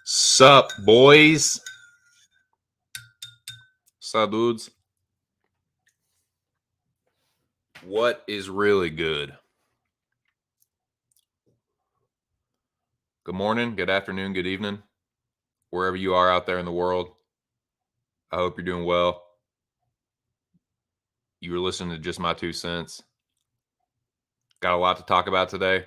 Sup, boys? Sup, dudes? What is really good? Good morning, good afternoon, good evening, wherever you are out there in the world. I hope you're doing well. You were listening to just my 2 cents. Got a lot to talk about today.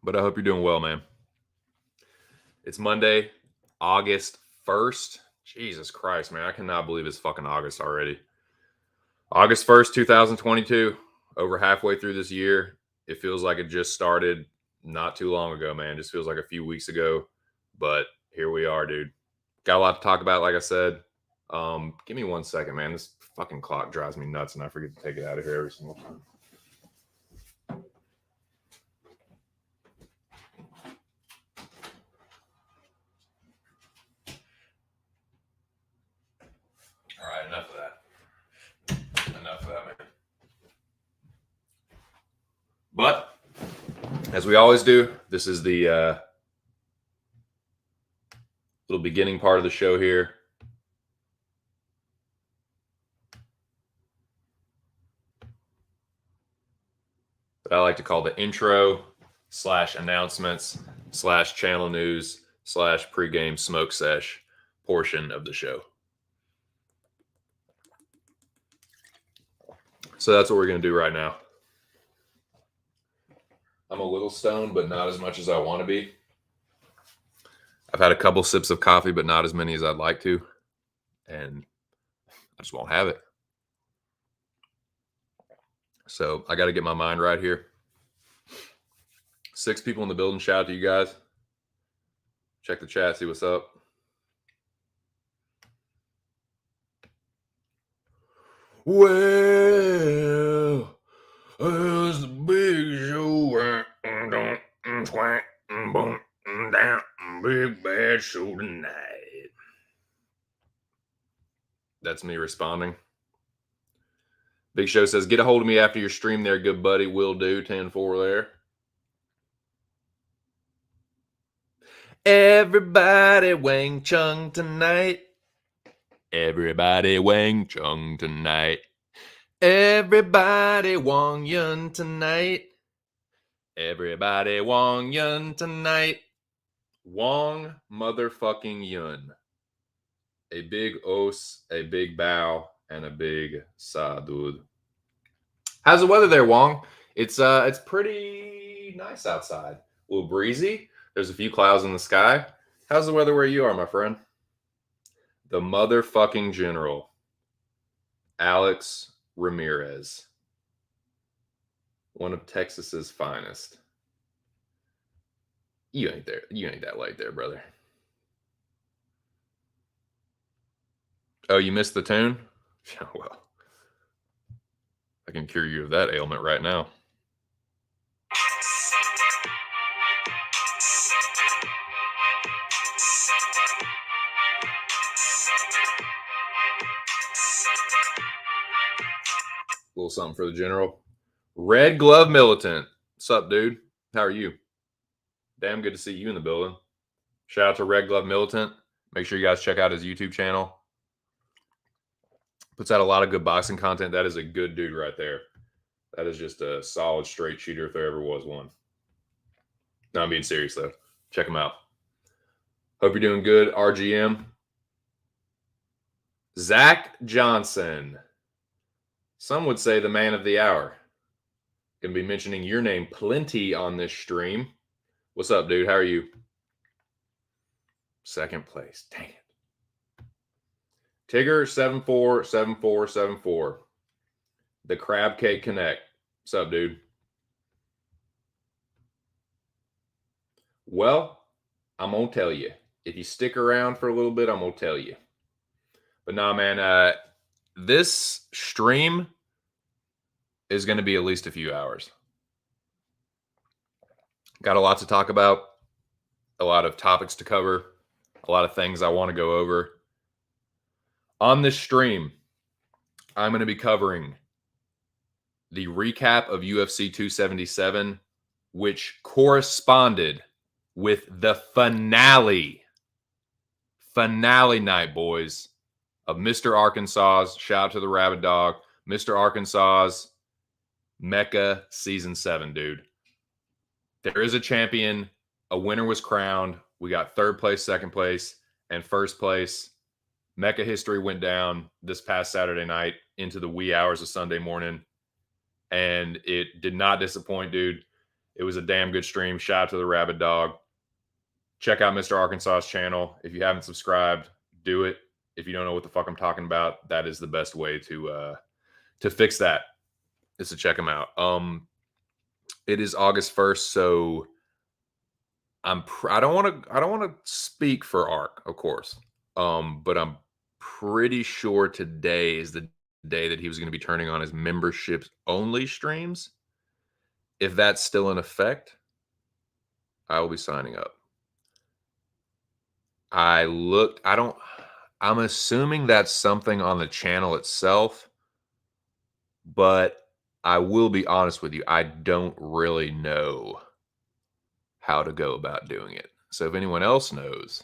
But I hope you're doing well, man. It's Monday, August 1st. Jesus Christ, man. I cannot believe it's fucking August already. August 1st, 2022. Over halfway through this year. It feels like it just started not too long ago, man. It just feels like a few weeks ago. But here we are, dude. Got a lot to talk about, like I said. Give me 1 second, man. This fucking clock drives me nuts, and I forget to take it out of here every single time. All right, enough of that. Enough of that, man. But, as we always do, this is the little beginning part of the show here. That I like to call the intro / announcements / channel news / pregame smoke sesh portion of the show. So that's what we're going to do right now. I'm a little stoned, but not as much as I want to be. I've had a couple sips of coffee, but not as many as I'd like to. And I just won't have it. So I got to get my mind right here. 6 people in the building. Shout out to you guys. Check the chat, see what's up. Well, it's the big show. Big bad show tonight. That's me responding. Big Show says, get a hold of me after your stream there, good buddy. Will do. 10-4 there. Everybody Wang Chung tonight. Everybody Wang Chung tonight. Everybody Wang Yun tonight. Everybody Wang Yun tonight. Wang motherfucking Yun. A big os, a big bow, and a big sa, dude. How's the weather there, Wong? It's pretty nice outside. A little breezy. There's a few clouds in the sky. How's the weather where you are, my friend? The motherfucking general, Alex Ramirez. One of Texas's finest. You ain't there. You ain't that light there, brother. Oh, you missed the tune? Oh, well. I can cure you of that ailment right now. A little something for the general. Red Glove Militant. What's up, dude? How are you? Damn good to see you in the building. Shout out to Red Glove Militant. Make sure you guys check out his YouTube channel. Puts out a lot of good boxing content. That is a good dude right there. That is just a solid straight shooter if there ever was one. No, I'm being serious though. Check him out. Hope you're doing good, RGM. Zach Johnson. Some would say the man of the hour. Gonna be mentioning your name plenty on this stream. What's up, dude? How are you? Second place. Dang it. Tigger 747474. The Crab Cake Connect. What's up, dude? Well, I'm gonna tell you. If you stick around for a little bit, I'm gonna tell you. But nah, man, this stream is gonna be at least a few hours. Got a lot to talk about, a lot of topics to cover, a lot of things I want to go over. On this stream, I'm going to be covering the recap of UFC 277, which corresponded with the finale night, boys, of Mr. Arkansas's, shout out to the Rabid Dog, Mr. Arkansas's Mecca Season 7, dude. There is a champion. A winner was crowned. We got third place, second place, and first place. Mecca history went down this past Saturday night into the wee hours of Sunday morning, and it did not disappoint, dude. It was a damn good stream. Shout out to the Rabid Dog. Check out Mr. Arkansas's channel. If you haven't subscribed, do it. If you don't know what the fuck I'm talking about, that is the best way to fix that, is to check him out. It is August 1st, so I don't want to speak for Ark, of course. But I'm pretty sure today is the day that he was going to be turning on his memberships only streams. If that's still in effect, I will be signing up. I'm assuming that's something on the channel itself, but I will be honest with you, I don't really know how to go about doing it. So if anyone else knows,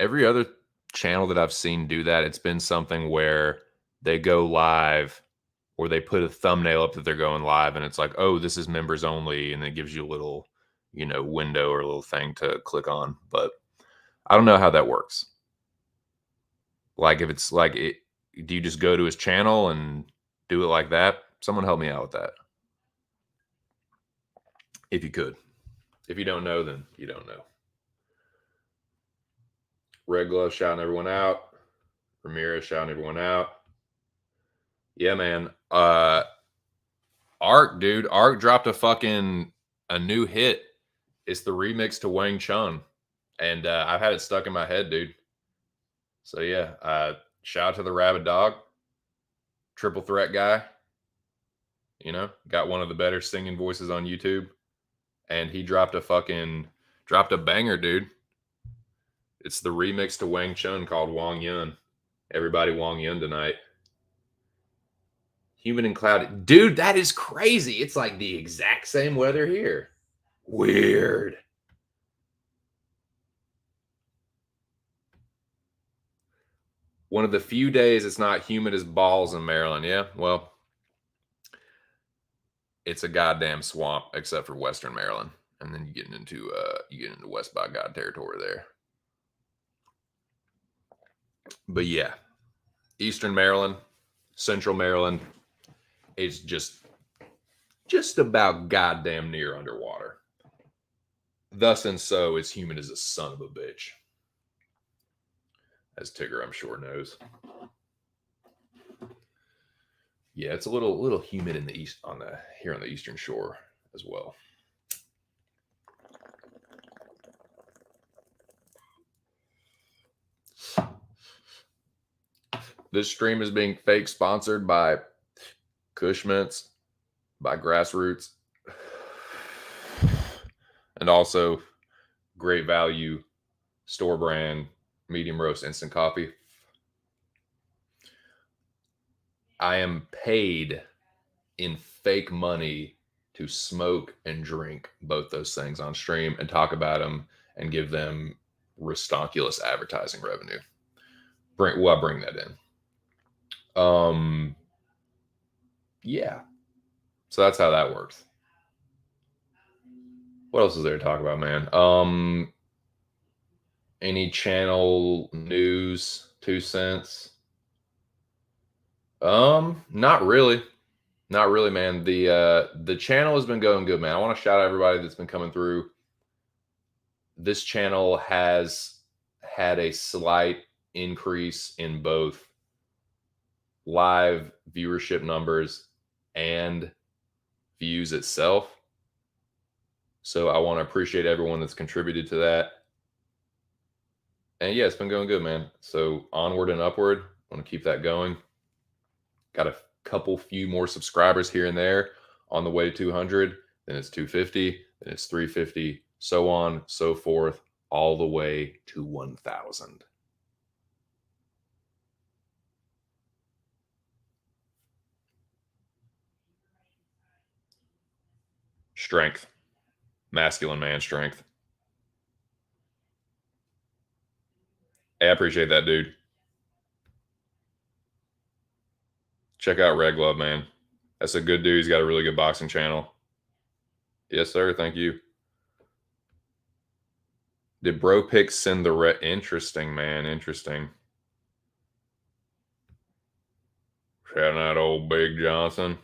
every other channel that I've seen do that, it's been something where they go live or they put a thumbnail up that they're going live and it's like, oh, this is members only. And it gives you a little, window or a little thing to click on. But I don't know how that works. Like if it's like, do you just go to his channel and do it like that? Someone help me out with that. If you could. If you don't know, then you don't know. Red Glove shouting everyone out. Ramirez shouting everyone out. Yeah, man. Ark, dude. Ark dropped a new hit. It's the remix to Wang Chun. And I've had it stuck in my head, dude. So yeah, shout out to the Rabid Dog. Triple threat guy. Got one of the better singing voices on YouTube. And he dropped a banger, dude. It's the remix to Wang Chun called Wang Yun. Everybody Wang Yun tonight. Humid and cloudy. Dude, that is crazy. It's like the exact same weather here. Weird. One of the few days it's not humid as balls in Maryland. Yeah, well, it's a goddamn swamp except for Western Maryland. And then you get into West by God territory there. But yeah, Eastern Maryland, Central Maryland, it's just about goddamn near underwater. Thus and so, it's humid as a son of a bitch. As Tigger, I'm sure, knows. Yeah, it's a little humid in the east here on the Eastern Shore as well. This stream is being fake sponsored by Kush Mints, by Grassroots, and also Great Value store brand medium roast instant coffee. I am paid in fake money to smoke and drink both those things on stream and talk about them and give them restonkulous advertising revenue. Bring that in. Yeah. So that's how that works. What else is there to talk about, man? Any channel news, 2 cents? Not really. Not really, man. The channel has been going good, man. I want to shout out everybody that's been coming through. This channel has had a slight increase in both live viewership numbers and views itself. So I want to appreciate everyone that's contributed to that. And yeah, it's been going good, man. So onward and upward. I want to keep that going. Got a few more subscribers here and there on the way to 200. Then it's 250. Then it's 350. So on, so forth, all the way to 1,000. Strength. Masculine man strength. Hey, I appreciate that, dude. Check out Red Glove, man. That's a good dude. He's got a really good boxing channel. Yes, sir. Thank you. Did Bro Pick send the interesting, man? Interesting. Shouting out old Big Johnson.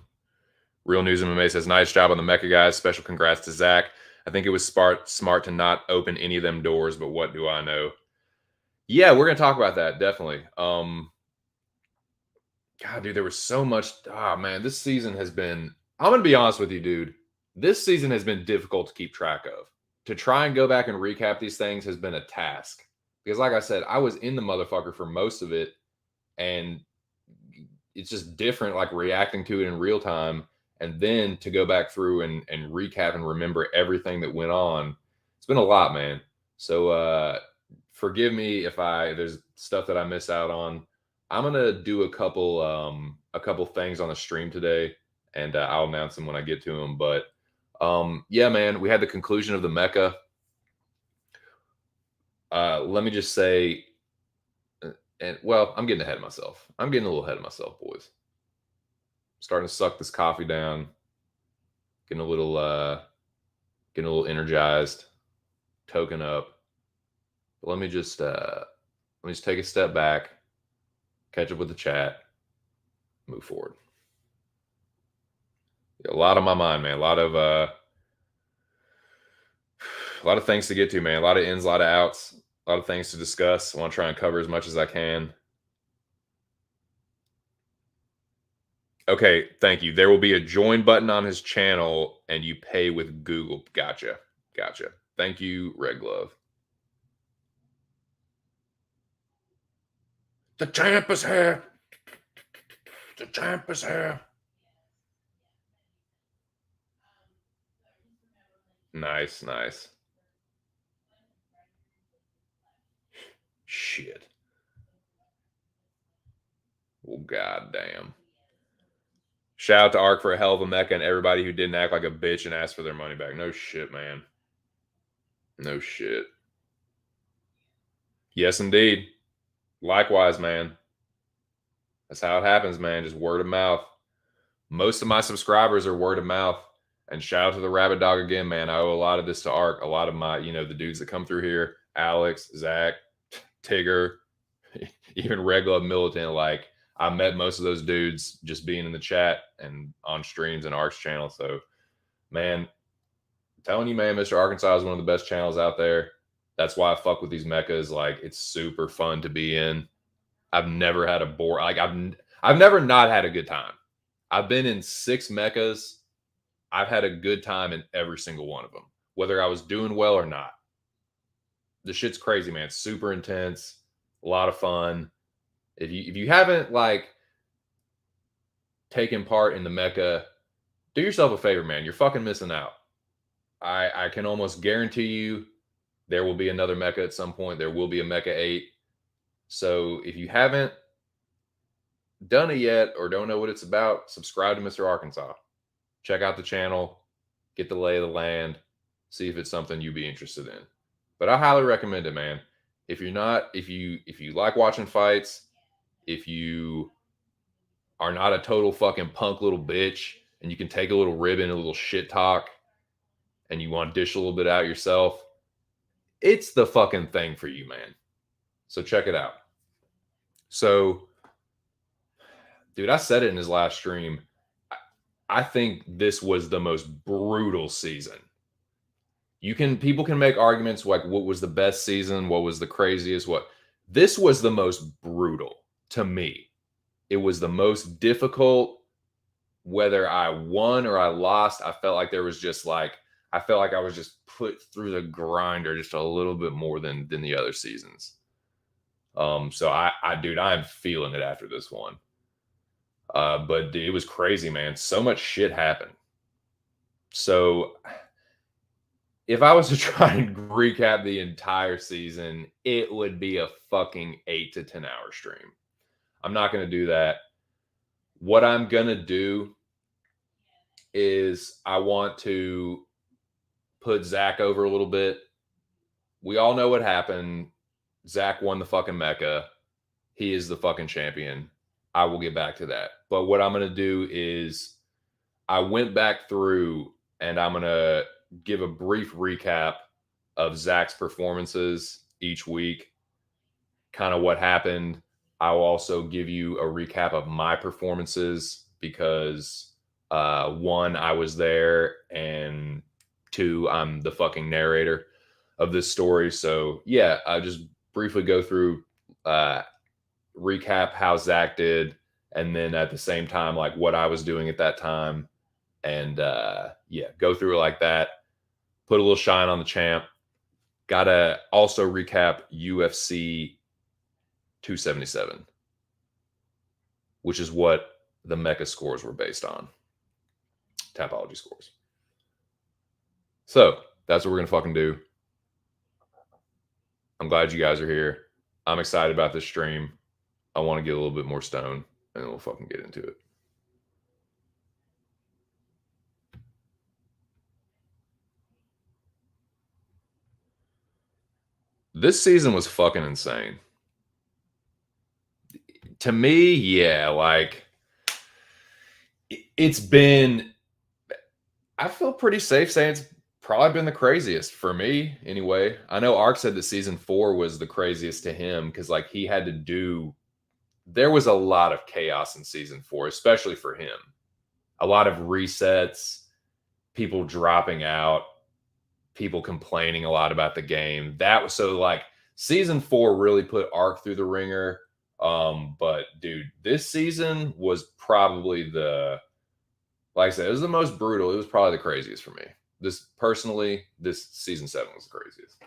Real News MMA says, nice job on the Mecha guys. Special congrats to Zach. I think it was smart to not open any of them doors, but what do I know? Yeah, we're going to talk about that, definitely. God, dude, there was so much. Ah, man, this season has been, I'm going to be honest with you, dude. This season has been difficult to keep track of. To try and go back and recap these things has been a task. Because like I said, I was in the motherfucker for most of it. And it's just different, like reacting to it in real time. And then to go back through and recap and remember everything that went on. It's been a lot, man. So forgive me if there's stuff that I miss out on. I'm gonna do a couple things on the stream today, and I'll announce them when I get to them. But yeah, man, we had the conclusion of the Mecca. Let me just say, and well, I'm getting ahead of myself. I'm getting a little ahead of myself, boys. Starting to suck this coffee down. Getting a little energized, token up. But let me just take a step back, catch up with the chat, move forward. A lot on my mind, man. A lot of things to get to, man. A lot of ins, a lot of outs, a lot of things to discuss. I want to try and cover as much as I can. Okay, thank you. There will be a join button on his channel, and you pay with Google. Gotcha. Thank you, Red Glove. The champ is here. The champ is here. Nice. Shit. Well, goddamn. Shout out to Ark for a hell of a Mecca and everybody who didn't act like a bitch and ask for their money back. No shit, man. No shit. Yes, indeed. Likewise, man. That's how it happens, man. Just word of mouth. Most of my subscribers are word of mouth. And shout out to the Rabbit Dog again, man. I owe a lot of this to Ark. A lot of my, the dudes that come through here, Alex, Zach, Tigger, even regular militant. Like, I met most of those dudes just being in the chat and on streams and Ark's channel. So, man, I'm telling you, man, Mr. Arkansas is one of the best channels out there. That's why I fuck with these mechas. Like, it's super fun to be in. I've never had a bore. Like, I've never not had a good time. I've been in 6 mechas. I've had a good time in every single one of them, whether I was doing well or not. The shit's crazy, man. It's super intense, a lot of fun. If you haven't like taken part in the mecha, do yourself a favor, man. You're fucking missing out. I can almost guarantee you there will be another mecha at some point. There will be a Mecha 8. So if you haven't done it yet or don't know what it's about, subscribe to Mr. Arkansas. Check out the channel, get the lay of the land, see if it's something you'd be interested in. But I highly recommend it, man. If you like watching fights, if you are not a total fucking punk little bitch and you can take a little ribbon, a little shit talk, and you want to dish a little bit out yourself, it's the fucking thing for you, man. So check it out. So, dude, I said it in his last stream. I think this was the most brutal season. People can make arguments like what was the best season, what was the craziest, what. This was the most brutal to me. It was the most difficult. Whether I won or I lost, I felt like there was just like, I felt like I was just put through the grinder just a little bit more than the other seasons. So dude, I'm feeling it after this one. But it was crazy, man. So much shit happened. So if I was to try and recap the entire season, it would be a fucking 8 to 10 hour stream. I'm not going to do that. What I'm going to do is I want to put Zach over a little bit. We all know what happened. Zach won the fucking Mecca. He is the fucking champion. I will get back to that. But what I'm going to do is I went back through and I'm going to give a brief recap of Zach's performances each week, kind of what happened. I will also give you a recap of my performances because one, I was there, and two, I'm the fucking narrator of this story. So yeah, I'll just briefly go through, recap how Zach did, and then at the same time, like what I was doing at that time. And yeah, go through it like that. Put a little shine on the champ. Gotta also recap UFC 277, which is what the Mecca scores were based on. Tapology scores. So that's what we're gonna fucking do. I'm glad you guys are here. I'm excited about this stream. I want to get a little bit more stoned, and then we'll fucking get into it. This season was fucking insane. To me, yeah, like it's been, I feel pretty safe saying it's probably been the craziest for me anyway. I know Ark said that season 4 was the craziest to him because like he had to do, there was a lot of chaos in season 4, especially for him. A lot of resets, people dropping out, people complaining a lot about the game. That was so like season 4 really put Ark through the ringer. But dude, this season was probably like I said, it was the most brutal. It was probably the craziest for me. This season 7 was the craziest,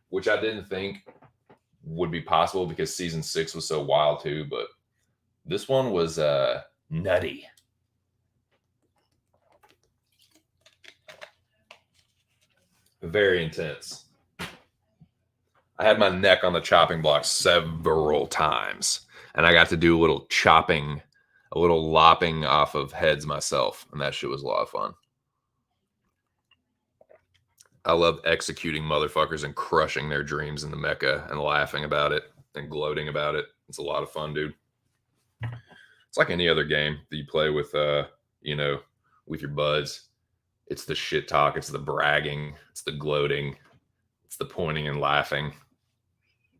which I didn't think would be possible because season 6 was so wild too. But this one was nutty. Very intense. I had my neck on the chopping block several times, and I got to do a little chopping, a little lopping off of heads myself, and that shit was a lot of fun. I love executing motherfuckers and crushing their dreams in the Mecca and laughing about it and gloating about it. It's a lot of fun, dude. It's like any other game that you play with, with your buds. It's the shit talk. It's the bragging. It's the gloating. It's the pointing and laughing.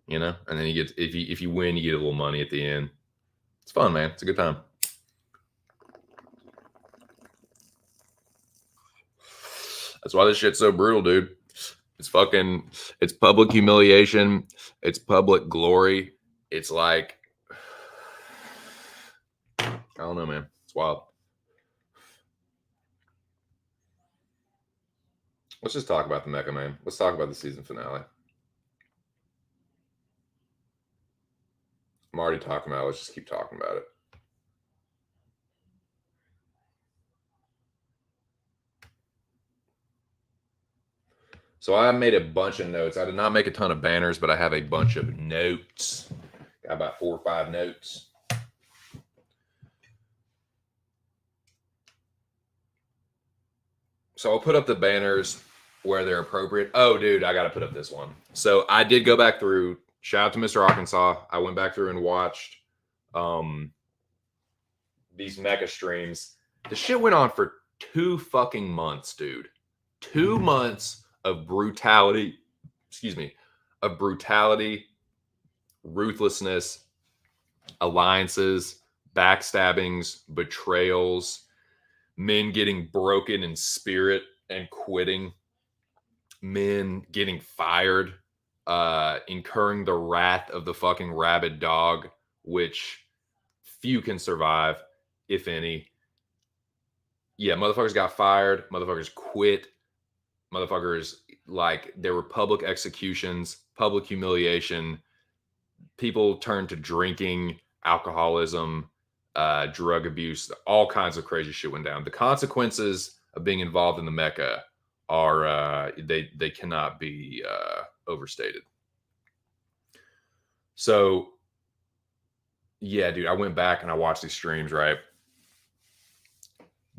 And then you get, if you win, you get a little money at the end. It's fun, man. It's a good time. That's why this shit's so brutal, dude. It's public humiliation. It's public glory. It's like, I don't know, man. It's wild. Let's just talk about the Mecca, man. Let's talk about the season finale. I'm already talking about it. Let's just keep talking about it. So I made a bunch of notes. I did not make a ton of banners, but I have a bunch of notes. Got about 4 or 5 notes. So I'll put up the banners where they're appropriate. Oh, dude, I got to put up this one. So I did go back through. Shout out to Mr. Arkansas. I went back through and watched these mecha streams. The shit went on for 2 fucking months, dude. 2 months of brutality. Excuse me. Of brutality, ruthlessness, alliances, backstabbings, betrayals, men getting broken in spirit and quitting, men getting fired, incurring the wrath of the fucking rabid dog, which few can survive, if any. Yeah, motherfuckers got fired, motherfuckers quit, motherfuckers, like, there were public executions, public humiliation, people turned to drinking, alcoholism, drug abuse, all kinds of crazy shit went down. The consequences of being involved in the mecha are they cannot be overstated. So yeah, dude, I went back and I watched these streams, right?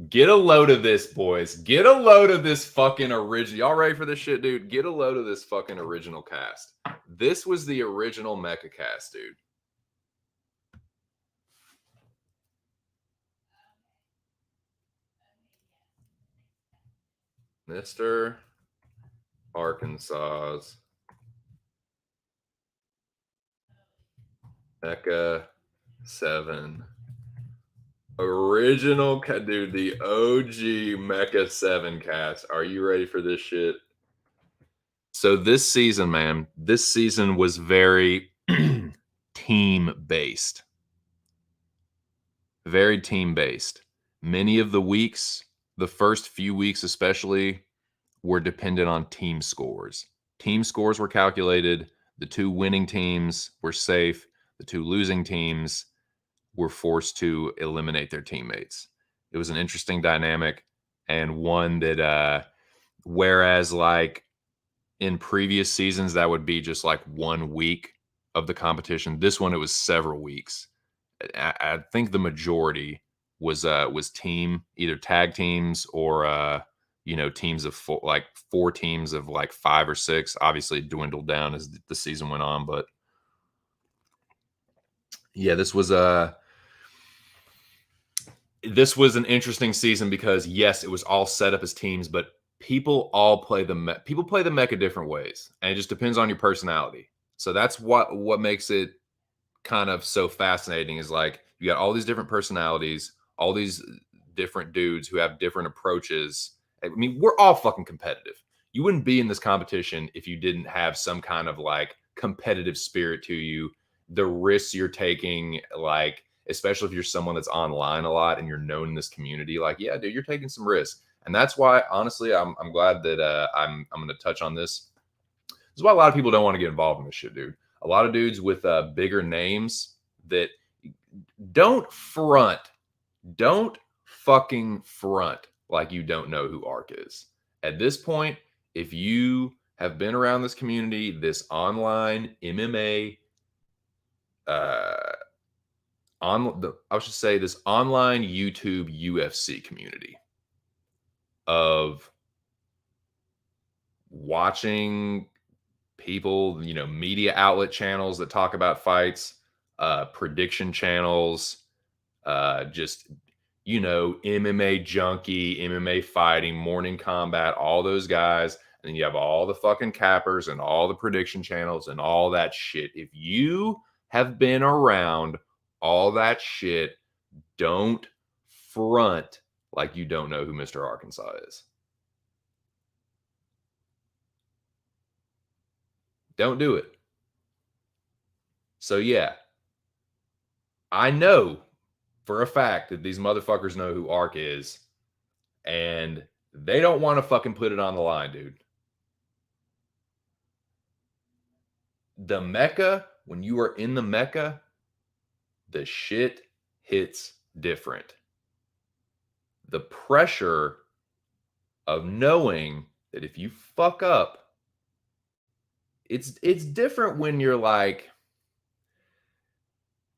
Get a load of this, boys. Get a load of this fucking original. Y'all ready for this shit, dude? Get a load of this fucking original cast. This was the original mecha cast, dude. Mr. Arkansas's Mecha 7. Original, dude, the OG Mecha 7 cast. Are you ready for this shit? So this season, man, this season was very team-based. Very team-based. Many of the weeks, the first few weeks especially, were dependent on team scores. Team scores were calculated. The 2 winning teams were safe. The 2 losing teams were forced to eliminate their teammates. It was an interesting dynamic, and one that, whereas like in previous seasons, that would be just like 1 week of the competition. This one, it was several weeks. I think the majority was team, either tag teams or teams of 4 teams of like 5 or 6. Obviously, it dwindled down as the season went on, but yeah, this was an interesting season because yes, it was all set up as teams, but people all play the mecha different ways, and it just depends on your personality. So that's what makes it kind of so fascinating, is like you got all these different personalities, all these different dudes who have different approaches. I mean, we're all fucking competitive. You wouldn't be in this competition if you didn't have some kind of like competitive spirit to you. The risks you're taking, like, especially if you're someone that's online a lot and you're known in this community, like, yeah, dude, you're taking some risks. And that's why, honestly, I'm glad that I'm going to touch on this. This is why a lot of people don't want to get involved in this shit, dude. A lot of dudes with bigger names that don't fucking front like you don't know who Ark is. At this point, if you have been around this community, this online MMA, I should say this online YouTube UFC community of watching people, media outlet channels that talk about fights, prediction channels, just, MMA junkie, MMA fighting, morning combat, all those guys. And then you have all the fucking cappers and all the prediction channels and all that shit. If you have been around all that shit, don't front like you don't know who Mr. Arkansas is. Don't do it. So yeah, I know for a fact that these motherfuckers know who Ark is, and they don't want to fucking put it on the line, dude. The mecha, when you are in the mecha, the shit hits different. The pressure of knowing that if you fuck up, it's different when you're like,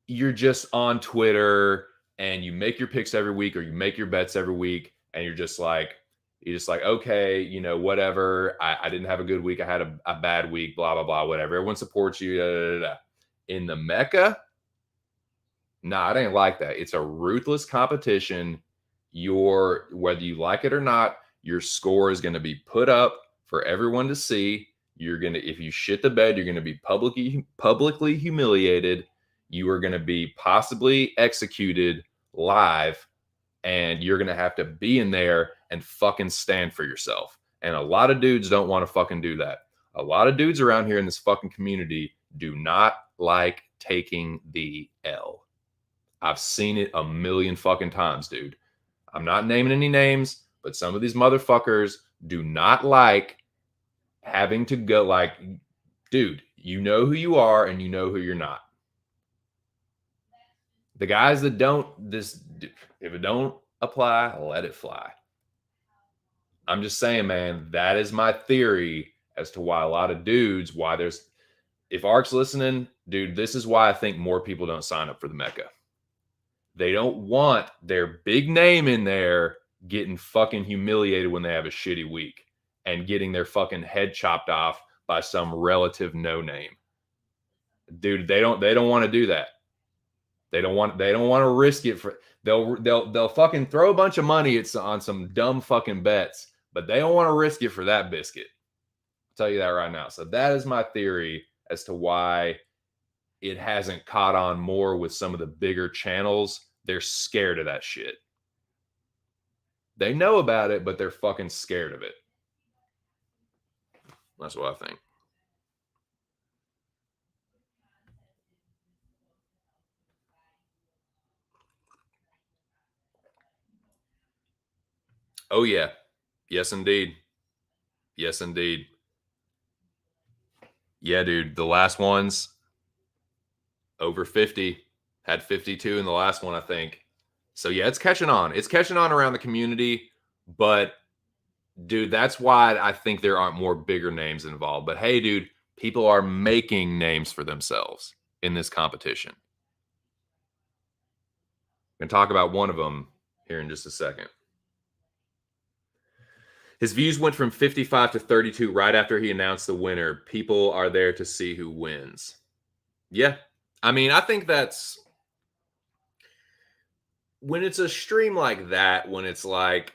you're just on Twitter and you make your picks every week or you make your bets every week and you're just like, You're just like, okay, whatever. I didn't have a good week. I had a bad week, blah, blah, blah, whatever. Everyone supports you. Da, da, da, da. In the Mecca, nah, it ain't like that. It's a ruthless competition. Whether you like it or not, your score is going to be put up for everyone to see. If you shit the bed, you're going to be publicly humiliated. You are going to be possibly executed live, and you're going to have to be in there and fucking stand for yourself. And a lot of dudes don't want to fucking do that. A lot of dudes around here in this fucking community do not like taking the L. I've seen it a million fucking times, dude. I'm not naming any names, but some of these motherfuckers do not like having to go like, dude, you know who you are and you know who you're not. The guys that if it don't apply, let it fly. I'm just saying, man, that is my theory as to why a lot of dudes, if Ark's listening, dude, this is why I think more people don't sign up for the Mecca. They don't want their big name in there getting fucking humiliated when they have a shitty week and getting their fucking head chopped off by some relative no name. Dude, they don't want to do that. They don't want to risk it for they'll fucking throw a bunch of money on some dumb fucking bets, but they don't want to risk it for that biscuit. I'll tell you that right now. So that is my theory as to why it hasn't caught on more with some of the bigger channels. They're scared of that shit. They know about it, but they're fucking scared of it. That's what I think. Oh yeah. Yes indeed. Yes indeed. Yeah, dude. The last ones over 50. Had 52 in the last one, I think. So yeah, it's catching on. It's catching on around the community, but dude, that's why I think there aren't more bigger names involved. But hey, dude, people are making names for themselves in this competition. I'm going to talk about one of them here in just a second. His views went from 55 to 32 right after he announced the winner. People are there to see who wins. Yeah. I mean, I think that's when it's a stream like that, when it's like,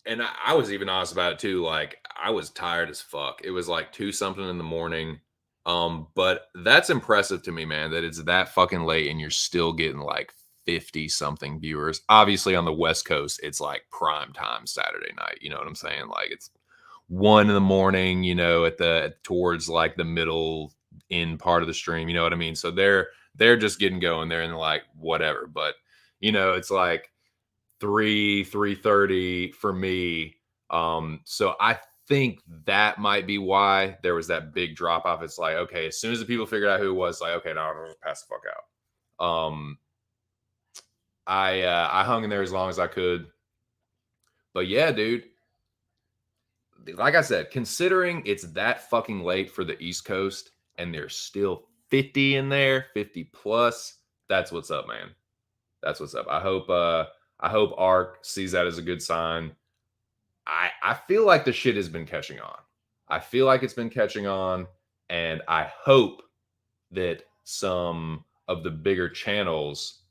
and I was even honest about it too. Like, I was tired as fuck. It was like 2 something in the morning. But that's impressive to me, man, that it's that fucking late and you're still getting like 50 something viewers. Obviously, on the West Coast, it's like prime time Saturday night. You know what I'm saying? Like, it's 1 in the morning, towards like the middle in part of the stream. You know what I mean? So they're just getting going. They're in like whatever. But it's like 3:30 for me. So I think that might be why there was that big drop off. It's like, okay, as soon as the people figured out who it was, like, okay, now I'll just pass the fuck out. I hung in there as long as I could. But yeah, dude, like I said, considering it's that fucking late for the East Coast and there's still 50 in there, 50 plus, that's what's up, man. That's what's up. I hope Ark sees that as a good sign. I feel like the shit has been catching on. I feel like it's been catching on, and I hope that some of the bigger channels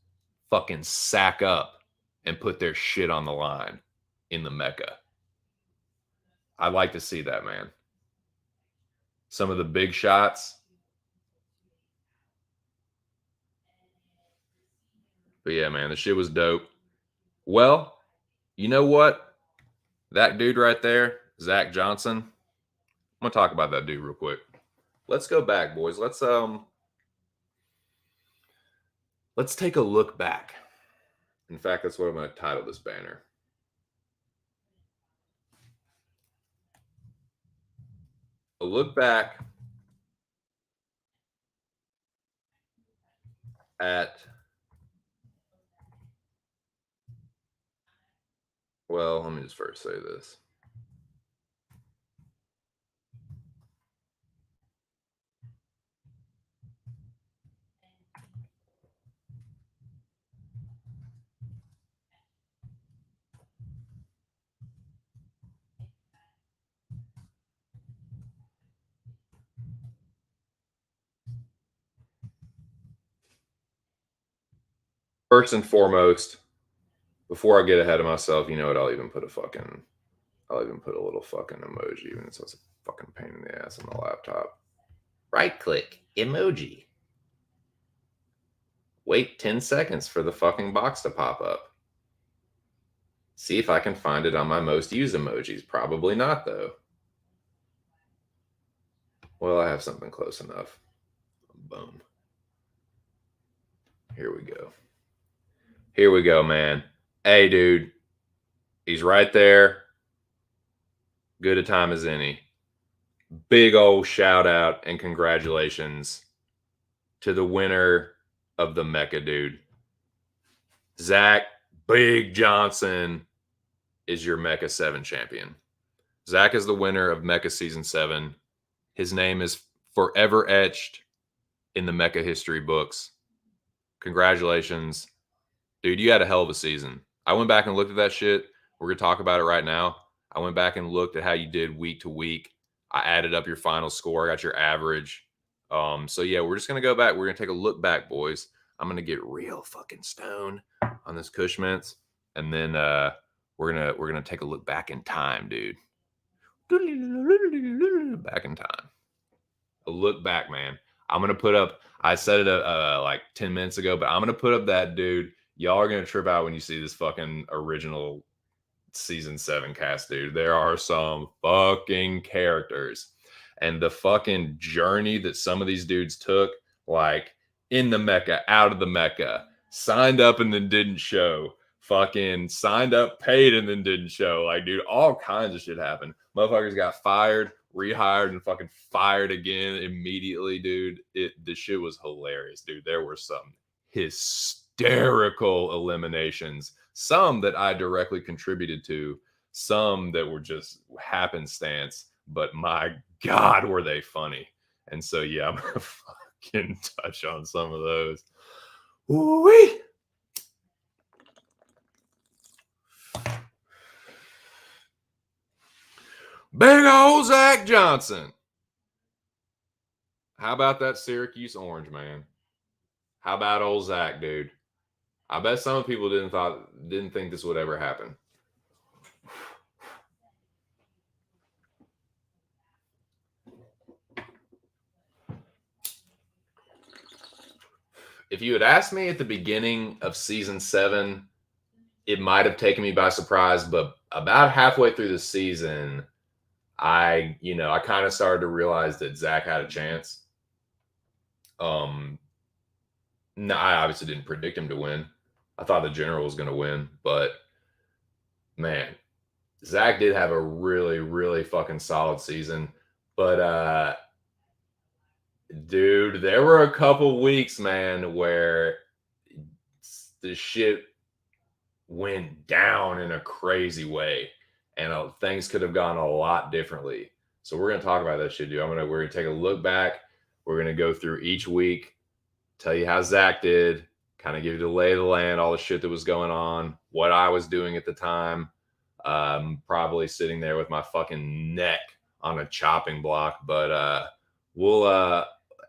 fucking sack up and put their shit on the line in the Mecca. I'd like to see that, man. Some of the big shots. But yeah, man, the shit was dope. Well, you know what? That dude right there, Zach Johnson. I'm gonna talk about that dude real quick. Let's go back, boys. Let's take a look back. In fact, that's what I'm gonna title this banner. A look back at, well, let me just first say this. First and foremost, before I get ahead of myself, you know what? I'll even put a little fucking emoji, even though it's a fucking pain in the ass on the laptop. Right click, emoji. Wait 10 seconds for the fucking box to pop up. See if I can find it on my most used emojis. Probably not, though. Well, I have something close enough. Boom. Here we go. Here we go, man. Hey, dude. He's right there. Good a time as any. Big old shout out and congratulations to the winner of the Mecca, dude. Zach Big Johnson is your Mecca 7 champion. Zach is the winner of Mecca Season 7. His name is forever etched in the Mecca history books. Congratulations. Dude, you had a hell of a season. I went back and looked at that shit. We're going to talk about it right now. I went back and looked at how you did week to week. I added up your final score. I got your average. So yeah, we're just going to go back. We're going to take a look back, boys. I'm going to get real fucking stoned on this Cushmint's. And then we're gonna take a look back in time, dude. Back in time. A look back, man. I'm gonna put up. I said it like 10 minutes ago, but I'm gonna put up that, dude. Y'all are gonna trip out when you see this fucking original Season 7 cast, dude. There are some fucking characters, and the fucking journey that some of these dudes took, like in the Mecca, out of the Mecca, signed up and then didn't show. Fucking signed up, paid, and then didn't show. Like, dude, all kinds of shit happened. Motherfuckers got fired, rehired, and fucking fired again immediately, dude. The shit was hilarious, dude. There were some hysterical eliminations. Some that I directly contributed to, some that were just happenstance, but my God, were they funny. And so, yeah, I'm gonna fucking touch on some of those. Ooh-wee. Big old Zach Johnson. How about that Syracuse orange, man? How about old Zach, dude? I bet some people didn't think this would ever happen. If you had asked me at the beginning of Season 7, it might have taken me by surprise, but about halfway through the season, I kind of started to realize that Zach had a chance. No, I obviously didn't predict him to win. I thought the general was going to win, but man, Zach did have a really, really fucking solid season. But dude, there were a couple weeks, man, where the shit went down in a crazy way, and things could have gone a lot differently. So we're gonna talk about that shit, dude. We're gonna take a look back. We're gonna go through each week, tell you how Zach did, kind of give you the lay of the land, all the shit that was going on, what I was doing at the time. Probably sitting there with my fucking neck on a chopping block, but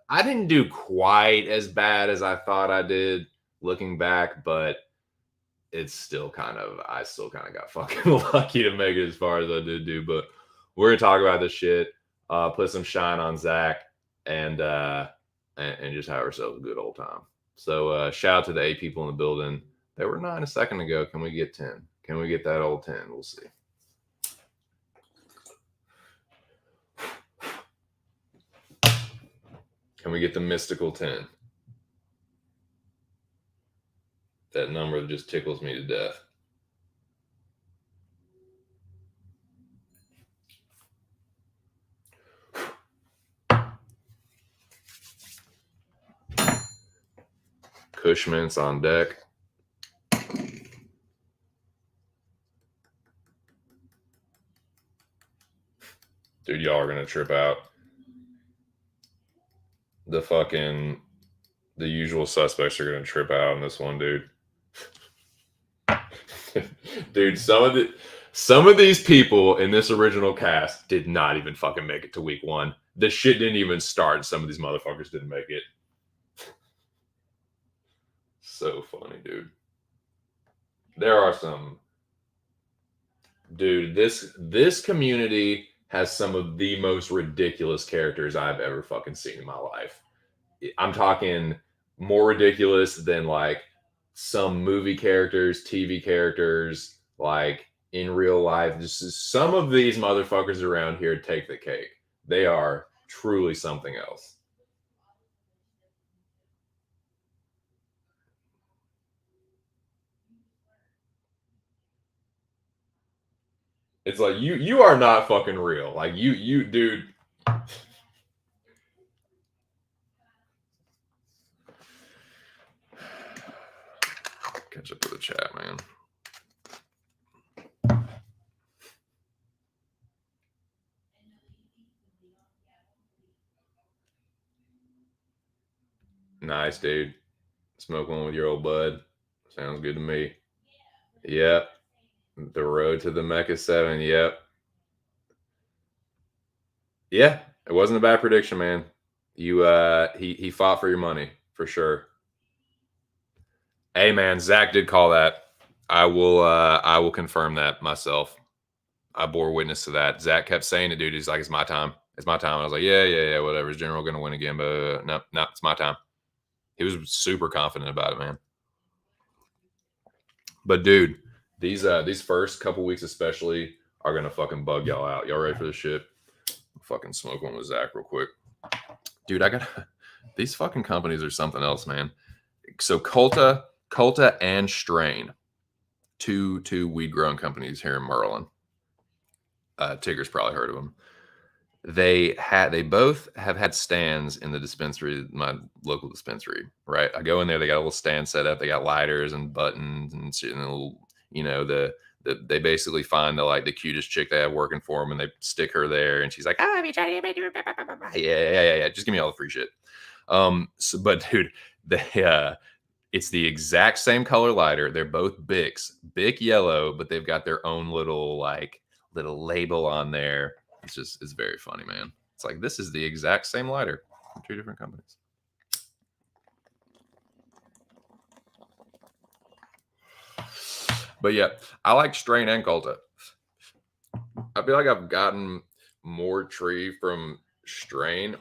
I didn't do quite as bad as I thought I did looking back, but I still kind of got fucking lucky to make it as far as I did do. But we're gonna talk about this shit, put some shine on Zach, and just have ourselves a good old time. So shout out to the 8 people in the building. There were 9 a second ago. Can we get 10? Can we get that old 10? We'll see. Can we get the mystical 10? That number just tickles me to death. Cushmint's on deck. Dude, y'all are going to trip out. The usual suspects are going to trip out on this one, dude. Dude, some of these people in this original cast did not even fucking make it to week 1. The shit didn't even start. Some of these motherfuckers didn't make it. so funny, dude. There are some, dude. This community has some of the most ridiculous characters I've ever fucking seen in my life. I'm talking more ridiculous than like some movie characters, TV characters, like in real life. Just some of these motherfuckers around here take the cake. They are truly something else. It's like you are not fucking real. Like you dude. Catch up with the chat, man. Nice, dude. Smoke one with your old bud. Sounds good to me. Yep. The road to the Mecca 7. Yep. Yeah. It wasn't a bad prediction, man. You he fought for your money for sure. Hey man, Zach did call that. I will confirm that myself. I bore witness to that. Zach kept saying it, dude. He's like, it's my time. It's my time. I was like, yeah, whatever. Is General gonna win again? But no, it's my time. He was super confident about it, man. But dude, these first couple weeks especially are gonna fucking bug y'all out. Y'all ready for this shit? Fucking smoke one with Zach real quick. Dude, I got these fucking companies are something else, man. So Colta and Strain, two weed growing companies here in Maryland. Tigger's probably heard of them. They both have had stands in the dispensary, my local dispensary, right? I go in there, they got a little stand set up, they got lighters and buttons and shit, and a little, you know, they basically find the cutest chick they have working for them, and they stick her there, and she's like, "Oh, I'm trying to yeah, just give me all the free shit." But dude, they it's the exact same color lighter. They're both Bic yellow, but they've got their own little label on there. It's very funny, man. It's like, this is the exact same lighter from two different companies. But yeah, I like Strain and Colta. I feel like I've gotten more tree from Strain,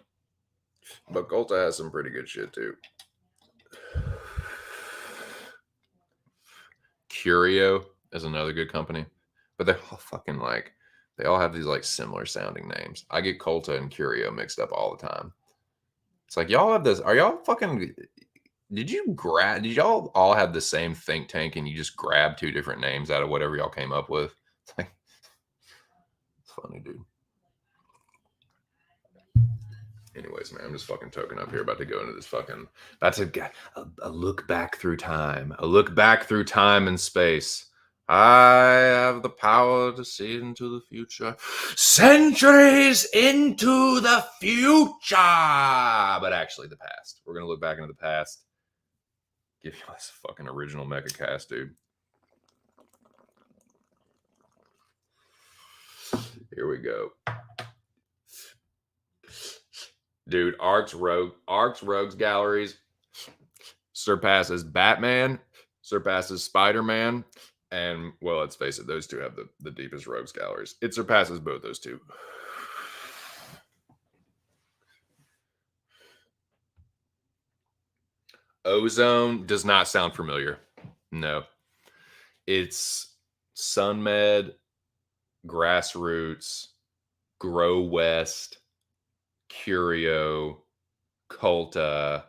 but Colta has some pretty good shit too. Curio is another good company, but they're all fucking like, they all have these like similar sounding names. I get Colta and Curio mixed up all the time. It's like, y'all have this. Are y'all fucking? Did y'all all have the same think tank and you just grab two different names out of whatever y'all came up with? It's like, it's funny, dude. Anyways, man, I'm just fucking token up here, about to go into this fucking. That's a look back through time. A look back through time and space. I have the power to see into the future. Centuries into the future. But actually, the past. We're going to look back into the past. Give you this fucking original Mecha cast, dude. Here we go. Dude, Arc's Rogues Galleries surpasses Batman, surpasses Spider-Man, and, well, let's face it, those two have the deepest Rogues Galleries. It surpasses both those two. Ozone does not sound familiar. No. It's SunMed, Grassroots, Grow West, Curio, Colta,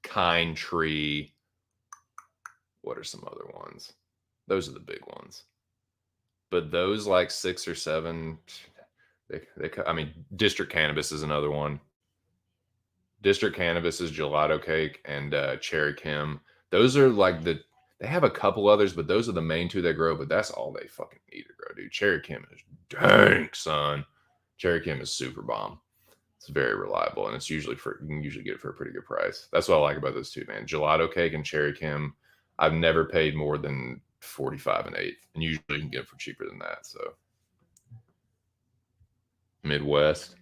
Kind Tree. What are some other ones? Those are the big ones. But those like 6 or 7, I mean, District Cannabis is another one. District Cannabis is Gelato Cake and Cherry Kim. Those are like they have a couple others, but those are the main two they grow. But that's all they fucking need to grow, dude. Cherry Kim is dank, son. Cherry Kim is super bomb. It's very reliable, and it's you can usually get it for a pretty good price. That's what I like about those two, man. Gelato Cake and Cherry Kim. I've never paid more than 45 an eighth, and usually you can get it for cheaper than that. So Midwest.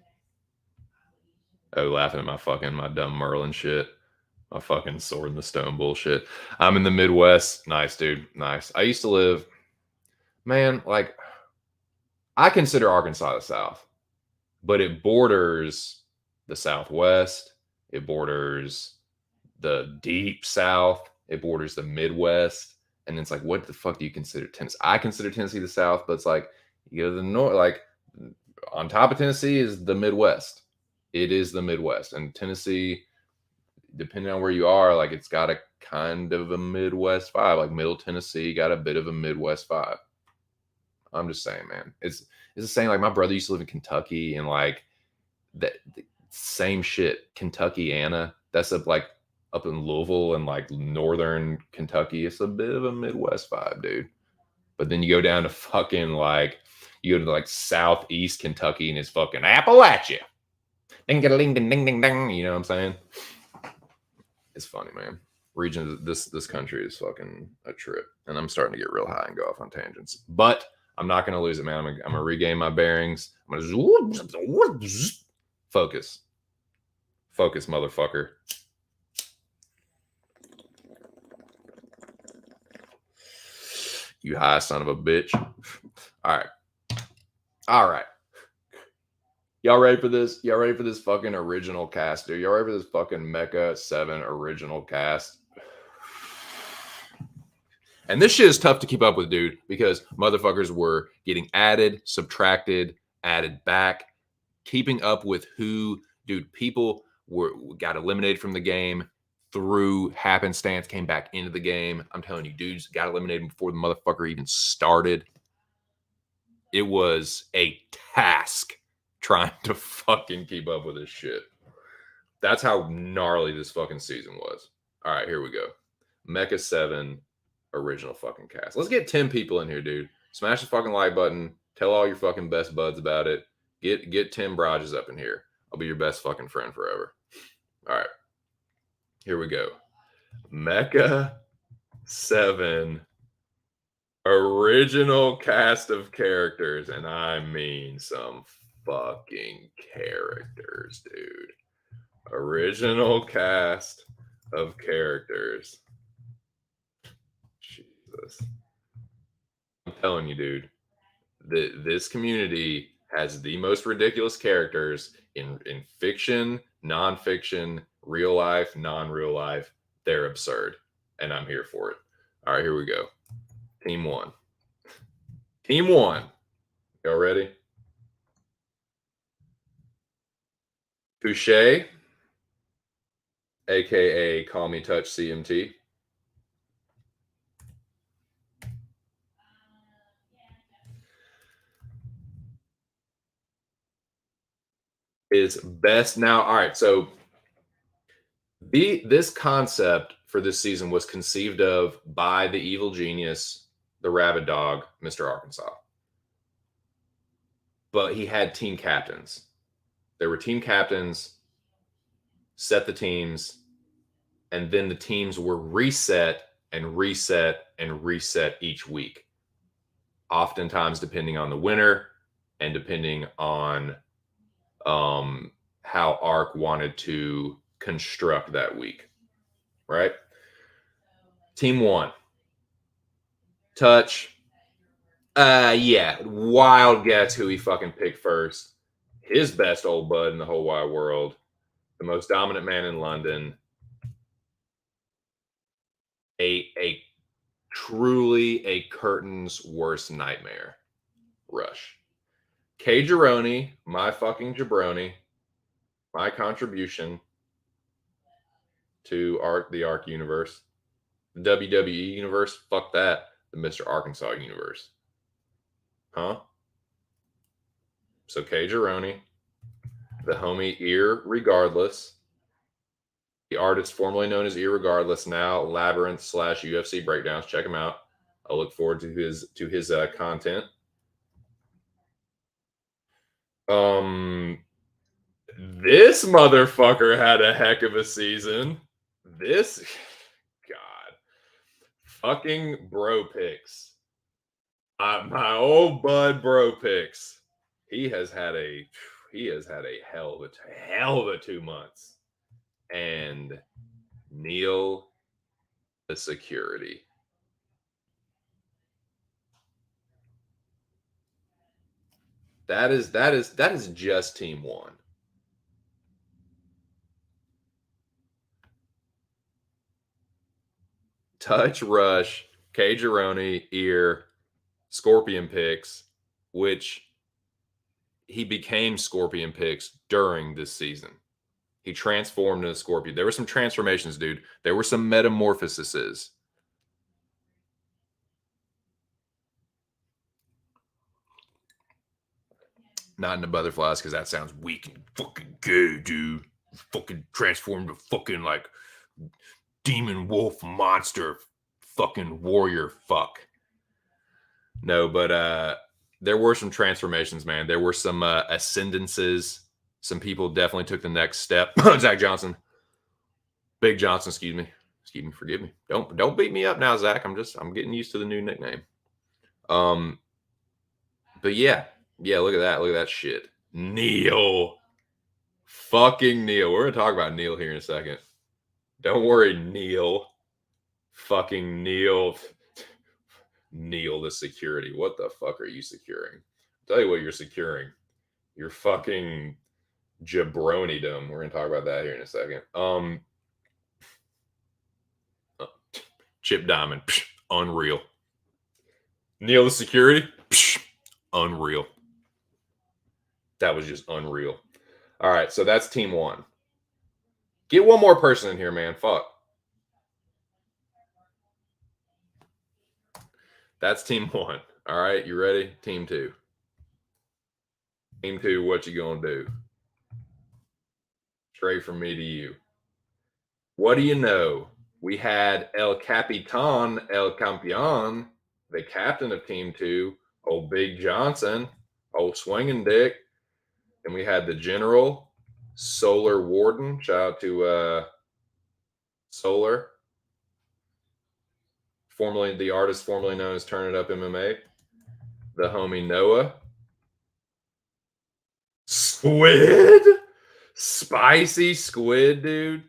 Oh, laughing at my dumb Merlin shit. My fucking sword in the stone bullshit. I'm in the Midwest. Nice, dude. Nice. I used to live, man, like I consider Arkansas the South, but it borders the Southwest. It borders the deep South. It borders the Midwest. And it's like, what the fuck do you consider Tennessee? I consider Tennessee the South, but it's like you go to the north, like on top of Tennessee is the Midwest. It is the Midwest. And Tennessee, depending on where you are, like it's got a kind of a Midwest vibe. Like Middle Tennessee got a bit of a Midwest vibe. I'm just saying, man. It's the same. Like my brother used to live in Kentucky, and like the same shit. Kentucky, Anna. That's up in Louisville and like northern Kentucky. It's a bit of a Midwest vibe, dude. But then you go down to fucking like you go to like southeast Kentucky, and it's fucking Appalachia. Ding ding ding ding ding ding. You know what I'm saying? It's funny, man. Region this country is fucking a trip, and I'm starting to get real high and go off on tangents. But I'm not gonna lose it, man. I'm gonna regain my bearings. I'm gonna focus, focus, motherfucker. You high son of a bitch. All right, all right. Y'all ready for this? Y'all ready for this fucking original cast, dude? Y'all ready for this fucking Mecha 7 original cast? And this shit is tough to keep up with, dude, because motherfuckers were getting added, subtracted, added back, keeping up with who, dude, people got eliminated from the game through happenstance, came back into the game. I'm telling you, dudes got eliminated before the motherfucker even started. It was a task trying to fucking keep up with this shit. That's how gnarly this fucking season was. All right, here we go. Mecha 7 original fucking cast. Let's get 10 people in here, dude. Smash the fucking like button. Tell all your fucking best buds about it. Get 10 Brages up in here. I'll be your best fucking friend forever. All right. Here we go. Mecha 7 original cast of characters. And I mean some fucking characters, dude. Original cast of characters. Jesus. I'm telling you, dude, this community has the most ridiculous characters in fiction, nonfiction, real life, non-real life. They're absurd, and I'm here for it. All right, here we go. Team 1. Team 1. Y'all ready? Touche, aka Call Me Touch CMT. Is best now. All right, so this concept for this season was conceived of by the evil genius, the rabid dog, Mr. Arkansas. But he had team captains. There were team captains, set the teams, and then the teams were reset and reset and reset each week. Oftentimes, depending on the winner and depending on how Ark wanted to construct that week, right? Team 1, Touch. Yeah, wild guess who he fucking picked first. His best old bud in the whole wide world, the most dominant man in London, a truly a curtain's worst nightmare. Rush. K Jabroni, my fucking jabroni, my contribution to the Ark universe, the WWE universe. Fuck that. The Mr. Arkansas universe. Huh? So K Jabroni, the homie Irregardless, the artist formerly known as Irregardless, now Labyrinth / UFC breakdowns. Check him out. I look forward to his content. This motherfucker had a heck of a season. This God, fucking bro picks. My old bud bro picks. He has had a He has had a hell of a 2 months. And Neil the security. That is just team one. Touch, Rush, K. Gironi, Ear, Scorpion Picks, which he became Scorpion Picks during this season. He transformed into Scorpion. There were some transformations, dude. There were some metamorphoses. Not into butterflies because that sounds weak and fucking gay, dude. Fucking transformed to fucking like demon wolf monster fucking warrior fuck. No, but there were some transformations, man. There were some ascendances. Some people definitely took the next step. Zach Johnson. Big Johnson, excuse me. Excuse me, forgive me. Don't beat me up now, Zach. I'm getting used to the new nickname. But yeah, look at that. Look at that shit. Neil. Fucking Neil. We're gonna talk about Neil here in a second. Don't worry, Neil. Fucking Neil. Neil the security. What the fuck are you securing? I'll tell you what you're securing. You're fucking jabronydom. We're gonna talk about that here in a second. Chip Diamond, unreal. Neil the security, unreal. That was just unreal. All right, so that's team one. Get one more person in here, man. Fuck. That's team one. All right, you ready? Team two. Team two, what you gonna do? Straight from me to you. What do you know? We had El Capitan, El Campeon, the captain of Team 2, old Big Johnson, old Swinging Dick. And we had the General, Solar Warden. Shout out to Solar, formerly the artist formerly known as Turn It Up MMA. The homie Noah. Squid? Spicy squid, dude.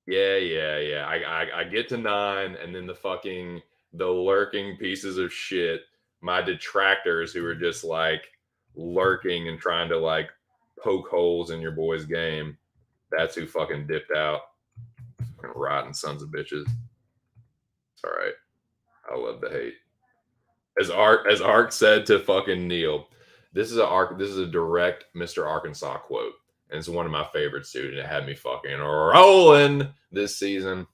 Yeah. I get to 9, and then the lurking pieces of shit, my detractors who are just like lurking and trying to like poke holes in your boy's game. That's who fucking dipped out. Fucking rotten sons of bitches. It's all right. I love the hate. As Ark said to fucking Neil, this is a direct Mr. Arkansas quote. And it's one of my favorites, dude. And it had me fucking rolling this season.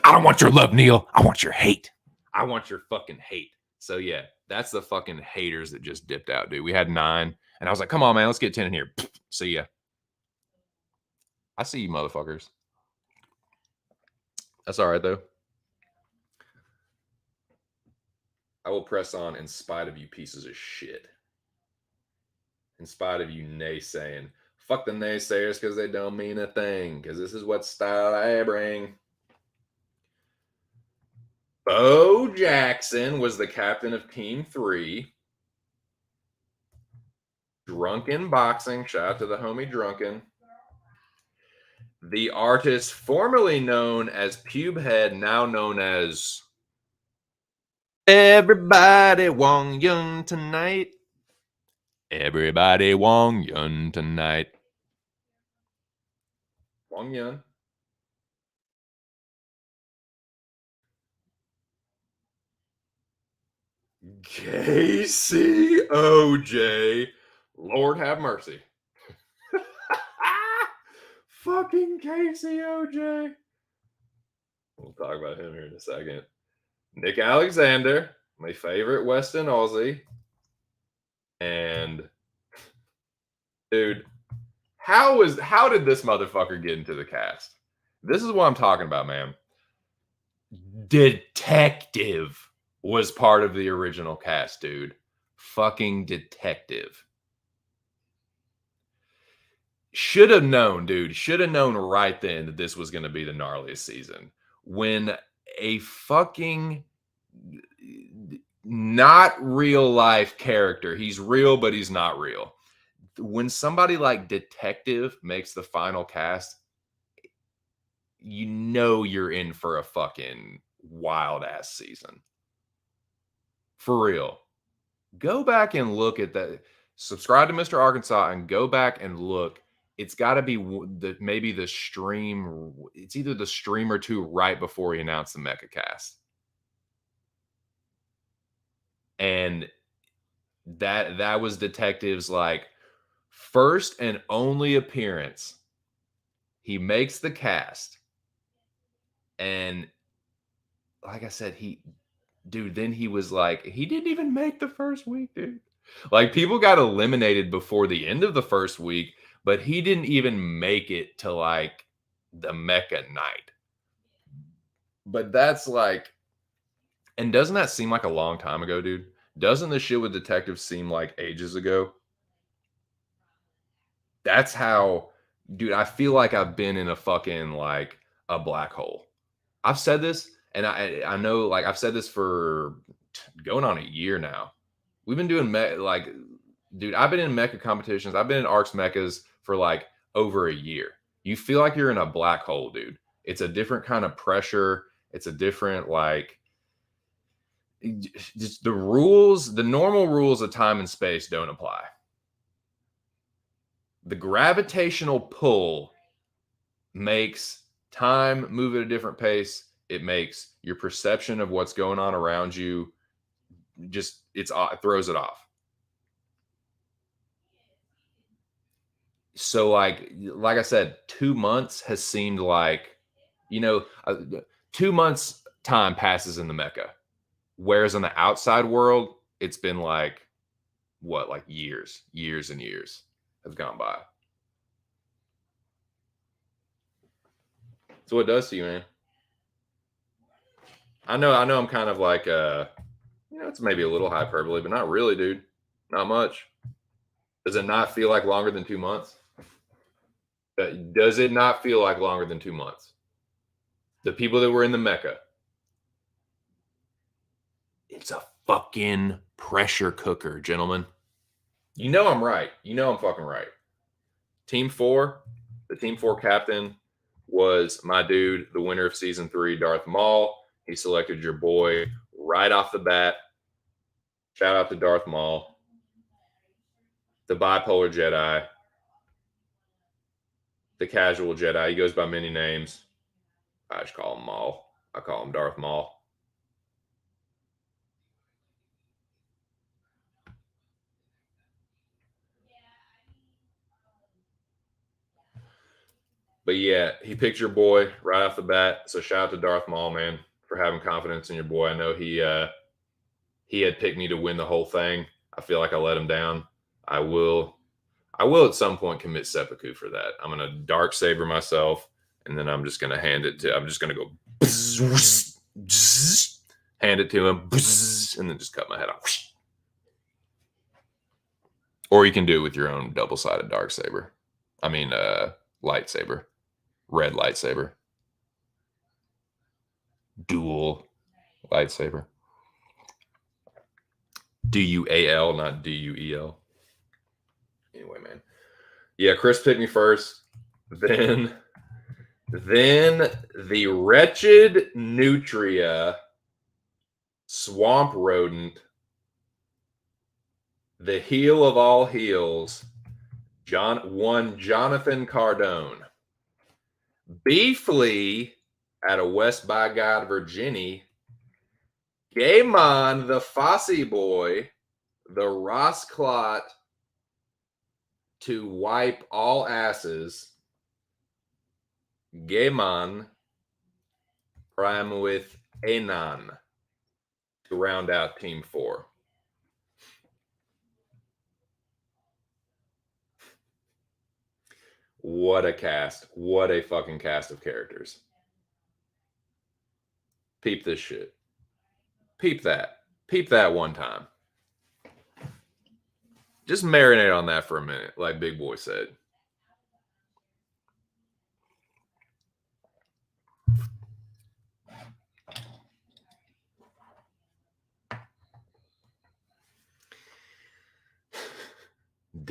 I don't want your love, Neil. I want your hate. I want your fucking hate. So yeah, that's the fucking haters that just dipped out, dude. We had 9, and I was like, come on, man, let's get 10 in here. See ya. I see you, motherfuckers. That's all right, though. I will press on in spite of you pieces of shit. In spite of you naysaying. Fuck the naysayers because they don't mean a thing. Because this is what style I bring. Bo Jackson was the captain of Team 3. Drunken Boxing. Shout out to the homie Drunken. The artist formerly known as Pubehead, now known as Everybody Wong Yun Tonight. Everybody Wong Yun Tonight. Wong Yun. Casey OJ. Lord have mercy. Fucking Casey OJ. We'll talk about him here in a second. Nick Alexander, my favorite Weston Aussie. And dude, how did this motherfucker get into the cast? This is what I'm talking about, man. Detective was part of the original cast, dude. Fucking Detective. Should have known, dude. Should have known right then that this was going to be the gnarliest season. When a fucking not real life character, he's real, but he's not real, when somebody like Detective makes the final cast, you know you're in for a fucking wild ass season. For real. Go back and look at that. Subscribe to Mr. Arkansas and go back and look. It's got to be maybe the stream. It's either the stream or two right before he announced the Mecha Cast. And that was Detective's like first and only appearance. He makes the cast. And like I said, then he was like, he didn't even make the first week, dude. Like people got eliminated before the end of the first week, but he didn't even make it to like the Mecca night. But that's like, and doesn't that seem like a long time ago, dude? Doesn't the shit with Detectives seem like ages ago? That's how, dude, I feel like I've been in a fucking like a black hole. I've said this, and I know like I've said this for going on a year now. We've been doing like, dude, I've been in mecha competitions. I've been in ARCS mechas for like over a year. You feel like you're in a black hole, dude. It's a different kind of pressure. It's a different like just the rules, the normal rules of time and space don't apply. The gravitational pull makes time move at a different pace. It makes your perception of what's going on around you just it throws it off. So like I said, 2 months has seemed like, you know, 2 months time passes in the Mecca, whereas in the outside world, it's been like what, like years and years have gone by. So what it does to you, man? I know I'm kind of like it's maybe a little hyperbole, but not really, dude. Not much. Does it not feel like longer than 2 months? Does it not feel like longer than 2 months? The people that were in the Mecca, it's a fucking pressure cooker, gentlemen. You know I'm right. You know I'm fucking right. Team 4, the Team 4 captain was my dude, the winner of season 3, Darth Maul. He selected your boy right off the bat. Shout out to Darth Maul, the bipolar Jedi, the casual Jedi. He goes by many names. I just call him Maul. I call him Darth Maul. But yeah, he picked your boy right off the bat. So shout out to Darth Maul, man, for having confidence in your boy. I know he had picked me to win the whole thing. I feel like I let him down. I will at some point commit seppuku for that. I'm gonna dark saber myself, and then I'm just gonna I'm just gonna go hand it to him, and then just cut my head off. Or you can do it with your own double-sided dark saber. I mean lightsaber. Red lightsaber. Dual lightsaber. DUAL, not DUEL. Anyway, man. Yeah, Chris picked me first. Then the wretched nutria swamp rodent, the heel of all heels, Jonathan Cardone. Beefly out of West by God, Virginia. Gaymon, the Fosse boy, the Ross Clot to wipe all asses. Gaymon, prime with Anon to round out Team 4. What a cast. What a fucking cast of characters. Peep this shit. Peep that. Peep that one time. Just marinate on that for a minute, like Big Boy said.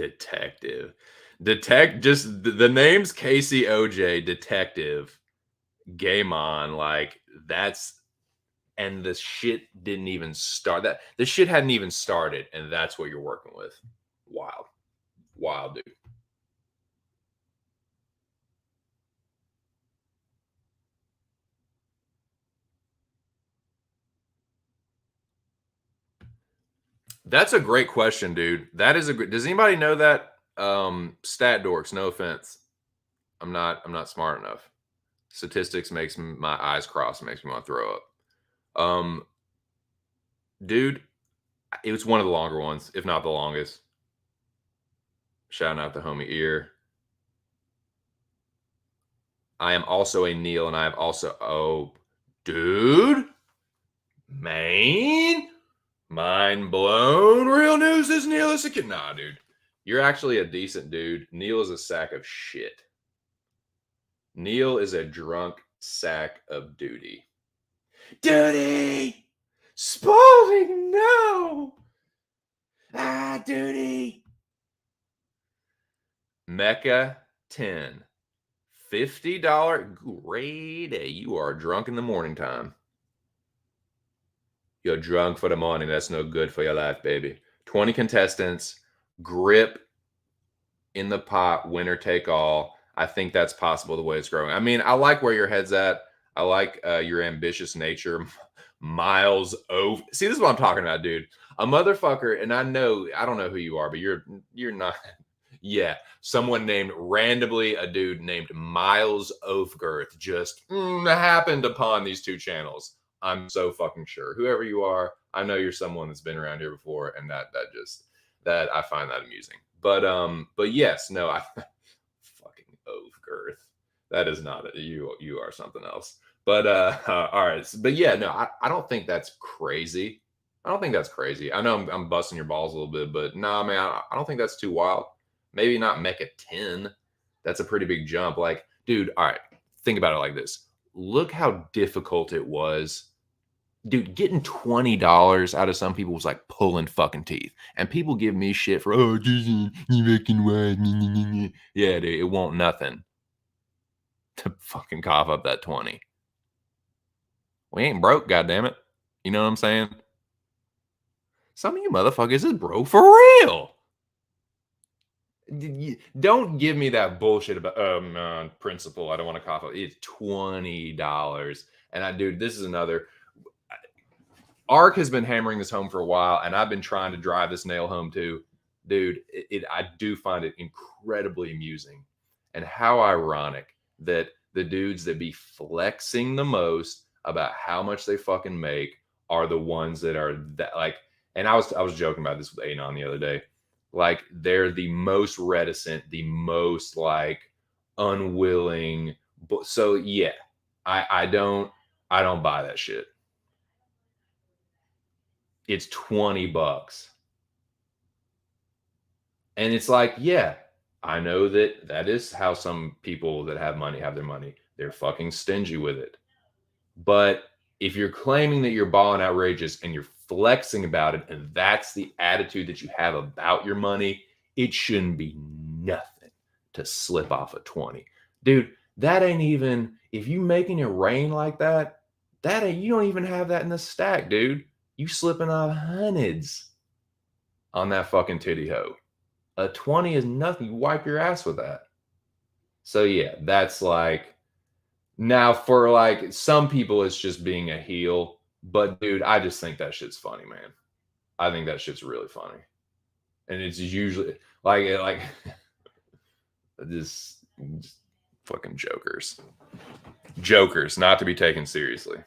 Detective. Just the names Casey OJ, Detective, Game On, like that's and the shit didn't even start. That the shit hadn't even started, and that's what you're working with. Wild. Wild, dude. That's a great question, dude. That is a good. Does anybody know that? Stat dorks, no offense. I'm not smart enough. Statistics makes my eyes cross, makes me want to throw up. Um, dude, it was one of the longer ones, if not the longest. Shouting out the homie ear. I am also a Neil, and I have also dude, man, mind blown. Real news is Neil is a kid. Nah, dude, you're actually a decent dude. Neil is a sack of shit. Neil is a drunk sack of duty. Duty, Spalding, no. Duty. Mecca 10. $50 great. You are drunk in the morning time. You're drunk for the morning. That's no good for your life, baby. 20 contestants, grip in the pot, winner take all. I think that's possible the way it's growing. I mean, I like where your head's at. I like your ambitious nature. Miles over. See, this is what I'm talking about, dude. A motherfucker, and I don't know who you are, but you're not. Yeah, someone named randomly a dude named Miles Oathgirth just happened upon these two channels. I'm so fucking sure. Whoever you are, I know you're someone that's been around here before, and that I find that amusing. But yes, no, I fucking Oathgirth. That is not it. You are something else. But all right. But yeah, no, I don't think that's crazy. I don't think that's crazy. I know I'm busting your balls a little bit, but nah, man, I don't think that's too wild. Maybe not Mecca 10. That's a pretty big jump. Like, dude, all right, think about it like this. Look how difficult it was. Dude, getting $20 out of some people was like pulling fucking teeth. And people give me shit for, oh, Jason, you making what? Yeah, dude, it won't nothing to fucking cough up that 20. We ain't broke, goddammit. You know what I'm saying? Some of you motherfuckers is broke for real. Don't give me that bullshit about principal. I don't want to cough up. It's $20. And dude, this is another. Ark has been hammering this home for a while, and I've been trying to drive this nail home too. Dude, I do find it incredibly amusing. And how ironic that the dudes that be flexing the most about how much they fucking make are the ones that are that like, and I was joking about this with Anon the other day. Like they're the most reticent, the most like unwilling. But so yeah, I don't buy that shit. It's $20. And it's like, yeah, I know that is how some people that have money have their money. They're fucking stingy with it. But if you're claiming that you're balling outrageous and you're flexing about it, and that's the attitude that you have about your money, it shouldn't be nothing to slip off a 20. Dude, that ain't even if you making it rain like that, that ain't you don't even have that in the stack, dude. You slipping off hundreds on that fucking titty hoe. A 20 is nothing. You wipe your ass with that. So yeah, that's like now for like some people it's just being a heel, but dude, I just think that shit's funny, man. I think that shit's really funny. And it's usually like just fucking jokers. Jokers, not to be taken seriously.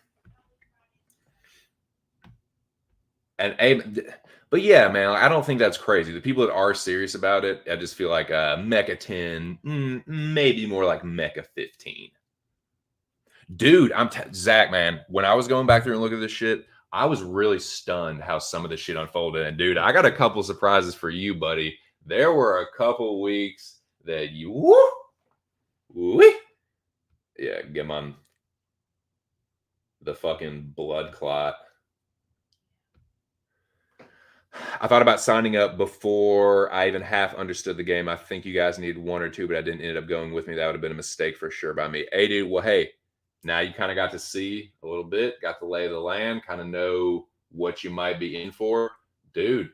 But yeah, man, I don't think that's crazy. The people that are serious about it, I just feel like Mecca 10, maybe more like Mecca 15. Dude, Zach, man. When I was going back through and looking at this shit, I was really stunned how some of this shit unfolded. And dude, I got a couple surprises for you, buddy. There were a couple weeks that you, woo, yeah, get on the fucking blood clot. I thought about signing up before I even half understood the game. I think you guys needed one or two, but I didn't end up going with me. That would have been a mistake for sure by me. Hey, dude. Well, hey, now you kind of got to see a little bit, got the lay of the land, kind of know what you might be in for, dude.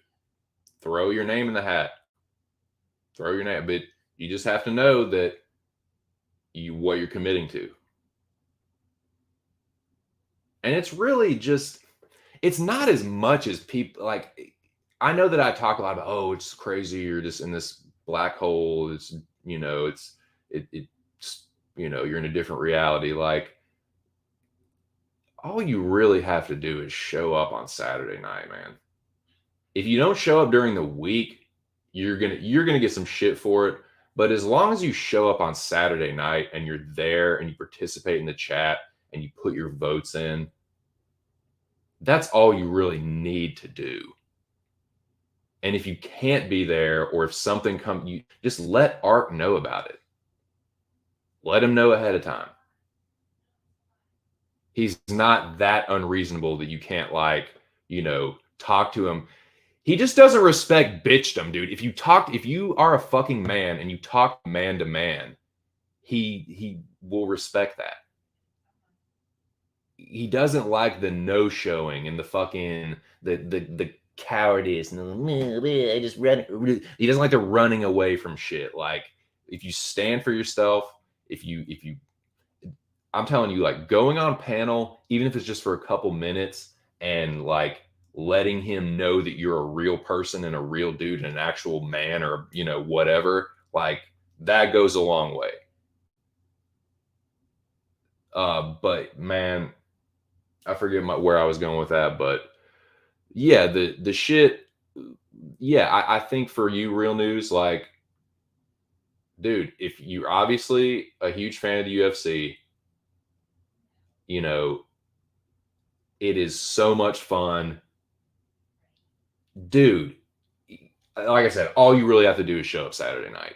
Throw your name in the hat. Throw your name, but you just have to know that what you're committing to. And it's really just it's not as much as people like I know that I talk a lot about, oh, it's crazy, you're just in this black hole. It's it's you're in a different reality. Like all you really have to do is show up on Saturday night, man. If you don't show up during the week, you're gonna get some shit for it. But as long as you show up on Saturday night and you're there and you participate in the chat and you put your votes in, that's all you really need to do. And if you can't be there or if something comes, you just let Art know about it. Let him know ahead of time. He's not that unreasonable that you can't talk to him. He just doesn't respect bitchdom, dude. If you are a fucking man and you talk man to man, he will respect that. He doesn't like the no showing and the fucking the cowardice and I just run. He doesn't like the running away from shit. Like if you stand for yourself, if you I'm telling you, like going on panel, even if it's just for a couple minutes and like letting him know that you're a real person and a real dude and an actual man or, whatever, like that goes a long way. But man, I forget where I was going with that, but yeah, the shit, yeah, I think for you, real news, like, dude, if you're obviously a huge fan of the UFC, you know, it is so much fun. Dude, like I said, all you really have to do is show up Saturday night.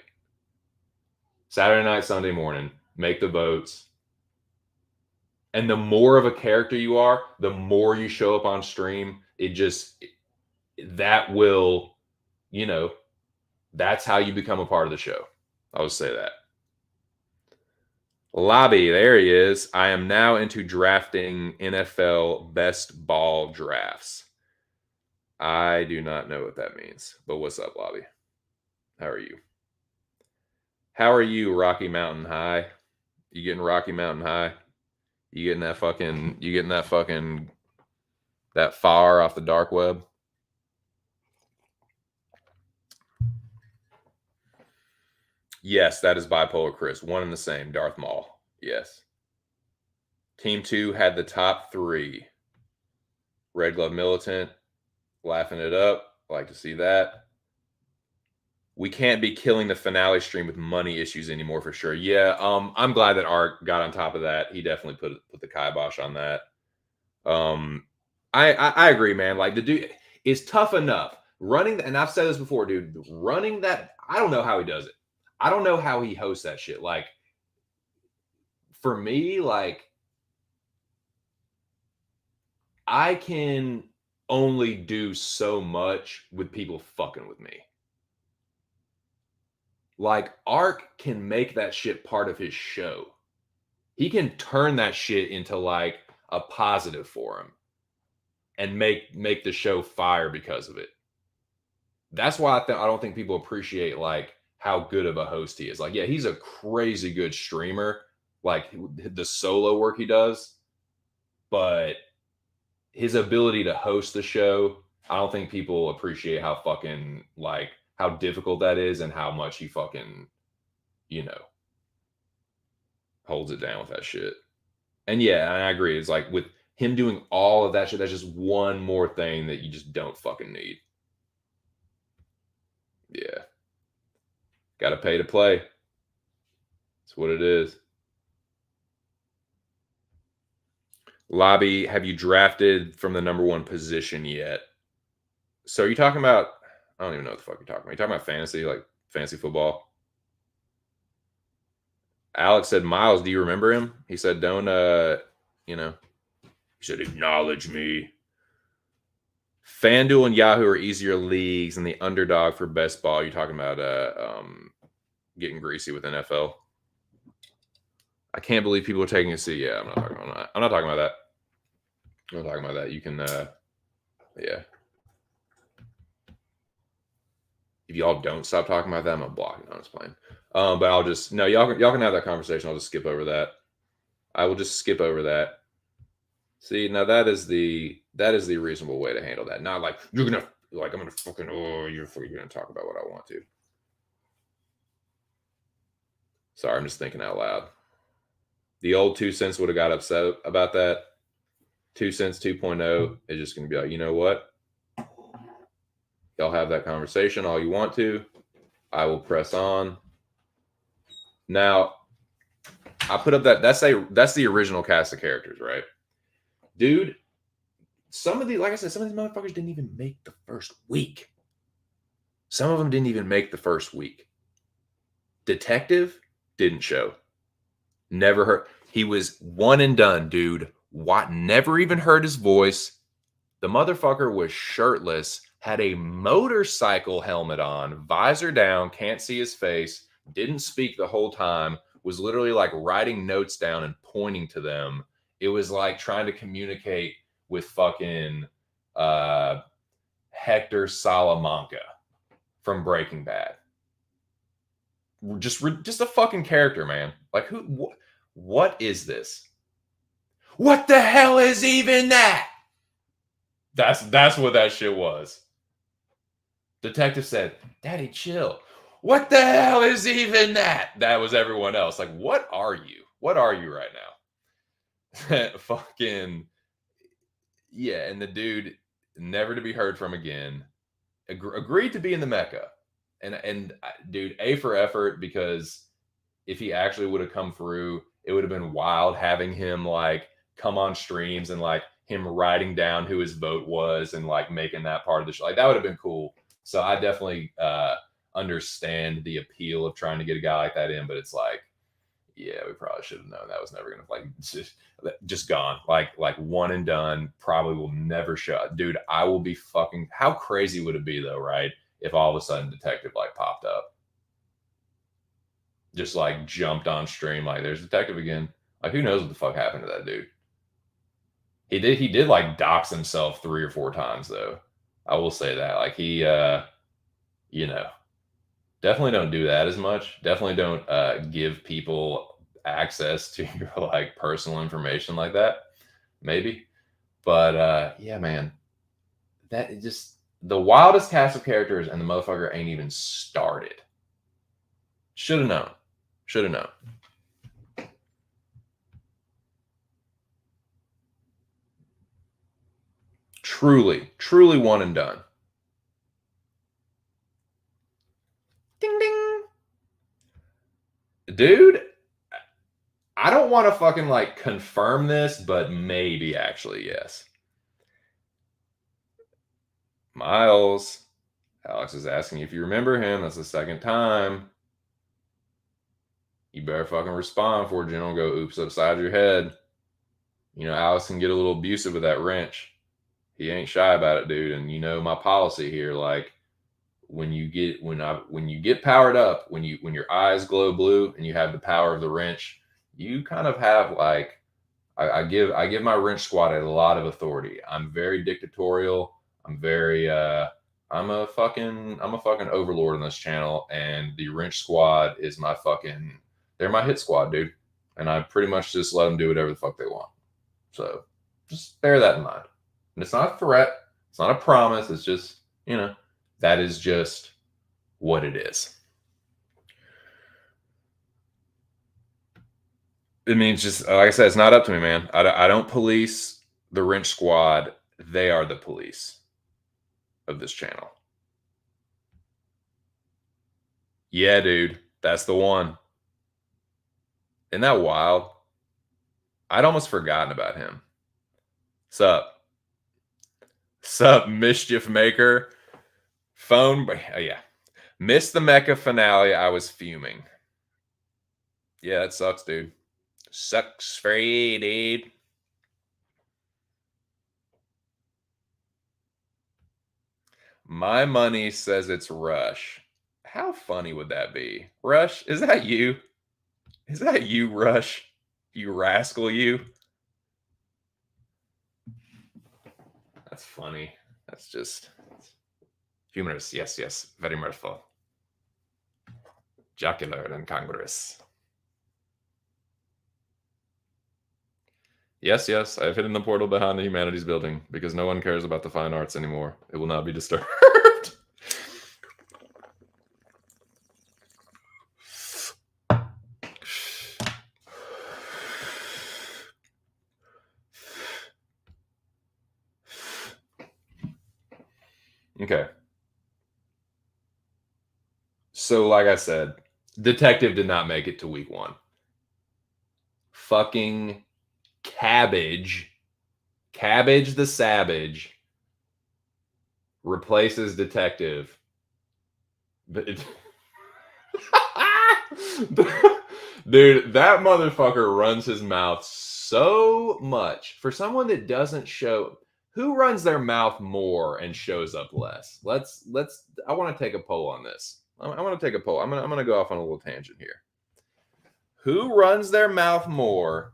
Saturday night, Sunday morning, make the votes. And the more of a character you are, the more you show up on stream. That will, that's how you become a part of the show. I'll just say that. Lobby, there he is. I am now into drafting NFL best ball drafts. I do not know what that means, but what's up, Lobby? How are you? How are you, Rocky Mountain High? You getting Rocky Mountain High? You getting that far off the dark web? Yes, that is bipolar Chris. One and the same, Darth Maul. Yes. Team 2 had the top 3. Red Glove Militant, laughing it up. Like to see that. We can't be killing the finale stream with money issues anymore for sure. Yeah, I'm glad that Art got on top of that. He definitely put the kibosh on that. I agree, man. Like the dude is tough enough running, and I've said this before, dude. Running that, I don't know how he does it. I don't know how he hosts that shit. Like for me, like I can only do so much with people fucking with me. Like Ark can make that shit part of his show. He can turn that shit into like a positive for him and make the show fire because of it. That's why I don't think people appreciate like how good of a host he is. Like, yeah, he's a crazy good streamer, like the solo work he does, but his ability to host the show, I don't think people appreciate how fucking like how difficult that is and how much he fucking, you know, holds it down with that shit. And yeah, I agree. It's like with him doing all of that shit, that's just one more thing that you just don't fucking need. Yeah. Got to pay to play. That's what it is. Lobby, have you drafted from the number 1 position yet? So are you talking about, I don't even know what the fuck you're talking about. You're talking about fantasy, like fantasy football? Alex said, Miles, do you remember him? He said, don't, he said, acknowledge me. FanDuel and Yahoo are easier leagues, and the underdog for best ball. You're talking about getting greasy with NFL. I can't believe people are taking a seat. Yeah, I'm not talking about that. I'm not talking about that. I'm not talking about that. You can, yeah. If y'all don't stop talking about that, I'm gonna block it on this plane. But I'll just no, y'all can have that conversation. I'll just skip over that. I will just skip over that. See, now that is the reasonable way to handle that. Not like you're gonna like I'm gonna fucking you're gonna talk about what I want to. Sorry, I'm just thinking out loud. The old 2 cents would have got upset about that. 2 cents 2.0 is just gonna be like, you know what? Y'all have that conversation all you want to. I will press on. Now, I put up that's the original cast of characters, right? Dude, some of these, like I said, some of these motherfuckers didn't even make the first week. Some of them didn't even make the first week. Detective didn't show. Never heard. He was one and done, dude. What? Never even heard his voice. The motherfucker was shirtless, had a motorcycle helmet on, visor down, can't see his face, didn't speak the whole time, was literally like writing notes down and pointing to them. It was like trying to communicate with fucking Hector Salamanca from Breaking Bad. Just a fucking character, man. Like what is this? What the hell is even that? That's what that shit was. Detective said, "Daddy, chill." What the hell is even that? That was everyone else. Like, what are you? What are you right now? Fucking yeah. And the dude never to be heard from again. Agreed to be in the Mecca, and dude, A for effort, because if he actually would have come through, it would have been wild having him like come on streams and like him writing down who his vote was and like making that part of the show. Like that would have been cool. So I definitely understand the appeal of trying to get a guy like that in, but it's like, yeah, we probably should have known that was never gonna like just gone. Like one and done, probably will never show. Dude, I will be fucking how crazy would it be though, right? If all of a sudden Detective like popped up. Just like jumped on stream, like there's Detective again. Like who knows what the fuck happened to that dude? He did like dox himself 3 or 4 times though. I will say that. Like he you know, definitely don't do that as much. Definitely don't give people access to your like personal information like that. Maybe. But yeah, man. That is just the wildest cast of characters and the motherfucker ain't even started. Should have known. Should have known. Truly one and done. Ding ding. Dude, I don't want to fucking like confirm this, but maybe actually, yes. Miles, Alex is asking if you remember him. That's the second time. You better fucking respond before General go oops upside your head. You know, Alex can get a little abusive with that wrench. He ain't shy about it, dude. And you know my policy here, like when you get powered up, when your eyes glow blue and you have the power of the wrench, you kind of have like I give my wrench squad a lot of authority. I'm very dictatorial. I'm very I'm a fucking overlord on this channel, and the wrench squad is my fucking they're my hit squad, dude. And I pretty much just let them do whatever the fuck they want. So just bear that in mind. And it's not a threat. It's not a promise. It's just, you know, that is just what it is. It means just, like I said, it's not up to me, man. I don't police the wrench squad. They are the police of this channel. Yeah, dude. That's the one. Isn't that wild? I'd almost forgotten about him. Sup? Sup, Mischief Maker? Phone. Oh, yeah. Missed the Mecha finale. I was fuming. Yeah, that sucks, dude. Sucks for you, dude. My money says it's Rush. How funny would that be? Rush, is that you? Is that you, Rush? You rascal, you? That's funny. That's just humorous. Yes, yes. Very mirthful. Jocular and congruous. Yes, yes. I have hidden the portal behind the humanities building because no one cares about the fine arts anymore. It will not be disturbed. Okay. So, like I said, Detective did not make it to week 1. Fucking Cabbage the Savage replaces Detective. But dude, that motherfucker runs his mouth so much. For someone that doesn't show, who runs their mouth more and shows up less? Let's. I want to take a poll on this. I want to take a poll. I'm gonna go off on a little tangent here. Who runs their mouth more?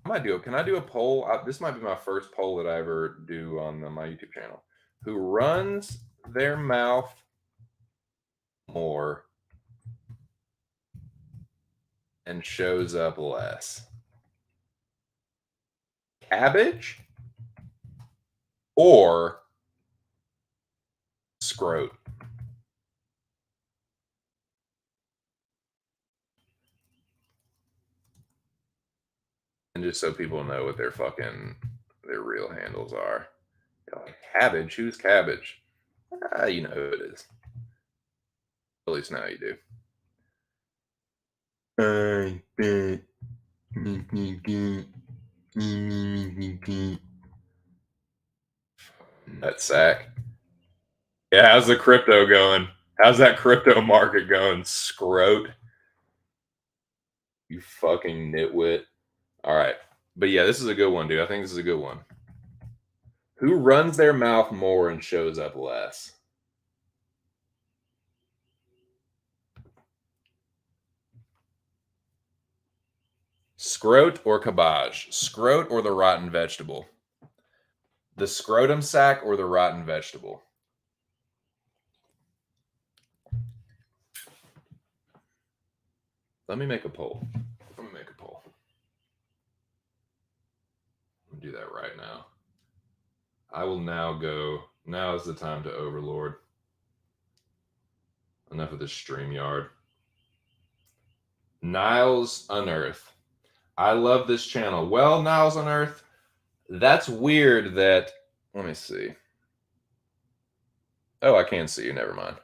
I might do it. Can I do a poll? This might be my first poll that I ever do on my YouTube channel. Who runs their mouth more and shows up less? Cabbage or Scroat? And just so people know what their real handles are. Like, Cabbage? Who's Cabbage? You know who it is. At least now you do. That sack. Yeah, how's the crypto going? How's that crypto market going? Scroat. You fucking nitwit. All right. But yeah, this is a good one, dude. I think this is a good one. Who runs their mouth more and shows up less? Scroat or Cabbage? Scroat or the rotten vegetable? The scrotum sack or the rotten vegetable? Let me make a poll. Let me make a poll. I'll do that right now. I will now go. Now is the time to overlord. Enough of this StreamYard. Niles Unearth. I love this channel. Well, Niles Unearth, that's weird that. Let me see. Oh, I can see you. Never mind.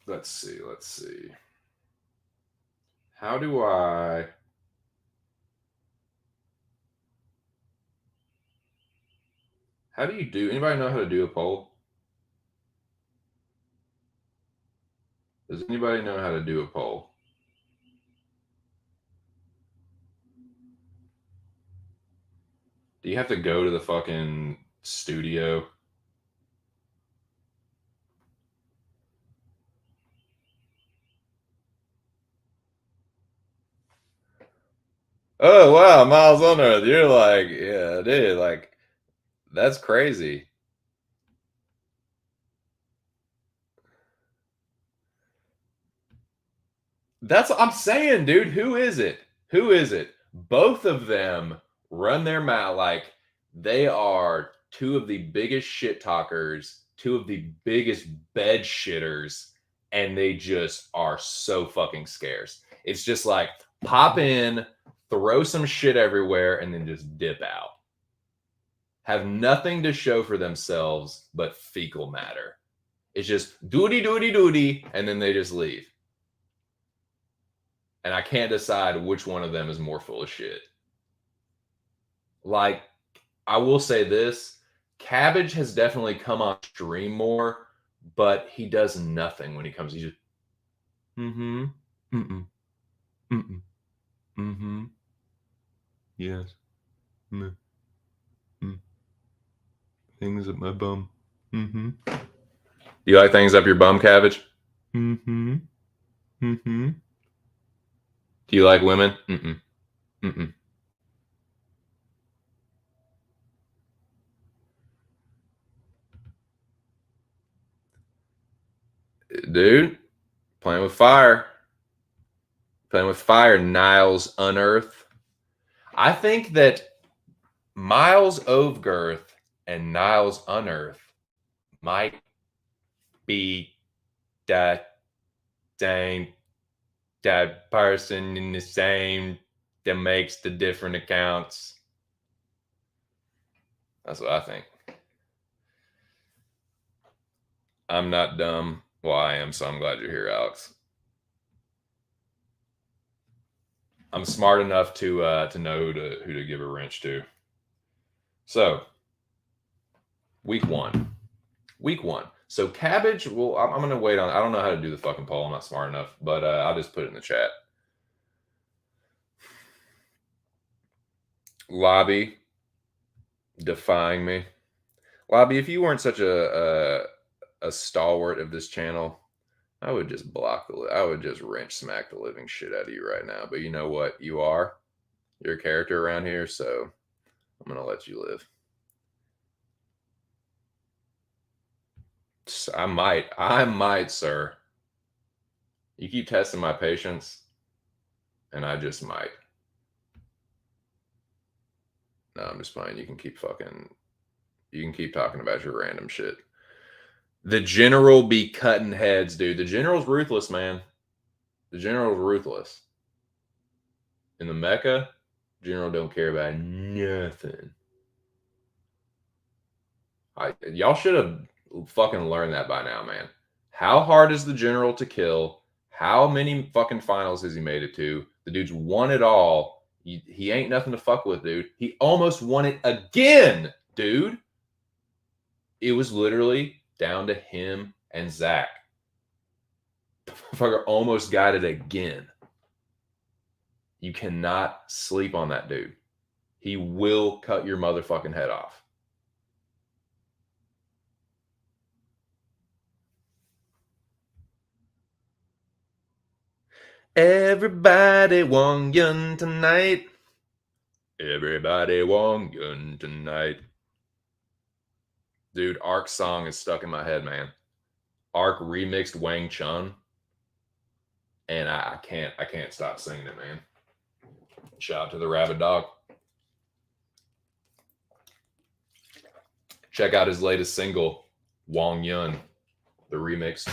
Let's see. Let's see. How do I. How do you do? Anybody know how to do a poll? Does anybody know how to do a poll? Do you have to go to the fucking studio? Oh wow, Miles on Earth. You're like, yeah, dude, like that's crazy. That's what I'm saying, dude. Who is it? Who is it? Both of them run their mouth like they are two of the biggest shit talkers, two of the biggest bed shitters, and they just are so fucking scarce. It's just like pop in, throw some shit everywhere, and then just dip out. Have nothing to show for themselves but fecal matter. It's just doody doody doody, and then they just leave. And I can't decide which one of them is more full of shit. Like, I will say this, Cabbage has definitely come on stream more, but he does nothing when he comes. He just, mm-hmm, mm-mm, mm-mm, mm-hmm. Yes. Mm. Mm. Things up my bum. Mm-hmm. Do you like things up your bum, Cabbage? Mm-hmm. Mm-hmm. Do you like women? Mm-mm. Mm-mm. Dude, playing with fire. Playing with fire, Niles Unearth. I think that Miles Ovgirth and Niles Unearth might be that same that person in the same that makes the different accounts. That's what I think. I'm not dumb. Well, I am, so I'm glad you're here, Alex. I'm smart enough to know who to give a wrench to. So, week one. Week one. So Cabbage. Well, I'm gonna wait on. I don't know how to do the fucking poll. I'm not smart enough, but I'll just put it in the chat. Lobby defying me. Lobby, if you weren't such a stalwart of this channel, I would just I would just wrench smack the living shit out of you right now. But you know what? You are. You're a character around here, so I'm gonna let you live. I might, sir. You keep testing my patience, and I just might. No, I'm just playing. You can keep talking about your random shit. The general be cutting heads, dude. The general's ruthless, man. The general's ruthless. In the Mecca, general don't care about nothing. Y'all should have fucking learned that by now, man. How hard is the general to kill? How many fucking finals has he made it to? The dude's won it all. He ain't nothing to fuck with, dude. He almost won it again, dude. It was literally down to him and Zach. Fucker almost got it again. You cannot sleep on that dude. He will cut your motherfucking head off. Everybody want yun tonight. Everybody want yun tonight. Dude, Ark's song is stuck in my head, man. Ark remixed Wang Chun, and I can't stop singing it, man. Shout out to the Rabid Dog. Check out his latest single, Wang Yun, the remix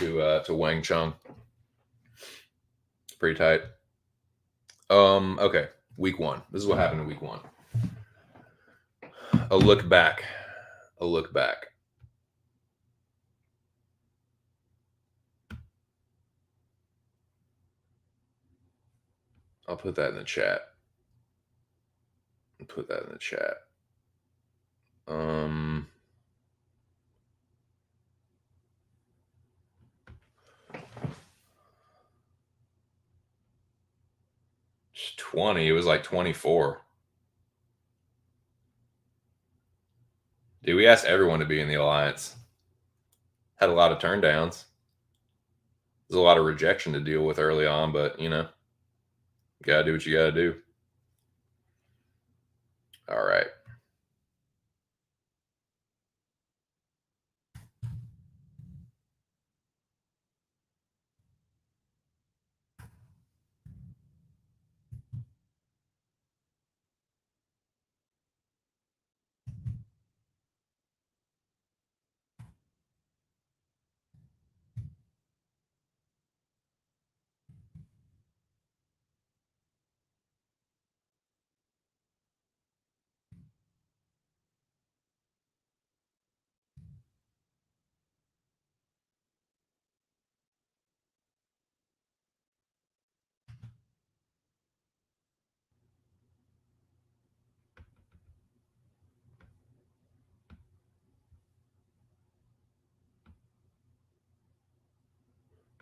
to Wang Chung. It's pretty tight. Okay, week one. This is what happened in week one. A look back. A look back. I'll put that in the chat. Put that in the chat. 20. It was like 24. Dude, we asked everyone to be in the alliance. Had a lot of turndowns. There's a lot of rejection to deal with early on, but you know, you gotta do what you gotta do. All right.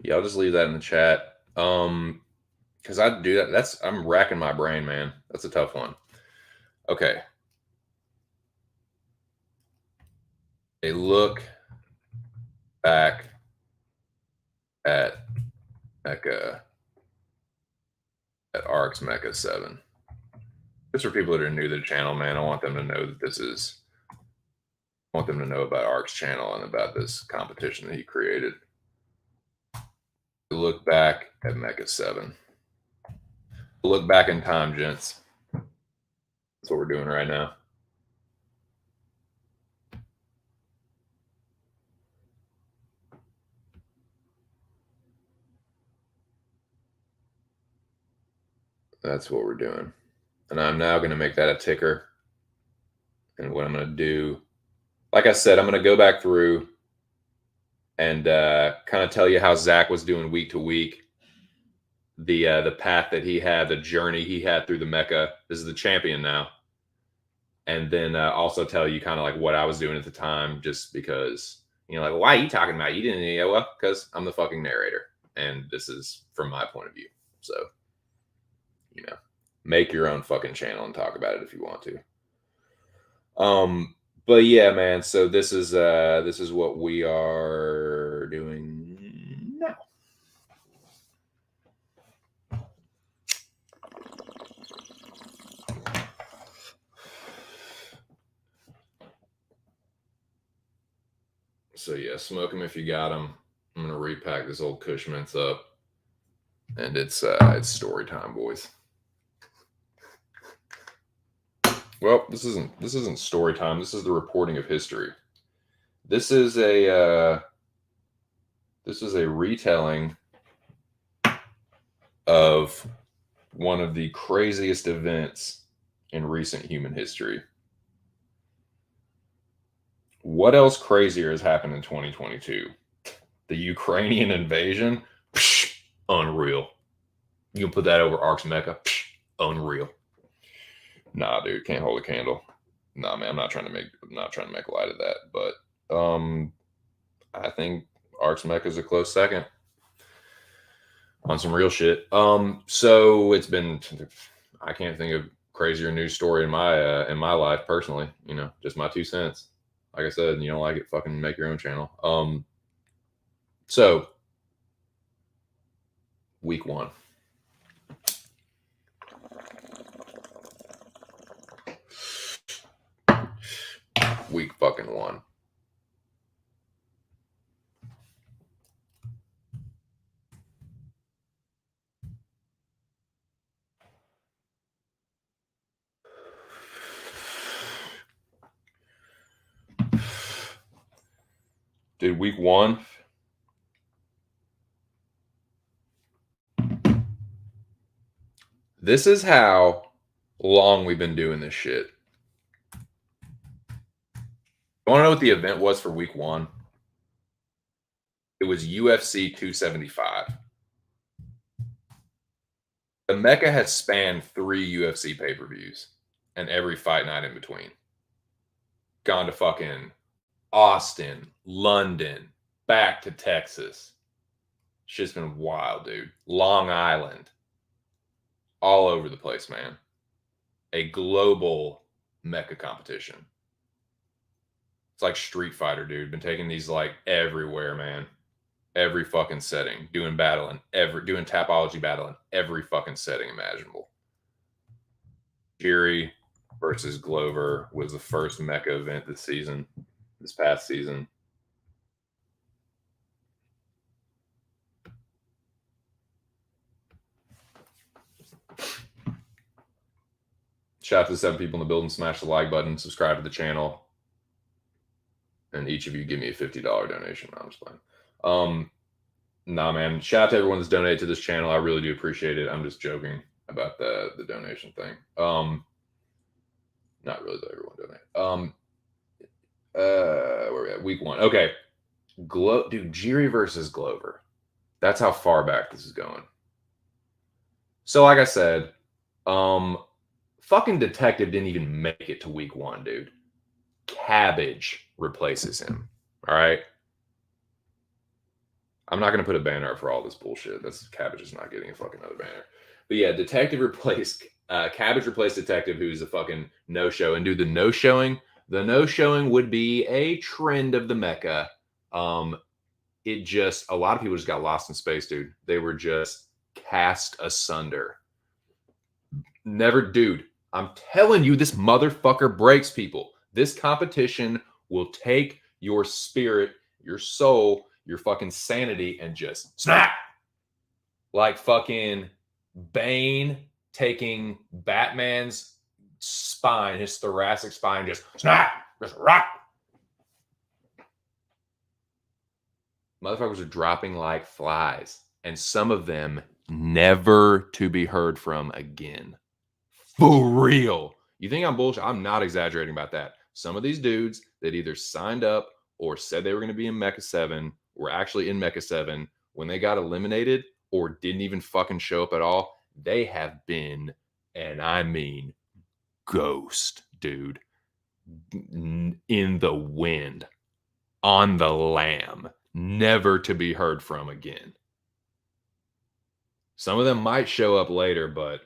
Yeah, I'll just leave that in the chat. Because I do that. I'm racking my brain, man. That's a tough one. Okay. A look back at Mecca, at Arcs Mecca 7. Just for people that are new to the channel, man, I want them to know that I want them to know about Arc's channel and about this competition that he created. Look back at Mecca 7. Look back in time, gents. That's what we're doing right now. That's what we're doing. And I'm now going to make that a ticker. And what I'm going to do, like I said, I'm going to go back through and kind of tell you how Zach was doing week to week. The path that he had, the journey he had through the Mecca. This is the champion now. And then also tell you kind of like what I was doing at the time, just because, like, why are you talking about? You didn't, well, because I'm the fucking narrator. And this is from my point of view. So, make your own fucking channel and talk about it if you want to. But yeah, man, so this is what we are doing now. So yeah, smoke them if you got them. I'm gonna repack this old Kush Mints up, and it's story time, boys. Well, this isn't story time. This is the reporting of history. This is a retelling of one of the craziest events in recent human history. What else crazier has happened in 2022? The Ukrainian invasion? Psh, unreal. You can put that over Arcs Mecca? Psh, unreal. Nah, dude, can't hold a candle. Nah, man, I'm not trying to make light of that, but I think Arcs Mecca is a close second on some real shit. So it's been, I can't think of crazier news story in my life personally. Just my 2 cents. Like I said, you don't like it, fucking make your own channel. So week 1. Week fucking 1. Dude, week 1. This is how long we've been doing this shit. You want to know what the event was for week 1? It was UFC 275. The Mecca has spanned 3 UFC pay-per-views and every fight night in between. Gone to fucking Austin, London, back to Texas. Shit's been wild, dude. Long Island. All over the place, man. A global Mecca competition. It's like Street Fighter, dude. Been taking these like everywhere, man. Every fucking setting. Doing Tapology battle in every fucking setting imaginable. Jiri versus Glover was the first Mecca event this past season. Shout out to the 7 people in the building. Smash the like button. Subscribe to the channel. And each of you give me a $50 donation. No, I'm just playing. Nah, man. Shout out to everyone that's donated to this channel. I really do appreciate it. I'm just joking about the donation thing. Not really that everyone donate. Where are we at? Week 1. Okay. Dude, Jiri versus Glover. That's how far back this is going. So, like I said, fucking Detective didn't even make it to week 1, dude. Cabbage replaces him. All right. I'm not gonna put a banner up for all this bullshit. That's Cabbage is not getting a fucking another banner. But yeah, Detective replaced Cabbage replaced Detective, who's a fucking no show, and do the no showing. The no showing would be a trend of the Mecca. It just a lot of people just got lost in space, dude. They were just cast asunder. Never, dude. I'm telling you, this motherfucker breaks people. This competition will take your spirit, your soul, your fucking sanity, and just snap. Like fucking Bane taking Batman's spine, his thoracic spine, just snap, just rock. Motherfuckers are dropping like flies, and some of them never to be heard from again. For real. You think I'm bullshit? I'm not exaggerating about that. Some of these dudes that either signed up or said they were going to be in Mecha 7 were actually in Mecha 7 when they got eliminated or didn't even fucking show up at all. They have been, and I mean, ghost, dude, in the wind, on the lam, never to be heard from again. Some of them might show up later, but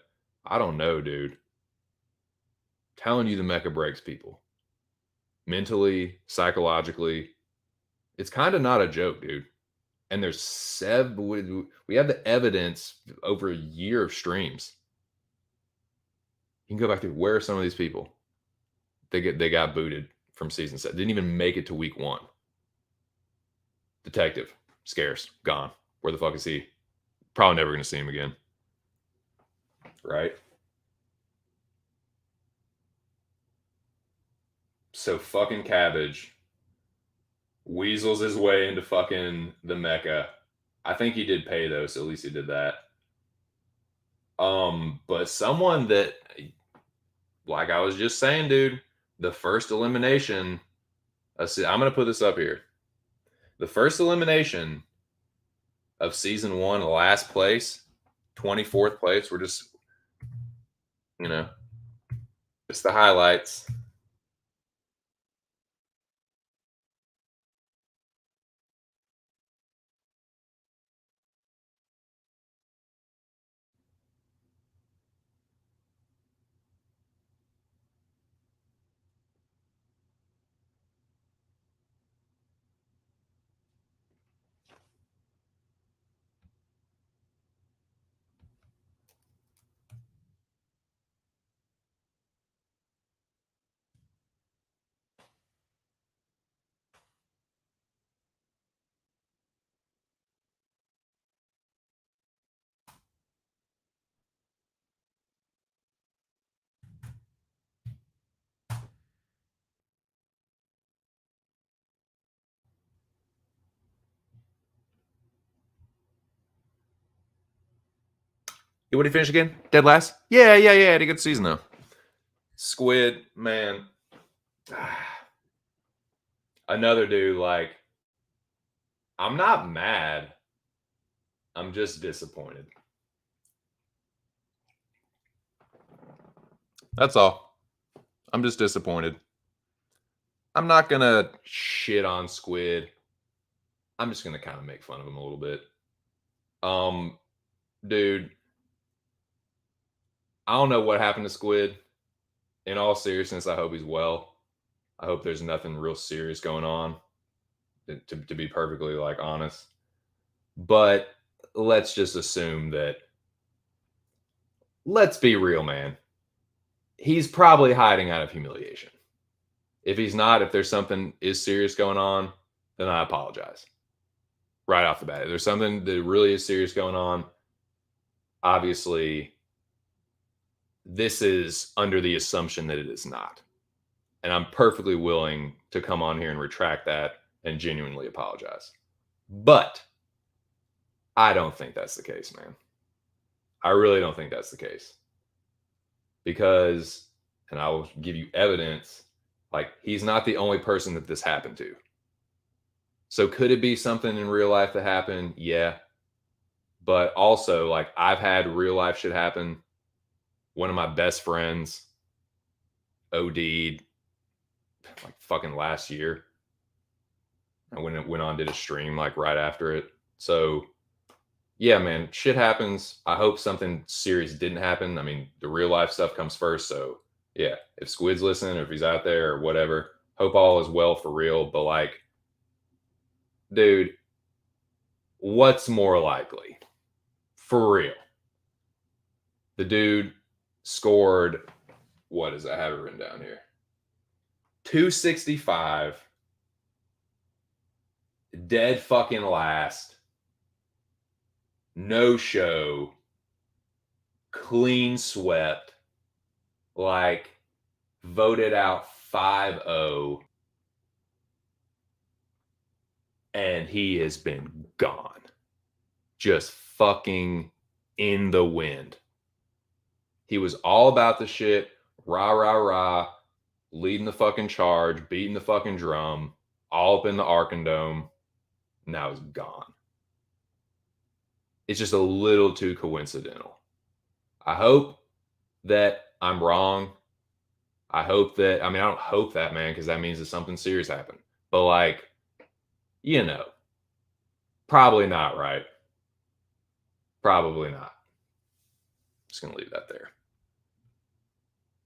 I don't know, dude. Telling you the Mecha breaks people. Mentally, psychologically. It's kind of not a joke, dude. And we have the evidence over a year of streams. You can go back through where are some of these people? They got booted from season 7. Didn't even make it to week 1. Detective, scarce, gone. Where the fuck is he? Probably never gonna see him again. Right? So fucking Cabbage weasels his way into fucking the Mecca. I think he did pay though, so at least he did that. But someone that, like I was just saying, dude, the first elimination. Let's see, I'm gonna put this up here. The first elimination of season 1, last place, 24th place. We're just, you know, just the highlights. What did he finish again? Dead last? Yeah. Had a good season though. Squid, man. Another dude, like, I'm not mad. I'm just disappointed. That's all. I'm just disappointed. I'm not gonna shit on Squid. I'm just gonna kind of make fun of him a little bit. Um, dude, I don't know what happened to Squid. In all seriousness, I hope he's well. I hope there's nothing real serious going on. To be perfectly like honest, but let's just assume that. Let's be real, man. He's probably hiding out of humiliation. If he's not, if there's something is serious going on, then I apologize. Right off the bat. If there's something that really is serious going on, obviously this is under the assumption that it is not. And I'm perfectly willing to come on here and retract that and genuinely apologize. But I don't think that's the case, man. I really don't think that's the case. Because, and I will give you evidence, like he's not the only person that this happened to. So could it be something in real life that happened? Yeah. But also, like, I've had real life shit happen. One of my best friends OD'd like fucking last year. I went on did a stream like right after it. So yeah, man, shit happens. I hope something serious didn't happen. I mean, the real life stuff comes first. So yeah, if Squid's listening or if he's out there or whatever, hope all is well for real. But like, dude, what's more likely? For real. The dude scored, what is I have it written down here? 265, dead fucking last, no show, clean swept, like voted out 5-0, and he has been gone. Just fucking in the wind. He was all about the shit, rah, rah, rah, leading the fucking charge, beating the fucking drum, all up in the Arkandome. Now he's gone. It's just a little too coincidental. I hope that I'm wrong. I hope that, I mean, I don't hope that, man, because that means that something serious happened. But like, you know, probably not, right? Probably not. Just gonna leave that there.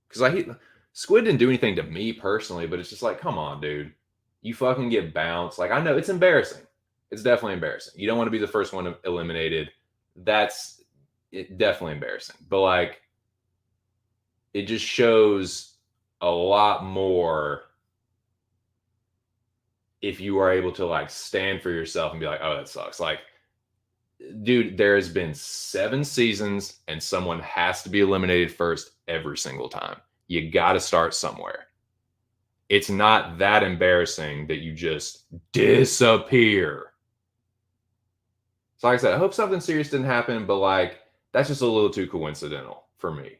Because Squid didn't do anything to me personally, but it's just like, come on, dude. You fucking get bounced. Like, I know it's embarrassing. It's definitely embarrassing. You don't want to be the first one eliminated. That's definitely embarrassing. But like, it just shows a lot more if you are able to like stand for yourself and be like, oh, that sucks. Like, dude, there has been 7 seasons and someone has to be eliminated first every single time. You got to start somewhere. It's not that embarrassing that you just disappear. So like I said, I hope something serious didn't happen, but like, that's just a little too coincidental for me.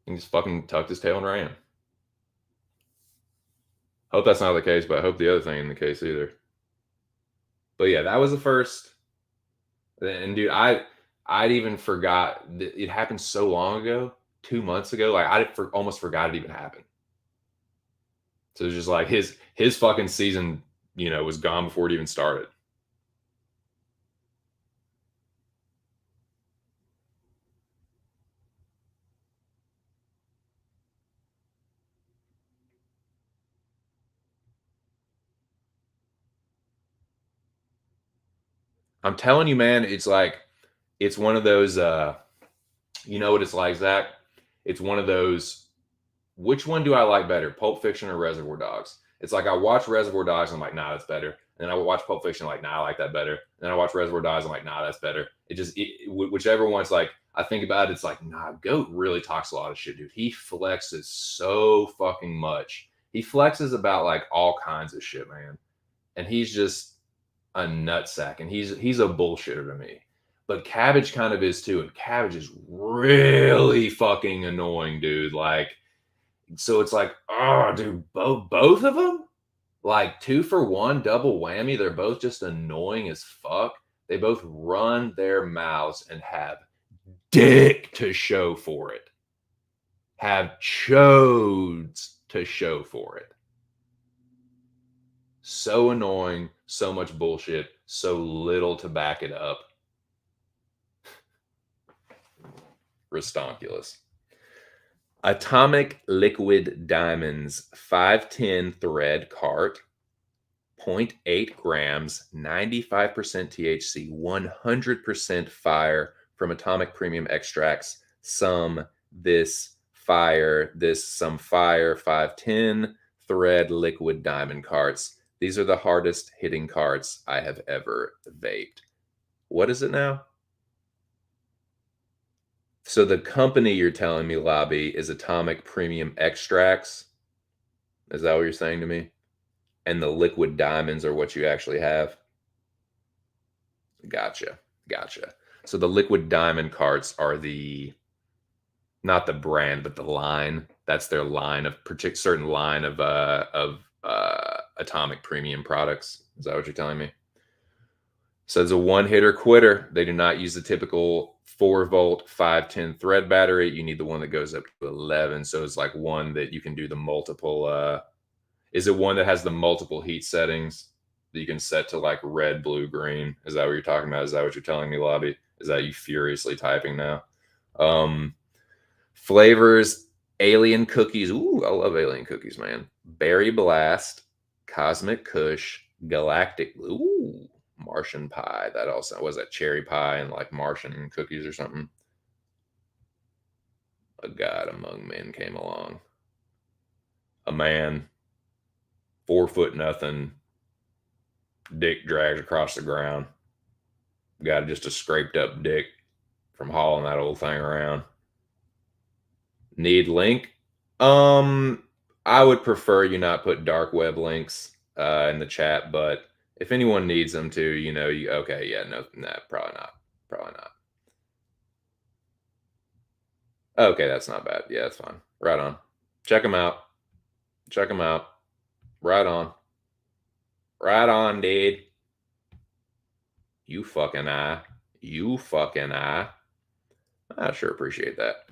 He just fucking tucked his tail and ran. Hope that's not the case, but I hope the other thing ain't the case either. But yeah, that was the first. And dude, I'd even forgot that it happened so long ago, 2 months ago. Like almost forgot it even happened. So it's just like his fucking season, was gone before it even started. I'm telling you, man, it's one of those you know what it's like, Zach? It's one of those, which one do I like better, Pulp Fiction or Reservoir Dogs? It's like I watch Reservoir Dogs, I'm like, nah, that's better. And then I watch Pulp Fiction, like, nah, I like that better. And then I watch Reservoir Dogs, I'm like, nah, that's better. Whichever one's like, I think about it, it's like, nah, Goat really talks a lot of shit, dude. He flexes so fucking much. He flexes about like all kinds of shit, man. And he's just a nutsack, and he's a bullshitter to me. But Cabbage kind of is too, and Cabbage is really fucking annoying, dude. Like, so it's like, oh, dude, both of them, like 2 for 1, double whammy. They're both just annoying as fuck. They both run their mouths and have dick to show for it. Have chodes to show for it. So annoying, so much bullshit, so little to back it up. Restonkulous. Atomic Liquid Diamonds 510 thread cart, 0.8 grams, 95% THC, 100% fire from Atomic Premium Extracts. Some fire, 510 thread liquid diamond carts. These are the hardest hitting carts I have ever vaped. What is it now? So the company you're telling me, Lobby, is Atomic Premium Extracts. Is that what you're saying to me? And the liquid diamonds are what you actually have? Gotcha. So the liquid diamond carts are not the brand, but the line. That's their line of certain line of Atomic Premium products. Is that what you're telling me? So it's a one-hitter quitter. They do not use the typical 4-volt 510 thread battery. You need the one that goes up to 11. So it's like one that you can do the multiple. Is it one that has the multiple heat settings? that you can set to like red, blue, green. Is that what you're talking about? Is that what you're telling me, Lobby? Is that you furiously typing now? Flavors, alien cookies. Ooh, I love alien cookies, man. Berry Blast, Cosmic Kush, Galactic. Ooh, Martian pie. That also was that cherry pie and like Martian cookies or something. A god among men came along. A man, 4 foot nothing, dick dragged across the ground. Got just a scraped up dick from hauling that old thing around. Need link? I would prefer you not put dark web links in the chat, but if anyone needs them to, you okay, yeah, no, probably not. Probably not. Okay, that's not bad. Yeah, that's fine. Right on. Check them out. Check them out. Right on. Right on, dude. You fucking eye. You fucking eye. I sure appreciate that.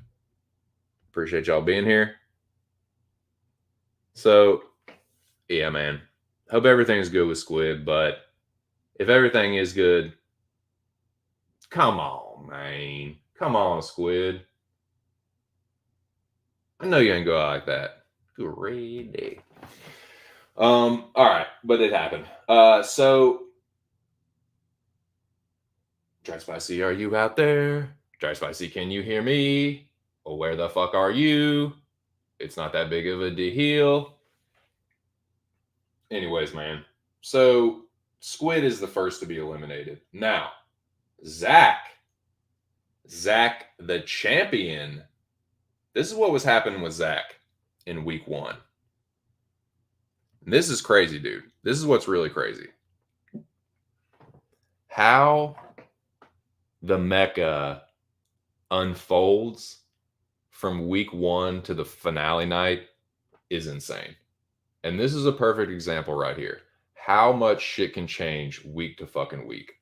Appreciate y'all being here. So, yeah, man. Hope everything's good with Squid, but if everything is good, come on, man. Come on, Squid. I know you ain't go out like that. Great day. All right, but it happened. So Dry Spicy, are you out there? Dry Spicy, can you hear me? Or where the fuck are you? It's not that big of a deal. Anyways, man. So Squid is the first to be eliminated. Now, Zach the champion. This is what was happening with Zach in week 1. And this is crazy, dude. This is what's really crazy. How the mecha unfolds from week 1 to the finale night is insane. And this is a perfect example right here. How much shit can change week to fucking week.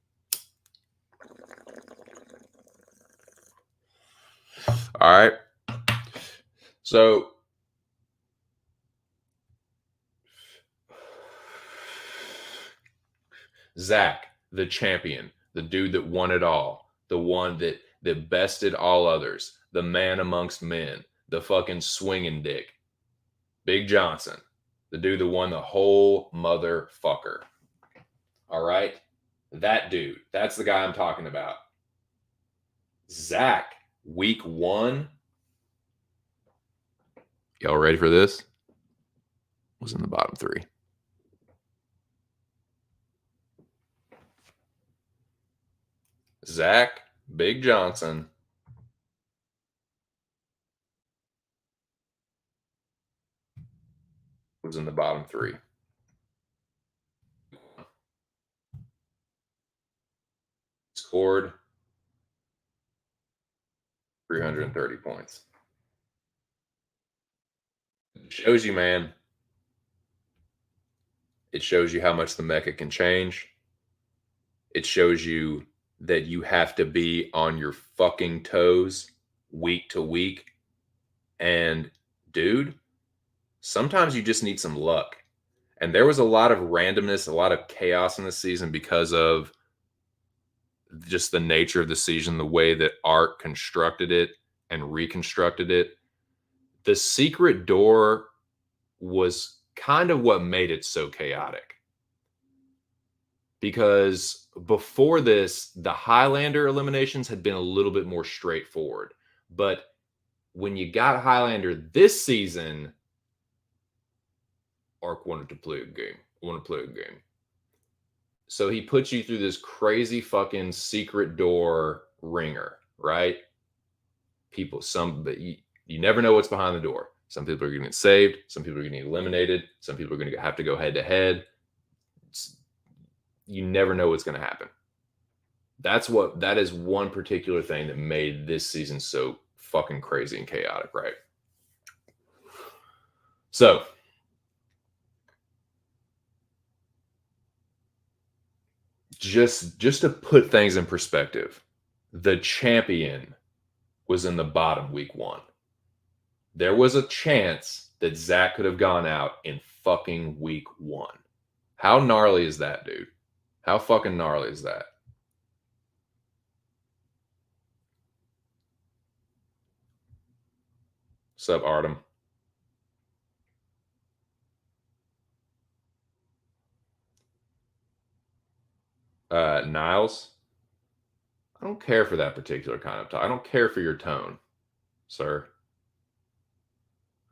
All right. So Zach, the champion, the dude that won it all, the one that bested all others, the man amongst men, the fucking swinging dick, Big Johnson, the dude that won the whole motherfucker. All right? That dude, that's the guy I'm talking about. Zach, week 1. Y'all ready for this? Was in the bottom 3. Zach, Big Johnson. Was in the bottom 3. Scored 330 points. It shows you, man. It shows you how much the mecha can change. It shows you that you have to be on your fucking toes week to week. And dude, sometimes you just need some luck. And there was a lot of randomness, a lot of chaos in the season because of just the nature of the season, the way that art constructed it and reconstructed it. The secret door was kind of what made it so chaotic. Because before this, the Highlander eliminations had been a little bit more straightforward. But when you got Highlander this season, Ark wanted to play a game. I want to play a game. So he puts you through this crazy fucking secret door ringer, right? People, but you never know what's behind the door. Some people are going to get saved. Some people are going to get eliminated. Some people are going to have to go head to head. You never know what's going to happen. That is one particular thing that made this season so fucking crazy and chaotic, right? So just to put things in perspective, the champion was in the bottom week 1. There was a chance that Zach could have gone out in fucking week 1. How gnarly is that, dude? How fucking gnarly is that? Sup, Artem? Niles? I don't care for that particular kind of talk. I don't care for your tone, sir.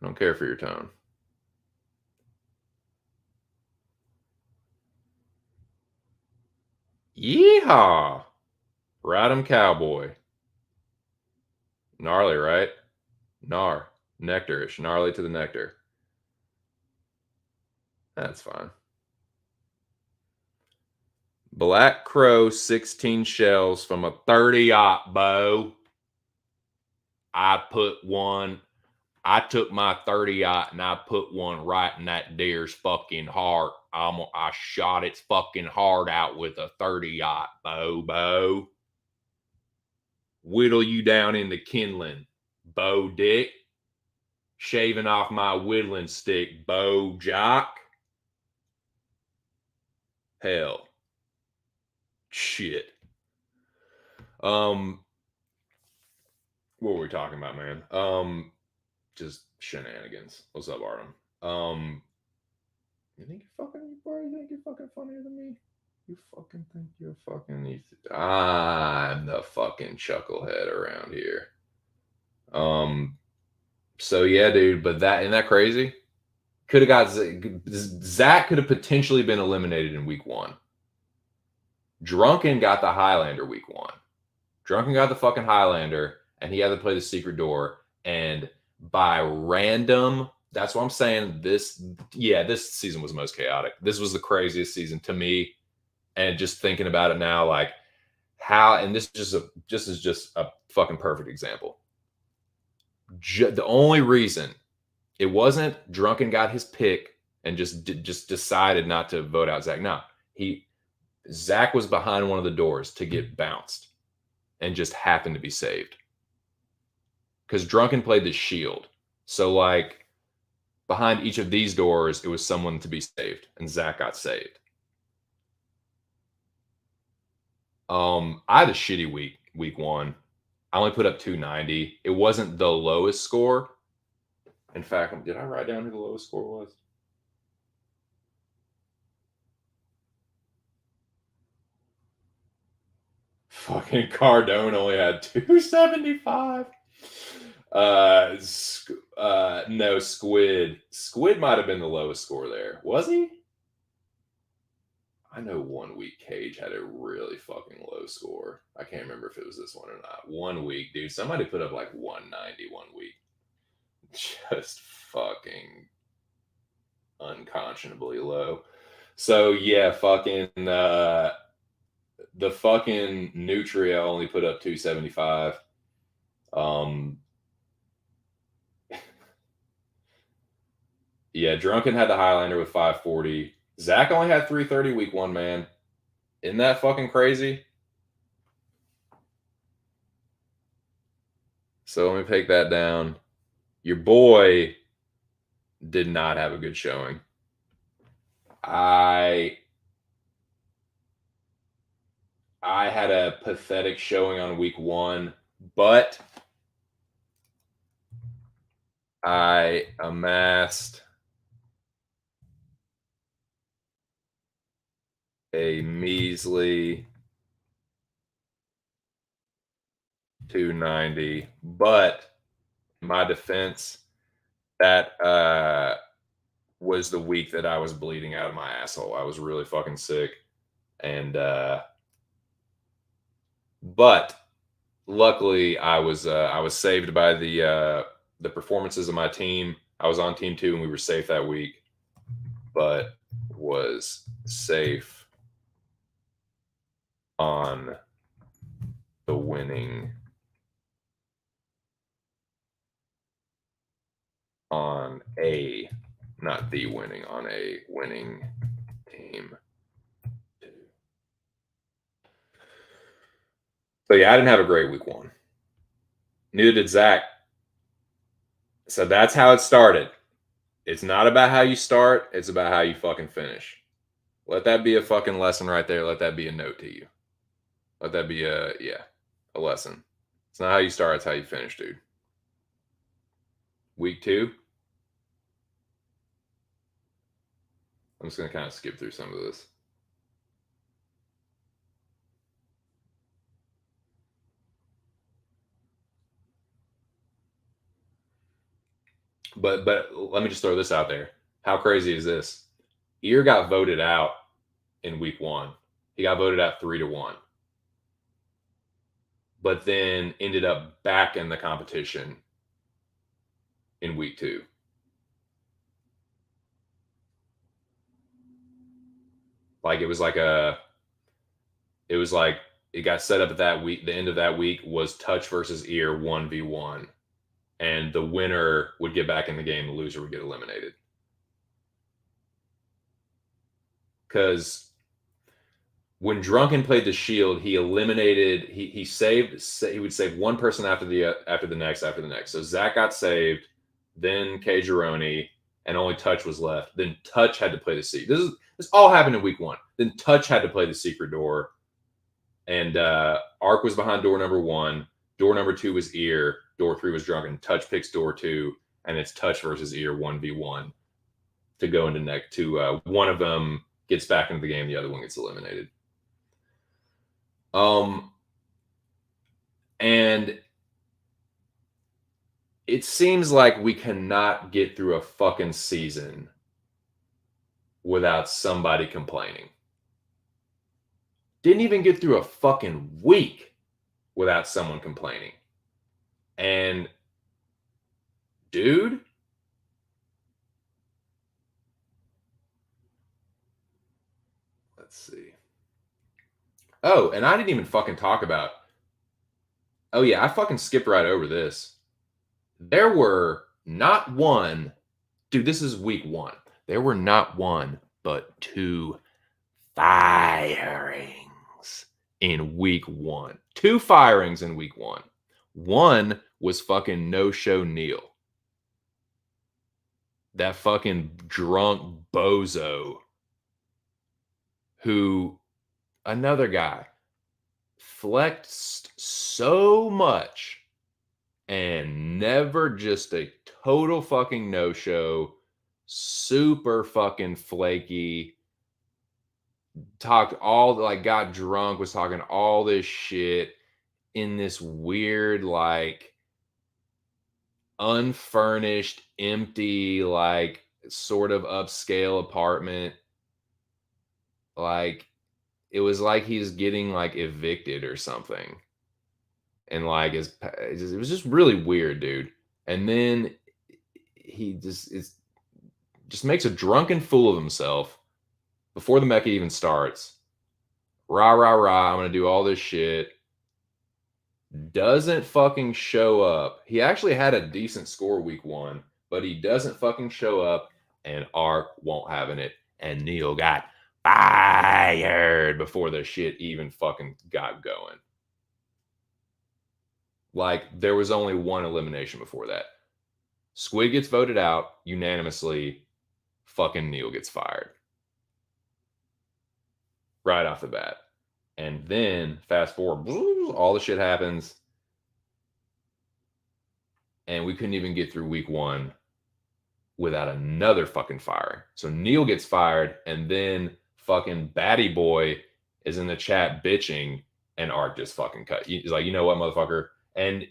I don't care for your tone. Yeehaw! Ride 'em cowboy. Gnarly, right? Gnar. Nectarish. Gnarly to the nectar. That's fine. Black Crow 16 shells from a 30-aught bow. I took my 30-aught and I put one right in that deer's fucking heart. I shot its fucking heart out with a 30-aught bow. Whittle you down into kindling, bow dick. Shaving off my whittling stick, bow jock. Hell. Shit. What were we talking about, man? Just shenanigans. What's up, Artem? You think you're fucking funnier than me? You fucking think you're fucking I'm the fucking chucklehead around here. So yeah, dude, but isn't that crazy? Could have got Zach could have potentially been eliminated in week 1. Drunken got the Highlander week 1. Drunken got the fucking Highlander, and he had to play the secret door. And by random, that's what I'm saying. This season was the most chaotic. This was the craziest season to me. And just thinking about it now, like how, and this is just a fucking perfect example. The only reason it wasn't Drunken got his pick and just decided not to vote out Zach. No, Zach was behind one of the doors to get bounced and just happened to be saved. Because Drunken played the shield. So, like, behind each of these doors, it was someone to be saved, and Zach got saved. I had a shitty week 1. I only put up 290. It wasn't the lowest score. In fact, did I write down who the lowest score was? Fucking Cardone only had 275. No, Squid. Squid might have been the lowest score there. Was he? I know 1 week Cage had a really fucking low score. I can't remember if it was this one or not. 1 week, dude. Somebody put up like 190 1 week. Just fucking unconscionably low. So yeah, fucking the fucking Nutria only put up 275. Yeah, Drunken had the Highlander with 540. Zach only had 330 week 1, man. Isn't that fucking crazy? So let me take that down. Your boy did not have a good showing. I had a pathetic showing on week 1, but I amassed a measly 290. But in my defense, that was the week that I was bleeding out of my asshole. I was really fucking sick. And but luckily I was saved by the performances of my team. I was on team 2 and we were safe that week, but was safe on the winning on a not the winning on a winning team. So yeah, I didn't have a great week 1. Neither did Zach. So that's how it started. It's not about how you start, it's about how you fucking finish. Let that be a fucking lesson right there. Let that be a note to you. Let that be a lesson. It's not how you start, it's how you finish, dude. Week 2, I'm just gonna kind of skip through some of this. But let me just throw this out there. How crazy is this? Ear got voted out in week 1. He got voted out 3-1. But then ended up back in the competition in week 2. Like it was like it got set up at that week. The end of that week was touch versus ear 1v1, and the winner would get back in the game. The loser would get eliminated. Because when Drunken played the Shield, he eliminated. He would save one person after the next. So Zach got saved, then Cageroni, and only Touch was left. Then Touch had to play the secret. This all happened in week 1. Then Touch had to play the secret door, and Ark was behind door number 1. Door number 2 was Ear. Door 3 was Drunken. Touch picks door 2, and it's Touch versus Ear 1v1 to go into next. One of them gets back into the game, the other one gets eliminated. And it seems like we cannot get through a fucking season without somebody complaining. Didn't even get through a fucking week without someone complaining. And dude, let's see. Oh, and I didn't even fucking talk about. Oh yeah, I fucking skipped right over this. There were not one, dude, this is week 1. There were not one, but 2 firings in week 1. 2 firings in week 1. One was fucking no-show Neil. That fucking drunk bozo who, another guy, flexed so much and never, just a total fucking no-show, super fucking flaky, talked all, like, got drunk, was talking all this shit in this weird, like, unfurnished, empty, like, sort of upscale apartment. Like, it was like he's getting, like, evicted or something. And, like, it was just really weird, dude. And then he just makes a drunken fool of himself before the mecha even starts. Rah, rah, rah, I'm gonna do all this shit. Doesn't fucking show up. He actually had a decent score week 1, but he doesn't fucking show up, and Ark won't having it. And Neil got fired before the shit even fucking got going. Like, there was only one elimination before that. Squid gets voted out unanimously. Fucking Neil gets fired. Right off the bat. And then, fast forward, all the shit happens. And we couldn't even get through week 1 without another fucking fire. So Neil gets fired, and then fucking Batty Boy is in the chat bitching, and Ark just fucking cut. He's like, you know what, motherfucker? And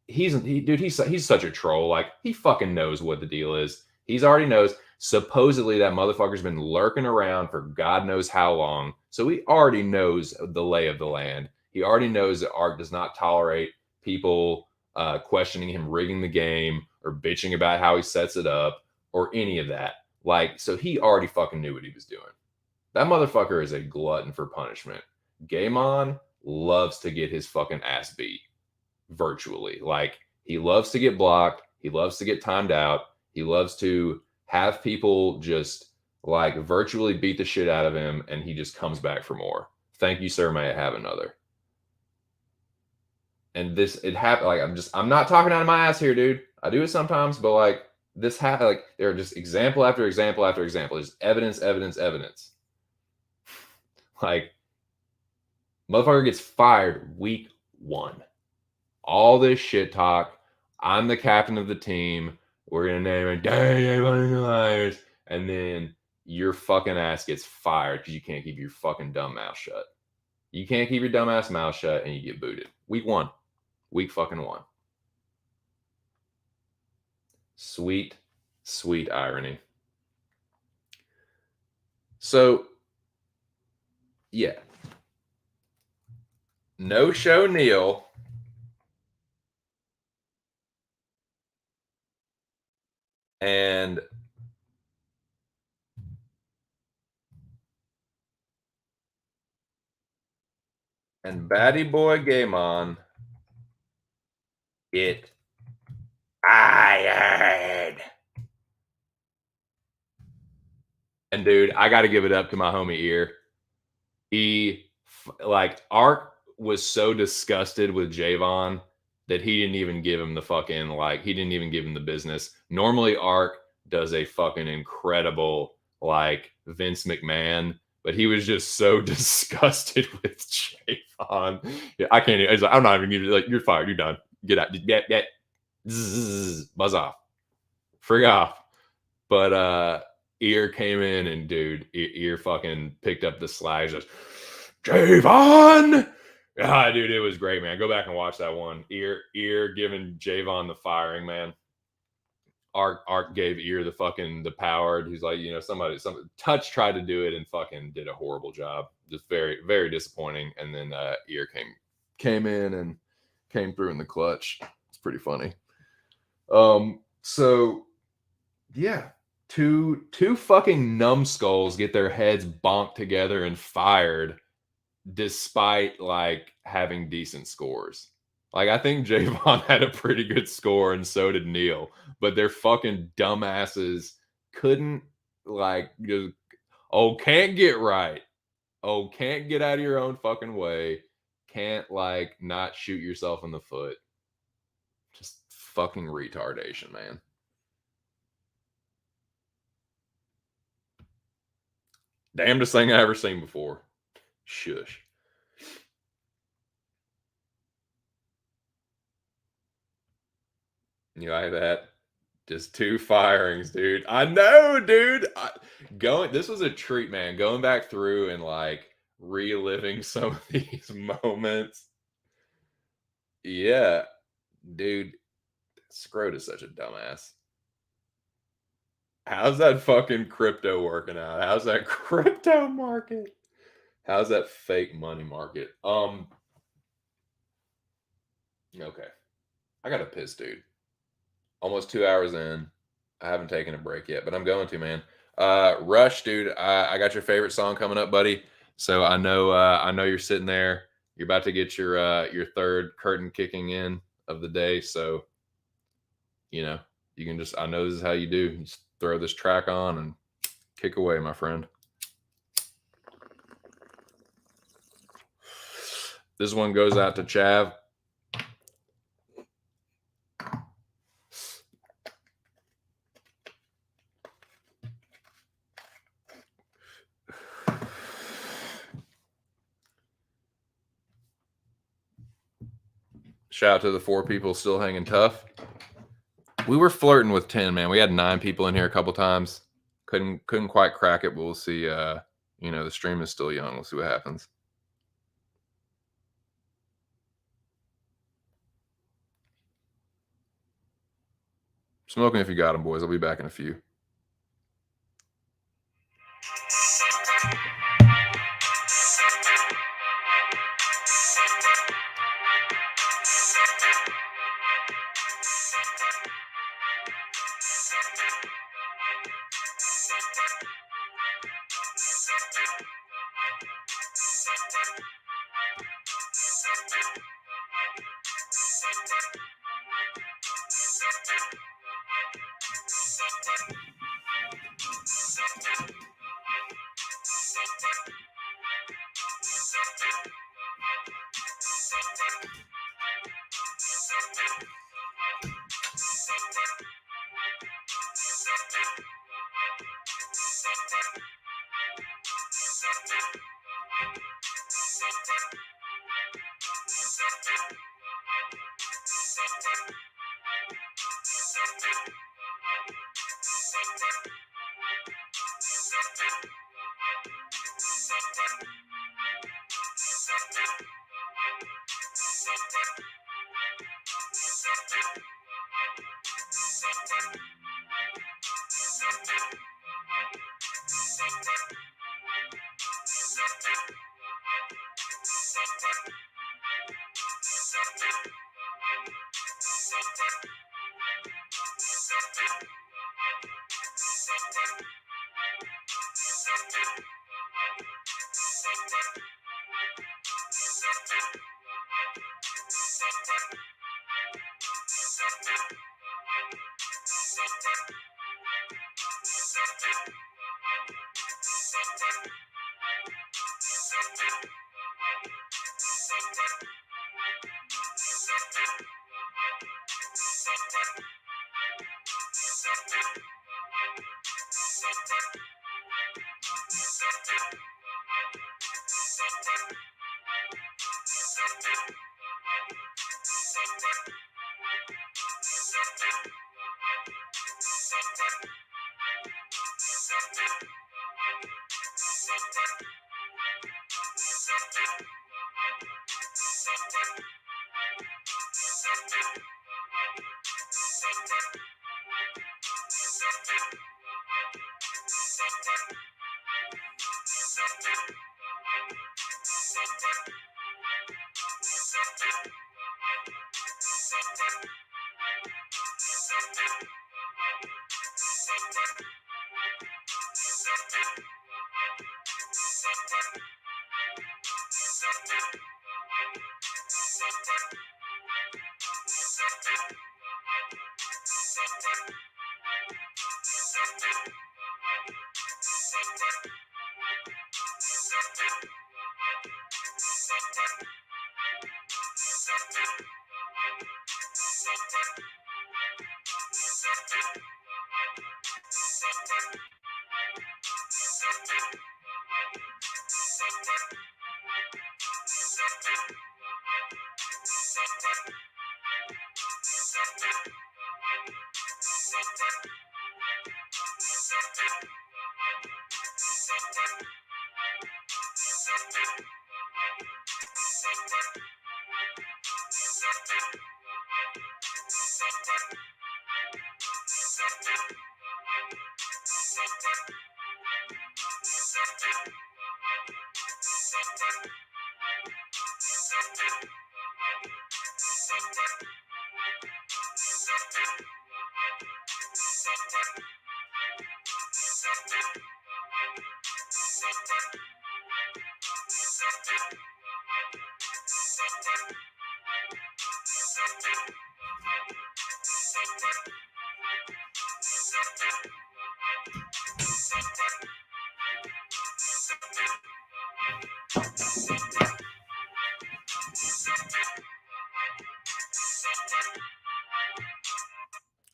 he's such a troll. Like, he fucking knows what the deal is. He's already knows. Supposedly that motherfucker's been lurking around for God knows how long. So he already knows the lay of the land. He already knows that Ark does not tolerate people questioning him rigging the game or bitching about how he sets it up or any of that. Like, so he already fucking knew what he was doing. That motherfucker is a glutton for punishment. Gaemon loves to get his fucking ass beat virtually. Like, he loves to get blocked. He loves to get timed out. He loves to have people just, like, virtually beat the shit out of him, and he just comes back for more. Thank you, sir. May I have another? And it happened. Like, I'm not talking out of my ass here, dude. I do it sometimes, but, like, this happened. Like, there are just example after example after example. There's evidence, evidence, evidence. Like, motherfucker gets fired week 1. All this shit talk. I'm the captain of the team. We're gonna name it Dang Liars. And then your fucking ass gets fired because you can't keep your fucking dumb mouth shut. You can't keep your dumb ass mouth shut and you get booted. Week 1. Week fucking 1. Sweet, sweet irony. So, yeah. No show Neil. And Batty Boy Gamon get fired. And dude, I got to give it up to my homie Ear. He, like, Ark was so disgusted with Javon that he didn't even give him the fucking, like, he didn't even give him the business. Normally, Ark does a fucking incredible, like, Vince McMahon, but he was just so disgusted with Javon. Yeah, I can't. He's like, I'm not even gonna, like, you're fired. You're done. Get out. Get. Buzz off. Frig off. But Ear came in and dude, Ear fucking picked up the slack. Just Javon. Ah, dude, it was great, man. Go back and watch that one. Ear giving Javon the firing, man. Art gave Ear the power. He's like, somebody Touch tried to do it and fucking did a horrible job. Just very, very disappointing. And then Ear came in and came through in the clutch. It's pretty funny. So yeah, two fucking numbskulls get their heads bonked together and fired despite like having decent scores. Like, I think Javon had a pretty good score and so did Neil, but their fucking dumbasses couldn't, like, just, can't get right. Can't get out of your own fucking way. Can't, like, not shoot yourself in the foot. Just fucking retardation, man. Damnedest thing I ever seen before. Shush. You like that? Just 2 firings, dude. I know, dude. This was a treat, man. Going back through and like reliving some of these moments. Yeah, dude. Scrote is such a dumbass. How's that fucking crypto working out? How's that crypto market? How's that fake money market? Okay. I got to piss, dude. Almost 2 hours in. I haven't taken a break yet, but I'm going to, man. Rush, dude. I got your favorite song coming up, buddy. So I know you're sitting there. You're about to get your third curtain kicking in of the day. So you can just. I know this is how you do. You just throw this track on and kick away, my friend. This one goes out to Chav. Shout out to the 4 people still hanging tough. We were flirting with 10, man. We had 9 people in here a couple times. Couldn't quite crack it, but we'll see. The stream is still young. We'll see what happens. Smoking if you got them, boys. I'll be back in a few.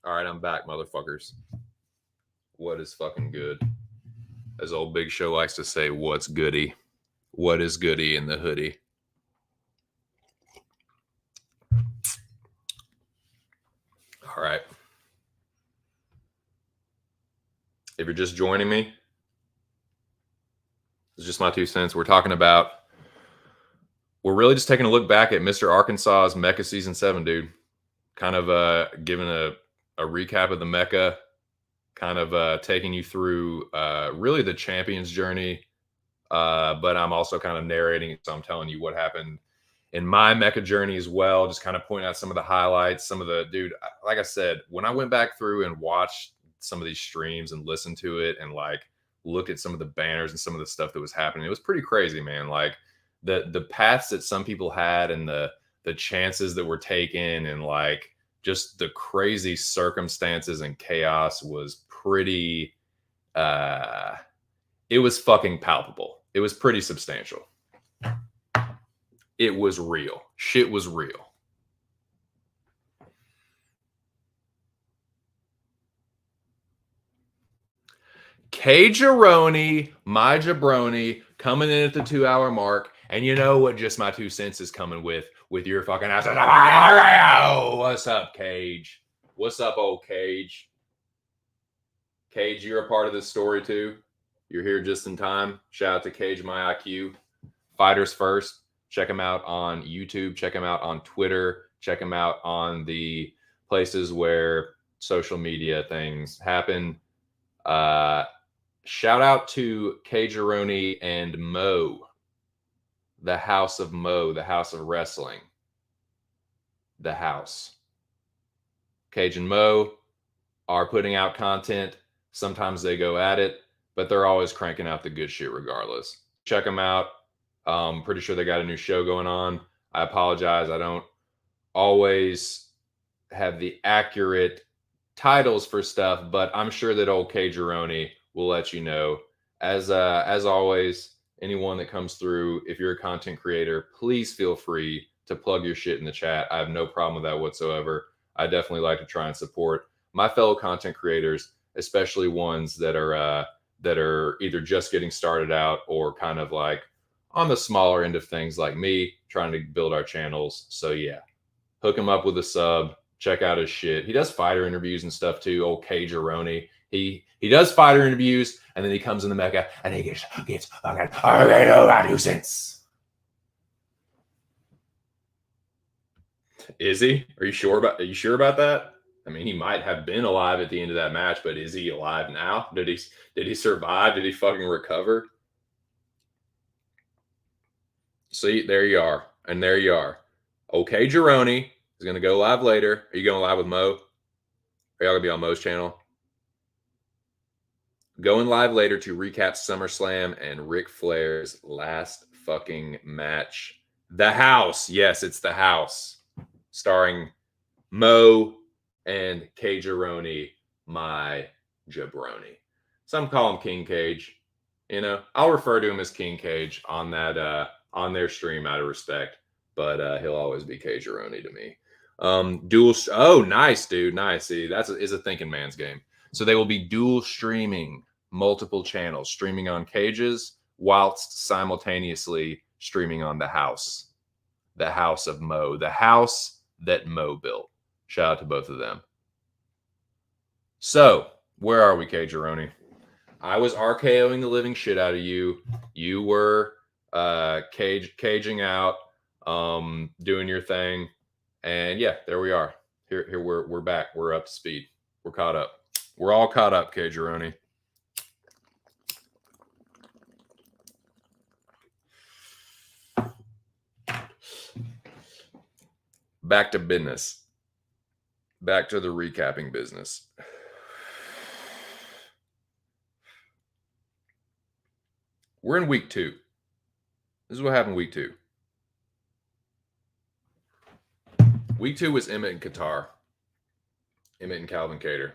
All right, I'm back, motherfuckers. What is fucking good? As old Big Show likes to say, what's goody? What is goody in the hoodie? All right. If you're just joining me, it's just my 2 cents. We're really just taking a look back at Mr. Arkansas's Mecca Season 7, dude. Kind of giving a recap of the Mecca, kind of taking you through really the champion's journey. But I'm also kind of narrating, so I'm telling you what happened in my Mecca journey as well. Just kind of pointing out some of the highlights, some of the, dude, like I said, when I went back through and watched some of these streams and listened to it and like looked at some of the banners and some of the stuff that was happening, it was pretty crazy, man. Like the paths that some people had and the chances that were taken and like just the crazy circumstances and chaos was pretty it was fucking palpable. It was pretty substantial. It was real. Shit was real. Cageroni, my jabroni, coming in at the 2-hour mark. And you know what just my 2 cents is coming with your fucking ass. What's up, Cage? What's up, old Cage? Cage, you're a part of this story too. You're here just in time. Shout out to Cage, my IQ. Fighters first. Check him out on YouTube. Check him out on Twitter. Check him out on the places where social media things happen. Shout out to Cageroni and Mo, the House of Mo, the House of Wrestling, the House. Cage and Mo are putting out content. Sometimes they go at it, but they're always cranking out the good shit regardless. Check them out. Pretty sure they got a new show going on. I apologize. I don't always have the accurate titles for stuff, but I'm sure that old Cageroni will let you know. As always, anyone that comes through, if you're a content creator, please feel free to plug your shit in the chat. I have no problem with that whatsoever. I definitely like to try and support my fellow content creators, especially ones that are either just getting started out or kind of like on the smaller end of things like me, trying to build our channels. So yeah, hook him up with a sub. Check out his shit. He does fighter interviews and stuff too. Old Cageroni. He does fighter interviews, and then he comes in the Mecca and he gets fucking MyTwoCents. Is he? Are you sure about that? I mean, he might have been alive at the end of that match, but is he alive now? Did he survive? Did he fucking recover? See, there you are. And there you are. Okay, Jeroni is going to go live later. Are you going live with Mo? Are y'all going to be on Mo's channel? Going live later to recap SummerSlam and Ric Flair's last fucking match. The House. Yes, it's The House. Starring Mo and Cageroni, my jabroni. Some call him King Cage. You know, I'll refer to him as King Cage on that on their stream out of respect, but he'll always be Cageroni to me. Oh, nice, dude. Nice. See, is a thinking man's game. So they will be dual streaming multiple channels, streaming on Cages whilst simultaneously streaming on the House of Mo, the house that Mo built. Shout out to both of them. So, where are we, Cageroni? I was RKOing the living shit out of you. You were caging out, doing your thing. And yeah, there we are. Here we're back. We're up to speed. We're caught up. We're all caught up, Cageroni. Back to business. Back to the recapping business. We're in week 2. This is what happened week 2. Week 2 was Emmett and Qatar. Emmett and Calvin Kattar.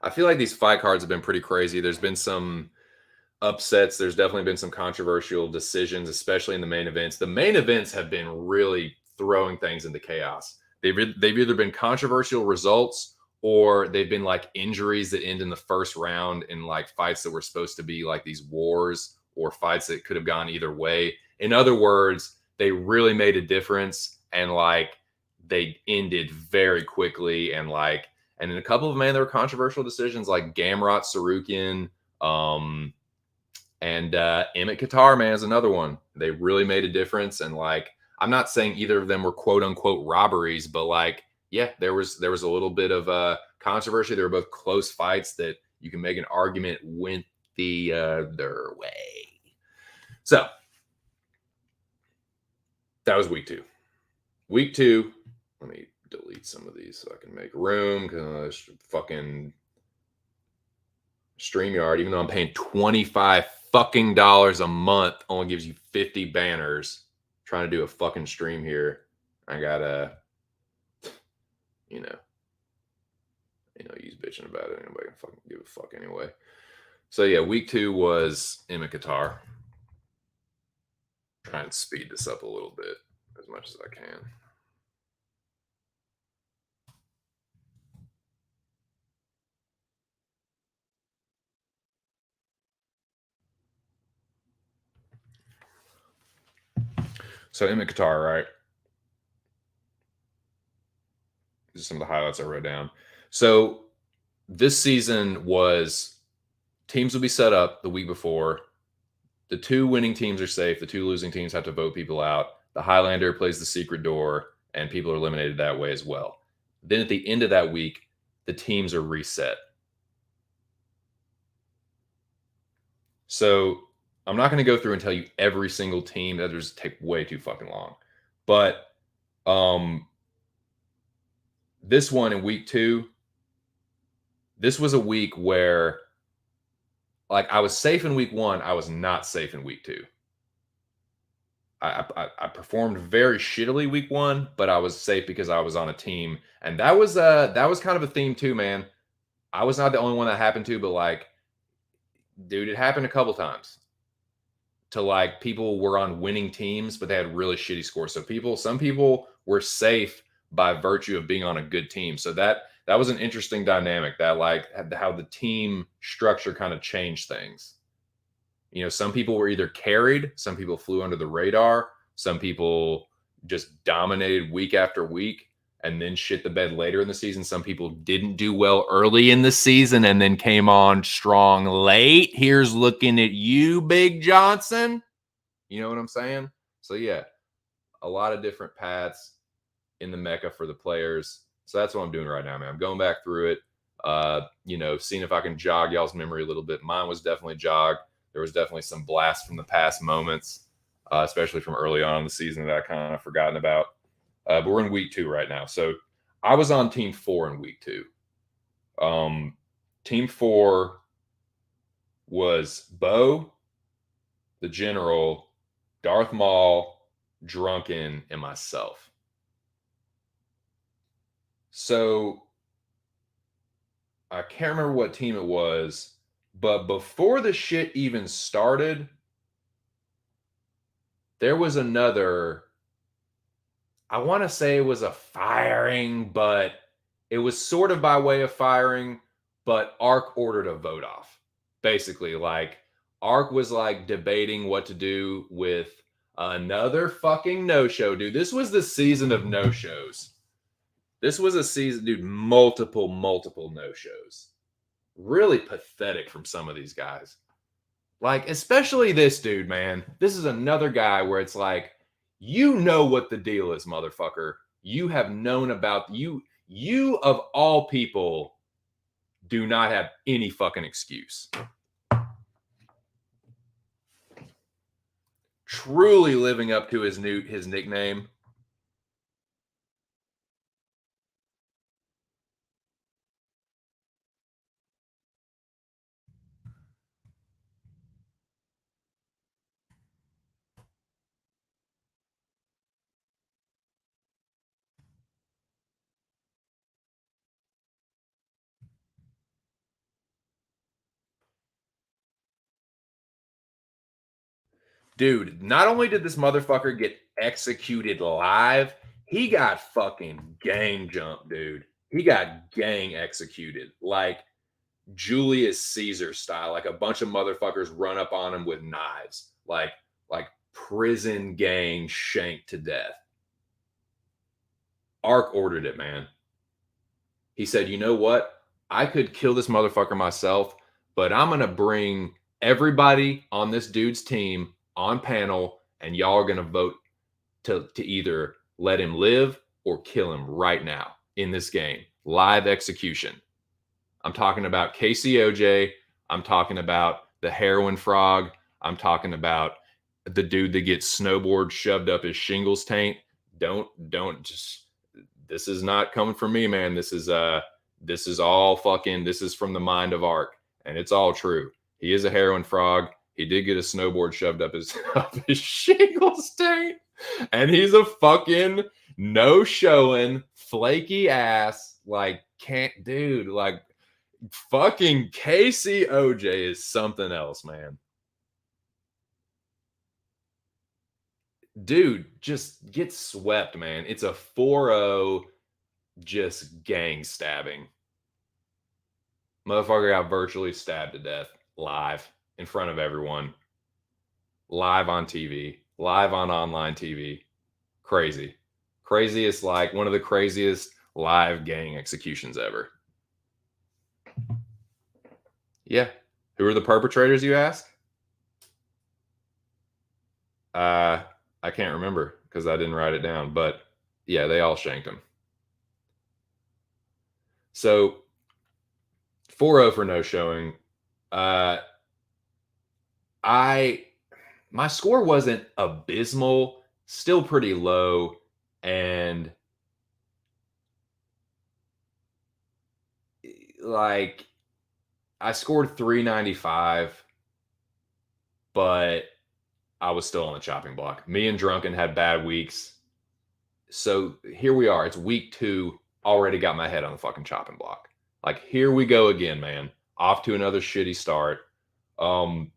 I feel like these fight cards have been pretty crazy. There's been some upsets. There's definitely been some controversial decisions, especially in the main events. The main events have been really throwing things into chaos. They've either been controversial results or they've been like injuries that end in the first round in like fights that were supposed to be like these wars or fights that could have gone either way. In other words, they really made a difference and like they ended very quickly and in a couple of there were controversial decisions like Gamrot Sarukian, and Emmett Qatar, man, is another one. They really made a difference. And like, I'm not saying either of them were quote unquote robberies, but like, yeah, there was a little bit of controversy. They were both close fights that you can make an argument went the other way. So that was week 2. Week 2. Let me delete some of these so I can make room because fucking StreamYard, even though I'm paying $25 fucking a month, only gives you 50 banners. Trying to do a fucking stream here. I gotta, he's bitching about it. Anybody can fucking give a fuck anyway. So yeah, week 2 was Emmett Qatar. Try and speed this up a little bit as much as I can. So Emmett Qatar, right? These are some of the highlights I wrote down. So this season was teams would be set up the week before. The 2 winning teams are safe. The 2 losing teams have to vote people out. The Highlander plays the secret door, and people are eliminated that way as well. Then at the end of that week, the teams are reset. So I'm not going to go through and tell you every single team. That would just take way too fucking long. But this one in week 2, this was a week where, like, I was safe in week 1. I was not safe in week 2. I performed very shittily week 1, but I was safe because I was on a team, and that was kind of a theme too, man. I was not the only one that happened to, but like, dude, it happened a couple times to, like, people were on winning teams, but they had really shitty scores. So some people were safe by virtue of being on a good team. So that was an interesting dynamic, that like how the team structure kind of changed things. You know, some people were either carried, some people flew under the radar, some people just dominated week after week and then shit the bed later in the season. Some people didn't do well early in the season and then came on strong late. Here's looking at you, Big Johnson. You know what I'm saying? So yeah, a lot of different paths in the Mecca for the players. So that's what I'm doing right now, man. I'm going back through it, seeing if I can jog y'all's memory a little bit. Mine was definitely jogged. There was definitely some blast from the past moments, especially from early on in the season that I kind of forgotten about. But we're in week 2 right now. So I was on team 4 in week 2. Team 4 was Bo, the General, Darth Maul, Drunken, and myself. So I can't remember what team it was, but before the shit even started, there was another. I want to say it was a firing, but it was sort of by way of firing, but Ark ordered a vote off. Basically, like, Ark was like debating what to do with another fucking no-show, dude. This was the season of no-shows. This was a season, dude, multiple no-shows. Really pathetic from some of these guys. Like, especially this dude, man. This is another guy where it's like, you know what the deal is, motherfucker. You have known about you of all people do not have any fucking excuse. Truly living up to his nickname. Dude, not only did this motherfucker get executed live, he got fucking gang jumped, dude. He got gang executed. Like Julius Caesar style. Like a bunch of motherfuckers run up on him with knives. Like prison gang shanked to death. Ark ordered it, man. He said, "You know what? I could kill this motherfucker myself, but I'm going to bring everybody on this dude's team on panel, and y'all are going to vote to either let him live or kill him right now in this game. Live execution." I'm talking about KCOJ. I'm talking about the heroin frog. I'm talking about the dude that gets snowboard shoved up his shingles taint. Don't just, this is not coming from me, man. This is all fucking, this is from the mind of Ark, and it's all true. He is a heroin frog. He did get a snowboard shoved up his up his shingles taint, and he's a fucking no showing flaky ass, like, can't, dude, like, fucking KCOJ is something else, man. Dude, just get swept, man. It's a 4-0 just gang stabbing. Motherfucker got virtually stabbed to death live in front of everyone. Live on TV, live on online TV. Crazy. Craziest, like one of the craziest live gang executions ever. Yeah. Who are the perpetrators, you ask? I can't remember because I didn't write it down, but yeah, they all shanked him. So 4-0 for no showing. Uh, I my score wasn't abysmal, still pretty low, and like I scored 395, but I was still on the chopping block. Me and Drunken had bad weeks. So here we are. It's week 2. Already got my head on the fucking chopping block. Like, here we go again, man. Off to another shitty start. Um,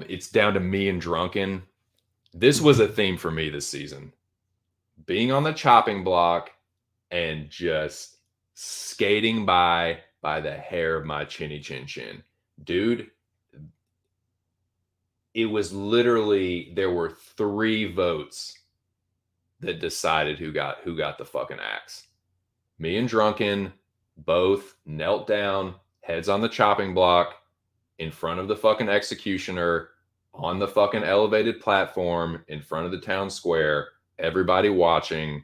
it's down to me and Drunken. This was a theme for me this season. Being on the chopping block and just skating by the hair of my chinny chin chin. Dude, it was literally there were 3 votes that decided who got the fucking axe. Me and Drunken both knelt down, heads on the chopping block, in front of the fucking executioner, on the fucking elevated platform in front of the town square, everybody watching.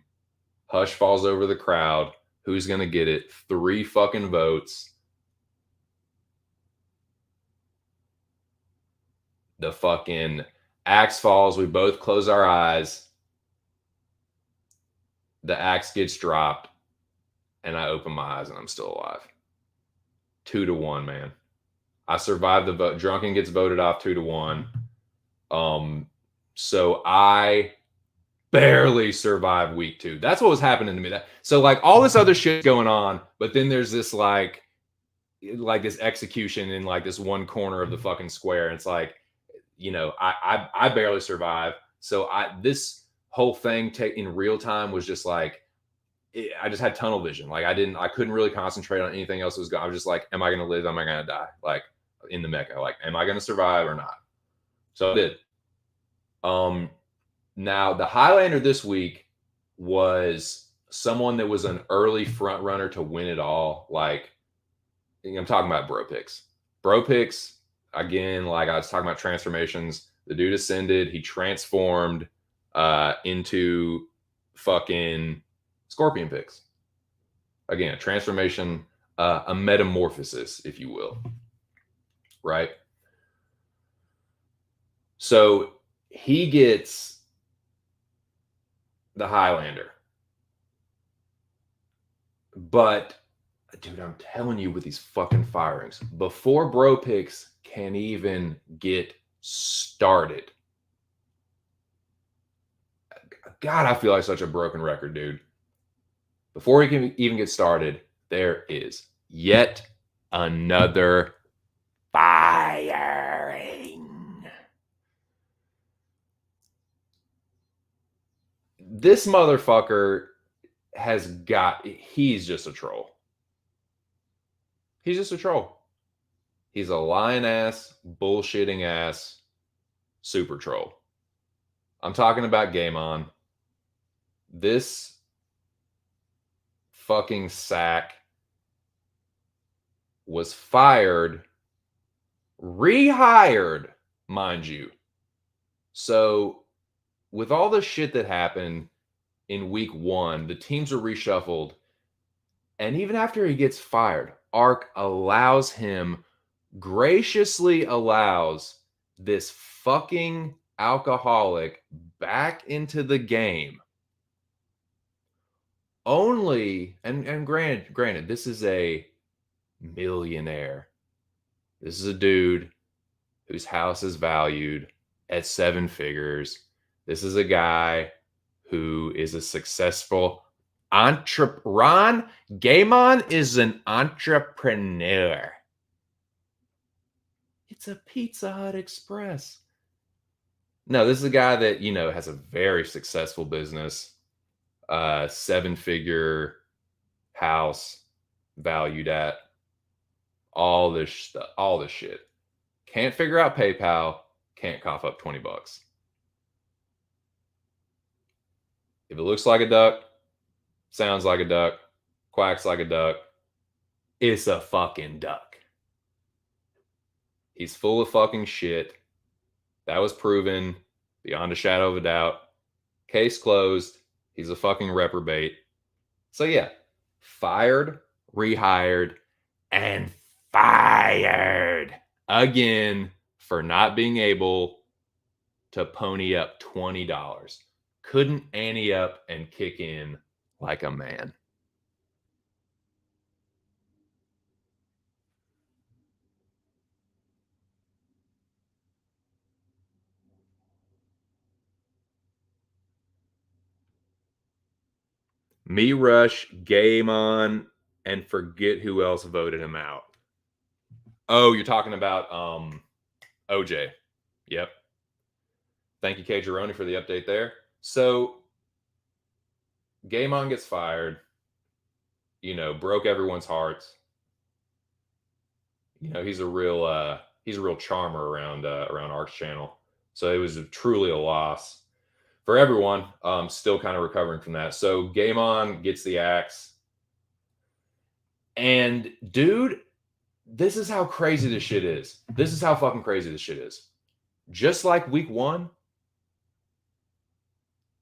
Hush falls over the crowd. Who's gonna get it? 3 fucking votes. The fucking axe falls. We both close our eyes. The axe gets dropped, and I open my eyes, and I'm still alive. 2-1, man. I survived the vote. Drunken gets voted off 2-1. So I barely survived week 2. That's what was happening to me. So like all this other shit going on, but then there's this like this execution in like this one corner of the fucking square. And it's like, I barely survived. So this whole thing in real time was just like, I just had tunnel vision. Like I couldn't really concentrate on anything else that was going. I was just like, am I going to live? Am I going to die? Like in the Mecca, like, am I going to survive or not? So I did. Now the Highlander this week was someone that was an early front runner to win it all. Like I'm talking about bro picks. Bro picks, again, like I was talking about transformations. The dude ascended, he transformed into fucking scorpion picks. Again, a transformation, a metamorphosis, if you will. Right? So he gets the Highlander. But dude, I'm telling you, with these fucking firings, before bro picks can even get started. God, I feel like such a broken record, dude. Before he can even get started, there is yet another firing. This motherfucker he's just a troll. He's just a troll. He's a lying ass, bullshitting ass, super troll. I'm talking about Game On. This fucking sack was fired, rehired, mind you. So, with all the shit that happened in week 1, the teams are reshuffled. And even after he gets fired, Ark graciously allows this fucking alcoholic back into the game. Only, and granted, this is a millionaire. This is a dude whose house is valued at 7 figures. This is a guy who is a successful Ron Gaemon is an entrepreneur. It's a Pizza Hut Express. No, this is a guy that, has a very successful business, 7-figure house valued at all this shit. Can't figure out PayPal, can't cough up $20. If it looks like a duck, sounds like a duck, quacks like a duck, it's a fucking duck. He's full of fucking shit. That was proven beyond a shadow of a doubt. Case closed. He's a fucking reprobate. So yeah, fired, rehired, and fired again for not being able to pony up $20. Couldn't ante up and kick in like a man. Me Rush, Game On, and forget who else voted him out. Oh, you're talking about OJ. Yep. Thank you, K. Gironi, for the update there. So Game On gets fired. You know, broke everyone's hearts. You know, he's a real charmer around Arc's channel. So it was truly a loss for everyone. Still kind of recovering from that. So Game On gets the axe. And dude, this is how crazy this shit is. This is how fucking crazy this shit is. Just like week 1,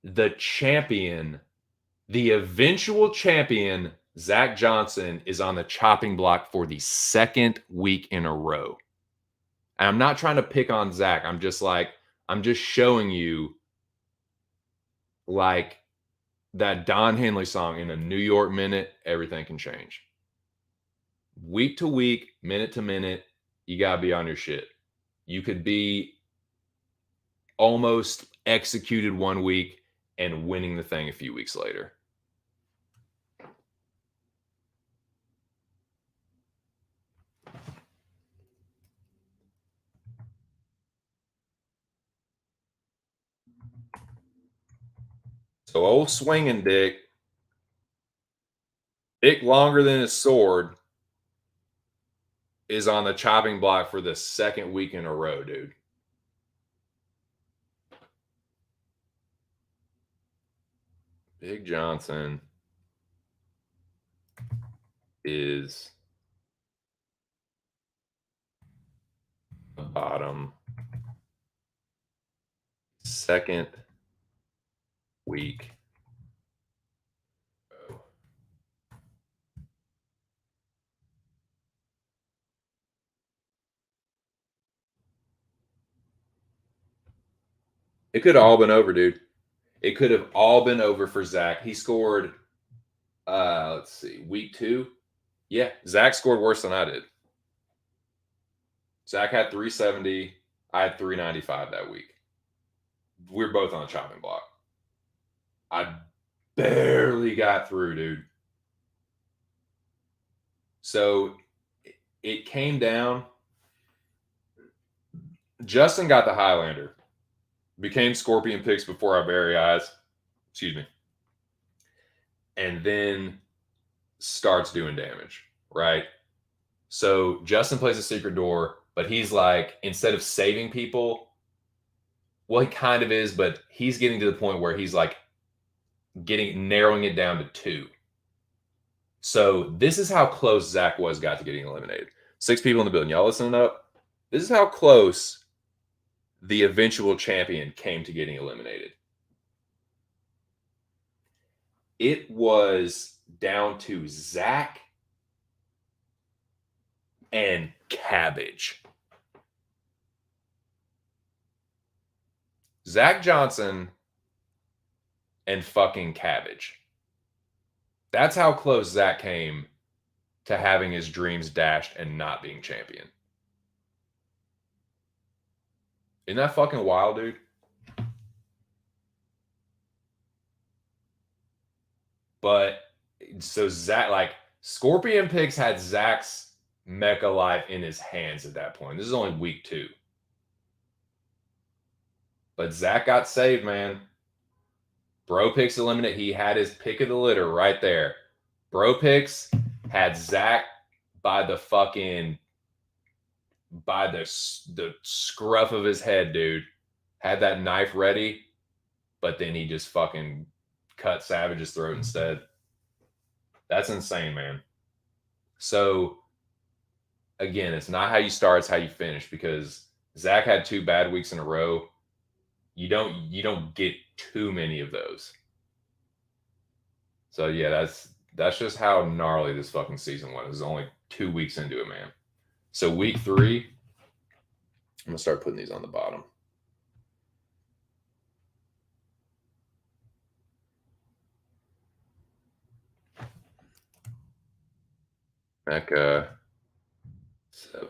the champion, the eventual champion, Zach Johnson, is on the chopping block for the second week in a row. And I'm not trying to pick on Zach. I'm just showing you like that Don Henley song, in a New York minute, everything can change. Week to week, minute to minute, you got to be on your shit. You could be almost executed one week and winning the thing a few weeks later. So old swinging Dick longer than his sword, is on the chopping block for the second week in a row, dude. Big Johnson is the bottom, second week. It could have all been over, dude. It could have all been over for Zach. He scored, let's see, week 2. Yeah, Zach scored worse than I did. Zach had 370. I had 395 that week. We were both on the chopping block. I barely got through, dude. So it came down. Justin got the Highlander, became Scorpion picks before our very eyes. Excuse me. And then starts doing damage, right? So Justin plays a secret door, but he's like, instead of saving people, well, he kind of is, but he's getting to the point where he's like narrowing it down to 2. So this is how close Zach got to getting eliminated. 6 people in the building. Y'all listening up? This is how close the eventual champion came to getting eliminated. It was down to Zach and Cabbage. Zach Johnson and fucking Cabbage. That's how close Zach came to having his dreams dashed and not being champion. Isn't that fucking wild, dude? But so Zach, like, Scorpion Picks had Zach's mecha life in his hands at that point. This is only week 2. But Zach got saved, man. Bro Picks eliminated. He had his pick of the litter right there. Bro Picks had Zach by the scruff of his head, dude. Had that knife ready, but then he just fucking cut Savage's throat instead. That's insane, man. So again, it's not how you start, it's how you finish. Because Zach had 2 bad weeks in a row. You don't get too many of those. So yeah, that's just how gnarly this fucking season was. It was only 2 weeks into it, man. So week 3, I'm gonna start putting these on the bottom. Mecca 7.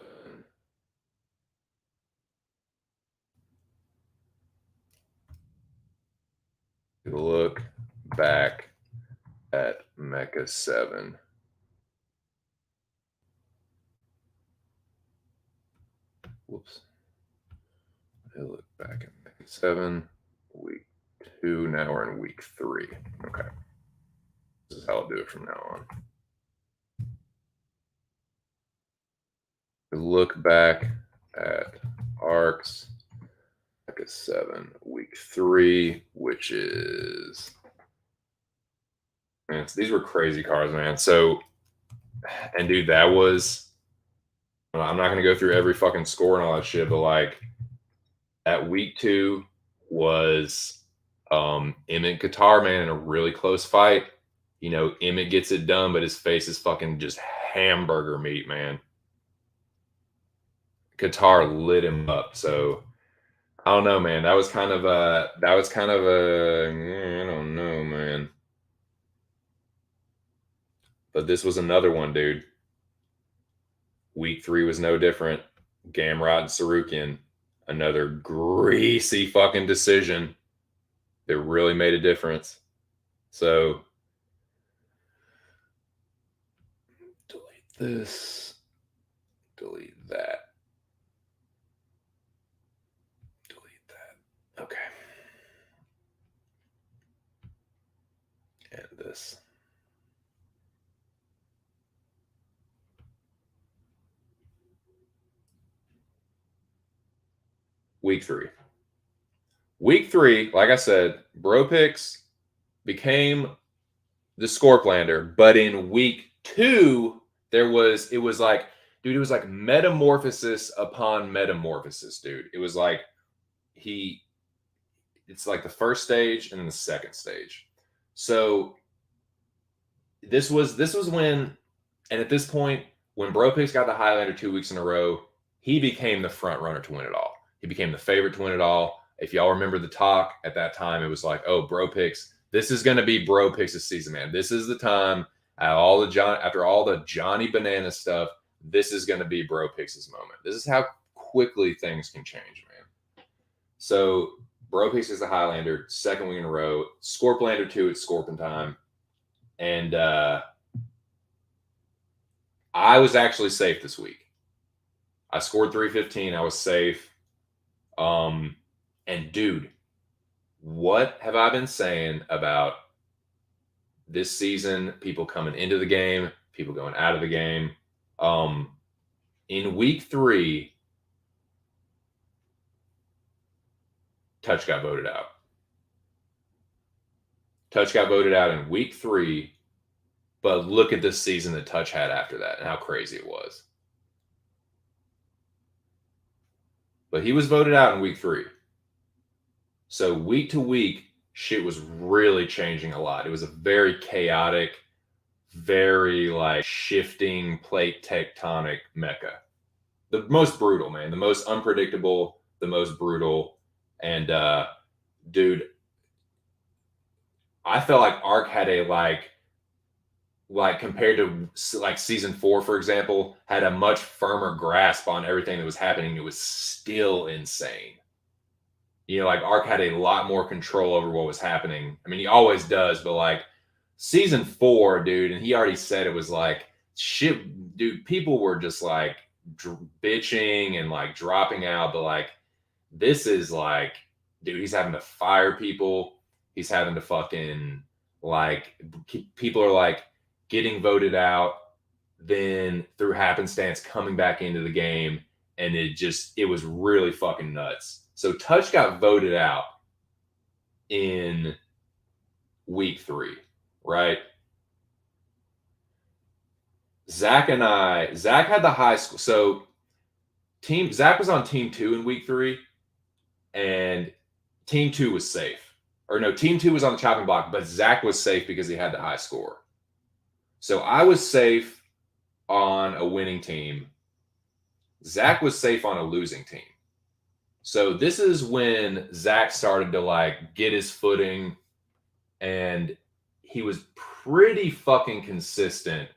Look back at Mecca 7. Whoops. Look back at Mecca 7, week 2. Now we're in week 3. Okay. This is how I'll do it from now on. Look back at arcs. Mecca 7, week 3, which is, man, these were crazy cards, man. So, and dude, that was, I'm not gonna go through every fucking score and all that shit, but like that week 2 was Emmett Qatar, man, in a really close fight. You know, Emmett gets it done, but his face is fucking just hamburger meat, man. Qatar lit him up. So I don't know, man. That was kind of a I don't know, man. But this was another one, dude. Week 3 was no different. Gamrot and Sarukian, another greasy fucking decision. It really made a difference. So delete this. Delete that. Delete that. Okay. And this. Week 3. Week 3, like I said, Bro Picks became the Scorplander, but in week 2, it was like, dude, it was like metamorphosis upon metamorphosis, dude. It was like it's like the first stage and then the second stage. So this was when, and at this point, when Bro Picks got the Highlander 2 weeks in a row, he became the front runner to win it all. He became the favorite to win it all. If y'all remember the talk at that time, it was like, oh, Bro Picks, this is going to be Bro Picks' season, man. This is the time. After all the Johnny Banana stuff, this is going to be Bro Picks' moment. This is how quickly things can change, man. So Bro Picks is the Highlander, second week in a row. Scorplander 2, it's Scorpion time. And I was actually safe this week. I scored 315. I was safe. And dude, what have I been saying about this season? People coming into the game, people going out of the game. In week 3, Touch got voted out. Touch got voted out in week 3, but look at the season that Touch had after that and how crazy it was. But he was voted out in week 3. So week to week, shit was really changing a lot. It was a very chaotic, very like shifting plate tectonic mecca. The most brutal, man. The most unpredictable, the most brutal. And dude, I felt like Arc had a like compared to like season 4, for example, had a much firmer grasp on everything that was happening. It was still insane. You know, like Arc had a lot more control over what was happening. I mean, he always does, but like season 4, dude, and he already said it was like shit, dude. People were just like bitching and like dropping out, but like this is like, dude, he's having to fire people. He's having to fucking like people are like getting voted out, then through happenstance coming back into the game, and it was really fucking nuts. So Touch got voted out in week 3, right? Zach had the high school. So Zach was on team 2 in week 3, and team 2 was safe. Or no, team 2 was on the chopping block, but Zach was safe because he had the high score. So I was safe on a winning team. Zach was safe on a losing team. So this is when Zach started to like get his footing, and he was pretty fucking consistent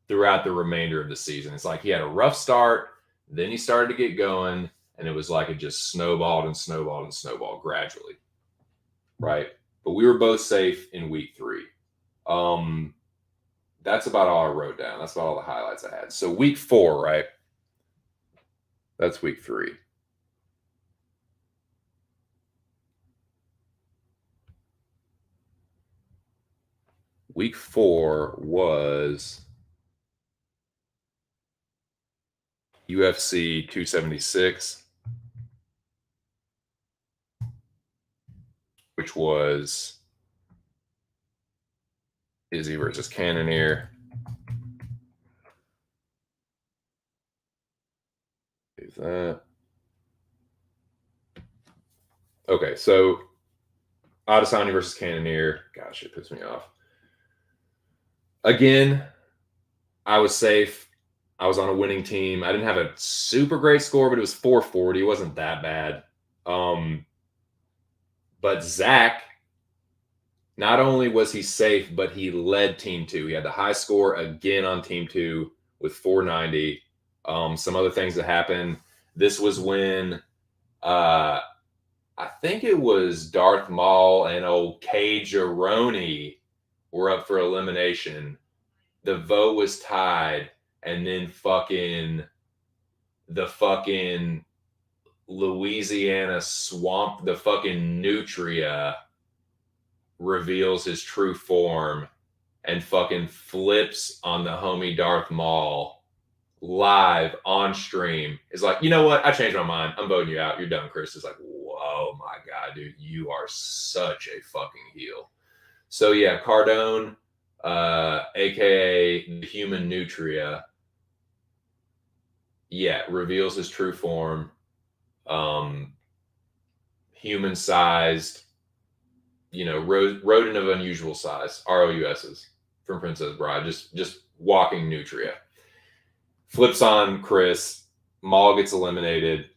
throughout the remainder of the season. It's like he had a rough start, then he started to get going, and it was like it just snowballed and snowballed and snowballed gradually. Right? But we were both safe in week 3. That's about all I wrote down. That's about all the highlights I had. So week 4, right? That's week 3. Week 4 was UFC 276, which was Izzy versus Cannonier. Is that okay? So Adesanya versus Cannonier. Gosh, it pissed me off. Again, I was safe. I was on a winning team. I didn't have a super great score, but it was 440. It wasn't that bad. But Zach, not only was he safe, but he led Team 2. He had the high score again on Team 2 with 490. Some other things that happened. This was when I think it was Darth Maul and old Cageroni were up for elimination. The vote was tied, and then the fucking Louisiana swamp, the fucking Nutria reveals his true form and fucking flips on the homie Darth Maul live on stream. Is like, you know what? I changed my mind. I'm voting you out. You're done, Chris. It's like, whoa, my God, dude, you are such a fucking heel. So yeah, Cardone, aka the human Nutria, yeah, reveals his true form. Human sized, rodent of unusual size, ROUSs from Princess Bride, just walking nutria. Flips on Chris, Maul gets eliminated.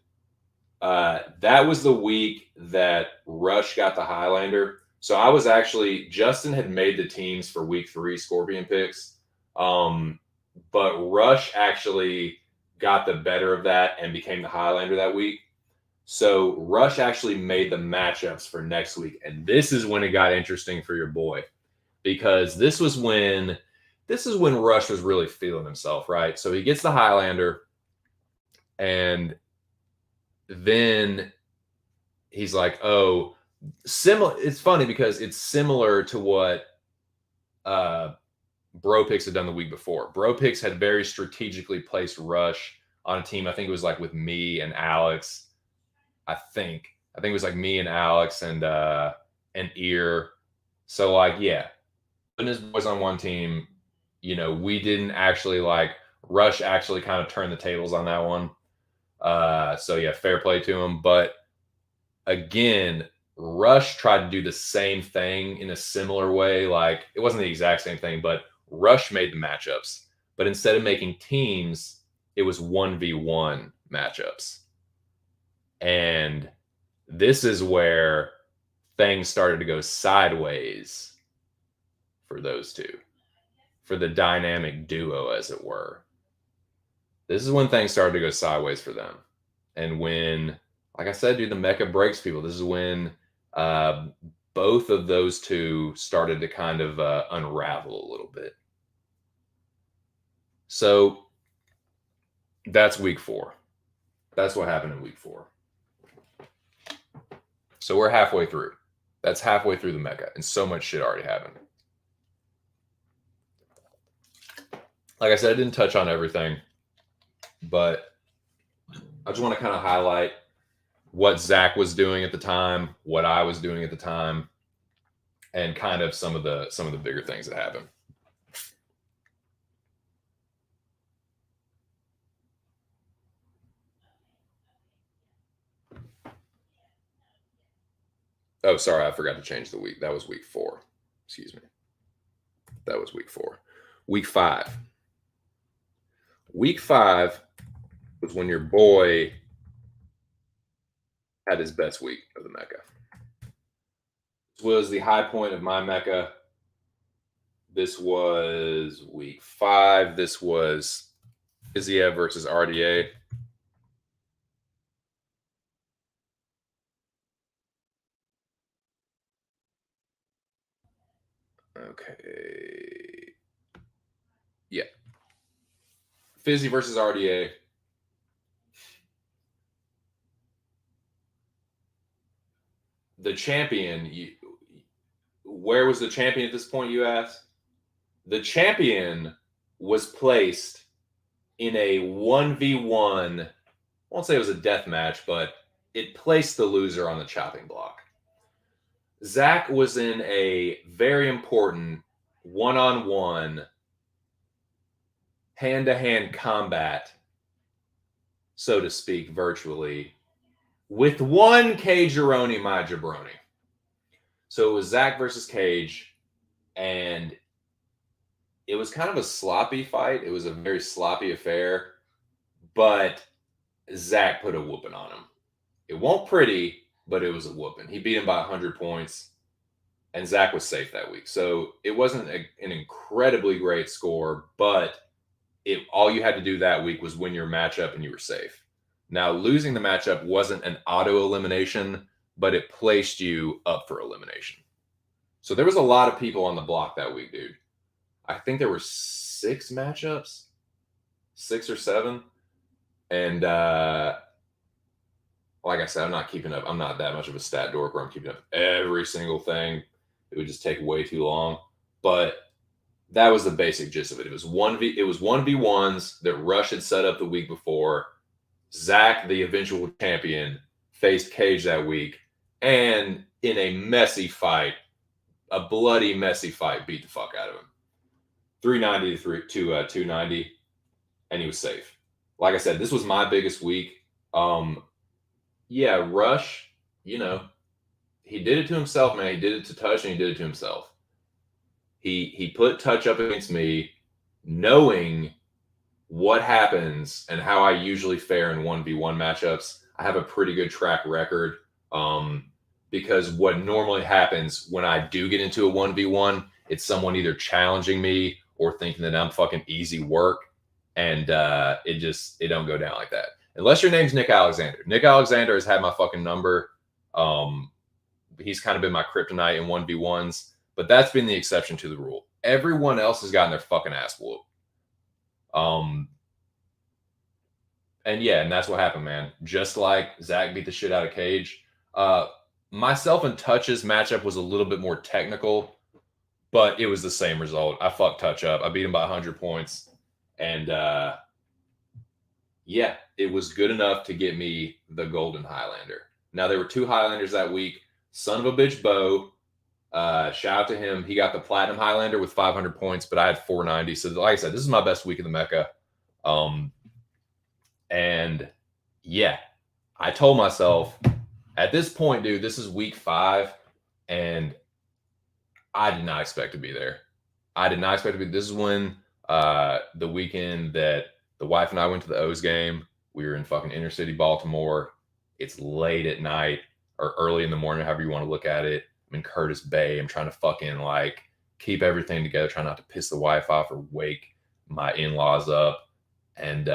That was the week that Rush got the Highlander. So I was actually, Justin had made the teams for week 3 Scorpion picks. But Rush actually got the better of that and became the Highlander that week. So Rush actually made the matchups for next week. And this is when it got interesting for your boy, because this is when Rush was really feeling himself, right? So he gets the Highlander, and then he's like, oh, similar. It's funny because it's similar to what Bro Picks had done the week before. Bro Picks had very strategically placed Rush on a team. I think it was like with me and Alex. I think it was like me and Alex and Ear. So like, yeah, putting his boys on one team, we didn't actually like Rush actually kind of turned the tables on that one. So yeah, fair play to him. But again, Rush tried to do the same thing in a similar way. Like it wasn't the exact same thing, but Rush made the matchups. But instead of making teams, it was 1v1 matchups. And this is where things started to go sideways for those two, for the dynamic duo, as it were. This is when things started to go sideways for them. And when, like I said, dude, the Mecca breaks people. This is when both of those two started to kind of unravel a little bit. So that's week 4. That's what happened in week 4. So we're halfway through. That's halfway through the Mecca, and so much shit already happened. Like I said, I didn't touch on everything, but I just want to kind of highlight what Zach was doing at the time, what I was doing at the time, and kind of some of the bigger things that happened. Oh, sorry, I forgot to change the week. That was week 4. Excuse me. That was week 4. Week 5. Week 5 was when your boy had his best week of the Mecca. This was the high point of my Mecca. This was week 5. This was Iziev versus RDA. Okay. Yeah. Fizzy versus RDA. The champion, where was the champion at this point, you ask? The champion was placed in a 1v1. I won't say it was a death match, but it placed the loser on the chopping block. Zach was in a very important one-on-one, hand-to-hand combat, so to speak, virtually, with one Cageroni, my jabroni. So it was Zach versus Cage, and it was kind of a sloppy fight. It was a very sloppy affair, but Zach put a whooping on him. It won't pretty, but it was a whooping. He beat him by 100 points, and Zach was safe that week. So it wasn't an incredibly great score, but all you had to do that week was win your matchup and you were safe. Now, losing the matchup wasn't an auto elimination, but it placed you up for elimination. So there was a lot of people on the block that week, dude. I think there were 6 matchups, 6 or 7. And like I said, I'm not keeping up. I'm not that much of a stat dork where I'm keeping up every single thing. It would just take way too long. But that was the basic gist of it. It was 1v1s that Rush had set up the week before. Zach, the eventual champion, faced Cage that week, and in a messy fight, a bloody messy fight, beat the fuck out of him. 390 to 290, and he was safe. Like I said, this was my biggest week. Yeah, Rush, he did it to himself, man. He did it to Touch, and he did it to himself. He put Touch up against me, knowing what happens and how I usually fare in 1v1 matchups. I have a pretty good track record, because what normally happens when I do get into a 1v1, it's someone either challenging me or thinking that I'm fucking easy work, and it don't go down like that. Unless your name's Nick Alexander. Nick Alexander has had my fucking number. He's kind of been my kryptonite in 1v1s, but that's been the exception to the rule. Everyone else has gotten their fucking ass whooped. And that's what happened, man. Just like Zach beat the shit out of Cage. Myself and Touch's matchup was a little bit more technical, but it was the same result. I fucked Touch up. I beat him by 100 points. And yeah, it was good enough to get me the Golden Highlander. Now, there were 2 Highlanders that week. Son of a bitch, Bo. Shout out to him. He got the Platinum Highlander with 500 points, but I had 490. So, like I said, this is my best week of the Mecca. And yeah, I told myself at this point, dude, this is week 5, and I did not expect to be there. I did not expect to be. This is when the weekend that the wife and I went to the O's game. We were in fucking inner city Baltimore. It's late at night or early in the morning, however you want to look at it. I'm in Curtis Bay. I'm trying to fucking keep everything together, trying not to piss the wife off or wake my in-laws up. And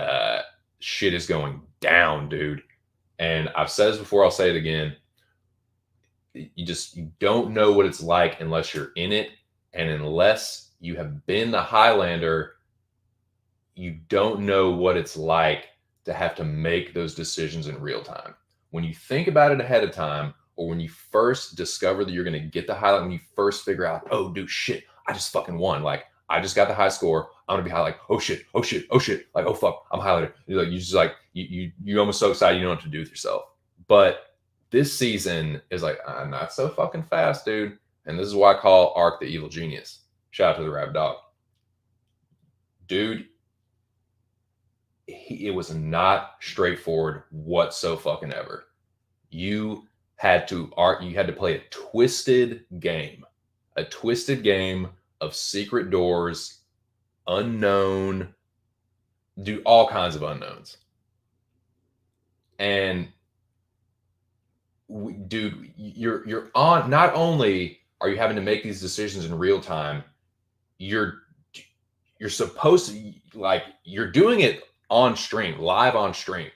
shit is going down, dude. And I've said this before, I'll say it again. You don't know what it's like unless you're in it. And unless you have been the Highlander, you don't know what it's like to have to make those decisions in real time. When you think about it ahead of time, or when you first discover that you're going to get the highlight, when you first figure out, oh, dude, shit, I just fucking won. I just got the high score. I'm going to be high, oh shit. Like, oh fuck, I'm highlighted. You're almost so excited you don't know what to do with yourself. But this season is not so fucking fast, dude. And this is why I call Ark the evil genius. Shout out to the Rab Dog. Dude, it was not straightforward whatsoever. You you had to play a twisted game of secret doors, unknown, do all kinds of unknowns. And dude, you're on. Not only are you having to make these decisions in real time, you're supposed to, like, you're doing it on stream, live on stream,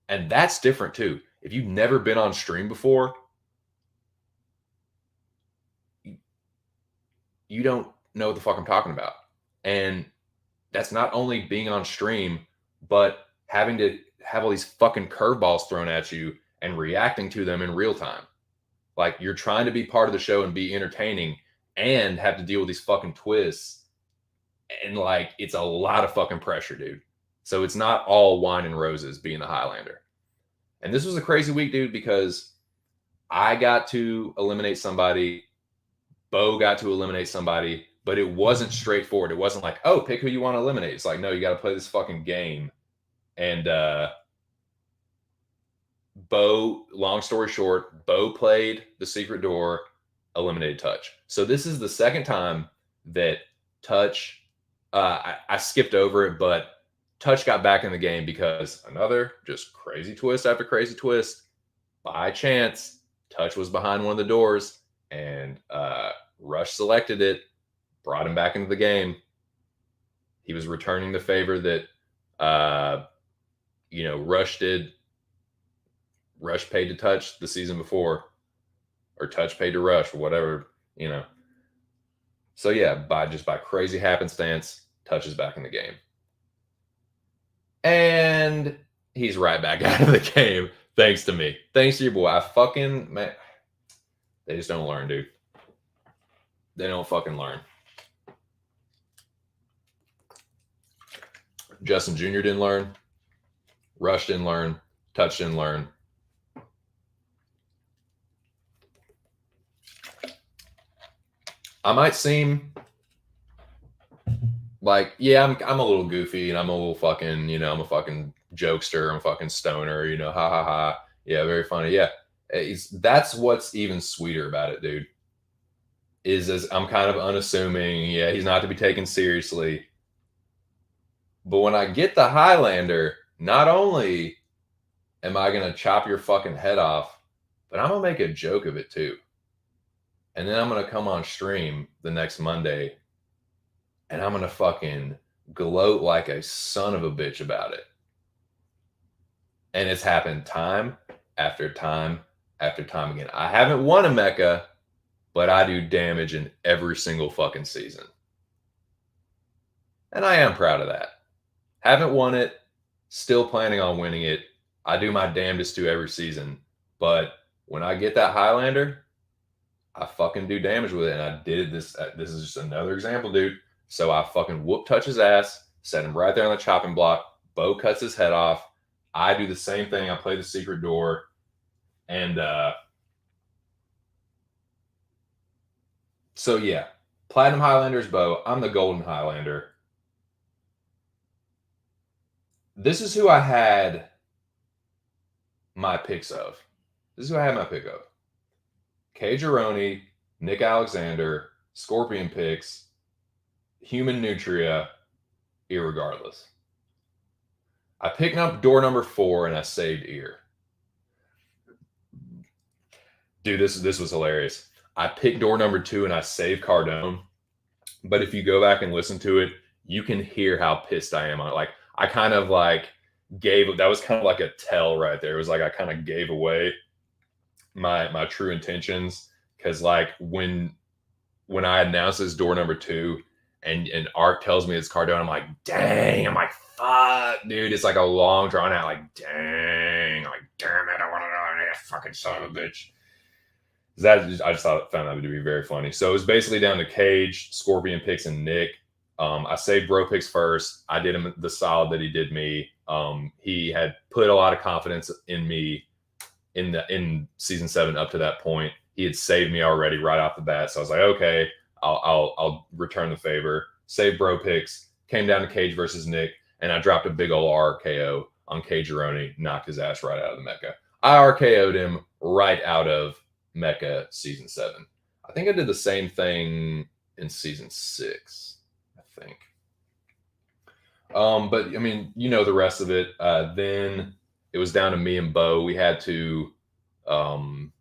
and that's different too. If you've never been on stream before, you don't know what the fuck I'm talking about. And that's not only being on stream, but having to have all these fucking curveballs thrown at you and reacting to them in real time. Like, you're trying to be part of the show and be entertaining and have to deal with these fucking twists. And like, it's a lot of fucking pressure, dude. So it's not all wine and roses being the Highlander. And this was a crazy week, dude, because I got to eliminate somebody. Bo got to eliminate somebody, but it wasn't straightforward. It wasn't like, oh, pick who you want to eliminate. It's like, no, you got to play this fucking game. And Bo, long story short, Bo played the secret door, eliminated Touch. So this is the second time that Touch, I skipped over it, but Touch got back in the game because another just crazy twist after crazy twist. By chance, Touch was behind one of the doors, and Rush selected it, brought him back into the game. He was returning the favor that Rush did. Rush paid to Touch the season before, or Touch paid to Rush, or whatever, So yeah, by crazy happenstance, Touch is back in the game. And he's right back out of the game, thanks to me. Thanks to your boy. Man, they just don't learn, dude. They don't fucking learn. Justin Jr. didn't learn. Rush didn't learn. Touch didn't learn. I might seem like, yeah, I'm a little goofy, and I'm a little fucking, I'm a fucking jokester, I'm a fucking stoner, ha ha ha. Yeah, very funny. Yeah. That's what's even sweeter about it, dude. Is as I'm kind of unassuming. Yeah, he's not to be taken seriously. But when I get the Highlander, not only am I going to chop your fucking head off, but I'm going to make a joke of it too. And then I'm going to come on stream the next Monday, and I'm going to fucking gloat like a son of a bitch about it. And it's happened time after time after time again. I haven't won a mecha, but I do damage in every single fucking season. And I am proud of that. Haven't won it, still planning on winning it. I do my damnedest to every season. But when I get that Highlander, I fucking do damage with it. And I did this. This is just another example, dude. So I fucking whoop Touch's ass, set him right there on the chopping block. Bo cuts his head off. I do the same thing. I play the secret door. And so yeah, Platinum Highlander's Bo. I'm the Golden Highlander. This is who I had my picks of. Kay Gironi, Nick Alexander, Scorpion Picks, Human Nutria, irregardless. I picked up door number 4 and I saved Ear. Dude, this was hilarious. I picked door number 2 and I saved Cardone. But if you go back and listen to it, you can hear how pissed I am on it. Like, I kind of like that was kind of like a tell right there. It was like I kind of gave away my true intentions, because like when I announced this door number 2 and Art tells me it's Cardone, I'm like, dang, I'm like, fuck, dude. It's like a long drawn out, like, dang, I'm like, damn it, I want to know that fucking son of a bitch. I just found that to be very funny. So it was basically down to Cage, Scorpion Picks, and Nick. I saved Bro Picks first. I did him the solid that he did me. He had put a lot of confidence in me in season 7 up to that point. He had saved me already right off the bat. So I was like, okay, I'll return the favor. Save Bro Picks. Came down to Cage versus Nick, and I dropped a big old RKO on Cage Gironi, knocked his ass right out of the mecha. I RKO'd him right out of Mecca season 7. I think I did the same thing in season 6, I think. But I mean, you know the rest of it. Then it was down to me and Bo. We had to um,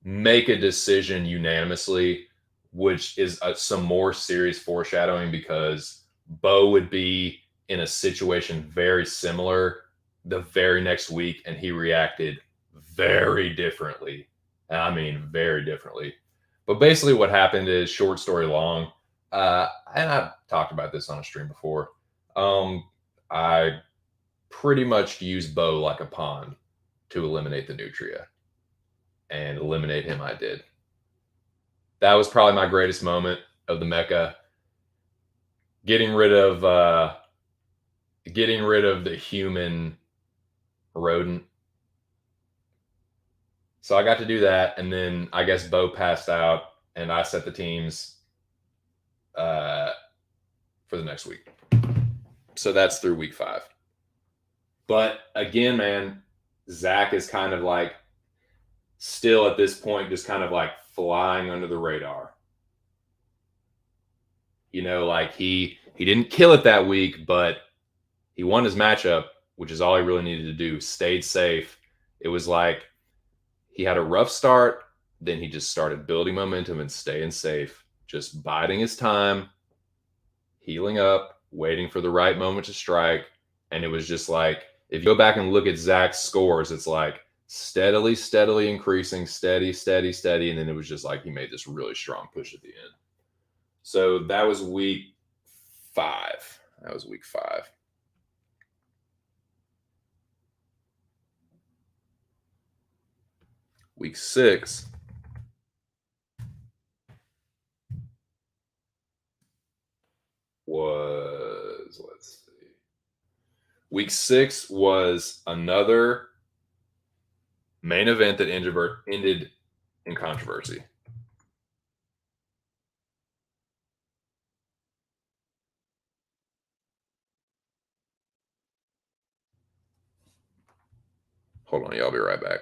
make a decision unanimously, which is some more serious foreshadowing because Bo would be in a situation very similar the very next week, and he reacted very differently. I mean, very differently. But basically, what happened is short story long, and I've talked about this on a stream before. I pretty much used Bo like a pawn to eliminate the Nutria, and eliminate him I did. That was probably my greatest moment of the mecha. Getting rid of the human rodent. So I got to do that, and then I guess Bo passed out, and I set the teams uh, for the next week. So that's through week 5. But again, man, Zach is kind of like still at this point, just kind of like flying under the radar. You know, like he didn't kill it that week, but he won his matchup, which is all he really needed to do. Stayed safe. It was like he had a rough start, then he just started building momentum and staying safe, just biding his time, healing up, waiting for the right moment to strike. And it was just like, if you go back and look at Zach's scores, it's like steadily, steadily increasing, steady, steady, steady. And then it was just like he made this really strong push at the end. So that was week 5. That was week 5. Week 6 was, let's see. Week 6 was another main event that ended in controversy. Hold on, y'all. I'll be right back.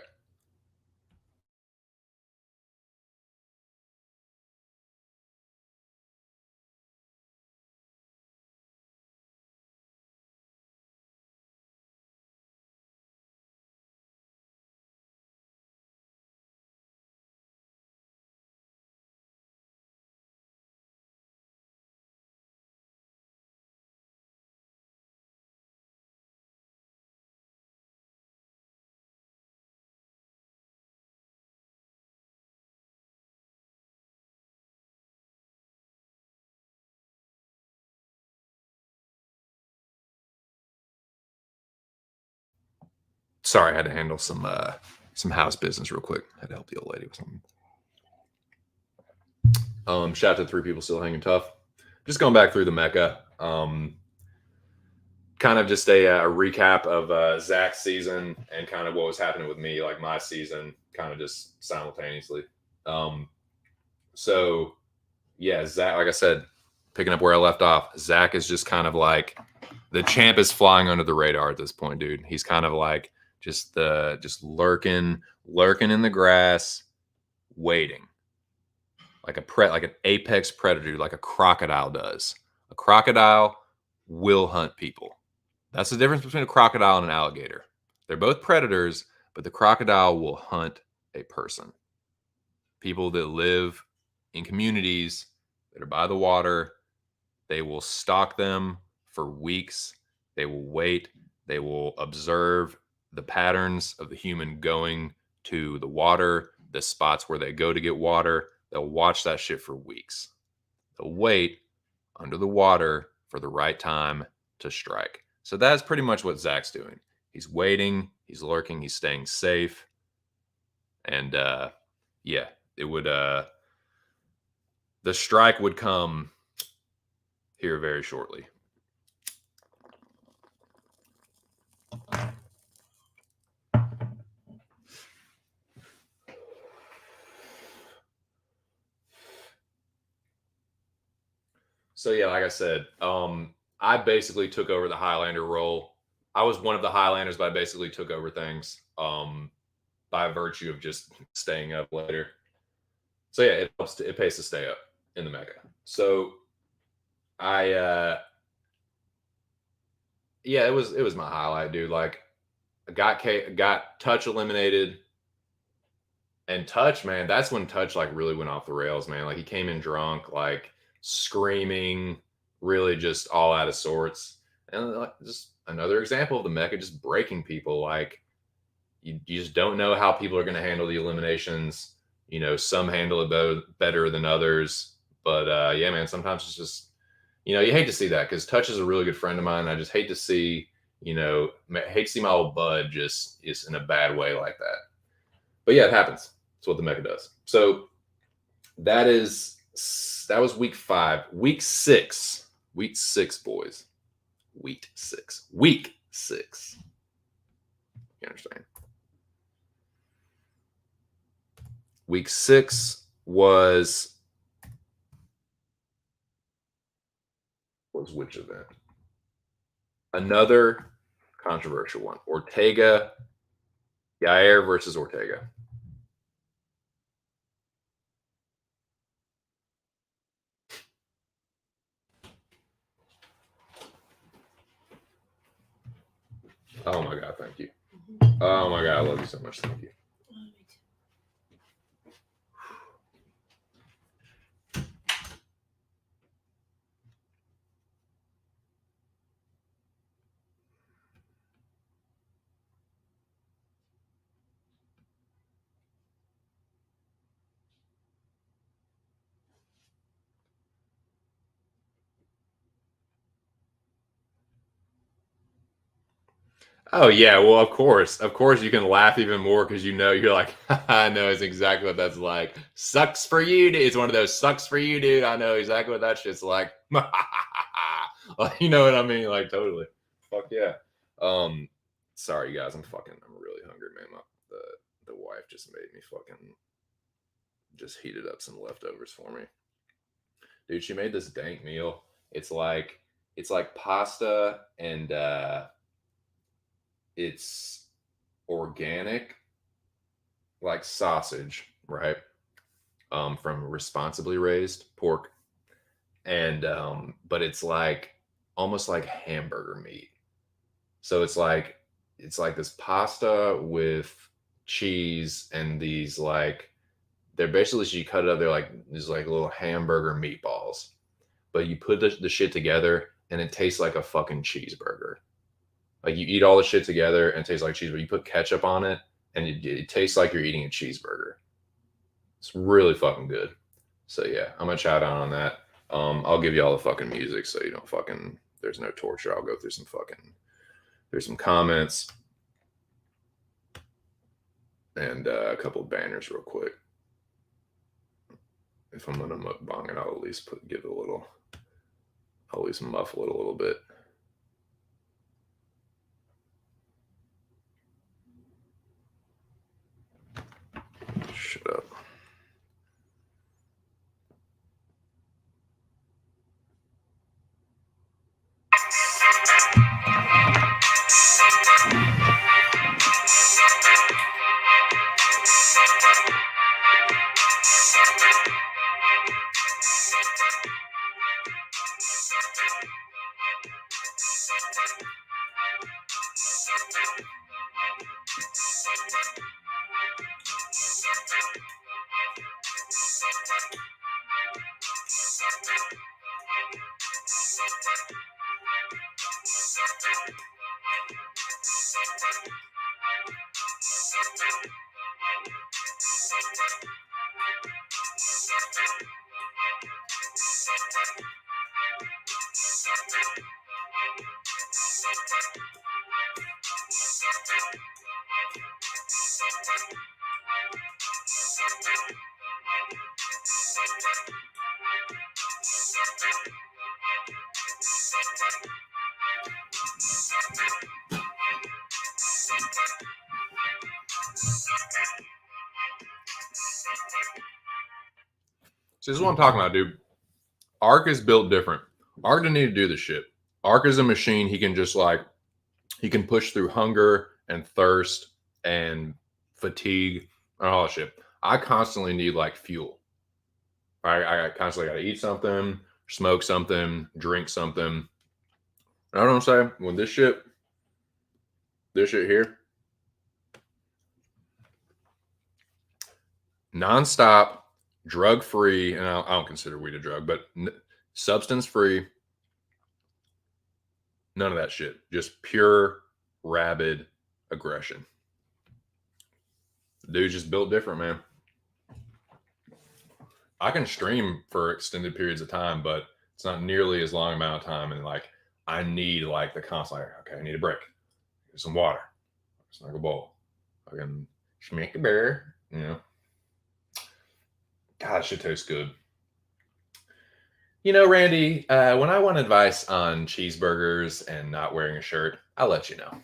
Sorry, I had to handle some house business real quick. Had to help the old lady with something. Shout out to 3 people still hanging tough. Just going back through the mecha. Kind of just a recap of Zach's season and kind of what was happening with me, like my season, kind of just simultaneously. So yeah, Zach, like I said, picking up where I left off, Zach is just kind of like the champ is flying under the radar at this point, dude. He's kind of like just lurking in the grass, waiting. Like an apex predator, like a crocodile does. A crocodile will hunt people. That's the difference between a crocodile and an alligator. They're both predators, but the crocodile will hunt a person. People that live in communities that are by the water, they will stalk them for weeks. They will wait. They will observe the patterns of the human going to the water, the spots where they go to get water. They'll watch that shit for weeks. They'll wait under the water for the right time to strike. So that's pretty much what Zach's doing. He's waiting, he's lurking, he's staying safe. And yeah, it would the strike would come here very shortly. So yeah, like I said, I basically took over the Highlander role I was one of the Highlanders, but I basically took over things by virtue of just staying up later. So yeah, it helps. It pays to stay up in the Mecca. So I yeah, it was my highlight, dude. Like I got Touch eliminated, and Touch, man, that's when Touch like really went off the rails, man. Like he came in drunk, like screaming, really just all out of sorts. And like, just another example of the Mecca just breaking people. Like you just don't know how people are going to handle the eliminations. You know, some handle it better than others. But yeah, man, sometimes it's just, you hate to see that because Touch is a really good friend of mine. I just hate to see, hate to see my old bud just is in a bad way like that. But yeah, it happens. That's what the Mecca does. So that was week 5. Week six, boys. Week 6. Week 6. You understand? Week 6 was which event? Another controversial one. Ortega, Yair versus Ortega. Oh my God, thank you. Oh my God, I love you so much. Thank you. Oh yeah, well of course you can laugh even more because you're like, I know it's exactly what that's like. Sucks for you, dude. It's one of those sucks for you, dude. I know exactly what that shit's like. Like, you know what I mean? Like totally. Fuck yeah. Um, sorry guys, I'm really hungry, man. The wife just made me just heated up some leftovers for me. Dude, she made this dank meal. It's like pasta and it's organic like sausage, right? From responsibly raised pork, and but it's like almost like hamburger meat. So it's like this pasta with cheese and these like they're basically you cut it up. They're like these like little hamburger meatballs, but you put the shit together and it tastes like a fucking cheeseburger. Like you eat all the shit together and it tastes like cheeseburger. You put ketchup on it and it tastes like you're eating a cheeseburger. It's really fucking good. So yeah, I'm gonna chow down on that. I'll give you all the fucking music so you don't fucking there's no torture. I'll go through there's some comments and a couple of banners real quick. If I'm gonna mukbang it, I'll at least I'll at least muffle it a little bit. Shut up. So this is what I'm talking about, dude. Ark is built different. Ark didn't need to do this shit. Ark is a machine. He can just like He can push through hunger and thirst and fatigue and all that shit. I constantly need like fuel. I constantly got to eat something, smoke something, drink something. You know what I'm saying? When this shit here, nonstop, drug free, and I don't consider weed a drug, but substance free. None of that shit. Just pure, rabid aggression. The dude's just built different, man. I can stream for extended periods of time, but it's not nearly as long amount of time. And like, I need like the constant, like, okay, I need a break. Get some water. Snug a bowl. I can schmick a bear, you know. God, shit tastes good. You know, Randy, when I want advice on cheeseburgers and not wearing a shirt, I'll let you know.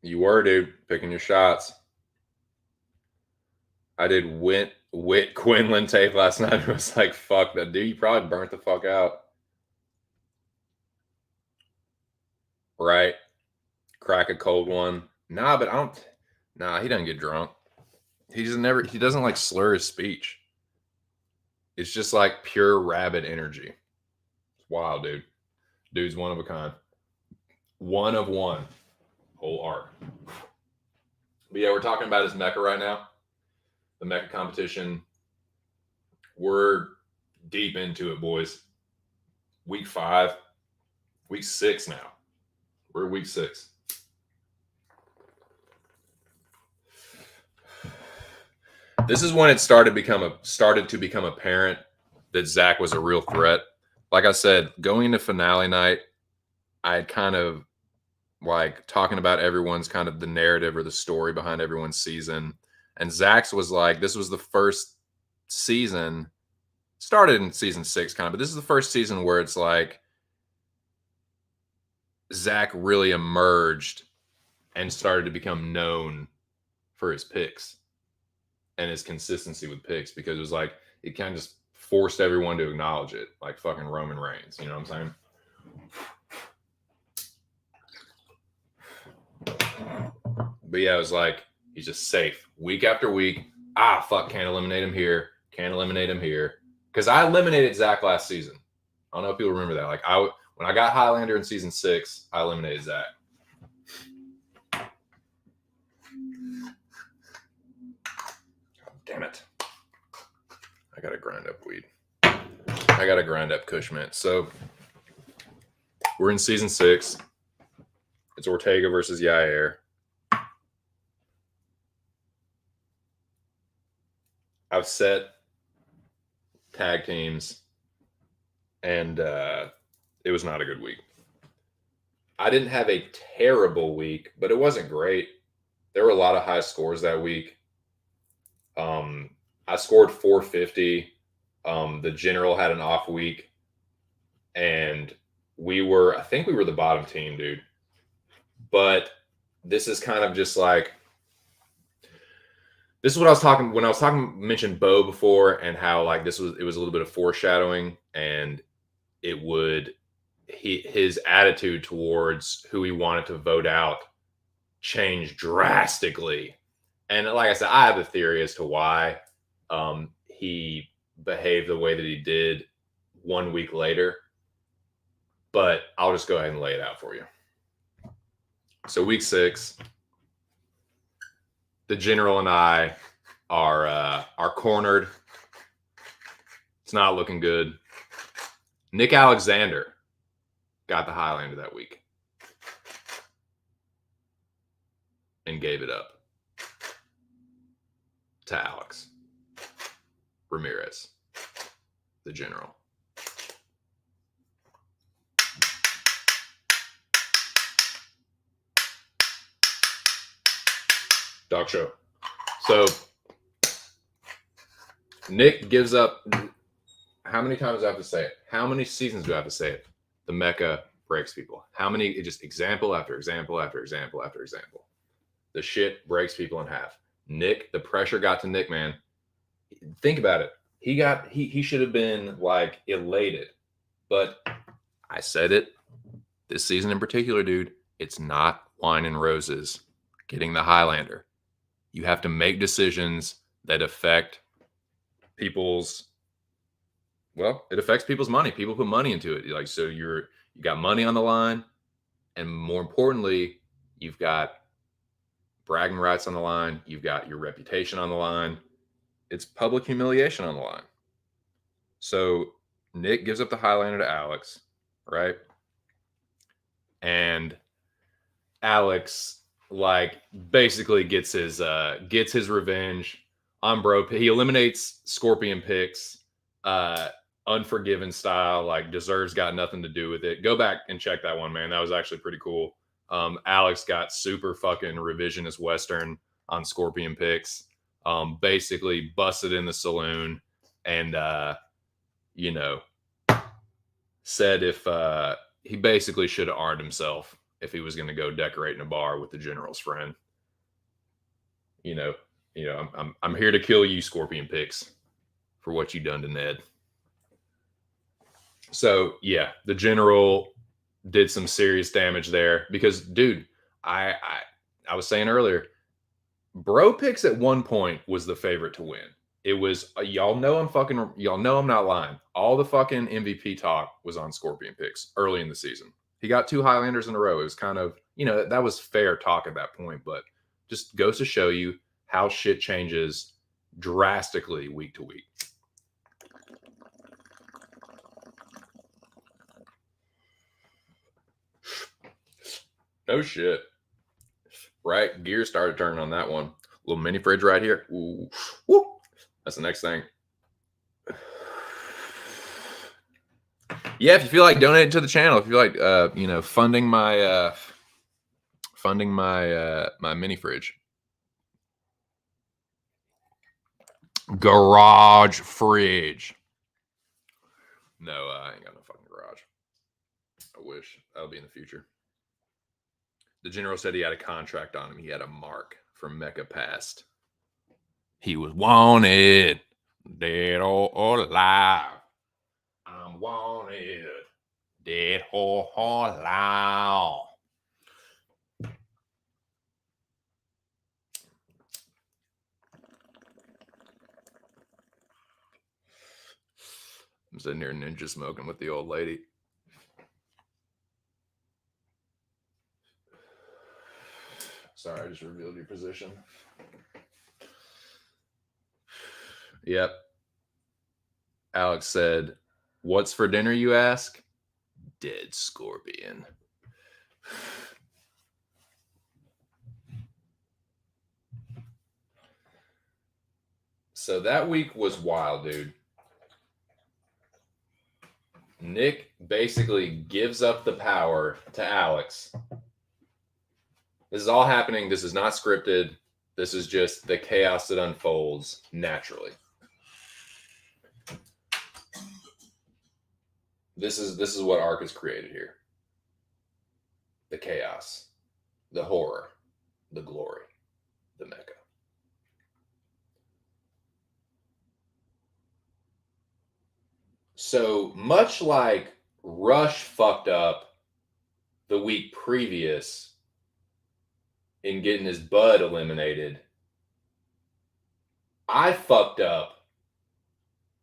You were, dude, picking your shots. I did Wit Quinlan tape last night. It was like, fuck that dude. You probably burnt the fuck out. Right? Crack a cold one. Nah, but I don't. Nah, he doesn't get drunk. He doesn't like slur his speech. It's just like pure rabid energy. It's wild, dude. Dude's one of a kind. One of one. Whole art. But yeah, we're talking about his Mecca right now. The Mecca competition. We're deep into it, boys. Week 5. Week 6 now. We're week 6. This is when it started to become apparent that Zach was a real threat. Like I said, going into finale night, I had kind of like talking about everyone's kind of the narrative or the story behind everyone's season. And Zach's was like, this was the first season, started in season 6 kind of, but this is the first season where it's like Zach really emerged and started to become known for his picks and his consistency with picks, because it was like, it kind of just forced everyone to acknowledge it, like fucking Roman Reigns. You know what I'm saying? But yeah, it was like, he's just safe week after week. Fuck, can't eliminate him here. Can't eliminate him here. Because I eliminated Zach last season. I don't know if people remember that. Like, when I got Highlander in season 6, I eliminated Zach. God damn it. I gotta grind up weed. I gotta grind up Kush Mint. So we're in season 6. It's Ortega versus Yair. I've set tag teams, and it was not a good week. I didn't have a terrible week, but it wasn't great. There were a lot of high scores that week. I scored 450. The general had an off week, and I think we were the bottom team, dude. But this is kind of just like, this is what I was talking when I was mentioned Bo before, and how like it was a little bit of foreshadowing, and his attitude towards who he wanted to vote out changed drastically. And like I said, I have a theory as to why he behaved the way that he did 1 week later, but I'll just go ahead and lay it out for you. So week 6, the general and I are cornered. It's not looking good. Nick Alexander got the Highlander that week and gave it up to Alex Ramirez, the general. Dog show. So Nick gives up. How many times do I have to say it? How many seasons do I have to say it? The Mecca breaks people. How many? Just example after example after example after example. The shit breaks people in half. Nick, the pressure got to Nick, man. Think about it. He should have been like elated. But I said it this season in particular, dude. It's not wine and roses getting the Highlander. You have to make decisions that affect people's, well, it affects people's money. People put money into it. Like, so you got money on the line, and more importantly, you've got bragging rights on the line. You've got your reputation on the line. It's public humiliation on the line. So Nick gives up the Highlander to Alex, right? And Alex like basically gets his revenge on bro. He eliminates Scorpion picks, Unforgiven style, like deserves got nothing to do with it. Go back and check that one, man. That was actually pretty cool. Alex got super fucking revisionist Western on Scorpion picks. Basically busted in the saloon and you know, said if he basically should have armed himself if he was going to go decorate in a bar with the general's friend. I'm here to kill you, Scorpion Picks, for what you done to Ned. So yeah, the general did some serious damage there because, dude, I was saying earlier, Bro Picks at one point was the favorite to win. It was y'all know I'm not lying. All the fucking MVP talk was on Scorpion Picks early in the season. He got 2 Highlanders in a row. It was kind of, that was fair talk at that point, but just goes to show you how shit changes drastically week to week. No shit. Right? Gears started turning on that one. Little mini fridge right here. Ooh. Woo. That's the next thing. Yeah, if you feel like donating to the channel, if you like funding my my mini fridge. Garage fridge. No, I ain't got no fucking garage. I wish. That'll be in the future. The general said he had a contract on him. He had a mark from Mecca Past. He was wanted, dead or alive. I'm wanted, dead or alive. I'm sitting here ninja smoking with the old lady. Sorry, I just revealed your position. Yep. Alex said, "What's for dinner, you ask?" Dead scorpion. So that week was wild, dude. Nick basically gives up the power to Alex. This is all happening. This is not scripted. This is just the chaos that unfolds naturally. This is what Ark has created here. The chaos, the horror, the glory, the Mecca. So much like Rush fucked up the week previous in getting his bud eliminated, I fucked up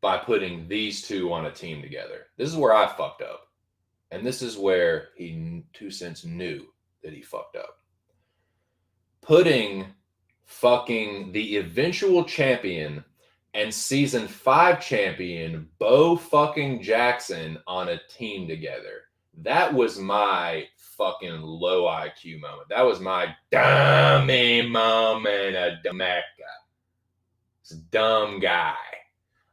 by putting these two on a team together. This is where I fucked up. And this is where he, 2 cents, knew that he fucked up. Putting fucking the eventual champion and season 5 champion Bo fucking Jackson on a team together. That was my fucking low IQ moment. That was my dummy moment. A dumb guy.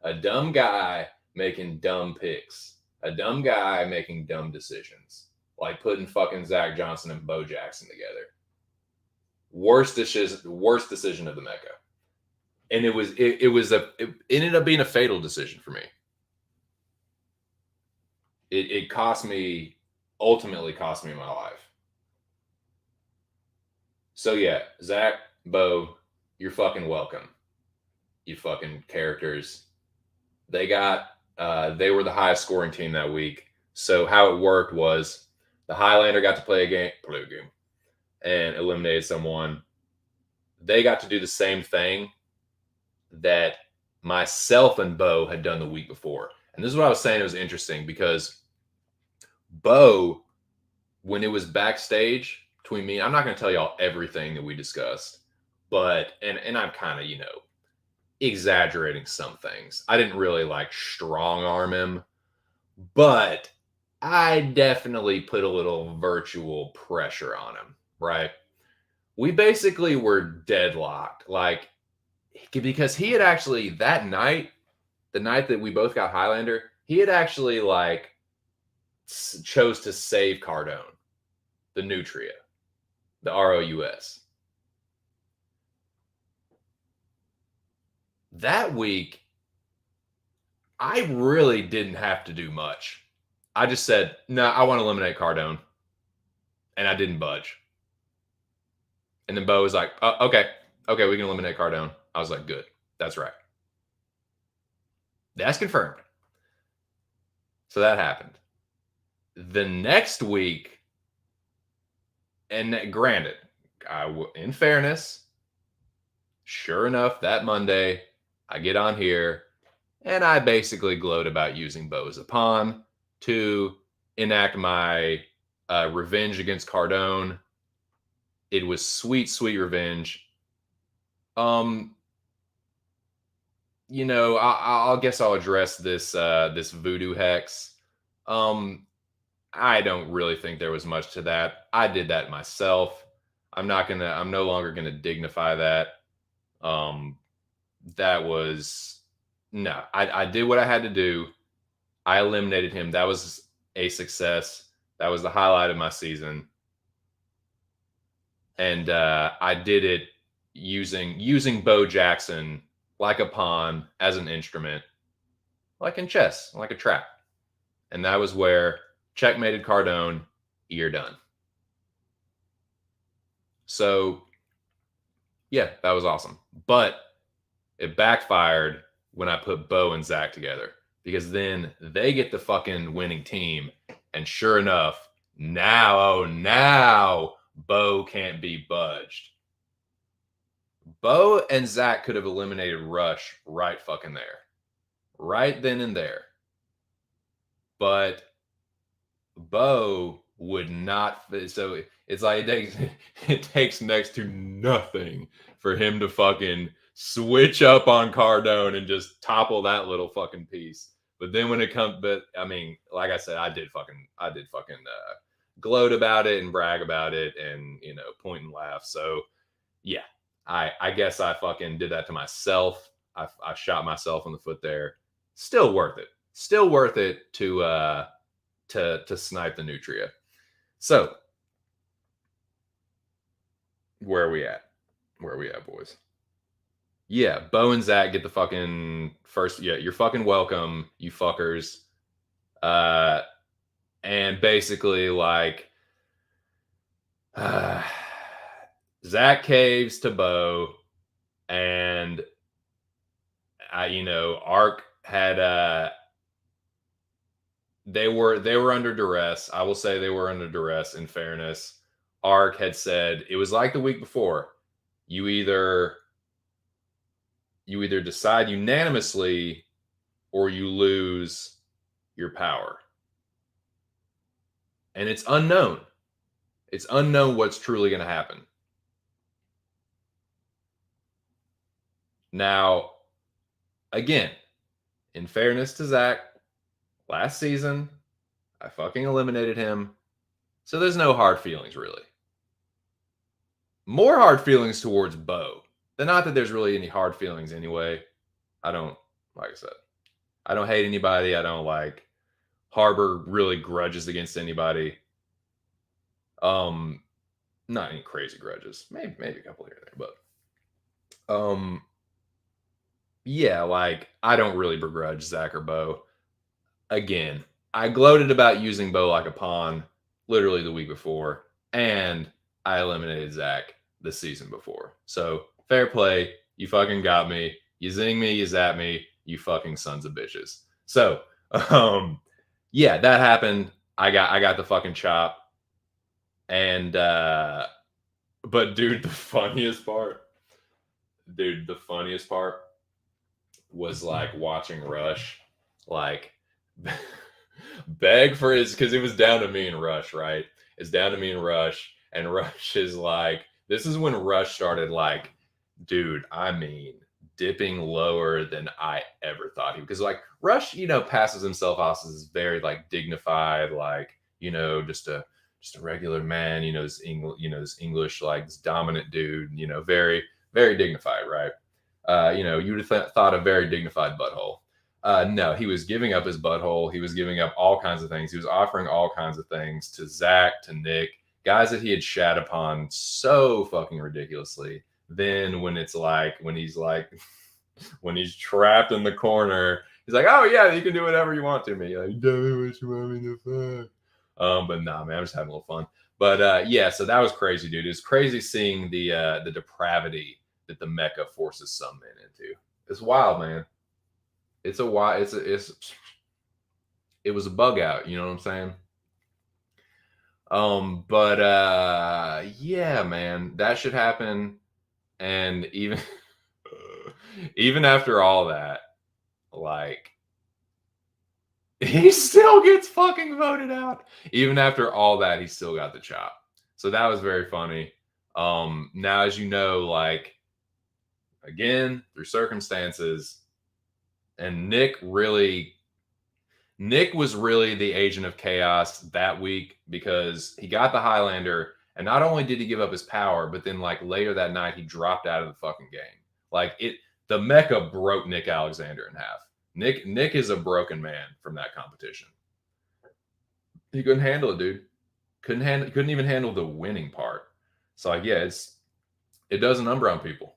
A dumb guy making dumb picks. A dumb guy making dumb decisions. Like putting fucking Zach Johnson and Bo Jackson together. Worst decision of the Mecca. And it ended up being a fatal decision for me. It cost me ultimately cost me my life. So yeah, Zach, Bo, you're fucking welcome. You fucking characters. They were the highest scoring team that week. So how it worked was the Highlander got to play a game, and eliminated someone. They got to do the same thing that myself and Bo had done the week before. And this is what I was saying. It was interesting because Bo, when it was backstage between me, I'm not going to tell y'all everything that we discussed, but and I'm kind of exaggerating some things. I didn't really like strong arm him, but I definitely put a little virtual pressure on him, right? We basically were deadlocked, like, because he had actually that night, the night that we both got Highlander, he had actually like chose to save Cardone, the Nutria, the ROUS. That week, I really didn't have to do much. I just said, no, I want to eliminate Cardone. And I didn't budge. And then Bo was like, oh, okay, we can eliminate Cardone. I was like, good. That's right. That's confirmed. So that happened. The next week, and granted, in fairness, sure enough, that Monday, I get on here and I basically gloat about using Bo as a pawn to enact my revenge against Cardone. It was sweet, sweet revenge. I guess I'll address this voodoo hex. I don't really think there was much to that. I did that myself. I'm no longer gonna dignify that. That was no. I did what I had to do. I eliminated him. That was a success. That was the highlight of my season. And I did it using Bo Jackson like a pawn as an instrument, like in chess, like a trap. And that was where checkmated Cardone, you're done. So, yeah, that was awesome. But it backfired when I put Bo and Zach together because then they get the fucking winning team. And sure enough, now Bo can't be budged. Bo and Zach could have eliminated Rush right fucking there. Right then and there. But Bo would not. So it's like it takes next to nothing for him to fucking switch up on Cardone and just topple that little fucking piece. But then when it comes, but I mean, like I said, I did fucking gloat about it and brag about it and point and laugh. So yeah, I guess I fucking did that to myself. I shot myself in the foot there. Still worth it. Still worth it to snipe the Nutria. So where are we at? Where are we at, boys? Yeah, Bo and Zach get the fucking first. Yeah, you're fucking welcome, you fuckers. And basically like Zach caves to Bo, and Ark had they were under duress. I will say they were under duress. In fairness, Ark had said it was like the week before. You either decide unanimously or you lose your power, and it's unknown. It's unknown what's truly going to happen. Now, again, in fairness to Zach, last season, I fucking eliminated him. So there's no hard feelings, really. More hard feelings towards Bo. Not that there's really any hard feelings anyway. I don't, like I said, I don't hate anybody. I don't harbor really grudges against anybody. Not any crazy grudges. Maybe a couple here and there, but yeah, I don't really begrudge Zach or Bo. Again, I gloated about using Bo like a pawn. literally the week before, and I eliminated Zach the season before. So fair play. You fucking got me. You zing me, you zap me, you fucking sons of bitches. So yeah, that happened. I got the fucking chop. And but dude, the funniest part was like watching Rush like beg for his, because it was down to me and Rush, right? It's down to me and Rush, and Rush is like, this is when Rush started like, dude, I mean, dipping lower than I ever thought he, because like Rush, passes himself off as very like dignified, like, just a regular man, this English, like this dominant dude, very, very dignified, right? You would have thought a very dignified butthole. No, he was giving up his butthole. He was giving up all kinds of things. He was offering all kinds of things to Zach, to Nick, guys that he had shat upon so fucking ridiculously. Then when it's like, when he's like, when he's trapped in the corner, he's like, "Oh yeah, you can do whatever you want to me. Like, do what you want me to fuck." But nah, man, I'm just having a little fun. But yeah, so that was crazy, dude. It's crazy seeing the depravity that the Mecca forces some men into. It's wild, man. It's a wild. It was a bug out. You know what I'm saying? But yeah, man, that should happen. And even even after all that, like, he still gets fucking voted out. Even after all that, he still got the chop. So that was very funny. Now, as you know, like, again, through circumstances, and Nick was really the agent of chaos that week, because he got the Highlander, and not only did he give up his power, but then like later that night he dropped out of the fucking game. Like, the Mecca broke Nick Alexander in half. Nick is a broken man from that competition. He couldn't handle it, dude. Couldn't even handle the winning part. So like, yeah, it does a number on people.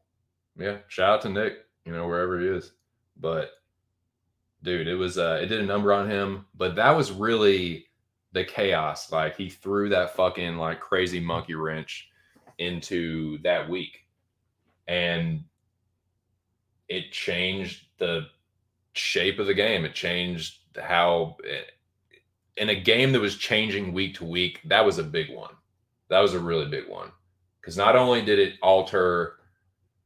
Yeah, shout out to Nick, wherever he is. But dude, it did a number on him. But that was really the chaos. Like, he threw that fucking like crazy monkey wrench into that week, and it changed the shape of the game. It changed in a game that was changing week to week. That was a big one. That was a really big one, because not only did it alter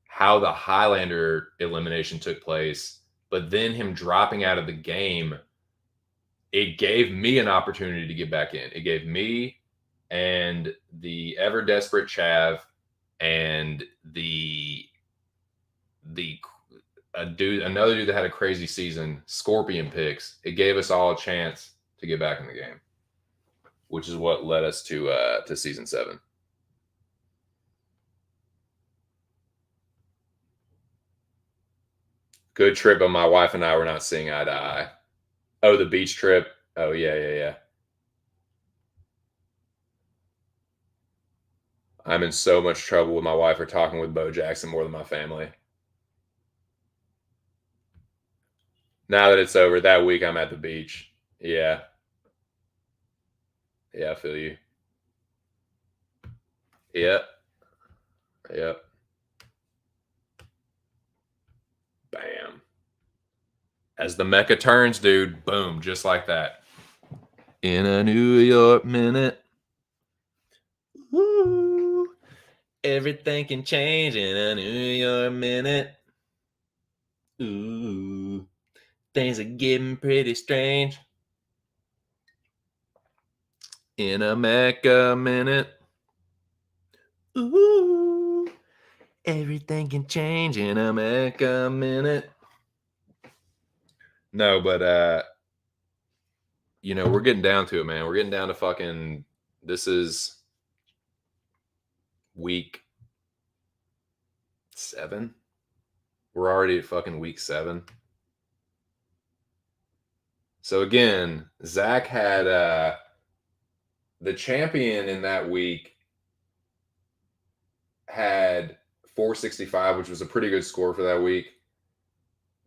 how the Highlander elimination took place, but then him dropping out of the game, it gave me an opportunity to get back in. It gave me and the ever desperate Chav and another dude that had a crazy season, Scorpion Picks. It gave us all a chance to get back in the game, which is what led us to season 7. Good trip, but my wife and I were not seeing eye to eye. Oh, the beach trip. Oh yeah. I'm in so much trouble with my wife for talking with Bo Jackson more than my family. Now that it's over, that week I'm at the beach. Yeah. Yeah, I feel you. Yep. Yep. Bam. As the Mecca turns, dude, boom, just like that. In a New York minute. Woo. Everything can change in a New York minute. Ooh. Things are getting pretty strange. In a Mecca minute. Ooh. Everything can change in a Mecca minute. No, but we're getting down to it, man. We're getting down to fucking, this is week 7. We're already at fucking week 7. So again, Zach had the champion in that week had 465, which was a pretty good score for that week.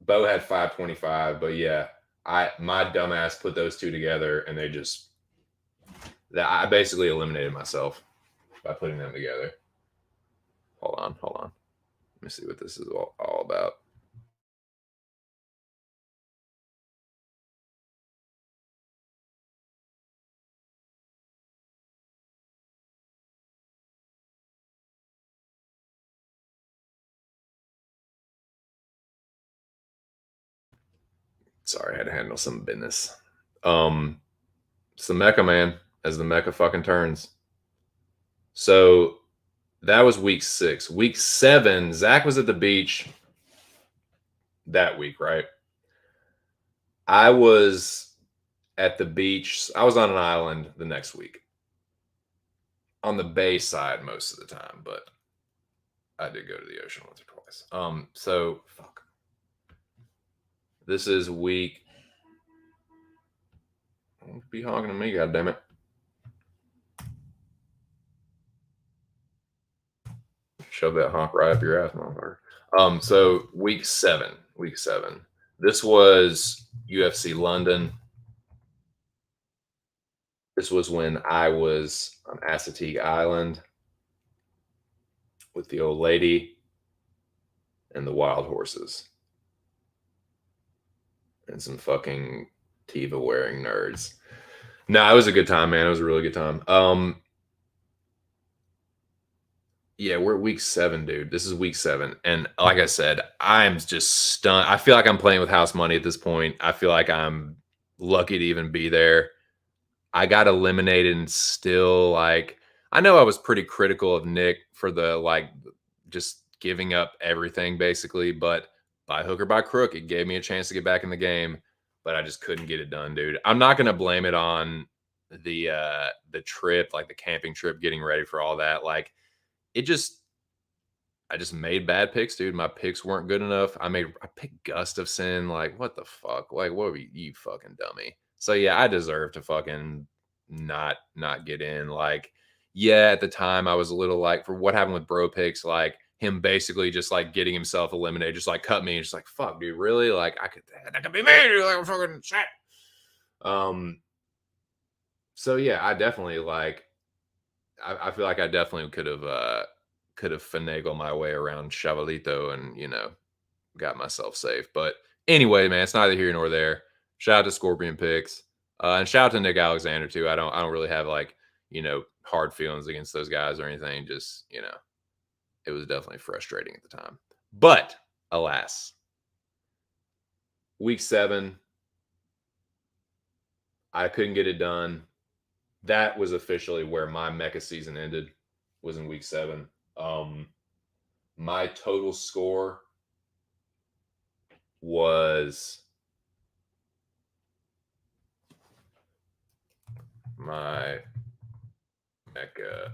Bo had 525, but yeah, my dumbass put those two together, and they just that I basically eliminated myself by putting them together. Hold on. Let me see what this is all about. Sorry, I had to handle some business. It's the Mecca, man, as the Mecca fucking turns. So that was week 6. Week 7, Zach was at the beach that week, right? I was at the beach. I was on an island the next week on the bay side most of the time, but I did go to the ocean once or twice. So fuck. This is week. Don't be honking at me, goddammit. Shove that honk right up your ass, motherfucker. So week 7. Week 7. This was UFC London. This was when I was on Assateague Island with the old lady and the wild horses and some fucking Tiva wearing nerds. No, it was a good time, man. It was a really good time. Yeah, we're at week 7, dude. This is week 7. And like I said, I'm just stunned. I feel like I'm playing with house money at this point. I feel like I'm lucky to even be there. I got eliminated and still like I know I was pretty critical of Nick for the like just giving up everything basically, but by hook or by crook, it gave me a chance to get back in the game, but I just couldn't get it done, dude. I'm not gonna blame it on the trip, like the camping trip, getting ready for all that. Like it just I just made bad picks, dude. My picks weren't good enough. I picked Gustafson. Like, what the fuck? Like, what were you fucking dummy? So yeah, I deserve to fucking not get in. Like, yeah, at the time I was a little like for what happened with bro picks, like him basically just like getting himself eliminated, just like cut me and just like fuck, dude, really? Like that could be me, dude, like fucking shit. Um, so yeah, I definitely like I feel like I definitely could have finagled my way around Chavalito and got myself safe. But anyway, man, it's neither here nor there. Shout out to Scorpion Picks, and shout out to Nick Alexander too. I don't really have like hard feelings against those guys or anything. Just it was definitely frustrating at the time. But alas, week 7, I couldn't get it done. That was officially where my mecha season ended. Was in week 7. Um, my total score was my mecha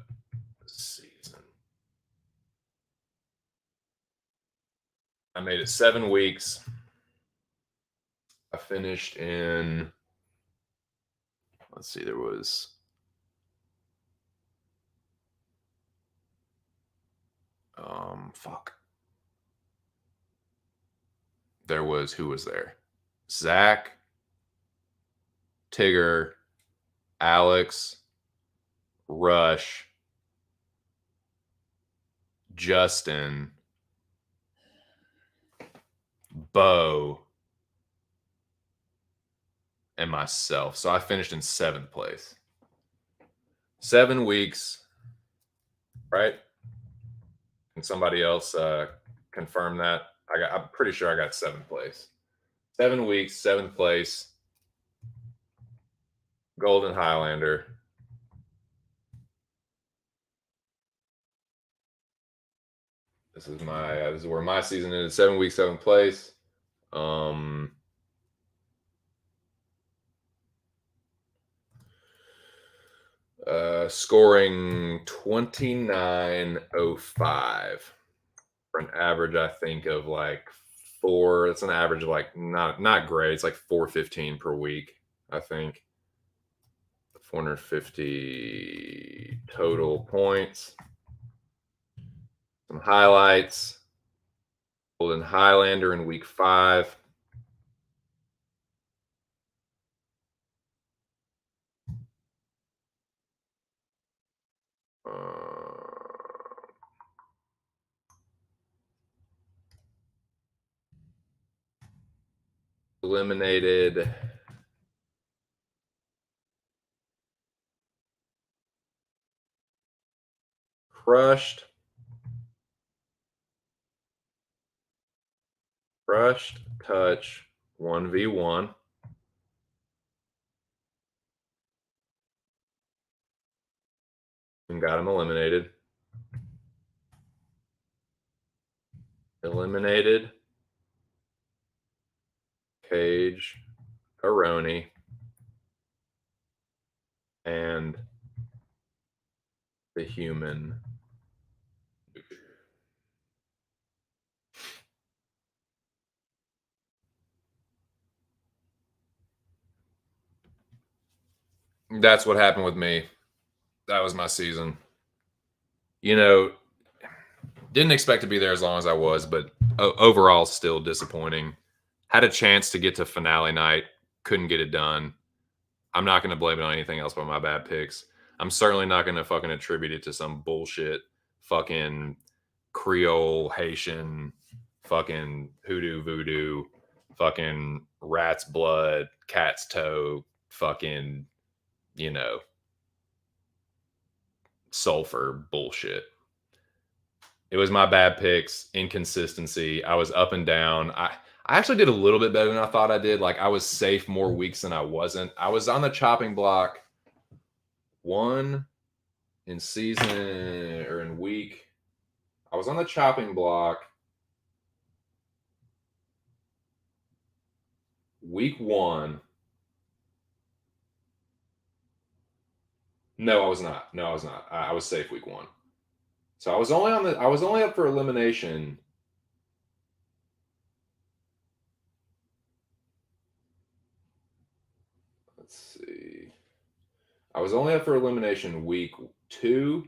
season. I made it 7 weeks. I finished in, let's see, there was, fuck. There was, who was there? Zach, Tigger, Alex, Rush, Justin, Bo, and myself. So I finished in 7th place. 7 weeks, right? Can somebody else confirm that? I'm pretty sure I got 7th place. 7 weeks, 7th place. Golden Highlander. This is where my season ended. 7 weeks, 7th place. Um, scoring 29.05 for an average, I think, of like 4. It's an average of like not great. It's like 415 per week, I think. 450 total points. Some highlights. Golden Highlander in week 5. eliminated crushed touch 1v1 and got him eliminated. Eliminated Cage Aroni and the human. That's what happened with me. That was my season. You know, didn't expect to be there as long as I was, but overall, still disappointing. Had a chance to get to finale night, couldn't get it done. I'm not going to blame it on anything else but my bad picks. I'm certainly not going to fucking attribute it to some bullshit fucking Creole, Haitian, fucking hoodoo, voodoo, fucking rat's blood, cat's toe, fucking, you know, sulfur bullshit. It was my bad picks, inconsistency. I was up and down. I actually did a little bit better than I thought I did. Like I was safe more weeks than I wasn't. I was on the chopping block one in season or in week. I was on the chopping block week 1. No, I was not. No, I was not. I was safe week 1. So I was only up for elimination. Let's see. I was only up for elimination week 2.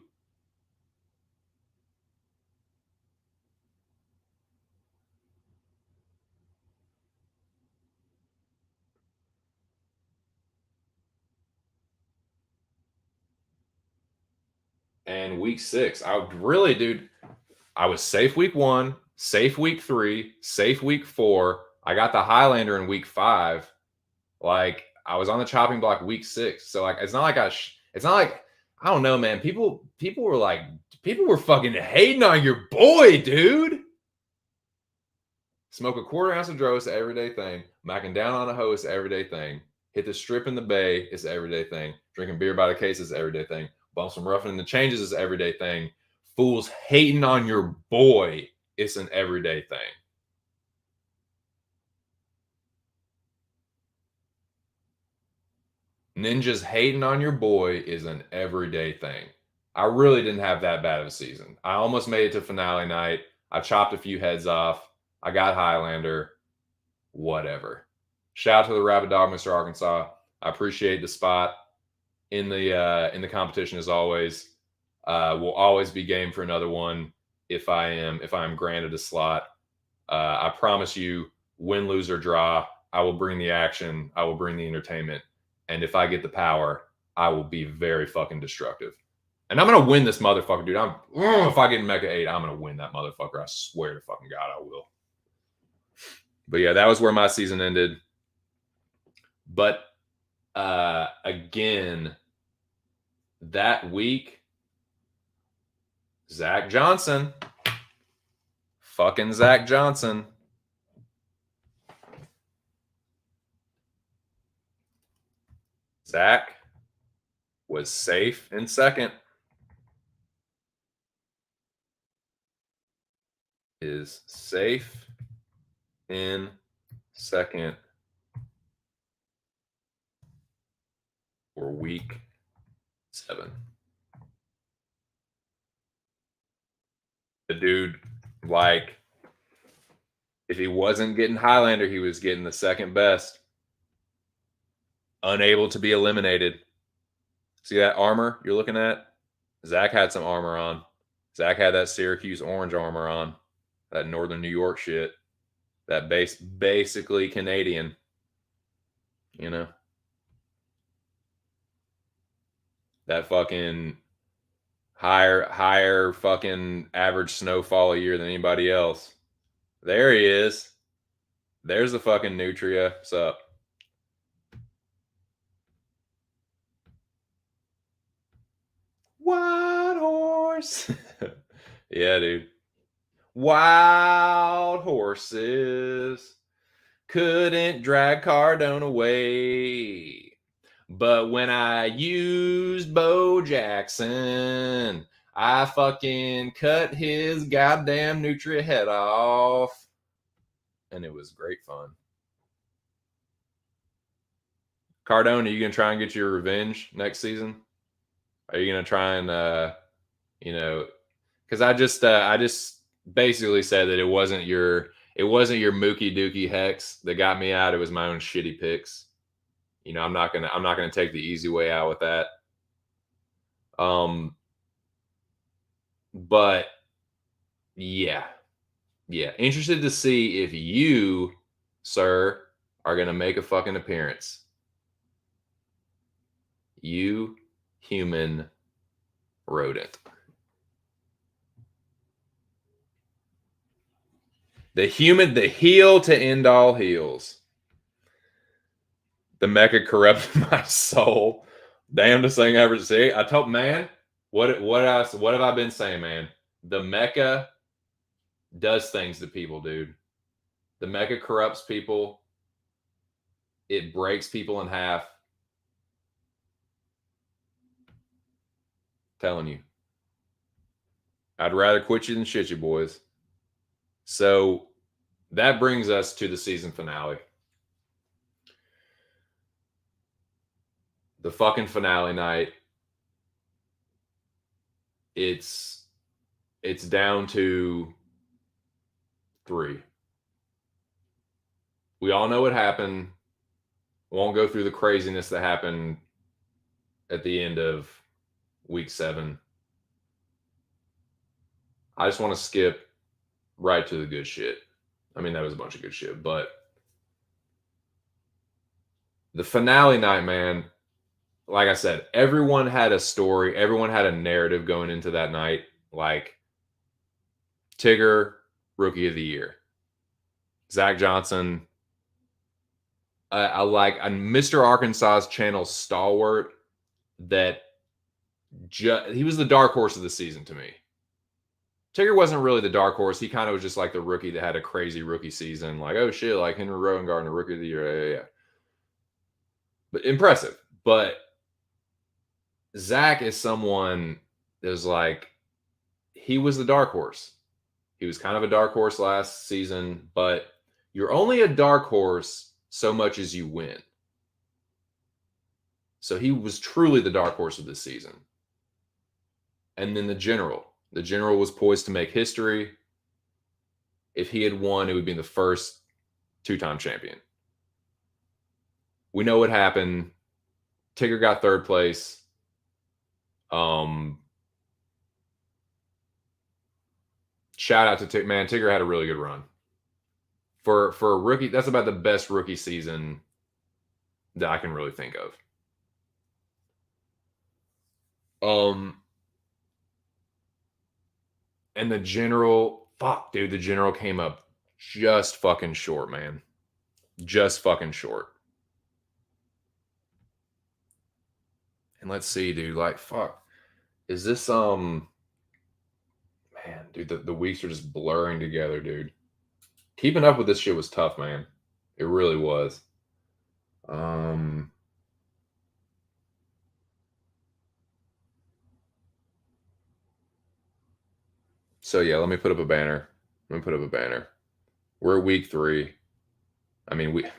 And week 6. I really, dude, I was safe week 1, safe week 3, safe week 4. I got the Highlander in week 5. Like I was on the chopping block week 6. So like it's not like it's not like I don't know, man. People were fucking hating on your boy, dude. Smoke a quarter ounce of Dro, it's an everyday thing. Macking down on a hoe is an everyday thing. Hit the strip in the bay is an everyday thing. Drinking beer by the case is an everyday thing. Bump some roughing in the changes is an everyday thing. Fools hating on your boy is an everyday thing. Ninjas hating on your boy is an everyday thing. I really didn't have that bad of a season. I almost made it to finale night. I chopped a few heads off. I got Highlander. Whatever. Shout out to the Rabid Dog, Mr. Arkansas. I appreciate the spot in the competition as always. Will always be game for another one if I am granted a slot. I promise you, win, lose, or draw, I will bring the action. I will bring the entertainment. And if I get the power, I will be very fucking destructive. And I'm gonna win this motherfucker, dude. If I get in Mecha 8, I'm gonna win that motherfucker. I swear to fucking God, I will. But yeah, that was where my season ended. But again, that week, Zach Johnson, fucking Zach Johnson. Zach was safe in second. Is safe in second for week 7. The dude, like, if he wasn't getting Highlander, he was getting the second best. Unable to be eliminated. See that armor you're looking at? Zach had some armor on. Zach had that Syracuse orange armor on. That Northern New York shit. That basically Canadian. You know? That fucking higher fucking average snowfall a year than anybody else. There he is. There's the fucking Nutria. What's up? Wild horse. Yeah, dude. Wild horses couldn't drag Cardone away. But when I used Bo Jackson, I fucking cut his goddamn Nutria head off. And it was great fun. Cardone, are you going to try and get your revenge next season? Are you going to try and, because I just basically said that it wasn't your Mookie Dookie Hex that got me out. It was my own shitty picks. I'm not gonna take the easy way out with that. But yeah. Interested to see if you, sir, are gonna make a fucking appearance. You human rodent. The heel to end all heels. The Mecca corrupted my soul. Damnedest thing I ever see. I told man, what have I been saying, man? The Mecca does things to people, dude. The Mecca corrupts people. It breaks people in half. Telling you. I'd rather quit you than shit you, boys. So that brings us to the season finale. The fucking finale night. It's down to 3. We all know what happened. Won't go through the craziness that happened at the end of week 7. I just want to skip right to the good shit. I mean, that was a bunch of good shit, but the finale night, man, like I said, everyone had a story. Everyone had a narrative going into that night. Like Tigger, Rookie of the Year. Zach Johnson, I like Mr. Arkansas's channel stalwart that he was the dark horse of the season to me. Tigger wasn't really the dark horse. He kind of was just like the rookie that had a crazy rookie season. Like, oh shit, like Henry Rowengartner, Rookie of the Year. Yeah. But impressive. But Zach is someone that's like, he was the dark horse. He was kind of a dark horse last season, but you're only a dark horse so much as you win. So he was truly the dark horse of this season. And then the general was poised to make history. If he had won, it would be the first 2-time champion. We know what happened. Tigger got 3rd place. Shout out to Tigger. Man, Tigger had a really good run. For a rookie, that's about the best rookie season that I can really think of. And the general, the general came up just fucking short, man. Just fucking short. And let's see, dude, like, fuck. Is this, man, dude, the weeks are just blurring together, dude. Keeping up with this shit was tough, man. It really was. So yeah, let me put up a banner. We're at week 3. I mean, week 3.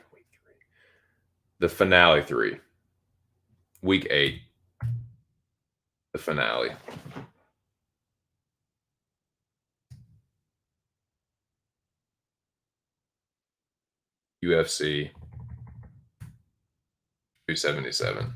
The finale 3. Week 8. The finale. UFC 277.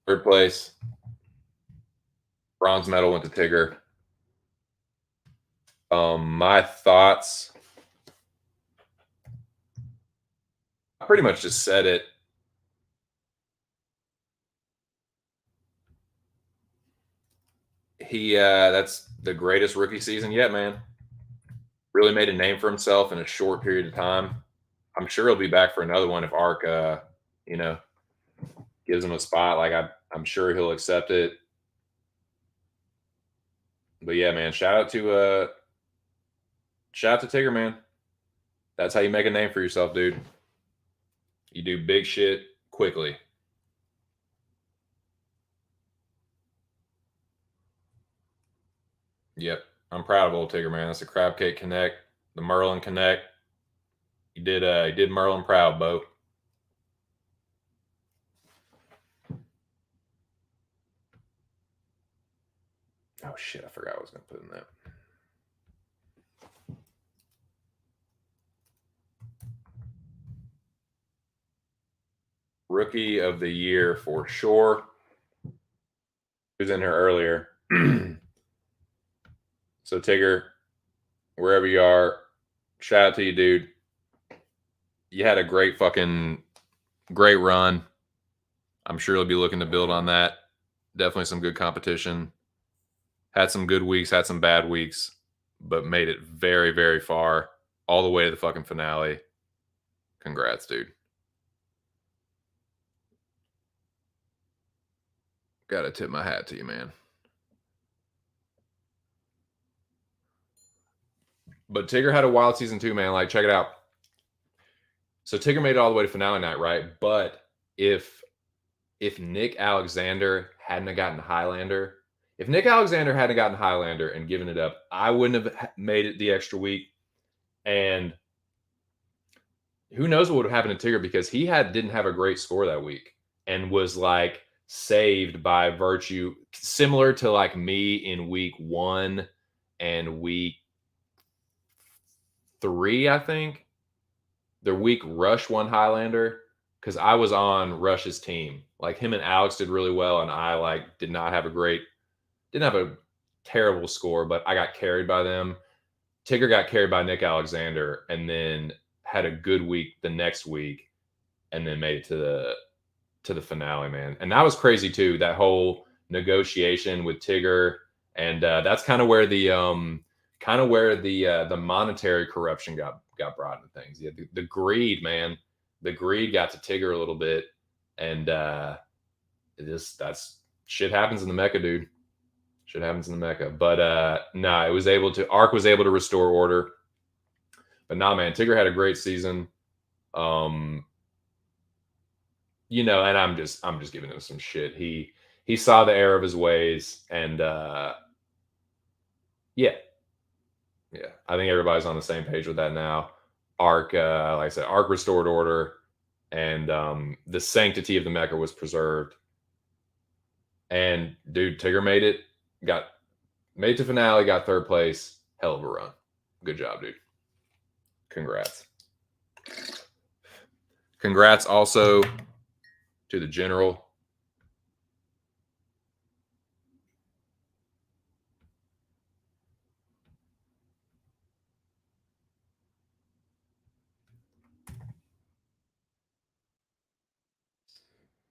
Third place. Bronze medal went to Tigger. My thoughts. I pretty much just said it. That's the greatest rookie season yet, man. Really made a name for himself in a short period of time. I'm sure he'll be back for another one if Ark, you know, gives him a spot. Like I'm sure he'll accept it. But yeah, man, shout out to Tigger, man. That's how you make a name for yourself, dude. You do big shit quickly. Yep. I'm proud of old Tigger, man. That's a crab cake connect, the Merlin connect. You did Merlin proud, Bo. Oh shit, I forgot what I was gonna put in that. Rookie of the year for sure. Who's in here earlier? So Tigger, wherever you are, shout out to you, dude. You had a great run. I'm sure you'll be looking to build on that. Definitely some good competition. Had some good weeks, had some bad weeks, but made it very, very far, all the way to the fucking finale. Congrats, dude. Gotta tip my hat to you, man. But Tigger had a wild season too, man. Like, check it out. So Tigger made it all the way to finale night, right? But if Nick Alexander hadn't gotten Highlander, if Nick Alexander hadn't gotten Highlander and given it up, I wouldn't have made it the extra week. And who knows what would have happened to Tigger, because he didn't have a great score that week and was like saved by virtue, similar to like me in week 1 and week 3, I think. The week Rush won Highlander, because I was on Rush's team. Like, him and Alex did really well, and I like didn't have a terrible score, but I got carried by them. Tigger got carried by Nick Alexander, and then had a good week the next week, and then made it to the finale, man. And that was crazy too. That whole negotiation with Tigger, and that's kind of where the monetary corruption got brought into things. Yeah, the greed, man. The greed got to Tigger a little bit, and that's shit happens in the Mecca, dude. Shit happens in the Mecca. But Ark was able to restore order. But nah, man, Tigger had a great season. And I'm just giving him some shit. He saw the error of his ways, and yeah. I think everybody's on the same page with that now. Ark, like I said, Ark restored order, and the sanctity of the Mecca was preserved. And dude, Tigger made it to finale, got third place. Hell of a run. Good job, dude. Congrats. Congrats also to the general.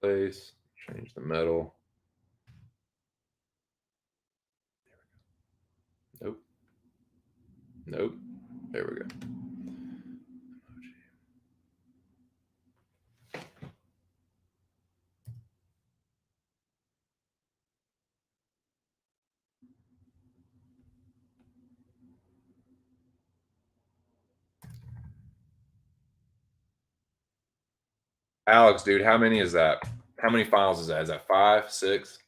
Place, change the metal. Nope. There we go. Alex, dude, how many is that? How many files is that? Is that 5, 6?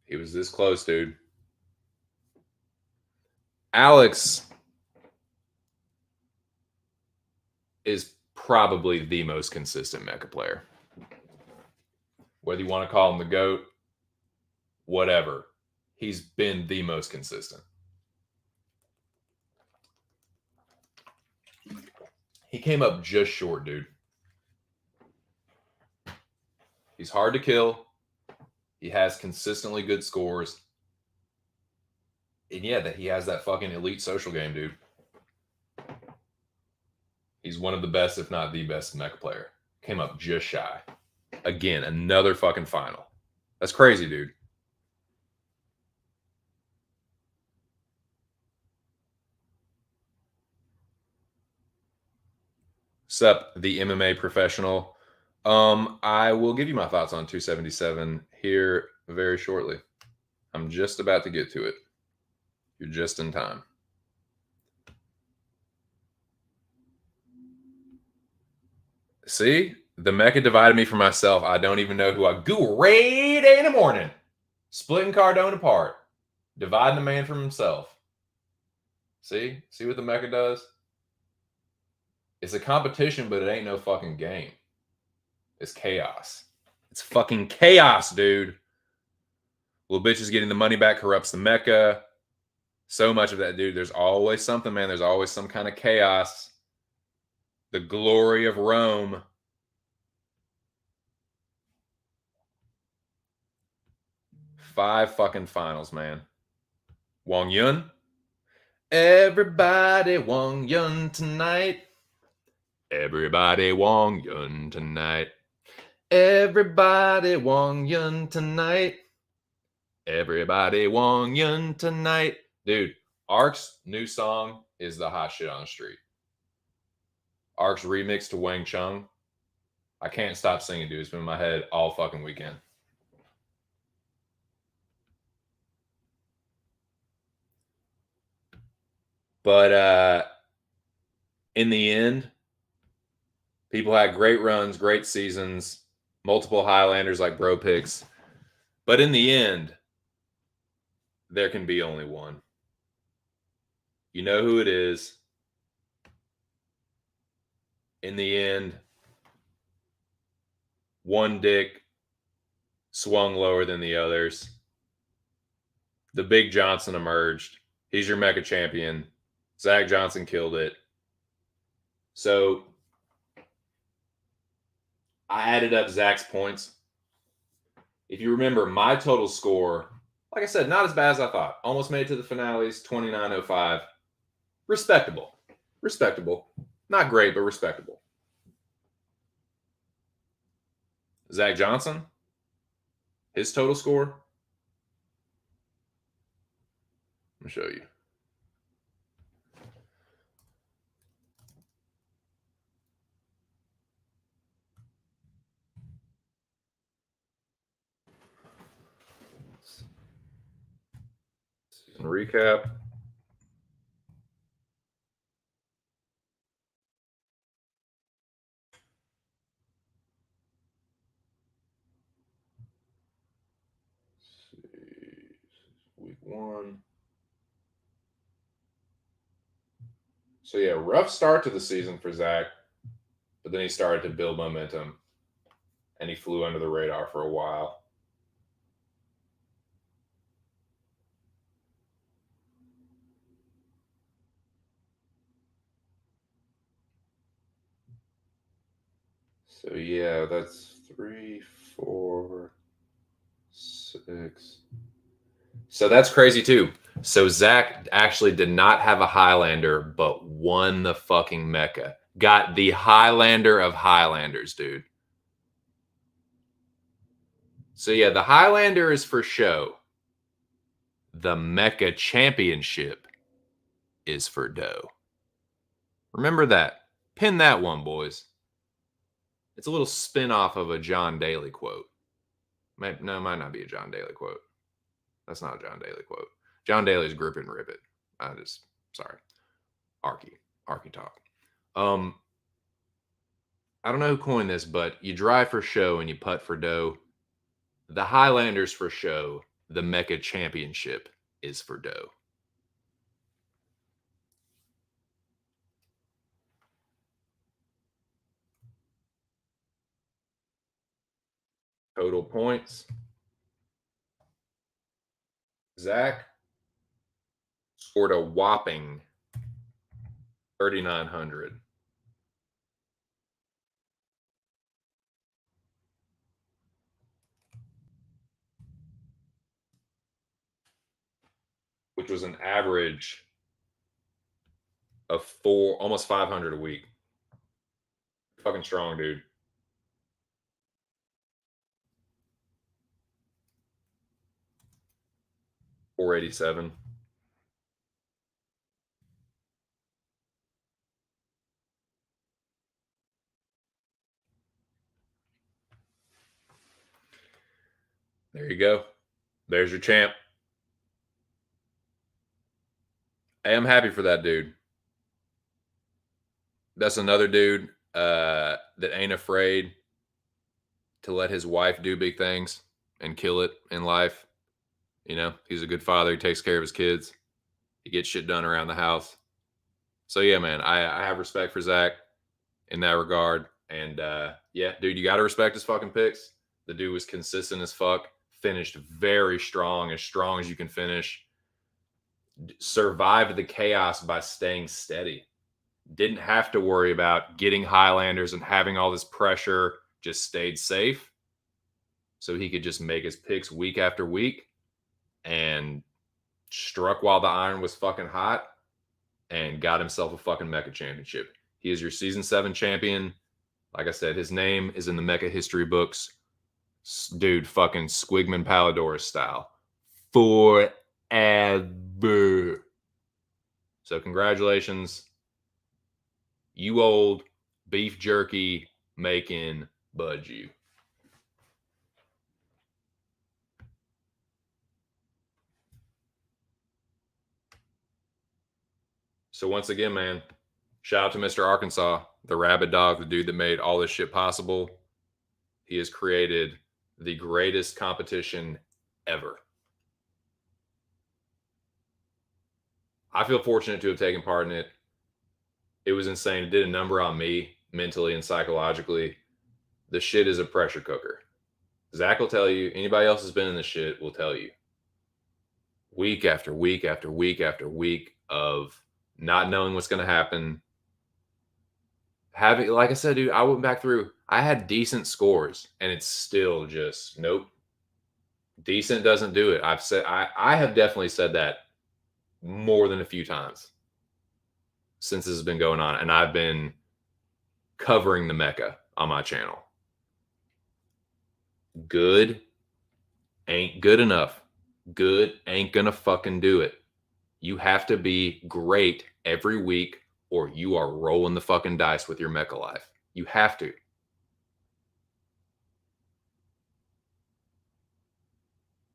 He was this close, dude. Alex is probably the most consistent Mecha player. Whether you want to call him the GOAT, whatever. He's been the most consistent. He came up just short, dude. He's hard to kill. He has consistently good scores. And yeah, that he has that fucking elite social game, dude. He's one of the best, if not the best, mecha player. Came up just shy. Again, another fucking final. That's crazy, dude. Sup, the MMA professional. I will give you my thoughts on 277 here very shortly. I'm just about to get to it. You're just in time. See? The mecha divided me from myself. I don't even know who I great day in the morning. Splitting Cardone apart. Dividing the man from himself. See? See what the mecha does? It's a competition, but it ain't no fucking game. It's chaos. It's fucking chaos, dude. Little bitch is getting the money back, corrupts the mecha. So much of that, dude. There's always something, man. There's always some kind of chaos. The glory of Rome. Five fucking finals, man. Wang Yun. Everybody Wang Yun tonight. Everybody Wang Yun tonight. Everybody Wang Yun tonight. Everybody Wang Yun tonight. Dude, Ark's new song is the hot shit on the street. Ark's remix to Wang Chung. I can't stop singing, dude. It's been in my head all fucking weekend. But in the end, people had great runs, great seasons, multiple Highlanders like Bro Picks. But in the end, there can be only one. You know who it is. In the end, one dick swung lower than the others. The Big Johnson emerged. He's your mecha champion. Zach Johnson killed it. So I added up Zach's points. If you remember, my total score, like I said, not as bad as I thought. Almost made it to the finales, 29.05. Respectable. Respectable. Not great, but respectable. Zach Johnson, his total score. Let me show you. Season recap. Week 1. So yeah, rough start to the season for Zach, but then he started to build momentum, and he flew under the radar for a while. So yeah, that's 3, 4, 6. So that's crazy too. So Zach actually did not have a Highlander, but won the fucking mecha. Got the Highlander of Highlanders, dude. So yeah, the Highlander is for show. The mecha championship is for dough. Remember that. Pin that one, boys. It's a little spin-off of a John Daly quote. It might not be a John Daly quote. That's not a John Daly quote. John Daly's grip and rip it. Sorry. Arky talk. I don't know who coined this, but you drive for show and you putt for dough. The Highlanders for show. The mecha championship is for dough. Total points. Zach scored a whopping 3,900. which was an average of almost 500 a week. Fucking strong, dude. $487. There you go. There's your champ. Hey, I'm happy for that dude. That's another dude that ain't afraid to let his wife do big things and kill it in life. You know, he's a good father. He takes care of his kids. He gets shit done around the house. So yeah, man, I have respect for Zach in that regard. And yeah, dude, you got to respect his fucking picks. The dude was consistent as fuck. Finished very strong as you can finish. Survived the chaos by staying steady. Didn't have to worry about getting Highlanders and having all this pressure. Just stayed safe. So he could just make his picks week after week and struck while the iron was fucking hot and got himself a fucking Mecca championship. He is your season 7 champion. Like I said, his name is in the Mecca history books. Dude, fucking Squigman Palladora style. Forever. So congratulations. You old beef jerky making budgie. So once again, man, shout out to Mr. Arkansas, the rabid dog, the dude that made all this shit possible. He has created the greatest competition ever. I feel fortunate to have taken part in it. It was insane. It did a number on me mentally and psychologically. The shit is a pressure cooker. Zach will tell you, anybody else has been in the shit will tell you. Week after week after week after week of not knowing what's going to happen. Having, like I said, dude, I went back through. I had decent scores, and it's still just nope. Decent doesn't do it. I have definitely said that more than a few times since this has been going on, and I've been covering the Mecca on my channel. Good ain't good enough. Good ain't gonna fucking do it. You have to be great every week, or you are rolling the fucking dice with your Mecca life. You have to.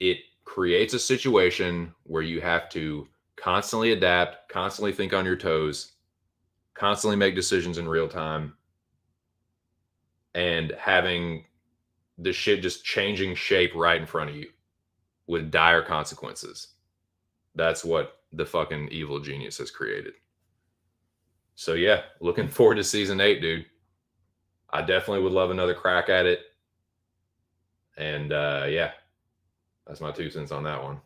It creates a situation where you have to constantly adapt, constantly think on your toes, constantly make decisions in real time, and having the shit just changing shape right in front of you with dire consequences. That's what the fucking evil genius has created. So yeah, looking forward to season 8, dude. I definitely would love another crack at it. And yeah, that's my 2 cents on that one.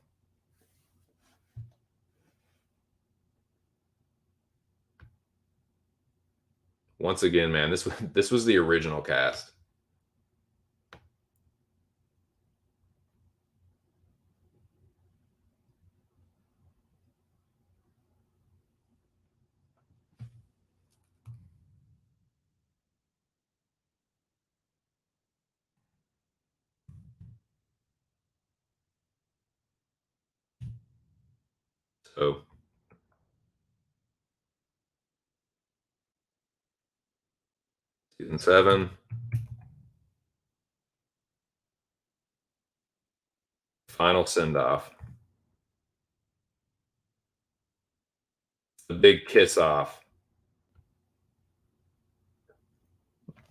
Once again, man, this was the original cast. So season 7, final send off, the big kiss off,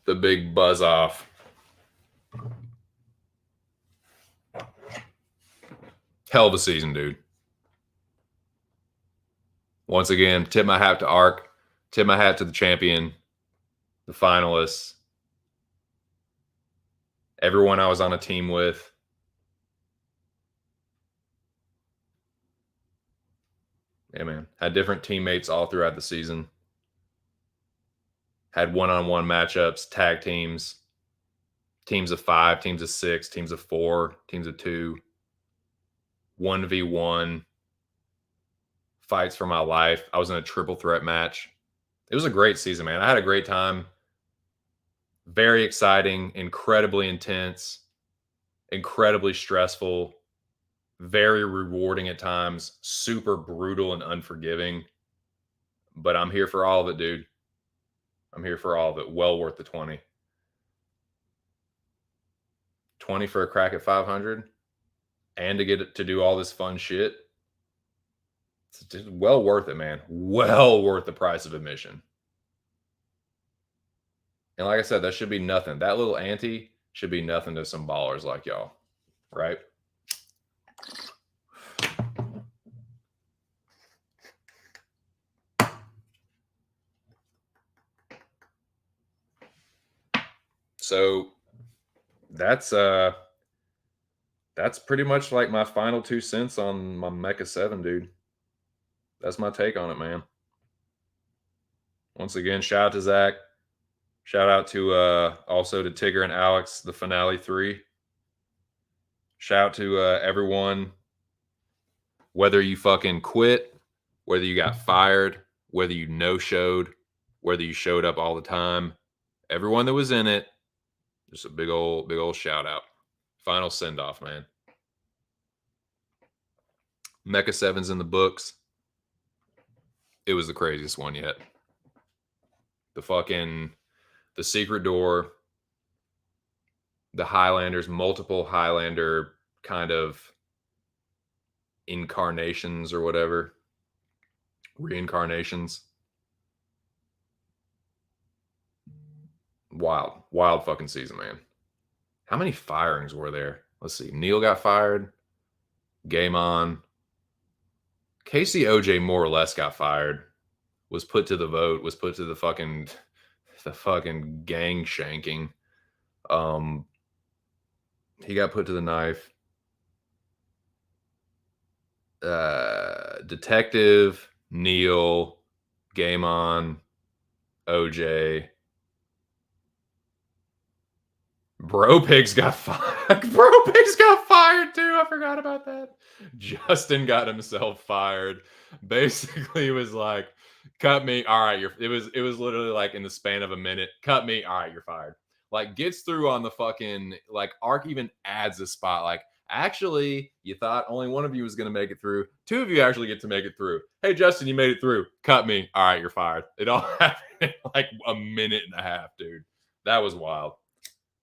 the big buzz off. Hell of a season, dude. Once again, tip my hat to Ark, tip my hat to the champion, the finalists, everyone I was on a team with. Yeah, man. Had different teammates all throughout the season. Had one-on-one matchups, tag teams, teams of 5, teams of 6, teams of 4, teams of 2, 1v1. fights for my life. I was in a triple threat match. It was a great season, man. I had a great time. Very exciting, incredibly intense, incredibly stressful, very rewarding at times, super brutal and unforgiving. But I'm here for all of it, dude. I'm here for all of it. Well worth the 20. 20 for a crack at 500 and to get to do all this fun shit. It's just well worth it, man. Well worth the price of admission. And like I said, that should be nothing. That little ante should be nothing to some ballers like y'all, right? So that's pretty much like my final 2 cents on my Mecha 7, dude. That's my take on it, man. Once again, shout out to Zach. Shout out to also to Tigger and Alex, the finale 3. Shout out to everyone, whether you fucking quit, whether you got fired, whether you no-showed, whether you showed up all the time, everyone that was in it, just a big old shout out. Final send off, man. Mecha 7's in the books. It was the craziest one yet. The secret door, the Highlanders, multiple Highlander kind of incarnations or whatever, reincarnations. Wild fucking season, man. How many firings were there? Let's see. Neil got fired. Game on. Casey OJ more or less got fired. Was put to the vote. Was put to the fucking gang shanking. He got put to the knife. Detective, Neil, Game on, OJ. Bro Pigs got fired. Bro Pigs got fired too. I forgot about that. Justin got himself fired. Basically, it was like, cut me. All right, it was literally like in the span of a minute. Cut me. All right, you're fired. Like gets through on the fucking like Ark even adds a spot like actually you thought only one of you was going to make it through. Two of you actually get to make it through. Hey Justin, you made it through. Cut me. All right, you're fired. It all happened in like a minute and a half, dude. That was wild.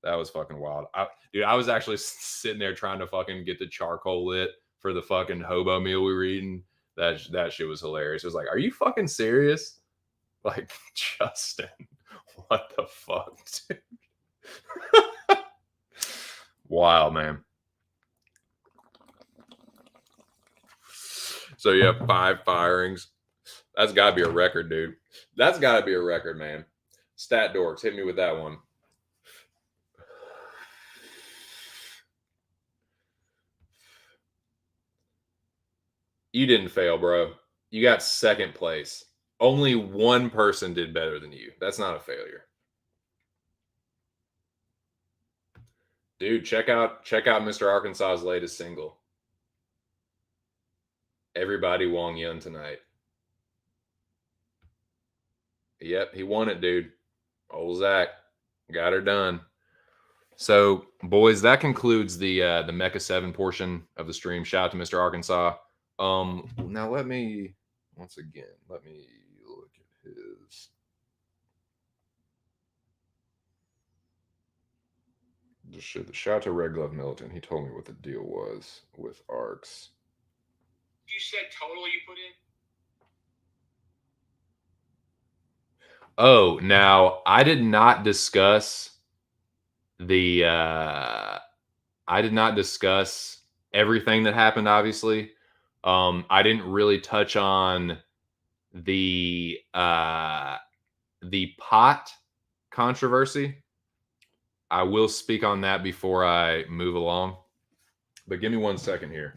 That was fucking wild. I was actually sitting there trying to fucking get the charcoal lit for the fucking hobo meal we were eating. That shit was hilarious. It was like, are you fucking serious? Like, Justin, what the fuck, dude? Wild, man. So yeah, 5 firings. That's got to be a record, dude. That's got to be a record, man. Stat Dorks, hit me with that one. You didn't fail, bro. You got second place. Only one person did better than you. That's not a failure. Dude, check out Mr. Arkansas's latest single. Everybody Wong Yun tonight. Yep, he won it, dude. Old Zach got her done. So, boys, that concludes the Mecha 7 portion of the stream. Shout out to Mr. Arkansas. Now let me look at his. Shout out to Red Glove Militant. He told me what the deal was with ARCs. You said total you put in? Oh, now I did not discuss everything that happened, obviously. I didn't really touch on the pot controversy. I will speak on that before I move along. But give me 1 second here.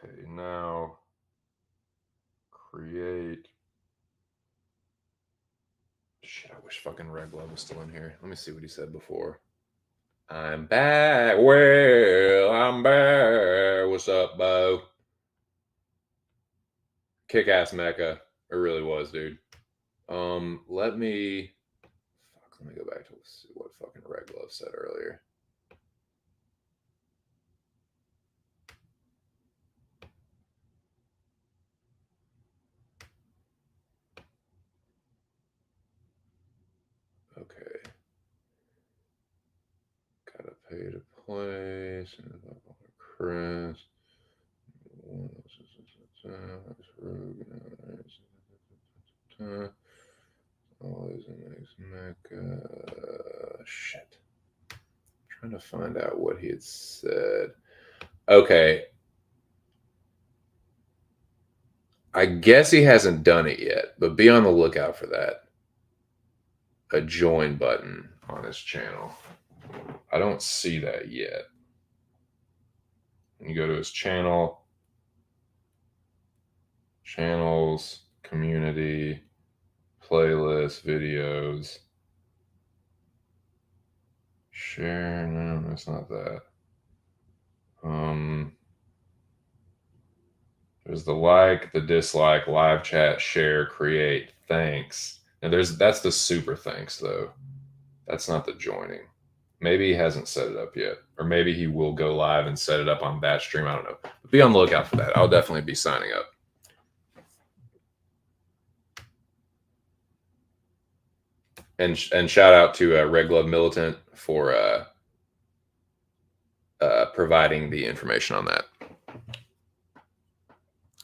Okay, now create. Shit, I wish fucking Red Glove was still in here. Let me see what he said before. I'm back. Well, I'm back. What's up, Bo? Kick-ass mecha. It really was, dude. Let me go back to see what fucking Red Glove said earlier. Okay. Gotta pay to play. Chris. Always a nice mecha. Shit. Trying to find out what he had said. Okay. I guess he hasn't done it yet, but be on the lookout for that. A join button on his channel. I don't see that yet. You go to his channel, channels, community, playlist, videos, share. No, that's not that. There's the like, the dislike, live chat, share, create, thanks. And that's the super thanks though. That's not the joining. Maybe he hasn't set it up yet, or maybe he will go live and set it up on that stream. I don't know. But be on the lookout for that. I'll definitely be signing up. And shout out to Red Glove Militant for providing the information on that.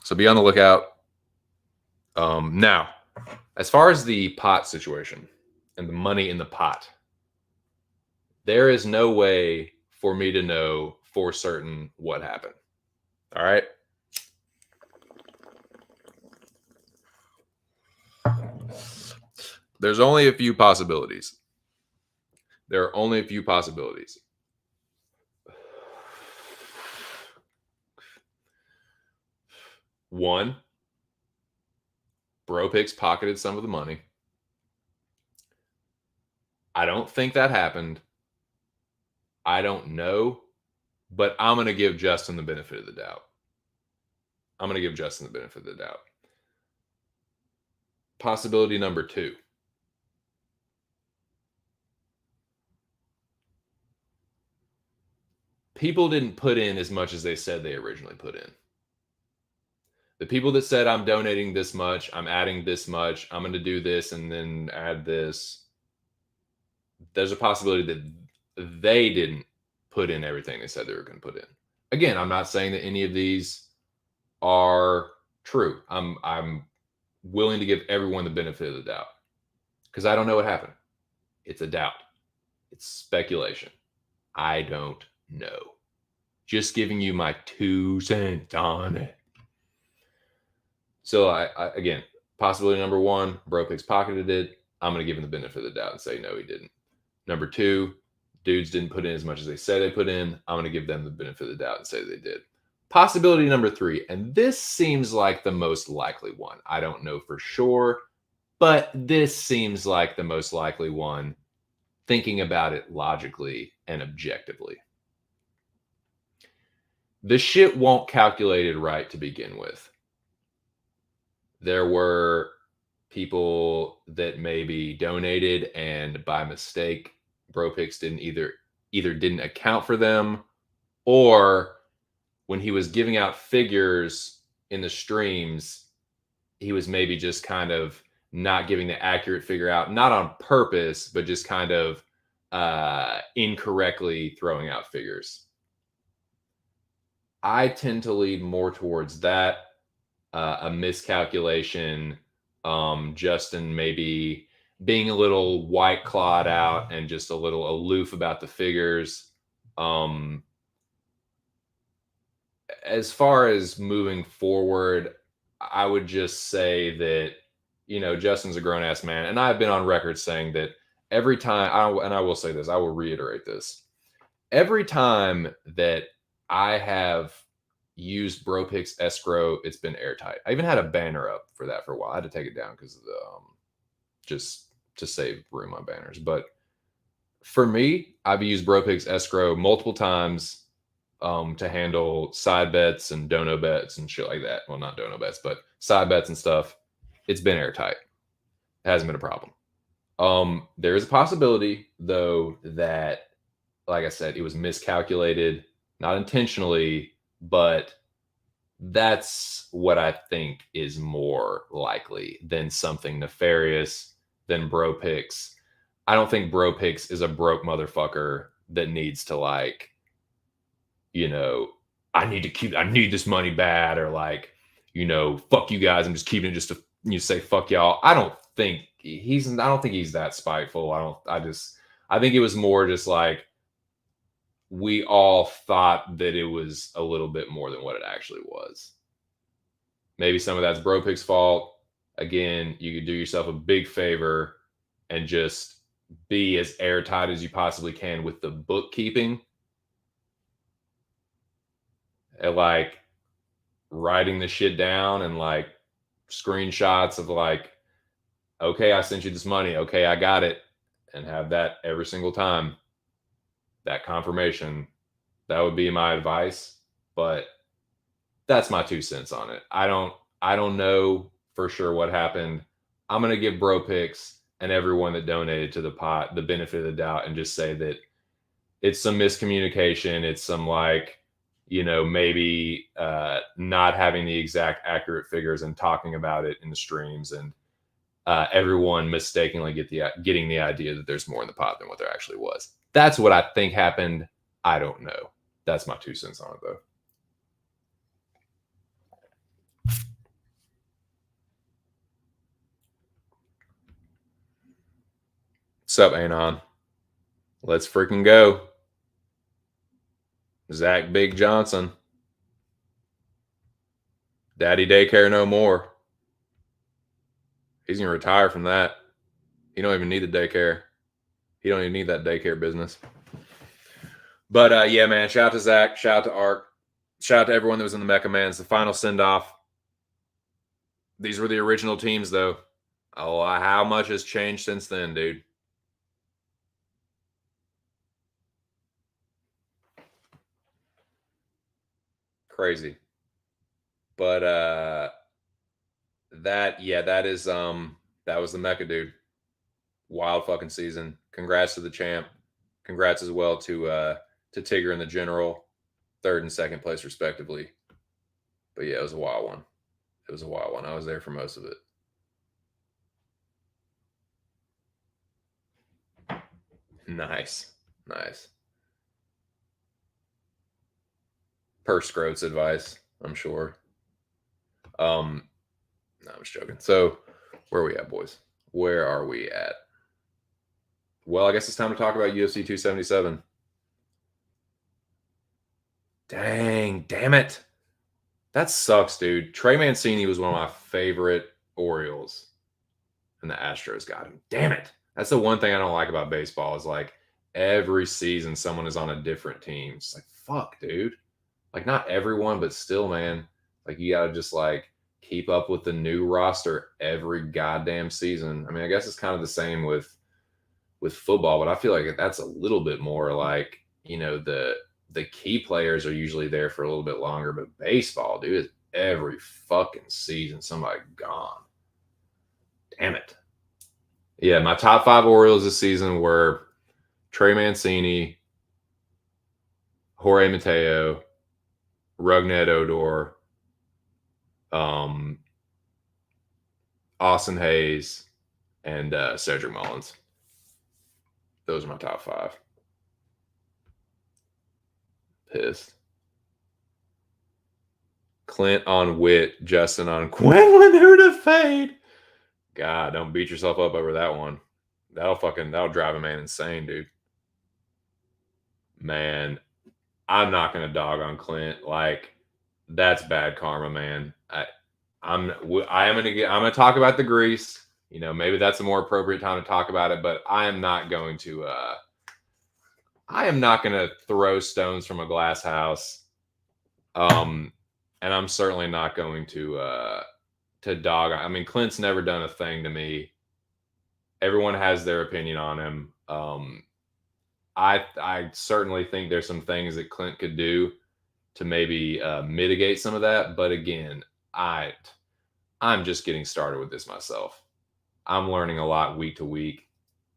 So be on the lookout. Now, as far as the pot situation and the money in the pot, there is no way for me to know for certain what happened. All right. There's only a few possibilities. There are only a few possibilities. One, BroPix pocketed some of the money. I don't think that happened. I don't know, but I'm going to give Justin the benefit of the doubt. I'm going to give Justin the benefit of the doubt. Possibility number 2. People didn't put in as much as they said they originally put in. The people that said, I'm donating this much, I'm adding this much, I'm going to do this and then add this, there's a possibility that they didn't put in everything they said they were going to put in. Again, I'm not saying that any of these are true. I'm willing to give everyone the benefit of the doubt because I don't know what happened. It's a doubt. It's speculation. I don't know. Just giving you my 2 cents on it. So I again, possibility number 1, BroPix pocketed it. I'm going to give him the benefit of the doubt and say no, he didn't. Number 2, dudes didn't put in as much as they said they put in. I'm going to give them the benefit of the doubt and say they did. Possibility number 3, and this seems like the most likely one. I don't know for sure, but this seems like the most likely one, thinking about it logically and objectively. The shit won't calculate it right to begin with. There were people that maybe donated and by mistake, BroPix didn't either didn't account for them, or when he was giving out figures in the streams, he was maybe just kind of not giving the accurate figure out, not on purpose, but just kind of incorrectly throwing out figures. I tend to lean more towards that, a miscalculation, Justin maybe being a little white clawed out and just a little aloof about the figures. As far as moving forward, I would just say that, Justin's a grown-ass man. And I've been on record saying that every time, and I will say this, I will reiterate this. Every time that I have used Bro Picks escrow. It's been airtight. I even had a banner up for that for a while. I had to take it down because just to save room on banners. But for me, I've used Bro Picks escrow multiple times to handle side bets and dono bets and shit like that. Well, not dono bets, but side bets and stuff. It's been airtight. It hasn't been a problem. There is a possibility though that, like I said, it was miscalculated, not intentionally, but that's what I think is more likely than something nefarious than Bro Picks. I don't think Bro Picks is a broke motherfucker that needs to like, I need this money bad, or like, fuck you guys. I'm just keeping it just to say fuck y'all. I don't think he's that spiteful. I think it was more just like we all thought that it was a little bit more than what it actually was. Maybe some of that's Bro Pic's fault. Again, you could do yourself a big favor and just be as airtight as you possibly can with the bookkeeping. And like writing the shit down and like screenshots of like, okay, I sent you this money. Okay, I got it. And have that every single time. That confirmation. That would be my advice. But that's my 2 cents on it. I don't know for sure what happened. I'm gonna give Bro Picks and everyone that donated to the pot the benefit of the doubt and just say that it's some miscommunication. It's some like, maybe not having the exact accurate figures and talking about it in the streams, and everyone mistakenly getting the idea that there's more in the pot than what there actually was. That's what I think happened. I don't know. That's my 2 cents on it, though. What's up, Anon? Let's freaking go. Zach Big Johnson. Daddy daycare no more. He's going to retire from that. He don't even need the daycare. He don't even need that daycare business. But yeah, man, shout out to Zach. Shout out to Ark. Shout out to everyone that was in the Mecha Man. It's the final send-off. These were the original teams, though. Oh, how much has changed since then, dude? Crazy. But that was the Mecha dude. Wild fucking season. Congrats to the champ. Congrats as well to Tigger and the General, 3rd and 2nd place respectively. But yeah, it was a wild one. I was there for most of it. Nice. Per Scroat's advice, I'm sure. No, I'm just joking. So, where are we at, boys? Where are we at? Well, I guess it's time to talk about UFC 277. Damn it. That sucks, dude. Trey Mancini was one of my favorite Orioles, and the Astros got him. Damn it. That's the one thing I don't like about baseball is like every season someone is on a different team. It's like, fuck, dude. Like, not everyone, but still, man. Like, you got to just like keep up with the new roster every goddamn season. I mean, I guess it's kind of the same with football, but I feel like that's a little bit more like, the key players are usually there for a little bit longer, but baseball, dude, is every fucking season somebody gone. Damn it. Yeah, my top 5 Orioles this season were Trey Mancini, Jorge Mateo, Rougned Odor, Austin Hayes, and Cedric Mullins. Those are my top 5. Pissed. Clint on Witt, Justin on Quinlan. Who to fade? God, don't beat yourself up over that one. That'll drive a man insane, dude. Man, I'm not gonna dog on Clint. Like, that's bad karma, man. I'm gonna talk about the grease. Maybe that's a more appropriate time to talk about it, but I am not going to throw stones from a glass house. and I'm certainly not going to dog. I mean, Clint's never done a thing to me. Everyone has their opinion on him. I certainly think there's some things that Clint could do to maybe mitigate some of that. But again, I'm just getting started with this myself. I'm learning a lot week to week,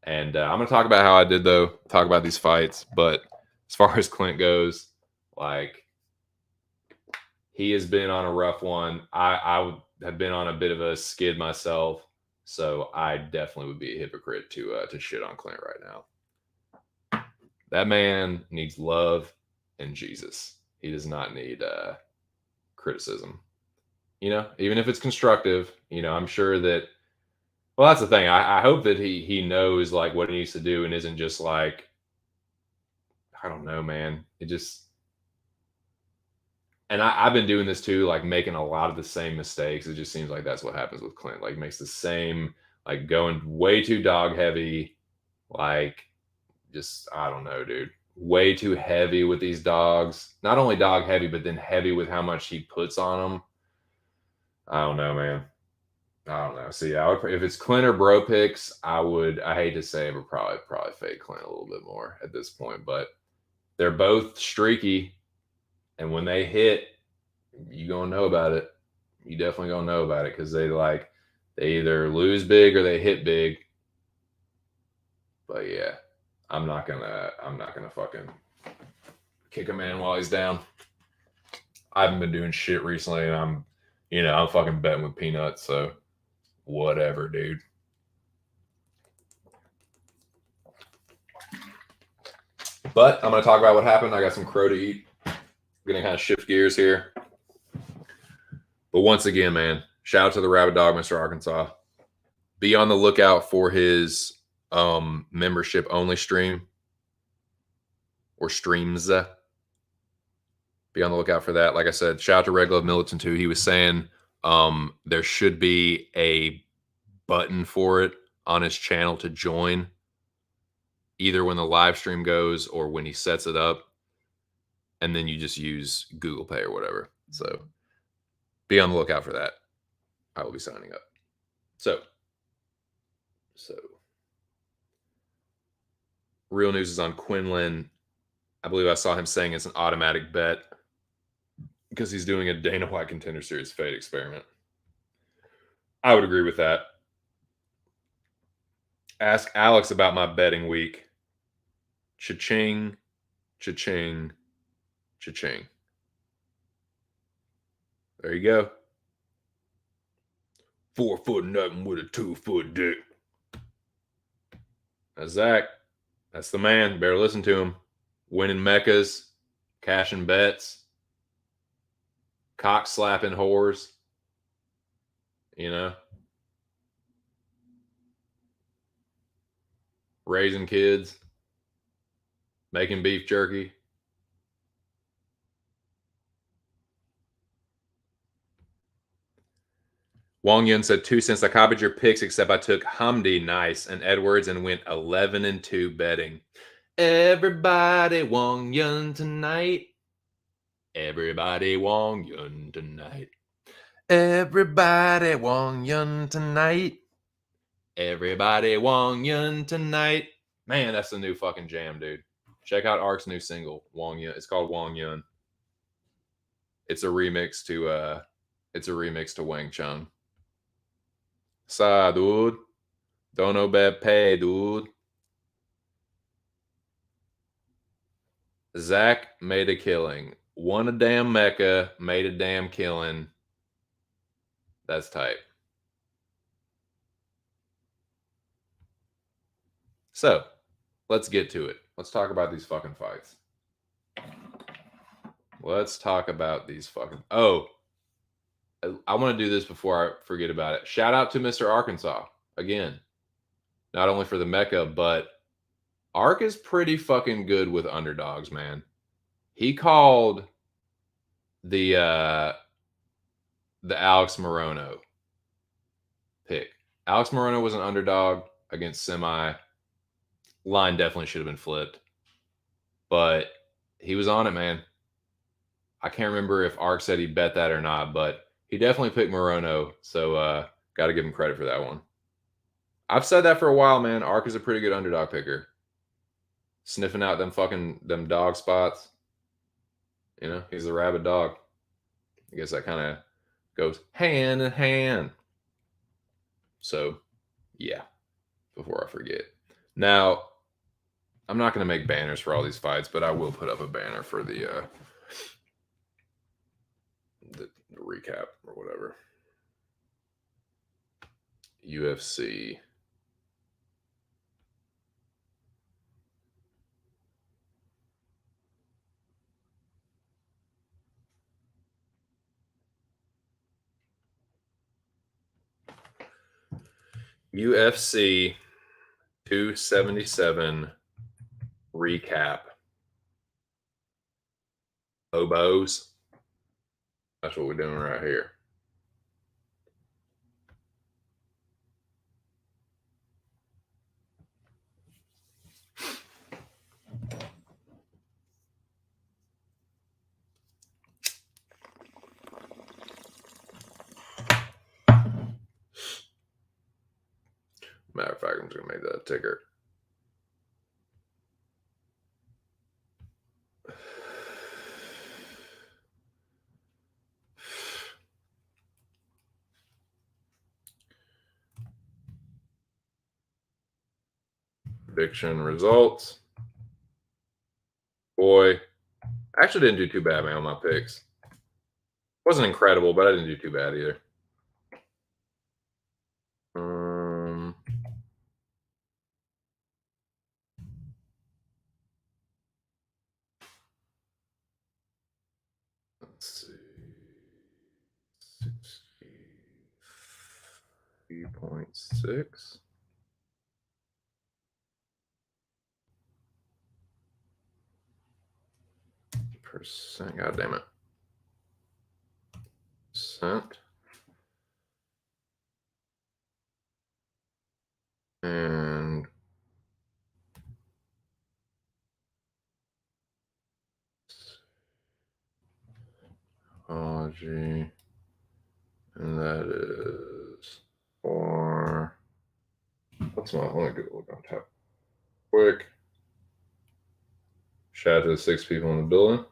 and I'm gonna talk about how I did though. Talk about these fights, but as far as Clint goes, like he has been on a rough one. I would have been on a bit of a skid myself, so I definitely would be a hypocrite to shit on Clint right now. That man needs love and Jesus. He does not need criticism. You know, even if it's constructive. You know, I'm sure that. Well, that's the thing. I hope that he knows like what he needs to do and isn't just like I don't know, man. It just and I've been doing this too, like making a lot of the same mistakes. It just seems like that's what happens with Clint. Like makes the same, like going way too dog heavy, like just I don't know, dude. Way too heavy with these dogs. Not only dog heavy, but then heavy with how much he puts on them. I don't know, man. I don't know. See, I would if it's Clint or Bro picks, I would. I hate to say it, but probably fade Clint a little bit more at this point. But they're both streaky, and when they hit, you gonna know about it. You definitely gonna know about it because they either lose big or they hit big. But yeah, I'm not gonna fucking kick a man while he's down. I haven't been doing shit recently, and I'm fucking betting with peanuts. So whatever, dude. But I'm gonna talk about what happened. I got some crow to eat. I'm gonna kind of shift gears here. But once again, man, shout out to the Rabbit Dog, Mr. Arkansas. Be on the lookout for his membership only stream or streams. Be on the lookout for that. Like I said, shout out to Red Glove Militant too. He was saying there should be a button for it on his channel to join, either when the live stream goes or when he sets it up, and then you just use Google Pay or whatever. So be on the lookout for that. I will be signing up. So real news is on Quinlan. I believe I saw him saying it's an automatic bet because he's doing a Dana White Contender Series fade experiment. I would agree with that. Ask Alex about my betting week. Cha-ching, cha-ching, cha-ching. There you go. 4 foot nothing with a 2 foot dick. That's Zach. That's the man. Better listen to him. Winning Meccas, cashing bets, cock slapping whores. You know, raising kids, making beef jerky. Wong Yun said 2 cents. I copied your picks, except I took Hamdi, nice, and Edwards and went 11-2 betting. Everybody Wong Yun tonight. Everybody Wong Yun tonight. Everybody Wong Yun tonight. Everybody Wong Yun tonight. Man, that's the new fucking jam, dude. Check out Ark's new single, Wong Yun. It's called Wong Yun. It's a remix to Wang Chung. Sa, dude. Don't know bad pay, dude. Zach made a killing. Won a damn Mecca, made a damn killing. That's tight. So, let's get to it. Let's talk about these fucking fights. Let's talk about these fucking. Oh, I want to do this before I forget about it. Shout out to Mr. Arkansas again. Not only for the Mecca, but Ark is pretty fucking good with underdogs, man. He called the Alex Morono pick. Alex Morono was an underdog against Semi. Line definitely should have been flipped, but he was on it, man. I can't remember if Ark said he bet that or not, but he definitely picked Morono. So got to give him credit for that one. I've said that for a while, man. Ark is a pretty good underdog picker. Sniffing out them dog spots. You know, he's a rabid dog. I guess that kind of goes hand in hand. So, yeah, before I forget. Now, I'm not going to make banners for all these fights, but I will put up a banner for the recap or whatever. UFC. UFC 277 recap. Hobos. That's what we're doing right here. Matter of fact, I'm just going to make that a ticker. Prediction results. Boy, I actually didn't do too bad, man, on my picks. Wasn't incredible, but I didn't do too bad either. Let's see. 63.6. Percent. God damn it. Percent. And Tapology. And that is for. What's my. Let me go look on top quick. Shout out to the 6 people in the building.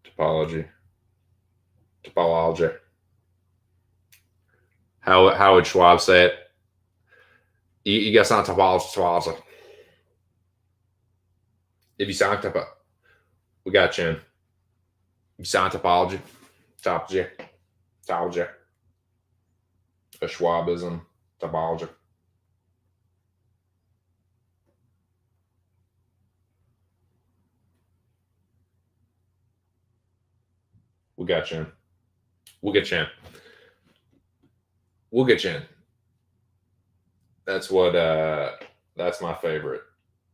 Tapology. How would Schwab say it? You guys sound topology. If you sound topology, we got you in. You sound topology. A Schwabism. Topology. We got you in. We'll get you in. We'll get you in. That's what that's my favorite.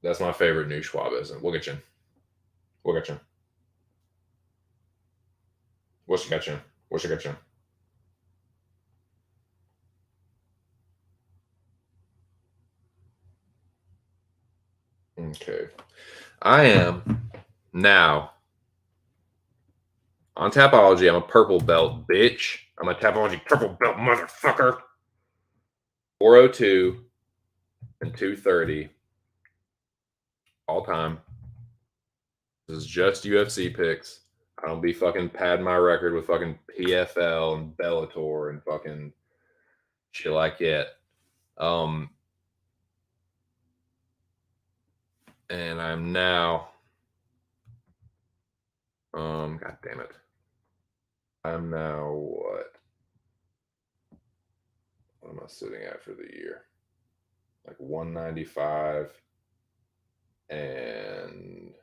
That's my favorite new Schwabism. We'll get you in. We'll get you in. What's got you in? What's got you in? Okay. I am now on Tapology. I'm a purple belt, bitch. I'm a Tapology purple belt motherfucker. 402 and 230 all time. This is just UFC picks. I don't be fucking padding my record with fucking PFL and Bellator and fucking shit like that. And I'm now god damn it. I'm now what am I sitting at for the year? Like 195 and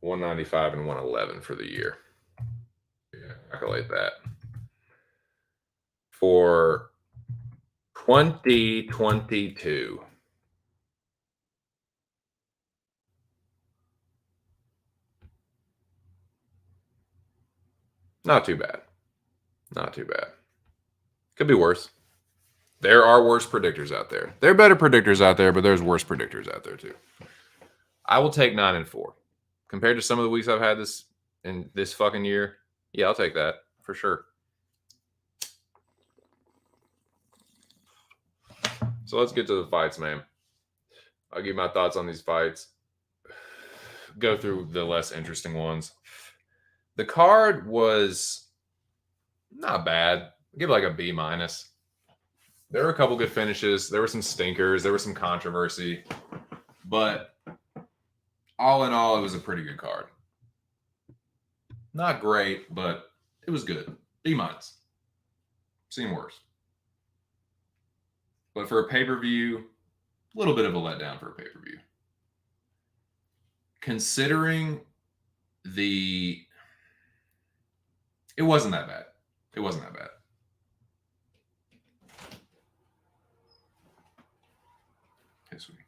195 and 111 for the year. Yeah, calculate that. For 2022. Not too bad. Not too bad. Could be worse. There are worse predictors out there. There are better predictors out there, but there's worse predictors out there too. I will take 9-4 compared to some of the weeks I've had this in this fucking year. Yeah, I'll take that for sure. So let's get to the fights, man. I'll give you my thoughts on these fights. Go through the less interesting ones. The card was not bad. I'll give it like a B minus. There were a couple good finishes. There were some stinkers. There was some controversy. But all in all, it was a pretty good card. Not great, but it was good. B minus. Seen worse. But for a pay-per-view, a little bit of a letdown for a pay-per-view. Considering it wasn't that bad. It wasn't that bad. Okay, sweet.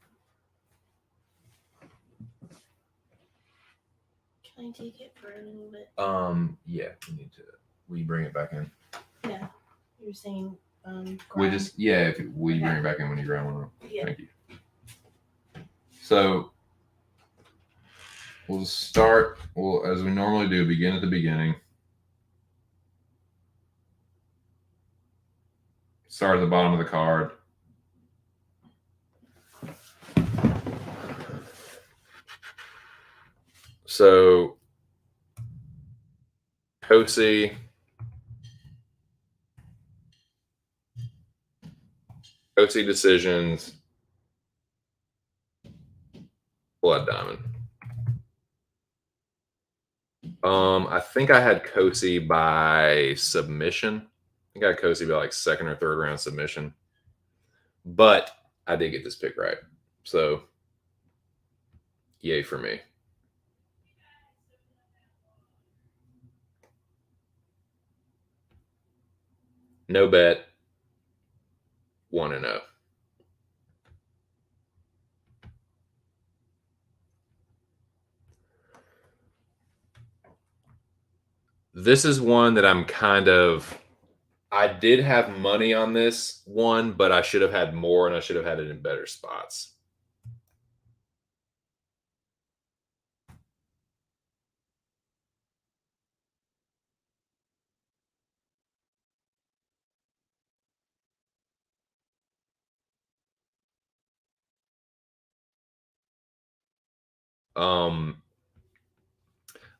Can I take it for a little bit? Yeah, we need to. Will you bring it back in? Yeah. You're saying We just if will you bring it back in when you grind one up? Yeah. Thank you. So we'll start. Well, as we normally do, begin at the beginning. Start at the bottom of the card. So Kosi decisions. Blood Diamond. I think I had Kosi by submission. I think I had Kosi by like second or third round submission. But I did get this pick right. So yay for me. No bet. 1-0. This is one that I'm kind of. I did have money on this one, but I should have had more and I should have had it in better spots.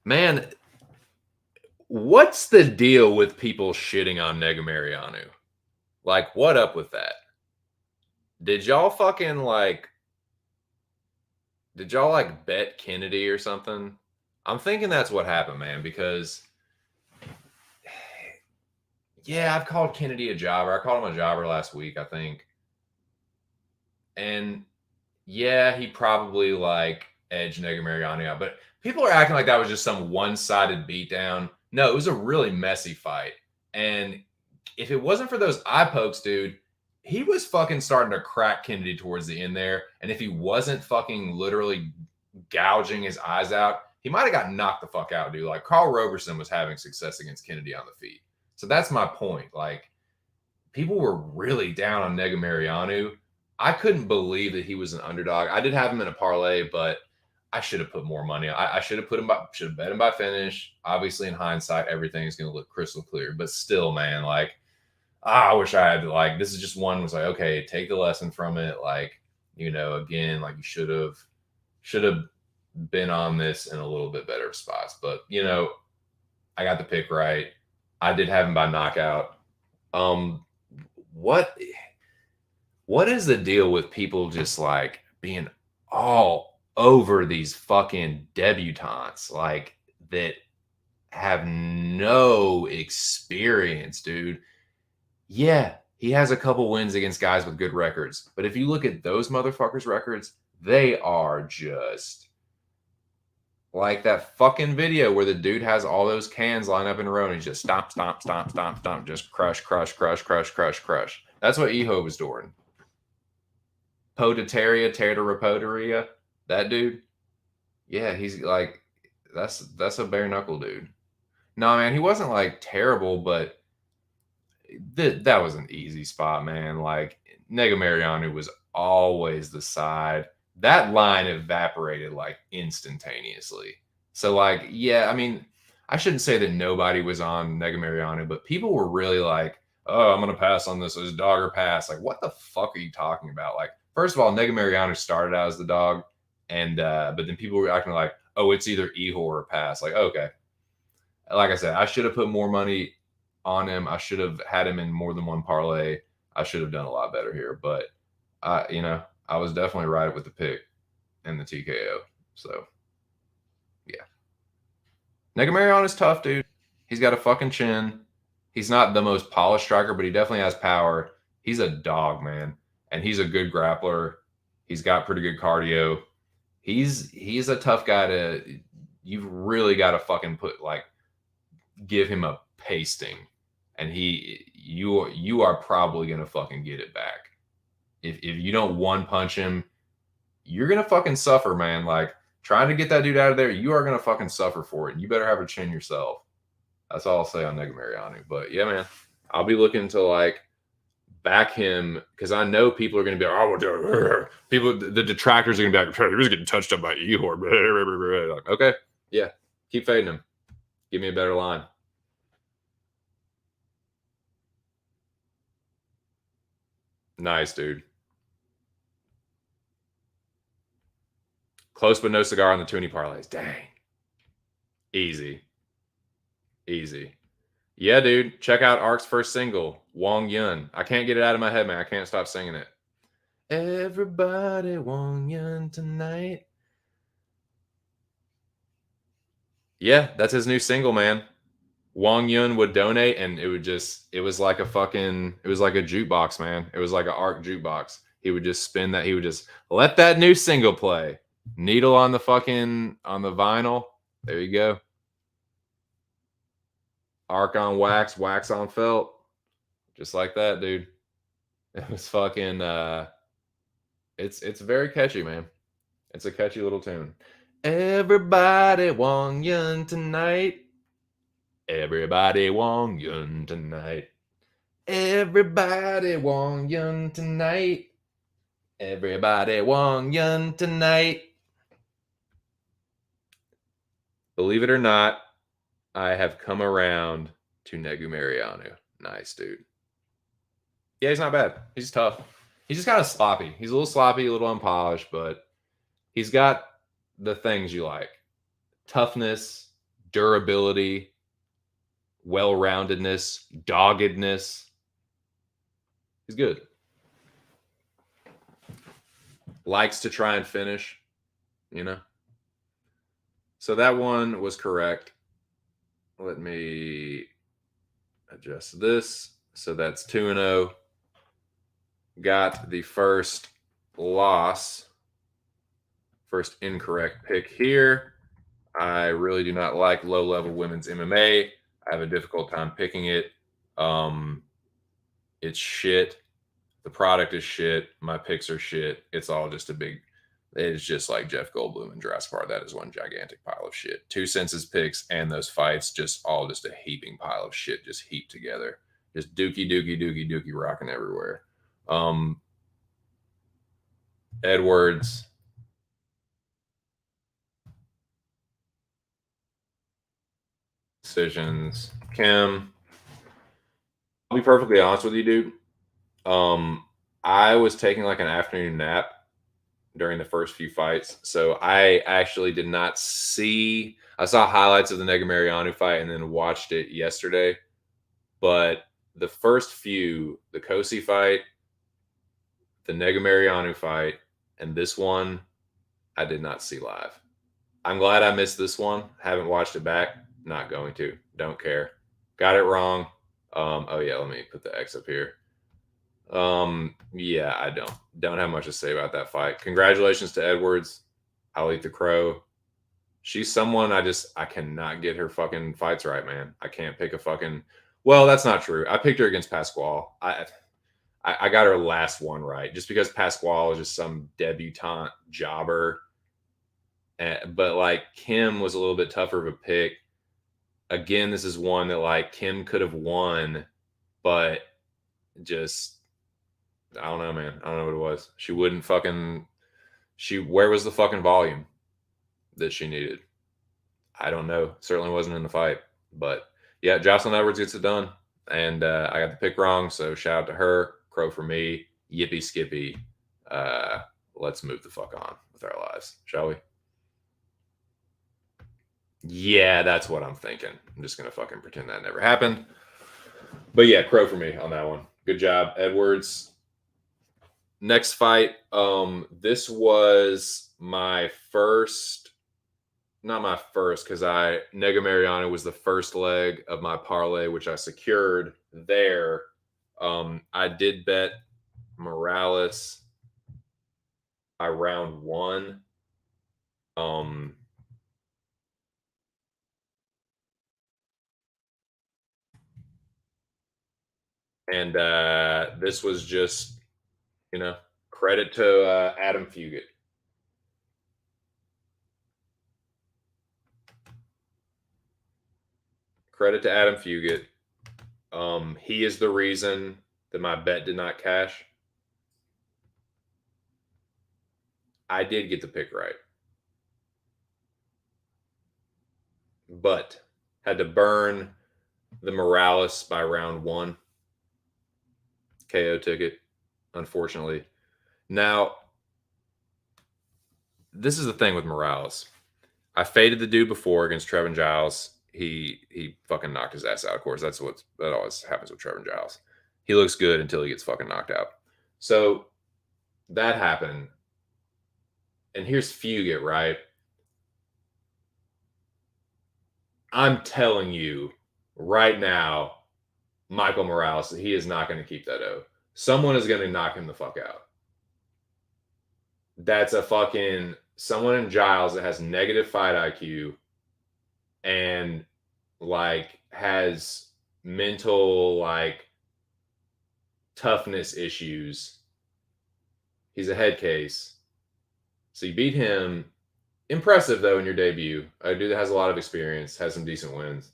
Man, what's the deal with people shitting on Negamarianu? Like, what up with that? Did y'all bet Kennedy or something? I'm thinking that's what happened, man, because yeah, I've called Kennedy a jobber. I called him a jobber last week, I think. And yeah, he probably like edged Negamarianu out, but people are acting like that was just some one-sided beatdown. No, it was a really messy fight. And if it wasn't for those eye pokes, dude, he was fucking starting to crack Kennedy towards the end there. And if he wasn't fucking literally gouging his eyes out, he might have got knocked the fuck out, dude. Like Carl Roberson was having success against Kennedy on the feet. So that's my point. Like, people were really down on Negamarianu. I couldn't believe that he was an underdog. I did have him in a parlay, but I should have put more money. I should have should have bet him by finish. Obviously, in hindsight, everything is going to look crystal clear. But still, man, like, I wish I had like, this is just one was like, okay, take the lesson from it. Like, again, like you should have been on this in a little bit better spots. But I got the pick right. I did have him by knockout. What is the deal with people just like being all over these fucking debutantes like that have no experience, dude? Yeah, he has a couple wins against guys with good records, but if you look at those motherfuckers' records, they are just like that fucking video where the dude has all those cans lined up in a row and he's just stomp, stomp, stomp, stomp, stomp, just crush, crush, crush, crush, crush, crush. That's what Eho was doing. Podateria, Terra that dude. Yeah, he's like, that's a bare knuckle dude. No, man, he wasn't like terrible, but that was an easy spot, man. Like Negamarianu was always the side. that line evaporated like instantaneously. So like, yeah, I mean, I shouldn't say that nobody was on Negamariano, but people were really like, "Oh, I'm gonna pass on this as dog or pass." Like, what the fuck are you talking about? Like, first of all, Negamariano started out as the dog, and but then people were acting like, "Oh, it's either Ehor or pass." Like, okay, like I said, I should have put more money on him. I should have had him in more than one parlay. I should have done a lot better here, but I was definitely right with the pick and the TKO. So yeah, Negamarion is tough, dude. He's got a fucking chin. He's not the most polished striker, but he definitely has power. He's a dog, man, and he's a good grappler. He's got pretty good cardio. He's a tough guy to. You've really got to fucking give him a pasting, and you are probably gonna fucking get it back. If you don't one punch him, you're gonna fucking suffer, man. Like trying to get that dude out of there, you are gonna fucking suffer for it. You better have a chin yourself. That's all I'll say on Negamariano. But yeah, man, I'll be looking to like back him because I know people are gonna be like, oh, people, the detractors are gonna be like, he was getting touched up by Ehor. Like, okay, yeah, keep fading him. Give me a better line. Nice, dude. Close but no cigar on the Toonie parlays. Dang. Easy. Easy. Yeah, dude. Check out Ark's first single, Wong Yun. I can't get it out of my head, man. I can't stop singing it. Everybody Wong Yun tonight. Yeah, that's his new single, man. Wong Yun would donate and it was like a jukebox, man. It was like an Arc jukebox. He would just spin that. He would just let that new single play. Needle on the vinyl. There you go. Arc on wax, wax on felt. Just like that, dude. It was fucking it's very catchy, man. It's a catchy little tune. Everybody Wong Yun tonight. Everybody Wong Yun tonight. Everybody Wong Yun tonight. Everybody Wong Yun tonight. Believe it or not, I have come around to Negamariano. Nice, dude. Yeah, he's not bad. He's tough. He's just kind of sloppy. He's a little sloppy, a little unpolished, but he's got the things you like: toughness, durability, well-roundedness, doggedness. He's good. Likes to try and finish, you know. So that one was correct. Let me adjust this. So that's 2-0. Got the first loss. First incorrect pick here. I really do not like low-level women's MMA. I have a difficult time picking it. It's shit. The product is shit. My picks are shit. It's all just it's just like Jeff Goldblum and Jurassic Park. That is one gigantic pile of shit. 2Cents' picks and those fights, just a heaping pile of shit, just heaped together. Just dookie rocking everywhere. Edwards. Decisions. Kim. I'll be perfectly honest with you, dude. I was taking like an afternoon nap during the first few fights, so I actually did not see. I saw highlights of the Negamariano fight and then watched it yesterday. But the first few, the Kosi fight, the Negamariano fight, and this one, I did not see live. I'm glad I missed this one. Haven't watched it back. Not going to. Don't care. Got it wrong. Oh yeah, let me put the X up here. Yeah, I don't have much to say about that fight. Congratulations to Edwards. I'll eat the crow. She's someone I cannot get her fucking fights right, man. I can't pick a fucking. Well, that's not true. I picked her against Pasquale. I got her last one right just because Pasquale is just some debutante jobber. But like Kim was a little bit tougher of a pick. Again, this is one that like Kim could have won, but just I don't know, man. I don't know what it was. She wouldn't fucking Where was the fucking volume that she needed? I don't know. Certainly wasn't in the fight. But yeah, Jocelyn Edwards gets it done. And I got the pick wrong, so shout out to her. Crow for me. Yippee skippy. Let's move the fuck on with our lives, shall we? Yeah, that's what I'm thinking. I'm just gonna fucking pretend that never happened. But yeah, crow for me on that one. Good job, Edwards. Next fight. This was my first, not my first, because Nega Mariano was the first leg of my parlay, which I secured there. I did bet Morales by round one. Um, and this was just, credit to Adam Fugit. Credit to Adam Fugit. He is the reason that my bet did not cash. I did get the pick right, but had to burn the Morales by round one KO ticket, unfortunately. Now, this is the thing with Morales. I faded the dude before against Trevin Giles. He fucking knocked his ass out. Of course, that always happens with Trevin Giles. He looks good until he gets fucking knocked out. So that happened. And here's Fugit, right? I'm telling you right now, Michael Morales, he is not going to keep that O. Someone is going to knock him the fuck out. That's a fucking someone in Giles that has negative fight IQ and like has mental like toughness issues. He's a head case. So you beat him. Impressive though in your debut. A dude that has a lot of experience, has some decent wins.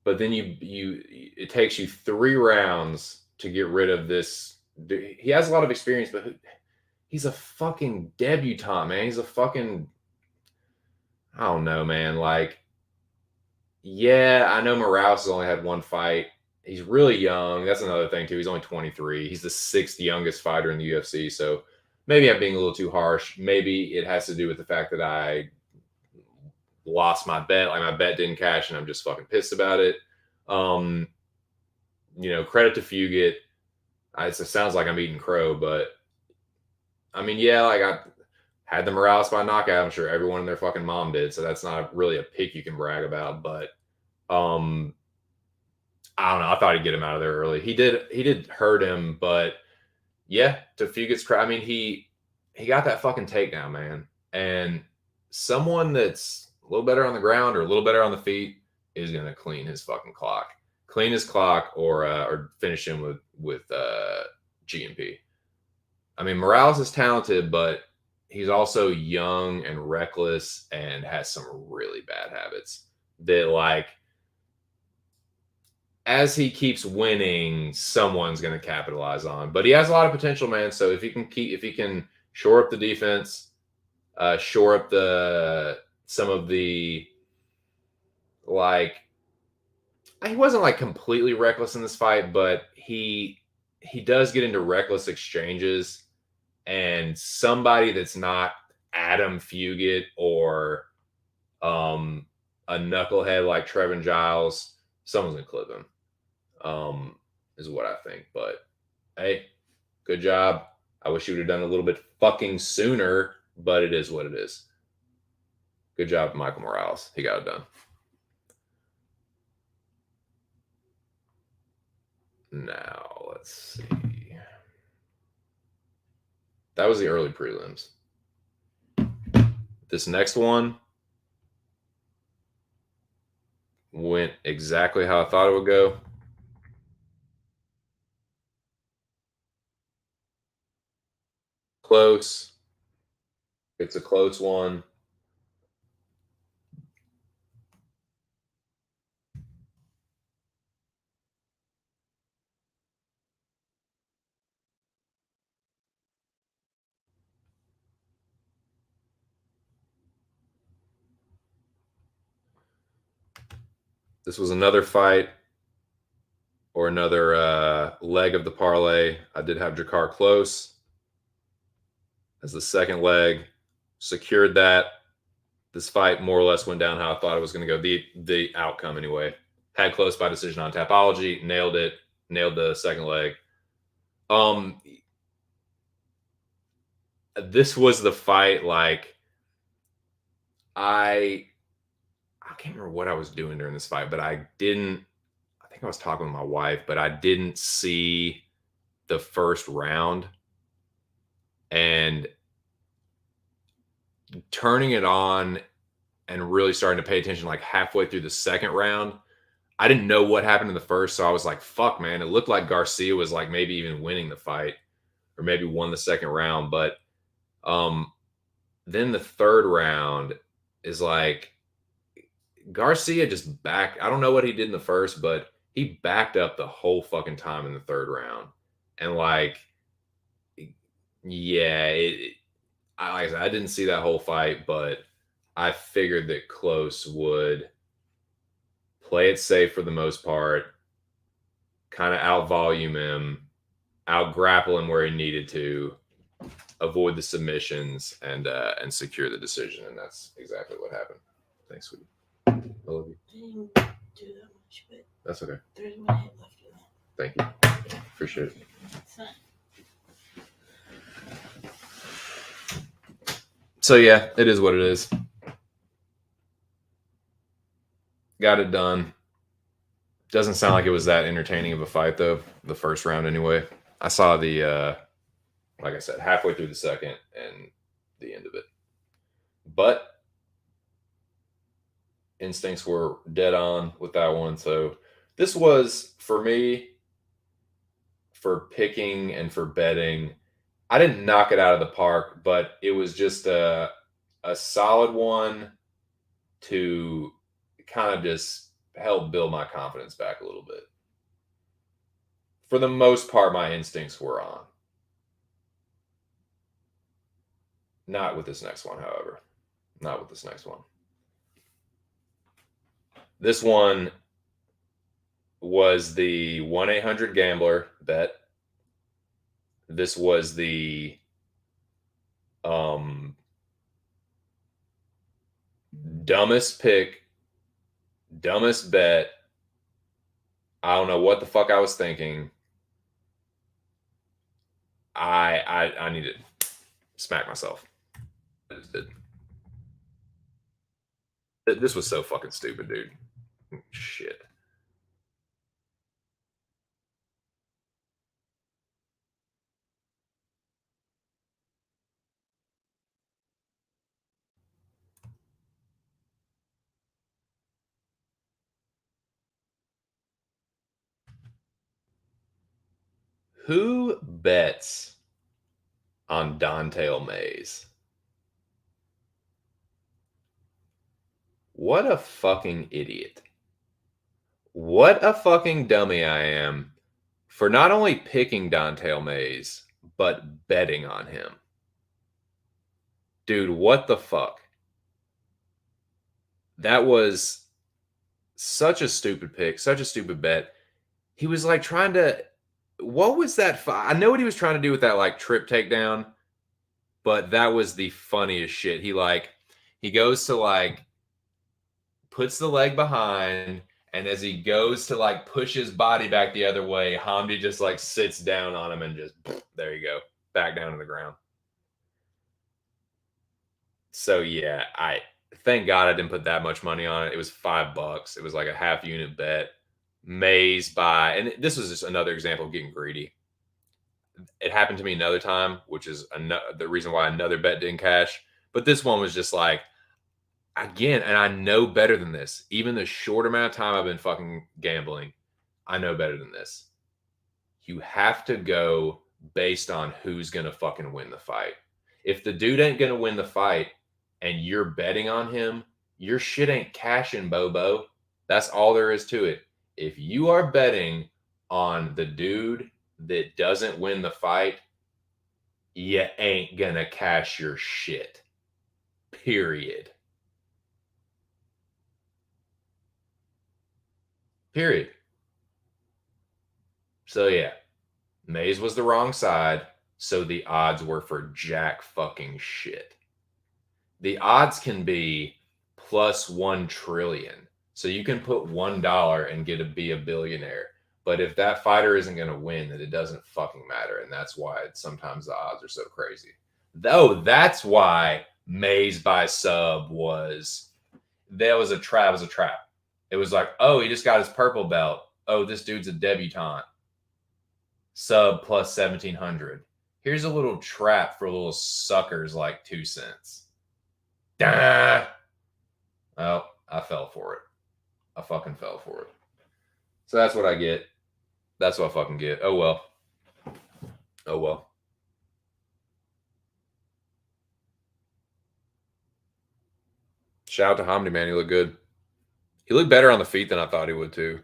But then it takes you 3 rounds to get rid of this. He has a lot of experience, but he's a fucking debutant, man. He's a fucking, I don't know, man. Like, yeah, I know Morales has only had one fight. He's really young. That's another thing too. He's only 23. He's the 6th youngest fighter in the UFC. So maybe I'm being a little too harsh. Maybe it has to do with the fact that I lost my bet. Like my bet didn't cash, and I'm just fucking pissed about it. Um, credit to Fugit. It sounds like I'm eating crow, but I mean, yeah, like I had the Morales by knockout. I'm sure everyone and their fucking mom did, so that's not really a pick you can brag about. But I don't know. I thought he'd get him out of there early. He did hurt him, but yeah, to Fugit's credit, I mean he got that fucking takedown, man. And someone that's a little better on the ground or a little better on the feet is gonna clean his fucking clock. Clean his clock or finish him with GMP. I mean, Morales is talented, but he's also young and reckless and has some really bad habits that like as he keeps winning, someone's going to capitalize on. But he has a lot of potential, man. So if he can shore up the defense, shore up some of the like, he wasn't like completely reckless in this fight, but he does get into reckless exchanges, and somebody that's not Adam Fugit or a knucklehead like Trevin Giles, someone's gonna clip him. Is what I think. But hey, good job. I wish you would have done a little bit fucking sooner, but it is what it is. Good job, Michael Morales. He got it done. Now, let's see. That was the early prelims. This next one went exactly how I thought it would go. Close. It's a close one. This was another fight or another leg of the parlay. I did have Jakar close as the second leg, secured that. This fight more or less went down how I thought it was going to go. The outcome anyway. Had close by decision on Tapology, nailed it, nailed the second leg. This was the fight. Like I can't remember what I was doing during this fight, but I didn't. I think I was talking with my wife, but I didn't see the first round. And turning it on and really starting to pay attention like halfway through the second round, I didn't know what happened in the first, so I was like, fuck, man. It looked like Garcia was like maybe even winning the fight or maybe won the second round. But then the third round is like Garcia just backed. I don't know what he did in the first, but he backed up the whole fucking time in the third round. And like, yeah, like I said, I didn't see that whole fight, but I figured that Close would play it safe for the most part, kind of out volume him, out grapple him where he needed to, avoid the submissions, and secure the decision. And that's exactly what happened. Thanks, sweetie. I love you. I didn't do that much, but That's okay. there's a minute left in that. Thank you. Appreciate it. It's fine. So yeah, it is what it is. Got it done. Doesn't sound like it was that entertaining of a fight though. The first round anyway. I saw the like I said, halfway through the second and the end of it. But instincts were dead on with that one. So this was for me, for picking and for betting. I didn't knock it out of the park, but it was just a solid one to kind of just help build my confidence back a little bit. For the most part, my instincts were on. Not with this next one, however. Not with this next one. This one was the 1-800-GAMBLER bet. This was the dumbest pick, dumbest bet. I don't know what the fuck I was thinking. I need to smack myself. I just did. This was so fucking stupid, dude. Shit. Who bets on Dontail Mays? What a fucking idiot. What a fucking dummy I am for not only picking Dontail Mays, but betting on him. Dude, what the fuck? That was such a stupid pick, such a stupid bet. He was like trying to. What was that? I know what he was trying to do with that like trip takedown, but that was the funniest shit. He goes to like puts the leg behind, and as he goes to like push his body back the other way, Hamdi just like sits down on him and just there you go, back down to the ground. So yeah, I thank God I didn't put that much money on it. It was $5. It was like a half unit bet. Mays by, and this was just another example of getting greedy. It happened to me another time, which is the reason why another bet didn't cash. But this one was just like, again, and I know better than this. Even the short amount of time I've been fucking gambling, I know better than this. You have to go based on who's going to fucking win the fight. If the dude ain't going to win the fight and you're betting on him, your shit ain't cashing, Bobo. That's all there is to it. If you are betting on the dude that doesn't win the fight, you ain't going to cash your shit. Period. Period. So yeah, Mays was the wrong side, so the odds were for jack fucking shit. The odds can be plus 1 trillion. So you can put $1 and be a billionaire. But if that fighter isn't going to win, then it doesn't fucking matter. And that's why sometimes the odds are so crazy. Though that's why Mays by sub was a trap. It was a trap. It was like, oh, he just got his purple belt. Oh, this dude's a debutante. Sub plus 1,700. Here's a little trap for little suckers like 2 cents. Duh. Oh, I fell for it. I fucking fell for it. So that's what I get. That's what I fucking get. Oh well. Oh well. Shout out to Hamdi, man. He looked good. He looked better on the feet than I thought he would, too.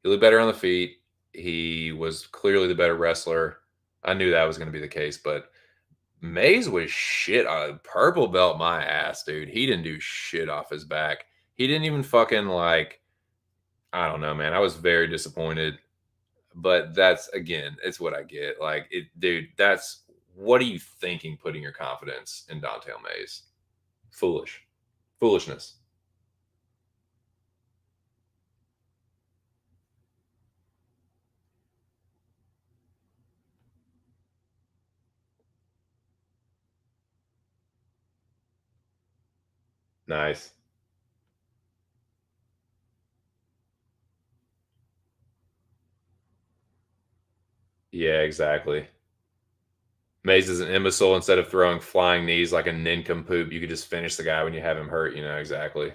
He looked better on the feet. He was clearly the better wrestler. I knew that was going to be the case, but Mays was shit on purple belt my ass, dude. He didn't do shit off his back. He didn't even fucking like, I don't know, man. I was very disappointed. But that's, again, it's what I get. Like, dude, what are you thinking putting your confidence in Dontel Mays? Foolishness. Nice. Yeah, exactly. Mays is an imbecile. Instead of throwing flying knees like a nincompoop, you could just finish the guy when you have him hurt, exactly.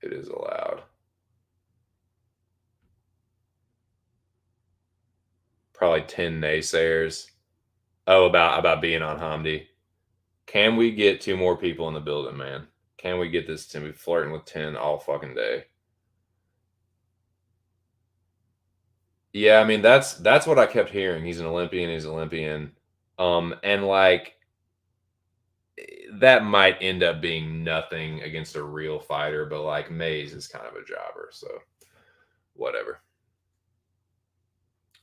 It is allowed. Probably 10 naysayers. Oh, about being on Hamdi. Can we get 2 more people in the building, man? Can we get this to be flirting with 10 all fucking day? Yeah, I mean that's what I kept hearing. He's an Olympian. He's an Olympian. And like that might end up being nothing against a real fighter, but like Mays is kind of a jobber, so whatever.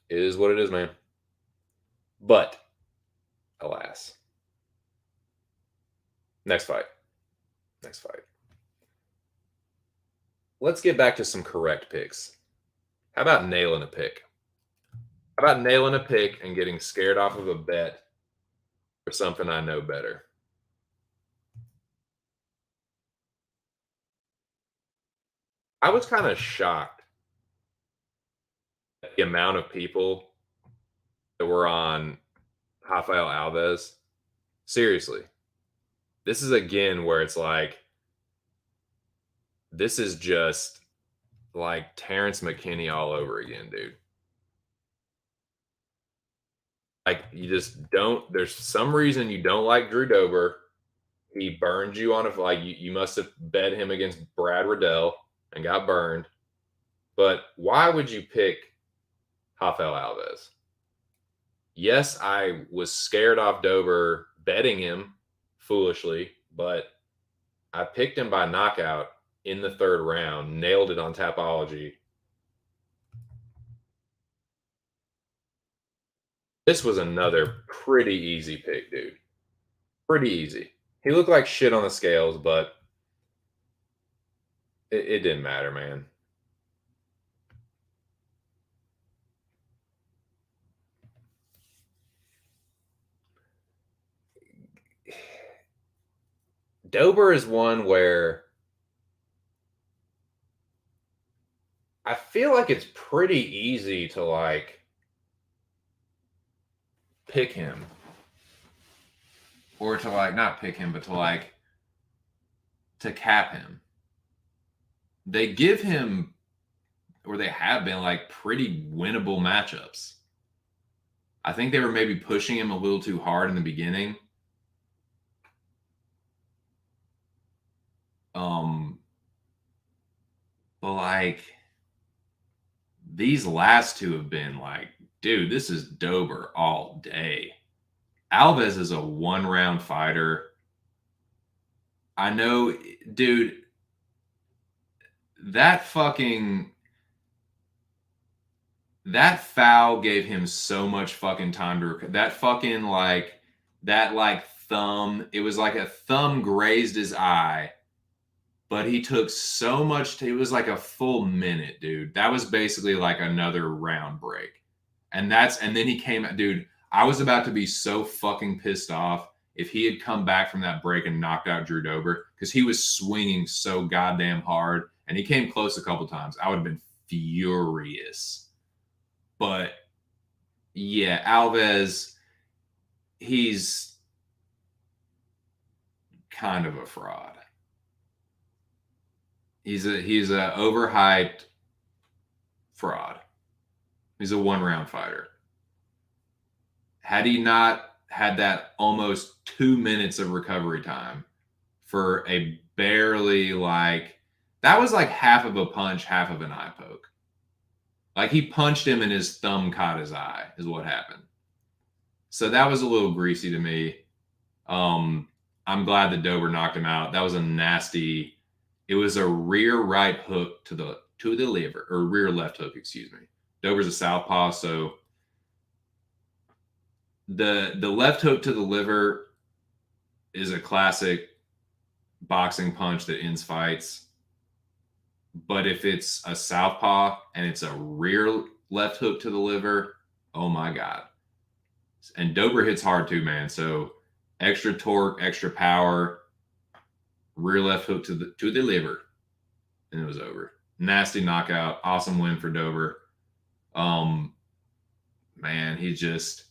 It is what it is, man. But alas, next fight. Next fight. Let's get back to some correct picks. How about nailing a pick? How about nailing a pick and getting scared off of a bet for something I know better? I was kind of shocked at the amount of people that were on Rafael Alves. Seriously. This is again where it's like, this is just like Terrence McKinney all over again, dude. Like, you just don't, there's some reason you don't like Drew Dober. He burned you on you must have bet him against Brad Riddell and got burned. But why would you pick Rafael Alves? Yes, I was scared off Dober betting him foolishly, but I picked him by knockout in the 3rd round, nailed it on Tapology. This was another pretty easy pick, dude. Pretty easy. He looked like shit on the scales, but it didn't matter, man. Dober is one where I feel like it's pretty easy to like pick him, or to like not pick him, but to cap him. They give him, or they have been like pretty winnable matchups. I think they were maybe pushing him a little too hard in the beginning. But like these last 2 have been like, dude, this is Dober all day. Alves is a 1-round fighter. I know, dude, that foul gave him so much fucking time to that fucking thumb. It was like a thumb grazed his eye, but he took so much. It was like a full minute, dude. That was basically like another round break, and then he came, dude. I was about to be so fucking pissed off if he had come back from that break and knocked out Drew Dober, because he was swinging so goddamn hard, and he came close a couple times. I would have been furious. But yeah, Alves, he's kind of a fraud. He's a overhyped fraud. He's a one-round fighter. Had he not had that almost 2 minutes of recovery time for a barely that was like half of a punch, half of an eye poke. Like he punched him and his thumb caught his eye is what happened. So that was a little greasy to me. I'm glad that Dober knocked him out. That was a nasty. It was a rear right hook to the liver, or rear left hook, excuse me. Dober's a southpaw, so the left hook to the liver is a classic boxing punch that ends fights. But if it's a southpaw and it's a rear left hook to the liver, oh my God. And Dober hits hard too, man. So extra torque, extra power, rear left hook to the liver, and it was over. Nasty knockout. Awesome win for Dober. Man, he just,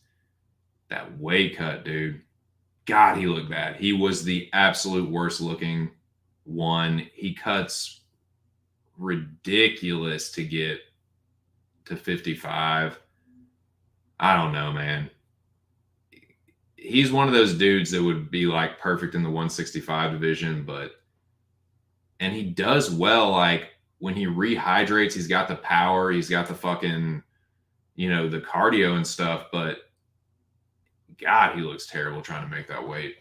that weight cut, dude. God, he looked bad. He was the absolute worst looking one. He cuts ridiculous to get to 55. I don't know, man. He's one of those dudes that would be like perfect in the 165 division, and he does well. Like when he rehydrates, he's got the power, he's got the fucking, the cardio and stuff, but God, he looks terrible trying to make that weight.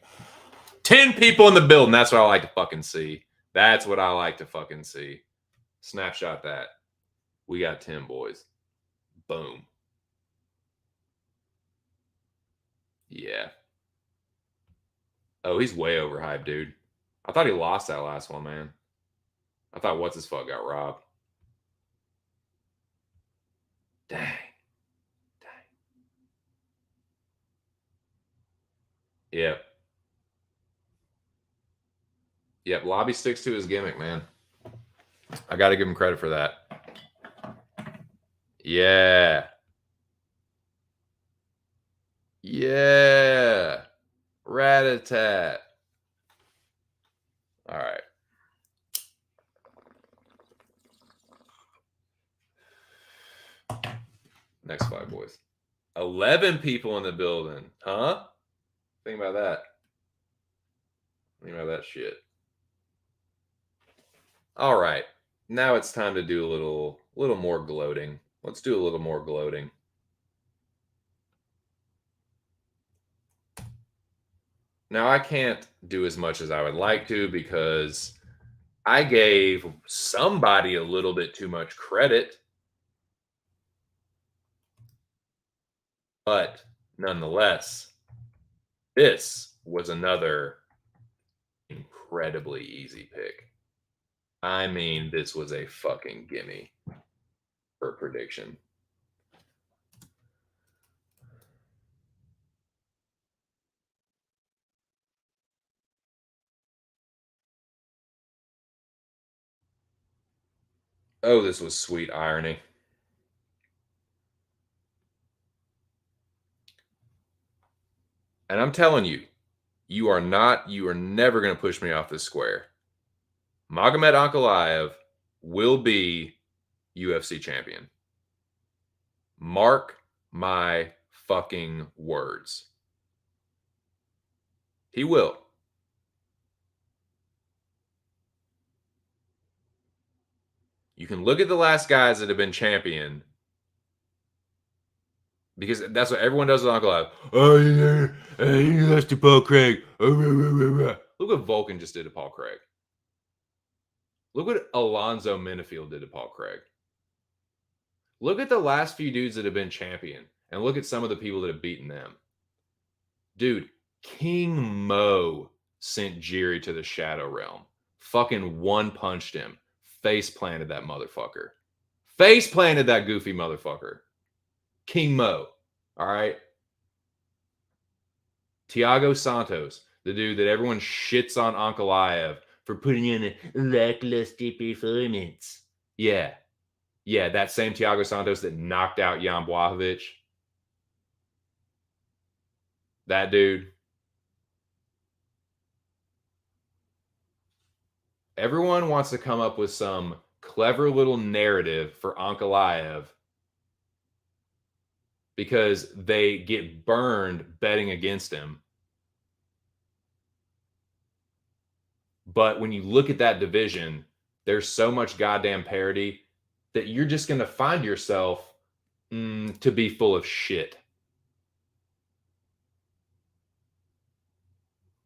10 people in the building. That's what I like to fucking see. That's what I like to fucking see. Snapshot that. We got 10 boys. Boom. Yeah. Oh, he's way overhyped, dude. I thought he lost that last one, man. I thought what's his fuck got robbed. Dang. Yep. Lobby sticks to his gimmick, man. I got to give him credit for that. Yeah. Rat-a-tat. All right. Next fight, boys. 11 people in the building. Huh? Think about that. Think about that shit. All right. Now it's time to do a little more gloating. Let's do a little more gloating. Now, I can't do as much as I would like to because I gave somebody a little bit too much credit. But nonetheless, this was another incredibly easy pick. I mean, this was a fucking gimme for prediction. Oh, this was sweet irony. And I'm telling you, you are never going to push me off this square. Magomed Ankalaev will be UFC champion. Mark my fucking words. He will. You can look at the last guys that have been champion, because that's what everyone does with Ankalaev. Oh, yeah, he lost to Paul Craig. Look what Vulcan just did to Paul Craig. Look what Alonzo Minifield did to Paul Craig. Look at the last few dudes that have been champion, and look at some of the people that have beaten them. Dude, King Mo sent Jiri to the Shadow Realm. Fucking one-punched him. Face planted that motherfucker. Face planted that goofy motherfucker. King Mo. All right. Thiago Santos, the dude that everyone shits on Ankalaev for putting in a lackluster performance. Yeah. Yeah, that same Thiago Santos that knocked out Jan Blachowicz. That dude. Everyone wants to come up with some clever little narrative for Ankalaev because they get burned betting against him. But when you look at that division, there's so much goddamn parity that you're just going to find yourself to be full of shit.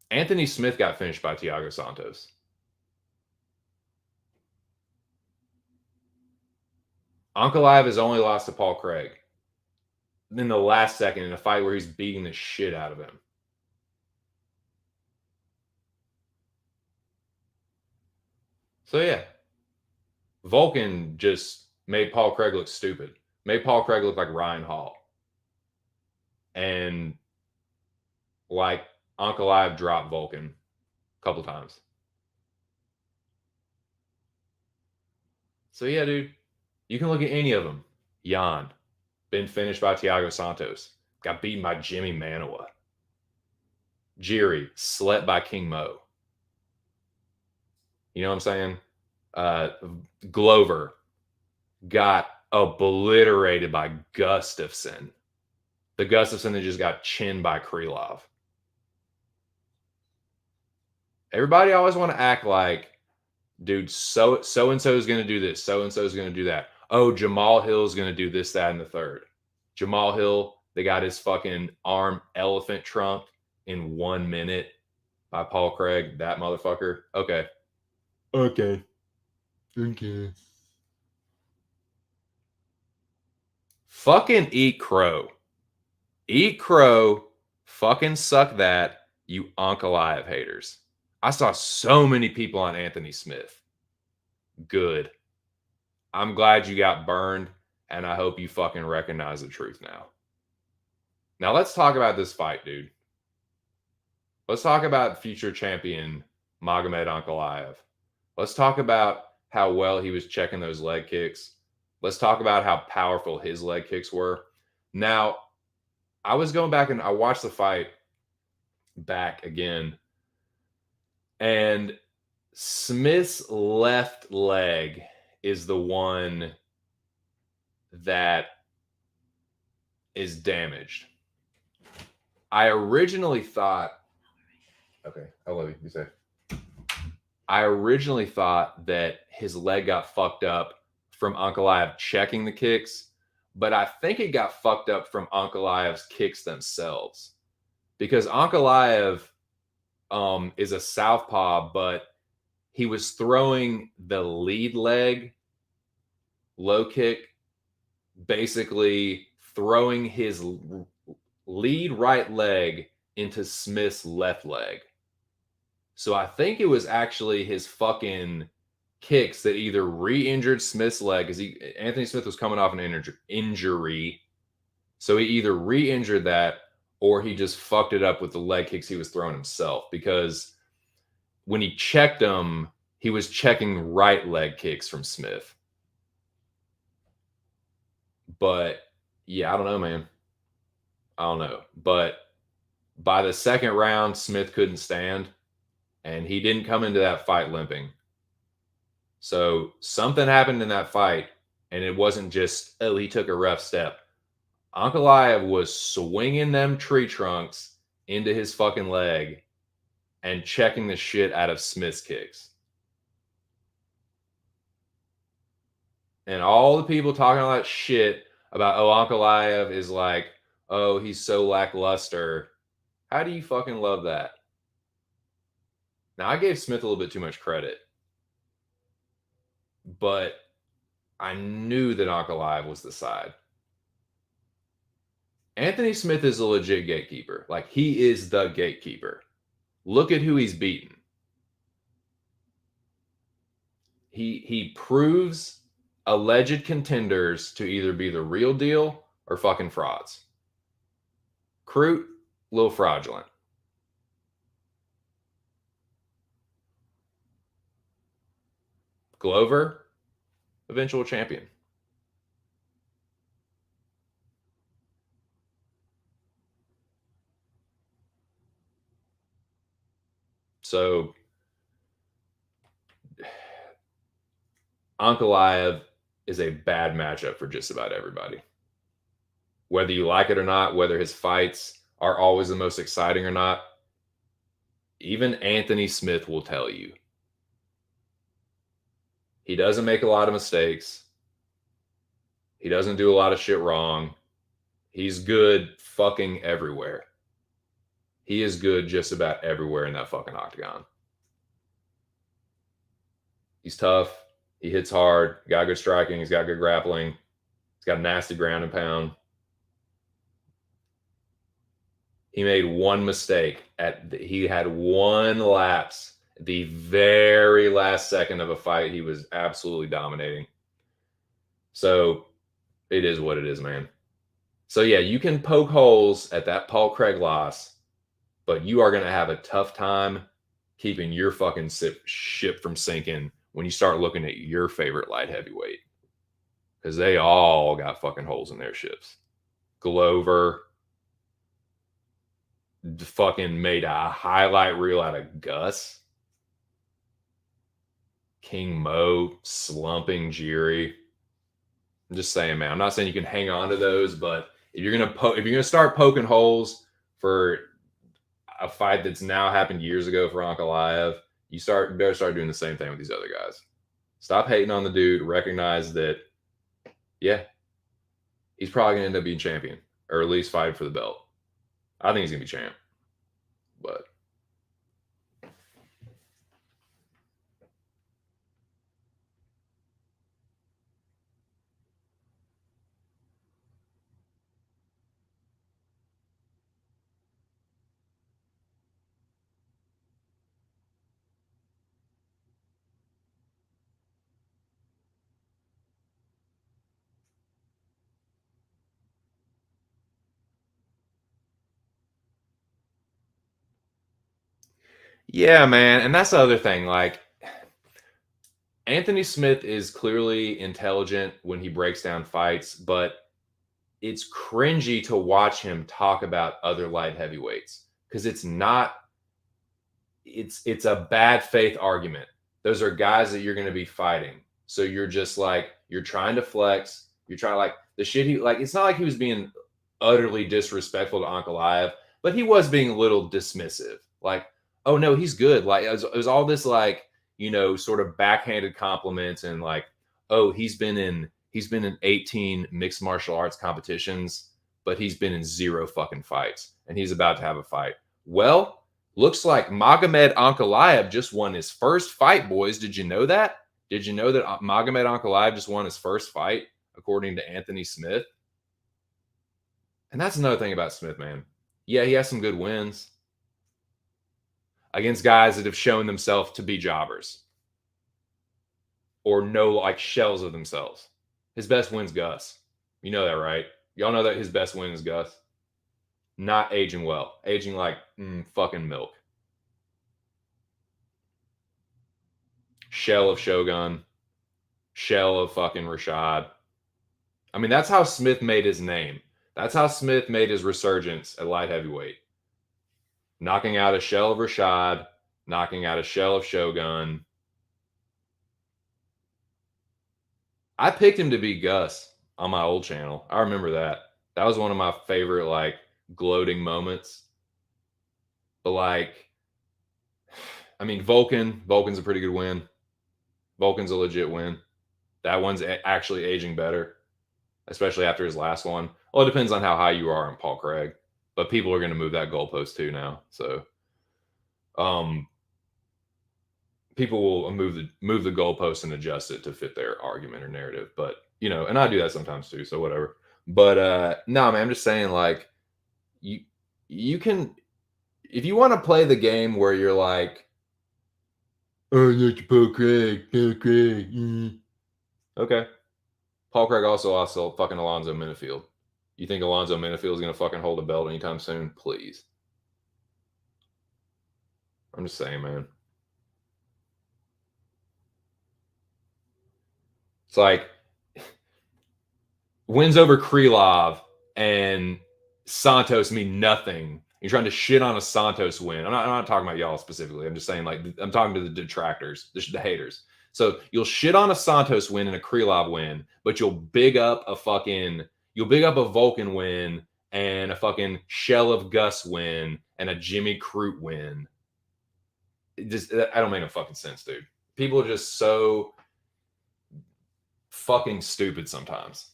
Anthony Smith got finished by Thiago Santos. Ankalaev has only lost to Paul Craig in the last second in a fight where he's beating the shit out of him. So yeah, Vulcan just made Paul Craig look stupid. Made Paul Craig look like Ryan Hall. And like Ankalaev dropped Vulcan a couple times. So yeah, dude, you can look at any of them. Jan, been finished by Thiago Santos. Got beaten by Jimmy Manoa. Jiri, slept by King Mo. You know what I'm saying? Glover got obliterated by Gustafsson. The Gustafsson that just got chinned by Krylov. Everybody always want to act like, dude, so-and-so is going to do this. So-and-so is going to do that. Oh, Jamal Hill is going to do this, that, and the third. Jamal Hill, they got his fucking arm elephant trumped in 1 minute by Paul Craig. That motherfucker. Okay. Fucking eat crow. Eat crow. Fucking suck that, you Ankalaev haters. I saw so many people on Anthony Smith. Good. I'm glad you got burned, and I hope you fucking recognize the truth now. Now let's talk about this fight, dude. Let's talk about future champion Magomed Ankalaev. Let's talk about how well he was checking those leg kicks. Let's talk about how powerful his leg kicks were. Now, I was going back and I watched the fight back again. And Smith's left leg is the one that is damaged. I originally thought, okay, I love you. Be safe. I originally thought that his leg got fucked up from Ankalaev checking the kicks, but I think it got fucked up from Ankalaev's kicks themselves. Because Ankalaev is a southpaw, but he was throwing the lead leg low kick, basically throwing his lead right leg into Smith's left leg. So I think it was actually his fucking kicks that either re-injured Smith's leg, because Anthony Smith was coming off an injury. So he either re-injured that or he just fucked it up with the leg kicks he was throwing himself. Because when he checked them, he was checking right leg kicks from Smith. But yeah, I don't know, man. I don't know. But by the second round, Smith couldn't stand. And he didn't come into that fight limping. So something happened in that fight. And it wasn't just, oh, he took a rough step. Ankalaev was swinging them tree trunks into his fucking leg and checking the shit out of Smith's kicks. And all the people talking all that shit about, oh, Ankalaev is like, oh, he's so lackluster. How do you fucking love that? Now, I gave Smith a little bit too much credit. but I knew that Ankalaev was the side. Anthony Smith is a legit gatekeeper. Like, he is the gatekeeper. Look at who he's beaten. He proves alleged contenders to either be the real deal or fucking frauds. Crute, a little fraudulent. Glover, eventual champion. So Ankalaev is a bad matchup for just about everybody. Whether you like it or not, whether his fights are always the most exciting or not, even Anthony Smith will tell you. He doesn't make a lot of mistakes. He doesn't do a lot of shit wrong. He's good fucking everywhere. He is good just about everywhere in that fucking octagon. He's tough. He hits hard. Got good striking. He's got good grappling. He's got nasty ground and pound. He made one mistake. He had one lapse. The very last second of a fight, he was absolutely dominating. So it is what it is, man. So yeah, you can poke holes at that Paul Craig loss, but you are going to have a tough time keeping your fucking ship from sinking when you start looking at your favorite light heavyweight. Because they all got fucking holes in their ships. Glover fucking made a highlight reel out of Gus. King Mo slumping Jiri. I'm just saying, man. I'm not saying you can hang on to those, but if you're gonna start poking holes for a fight that's now happened years ago for Ankalaev, you better start doing the same thing with these other guys. Stop hating on the dude. Recognize that, yeah, he's probably gonna end up being champion, or at least fighting for the belt. I think he's gonna be champ, but. Yeah, man. And that's the other thing. Like, Anthony Smith is clearly intelligent when he breaks down fights, but it's cringy to watch him talk about other light heavyweights because it's a bad faith argument. Those are guys that you're going to be fighting. So you're just like, you're trying to flex. You're trying to, like, the shit it's not like he was being utterly disrespectful to Ankalaev, but he was being a little dismissive. Like, oh no, he's good. Like, it was all this, like, sort of backhanded compliments and like, oh, he's been in 18 mixed martial arts competitions, but he's been in 0 fucking fights and he's about to have a fight. Well, looks like Magomed Ankalaev just won his first fight, boys. Did you know that? Did you know that Magomed Ankalaev just won his first fight, according to Anthony Smith? And that's another thing about Smith, man. Yeah, he has some good wins against guys that have shown themselves to be jobbers or like shells of themselves. His best win's Gus. You know that, right? Y'all know that his best win is Gus. Not aging well. Aging like fucking milk. Shell of Shogun. Shell of fucking Rashad. I mean, that's how Smith made his name. That's how Smith made his resurgence at light heavyweight. Knocking out a shell of Rashad, knocking out a shell of Shogun. I picked him to be Gus on my old channel. I remember that. That was one of my favorite, like, gloating moments. But, like, I mean, Vulcan's a pretty good win. Vulcan's a legit win. That one's actually aging better, especially after his last one. Well, it depends on how high you are on Paul Craig, but people are going to move that goalpost too now. So, people will move the goalpost and adjust it to fit their argument or narrative. But and I do that sometimes too. So whatever. But no, man, I'm just saying, like, you can, if you want to play the game where you're like, oh, that's Paul Craig. Okay. Paul Craig also fucking Alonzo Minifield. You think Alonzo Minifield is gonna fucking hold a belt anytime soon? Please. I'm just saying, man. It's like wins over Krylov and Santos mean nothing. You're trying to shit on a Santos win. I'm not talking about y'all specifically. I'm just saying, like, I'm talking to the detractors, the haters. So you'll shit on a Santos win and a Krylov win, but you'll big up a Vulcan win and a fucking Shell of Gus win and a Jimmy Crute win. I don't make no fucking sense, dude. People are just so fucking stupid sometimes.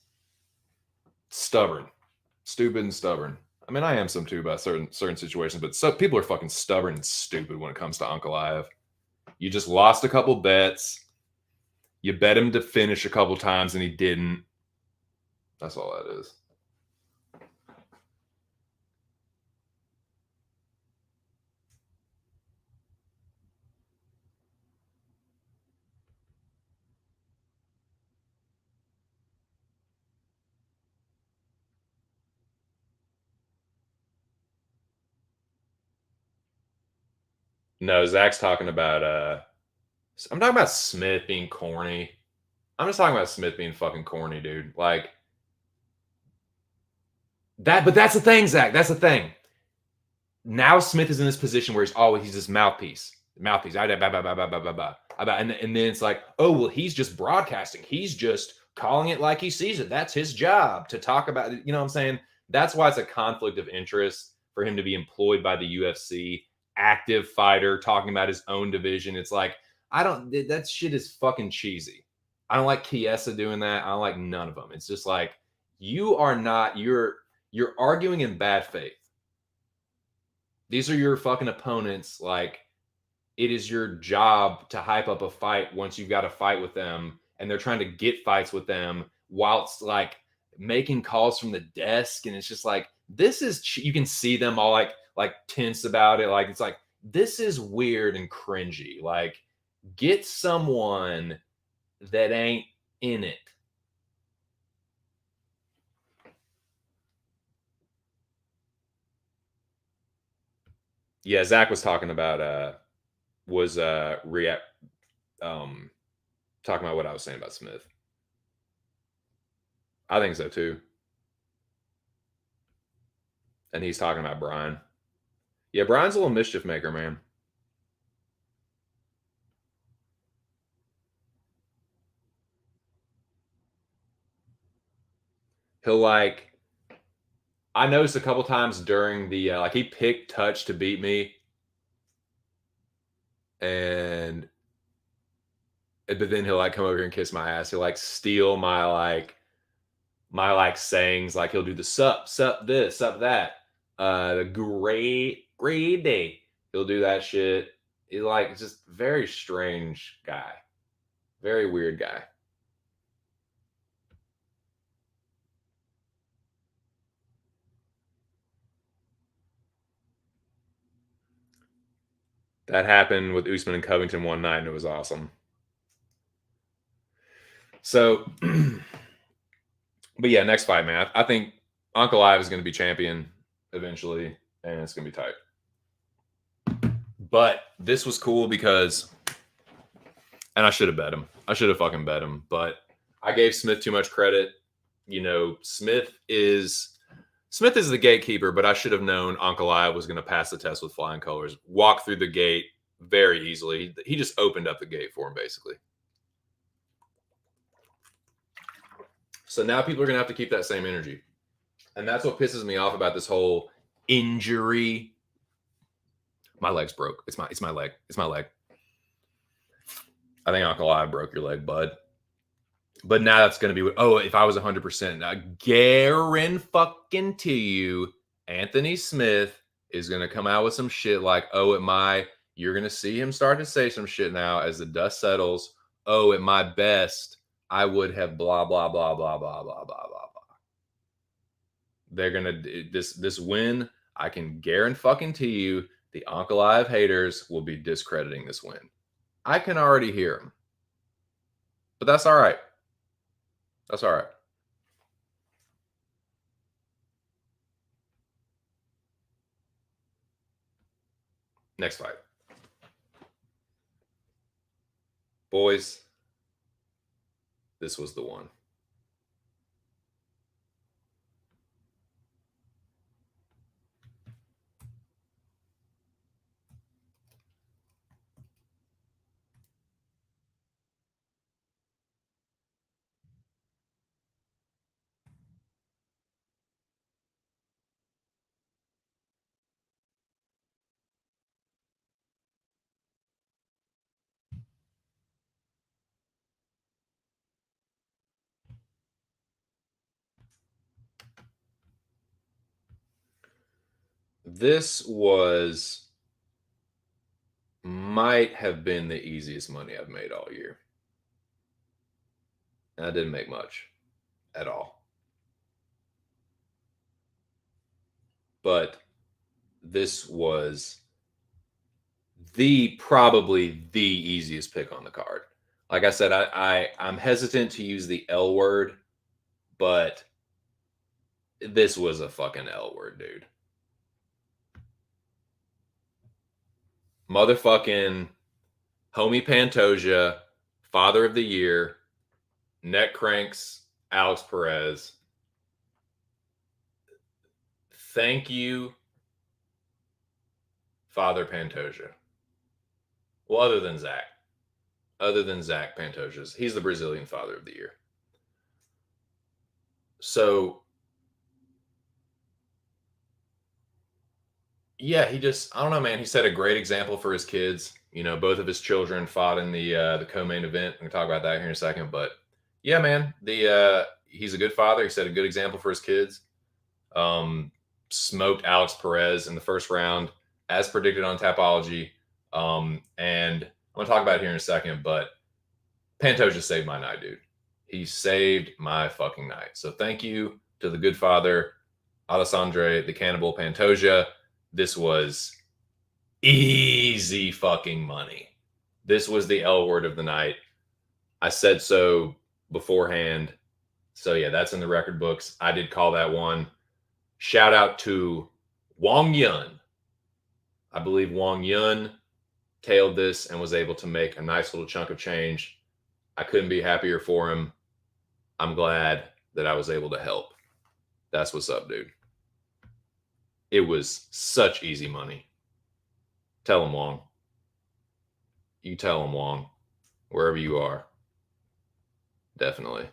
Stubborn. Stupid and stubborn. I mean, I am some too about certain situations, but people are fucking stubborn and stupid when it comes to Uncle Ive. You just lost a couple bets. You bet him to finish a couple times and he didn't. That's all that is. No, Zach's talking about I'm talking about Smith being corny. I'm just talking about Smith being fucking corny, dude. Like that, but that's the thing, Zach. That's the thing. Now Smith is in this position where he's this mouthpiece. And then it's like, oh, well, he's just broadcasting. He's just calling it like he sees it. That's his job to talk about it. You know what I'm saying? That's why it's a conflict of interest for him to be employed by the UFC, active fighter, talking about his own division. It's like, that shit is fucking cheesy. I don't like Chiesa doing that. I don't like none of them. It's just like, you're arguing in bad faith. These are your fucking opponents. Like, it is your job to hype up a fight once you've got a fight with them, and they're trying to get fights with them whilst like making calls from the desk. And it's just like, this is, you can see them all like tense about it. Like, it's like, this is weird and cringy. Like, get someone that ain't in it. Yeah, Zach was talking about talking about what I was saying about Smith. I think so too. And he's talking about Brian. Yeah, Brian's a little mischief maker, man. He'll like, I noticed a couple times during the like, he picked touch to beat me, but then he'll like come over here and kiss my ass. He'll like steal my sayings. Like, he'll do the sup this, sup that, the great day. He'll do that shit. He's like just very strange guy, very weird guy. That happened with Usman and Covington one night, and it was awesome. So, but yeah, next fight, man. I think Uncle Ive is going to be champion eventually, and it's going to be tight. But this was cool because, and I should have bet him. I should have fucking bet him, but I gave Smith too much credit. Smith is the gatekeeper, but I should have known Uncle Ive was going to pass the test with flying colors, walk through the gate very easily. He just opened up the gate for him, basically. So now people are going to have to keep that same energy. And that's what pisses me off about this whole injury. My leg's broke. It's my leg. It's my leg. I think Uncle Ive broke your leg, bud. But now that's going to be, if I was 100%, I guarantee you, Anthony Smith is going to come out with some shit like, at my You're going to see him start to say some shit now as the dust settles. Oh, at my best, I would have blah, blah, blah, blah, blah, blah, blah, blah, blah. They're going to, this win, I can guarantee you, the Uncle Live haters will be discrediting this win. I can already hear them. But that's all right. That's all right. Next fight. Boys, this was the one. This might have been the easiest money I've made all year. And I didn't make much at all. But this was probably the easiest pick on the card. Like I said, I'm hesitant to use the L word, but this was a fucking L word, dude. Motherfucking homie Pantoja, father of the year, neck cranks Alex Perez. Thank you, Father Pantoja. Well, other than Zach Pantoja's, he's the Brazilian father of the year. So, yeah, I don't know, man. He set a great example for his kids. You know, both of his children fought in the co-main event. We can talk about that here in a second. But yeah, man, he's a good father. He set a good example for his kids. Smoked Alex Perez in the first round, as predicted on Tapology. And I'm gonna talk about it here in a second, but Pantoja saved my night, dude. He saved my fucking night. So thank you to the good father, Alessandro the Cannibal Pantoja. This was easy fucking money. This was the L word of the night. I said so beforehand. So yeah, that's in the record books. I did call that one. Shout out to Wong Yun. I believe Wong Yun tailed this and was able to make a nice little chunk of change. I couldn't be happier for him. I'm glad that I was able to help. That's what's up, dude. It was such easy money. Tell him, Wong. You tell him, Wong, wherever you are. Definitely.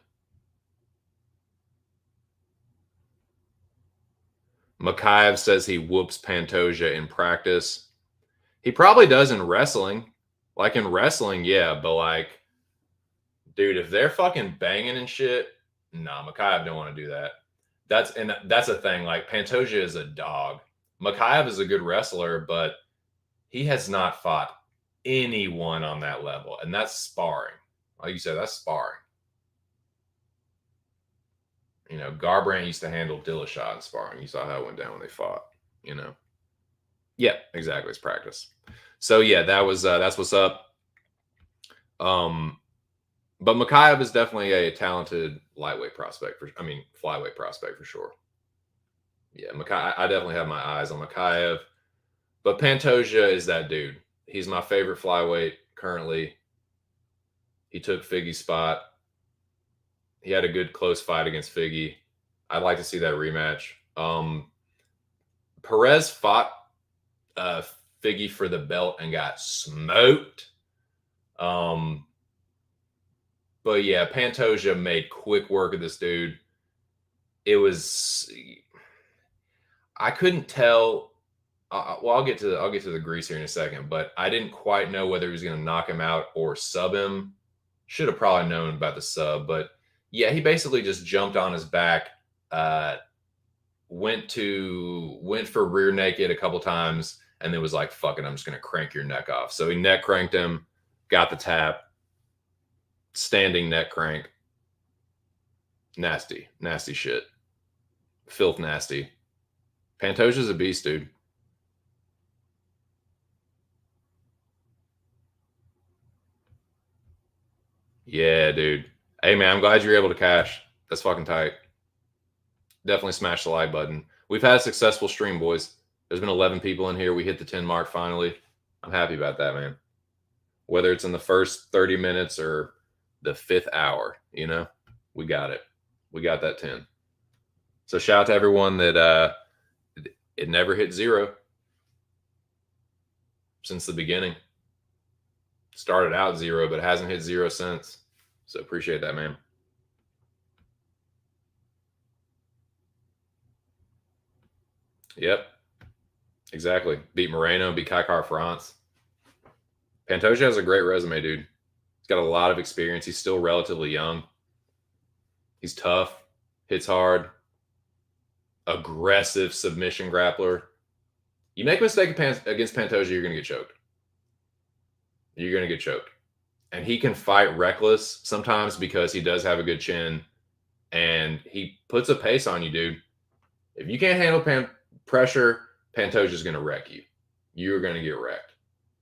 Makayev says he whoops Pantoja in practice. He probably does in wrestling. Like in wrestling, yeah, but like, dude, if they're fucking banging and shit, nah, Makayev don't want to do that. That's a thing. Like Pantoja is a dog. Makayev is a good wrestler, but he has not fought anyone on that level, and that's sparring. Like you said, that's sparring. You know, Garbrandt used to handle Dillashaw in sparring. You saw how it went down when they fought. You know. Yeah, exactly. It's practice. So yeah, that's what's up. But Makayev is definitely a talented flyweight prospect for sure. Yeah, I definitely have my eyes on Makayev. But Pantoja is that dude. He's my favorite flyweight currently. He took Figgy's spot. He had a good close fight against Figgy. I'd like to see that rematch. Perez fought Figgy for the belt and got smoked. But yeah, Pantoja made quick work of this dude. I couldn't tell. Well, I'll get to the grease here in a second, but I didn't quite know whether he was going to knock him out or sub him. Should have probably known about the sub, but yeah, he basically just jumped on his back, went for rear naked a couple times, and then was like, fuck it, I'm just going to crank your neck off. So he neck cranked him, got the tap, standing neck crank. Nasty, nasty shit. Filth nasty. Pantoja's a beast, dude. Yeah, dude. Hey, man, I'm glad you're able to cash. That's fucking tight. Definitely smash the like button. We've had a successful stream, boys. There's been 11 people in here. We hit the 10 mark finally. I'm happy about that, man. Whether it's in the first 30 minutes or the 5th hour, you know, we got it. We got that 10. So shout out to everyone that it never hit 0 since the beginning. Started out 0, but it hasn't hit 0 since. So appreciate that, man. Yep. Exactly. Beat Moreno, beat Kai France. Pantoja has a great resume, dude. He's got a lot of experience. He's still relatively young. He's tough, hits hard, aggressive submission grappler. You make a mistake against Pantoja, you're going to get choked. You're going to get choked. And he can fight reckless sometimes because he does have a good chin. And he puts a pace on you, dude. If you can't handle pressure, Pantoja's going to wreck you. You're going to get wrecked.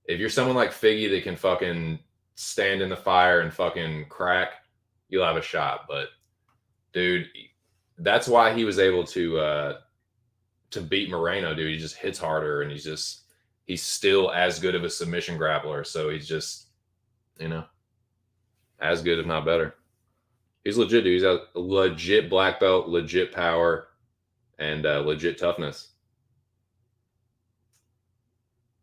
If you're someone like Figgy that can fucking stand in the fire and fucking crack, you'll have a shot. But, dude, that's why he was able to beat Moreno, dude. He just hits harder, and he's still as good of a submission grappler. So he's just, you know, as good, if not better. He's legit, dude. He's a legit black belt, legit power, and legit toughness.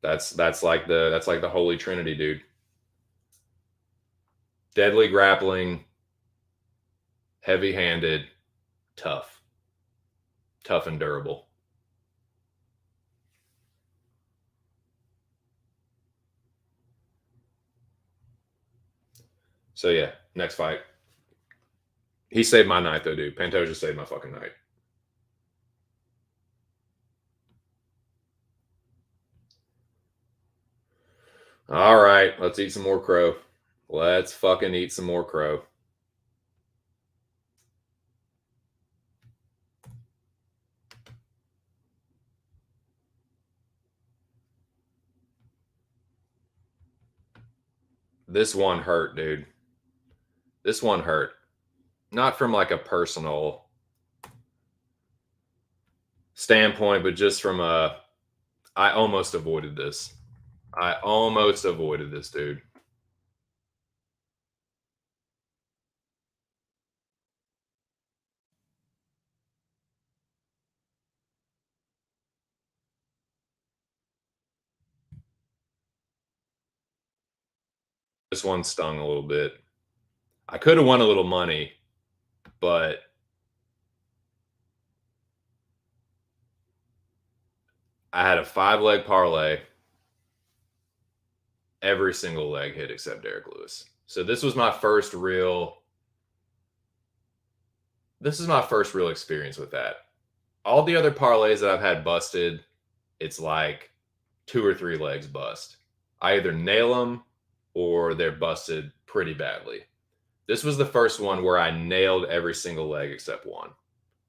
That's like the holy trinity, dude. Deadly grappling, heavy-handed, tough and durable. So yeah, next fight. He saved my night though, dude. Pantoja saved my fucking night. All right, let's eat some more crow. Let's fucking eat some more crow. This one hurt, dude. This one hurt. Not from like a personal standpoint, but just from I almost avoided this. I almost avoided this, dude. This one stung a little bit. I could have won a little money, but I had a 5-leg parlay. Every single leg hit except Derek Lewis. So this was my first real experience with that. All the other parlays that I've had busted, it's like 2 or 3 legs bust. I either nail them or they're busted pretty badly. This was the first one where I nailed every single leg except one.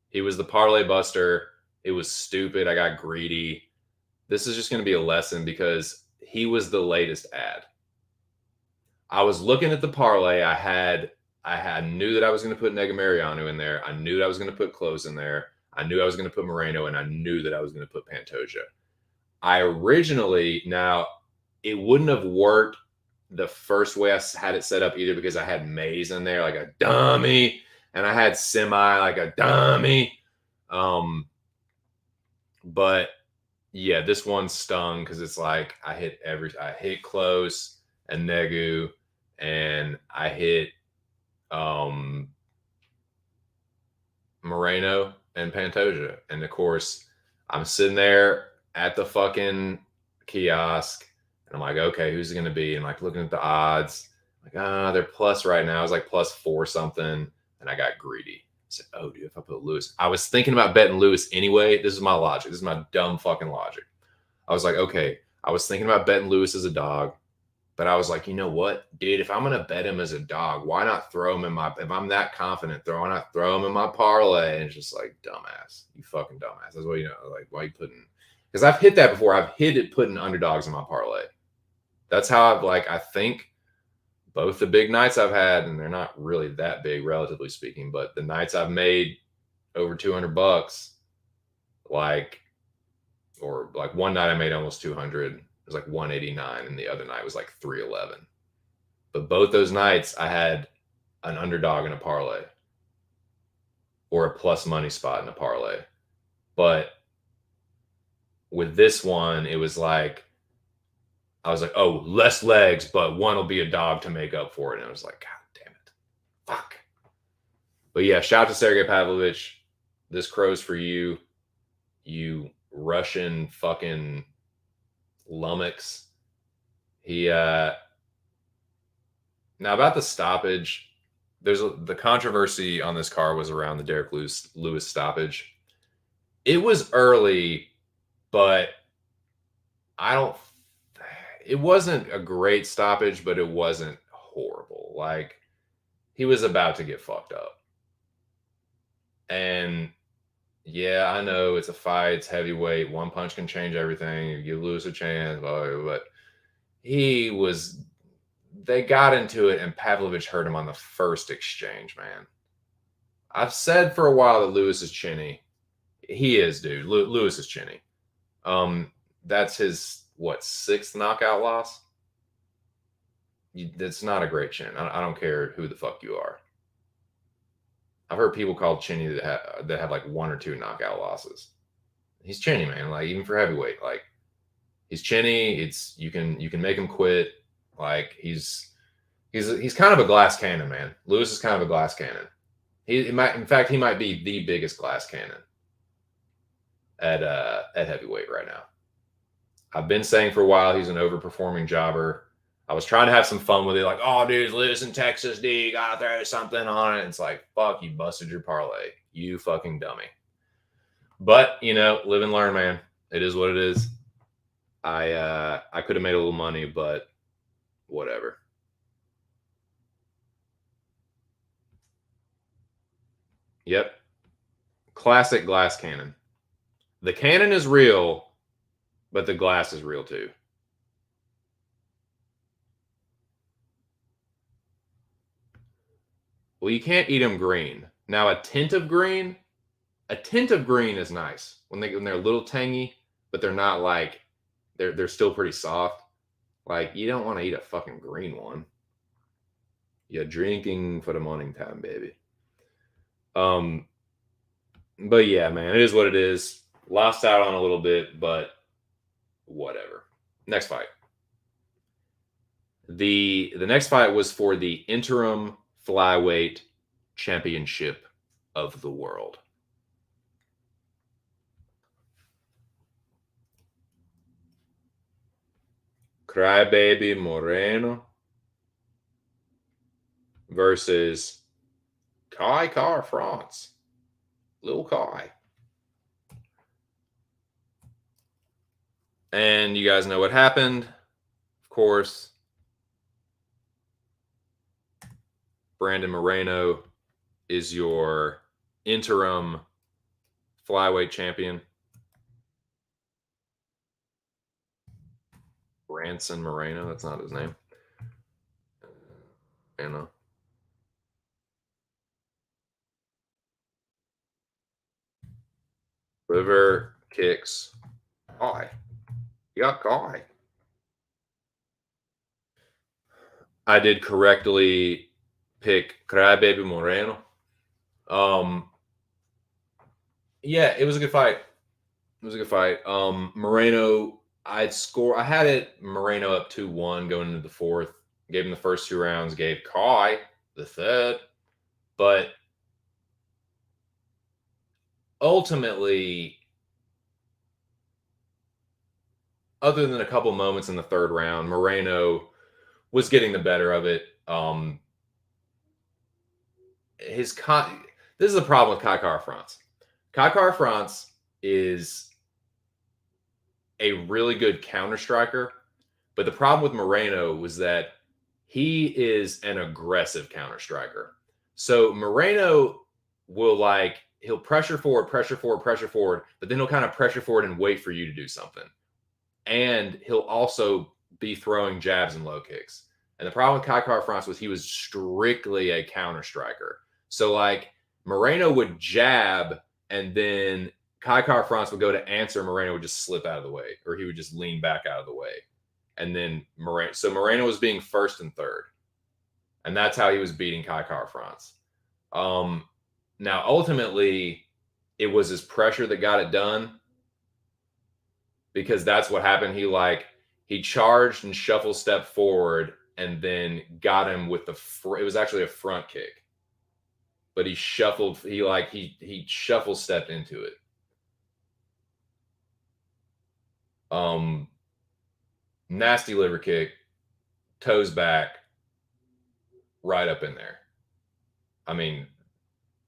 He was the parlay buster. It was stupid. I got greedy. This is just going to be a lesson because he was the latest ad. I was looking at the parlay. I knew that I was going to put Negamariano in there. I knew that I was going to put Close in there. I knew I was going to put Moreno, and I knew that I was going to put Pantoja. I originally, now, it wouldn't have worked the first way I had it set up either because I had Mays in there like a dummy, and I had Semi like a dummy. But yeah, this one stung because it's like I hit Close and Negu, and I hit Moreno and Pantoja. And of course, I'm sitting there at the fucking kiosk, and I'm like, okay, who's it going to be? And like looking at the odds, like, they're plus right now. I was like plus 4 something, and I got greedy. I said, oh, dude, if I put Lewis. I was thinking about betting Lewis anyway. This is my logic. This is my dumb fucking logic. I was like, okay, I was thinking about betting Lewis as a dog, but I was like, you know what, dude, if I'm gonna bet him as a dog, why not throw him in my? If I'm that confident, why not throw him in my parlay? And it's just like, dumbass, you fucking dumbass. That's what you know. Like, why you putting? Because I've hit that before. I've hit it putting underdogs in my parlay. That's how I've I think both the big nights I've had, and they're not really that big, relatively speaking, but the nights I've made over $200, or one night I made almost 200. It was like 189, and the other night was like 311. But both those nights I had an underdog in a parlay or a plus money spot in a parlay. But with this one, it was like, I was like, oh, less legs, but one will be a dog to make up for it. And I was like, God damn it. Fuck. But yeah, shout out to Sergey Pavlovich. This crow's for you, you Russian fucking lummox. Now about the stoppage, the controversy on this car was around the Derek Lewis stoppage. It was early, but it wasn't a great stoppage, but it wasn't horrible. Like, he was about to get fucked up. And yeah, I know it's a fight, it's heavyweight, one punch can change everything, you give Lewis a chance, but they got into it, and Pavlovich hurt him on the first exchange, man. I've said for a while that Lewis is chinny. He is, dude. Lewis is chinny. That's his, sixth knockout loss? That's not a great chin. I don't care who the fuck you are. I've heard people called chinny that have like one or two knockout losses. He's chinny, man. Like, even for heavyweight, like, he's chinny. You can make him quit. Like, he's kind of a glass cannon, man. Lewis is kind of a glass cannon. He might be the biggest glass cannon at heavyweight right now. I've been saying for a while he's an overperforming jobber. I was trying to have some fun with it, like, oh, dude, Lewis in Texas, dude, you gotta throw something on it. It's like, fuck, you busted your parlay, you fucking dummy. But live and learn, man. It is what it is. I could have made a little money, but whatever. Yep. Classic glass cannon. The cannon is real, but the glass is real too. Well, you can't eat them green. Now, a tint of green is nice when they're a little tangy, but they're not like they're still pretty soft. Like, you don't want to eat a fucking green one. You're drinking for the morning time, baby. But yeah, man, it is what it is. Lost out on a little bit, but whatever. Next fight. The next fight was for the interim flyweight championship of the world. Crybaby Moreno versus Kai Car France. Little Kai. And you guys know what happened. Of course, Brandon Moreno is your interim flyweight champion. Branson Moreno, that's not his name. Liver kicks. Kai. You got Kai. I did correctly pick Crybaby Moreno. Yeah, it was a good fight. Moreno, I had Moreno up 2-1 going into the fourth. Gave him the first 2 rounds, gave Kai the third. But ultimately, other than a couple moments in the third round, Moreno was getting the better of it. This is the problem with Kai Car France. Kai Car France is a really good counter striker. But the problem with Moreno was that he is an aggressive counter striker. So Moreno will he'll pressure forward, but then he'll kind of pressure forward and wait for you to do something. And he'll also be throwing jabs and low kicks. And the problem with Kai Kara-France was he was strictly a counter striker. So Moreno would jab, and then Kai Kara-France would go to answer. Moreno would just slip out of the way, or he would just lean back out of the way. And then Moreno was being first and third. And that's how he was beating Kai Kara-France. Now, ultimately, it was his pressure that got it done, because that's what happened. He charged and shuffle stepped forward and then got him with it was actually a front kick. But he shuffled, he shuffle stepped into it. Nasty liver kick, toes back, right up in there. I mean,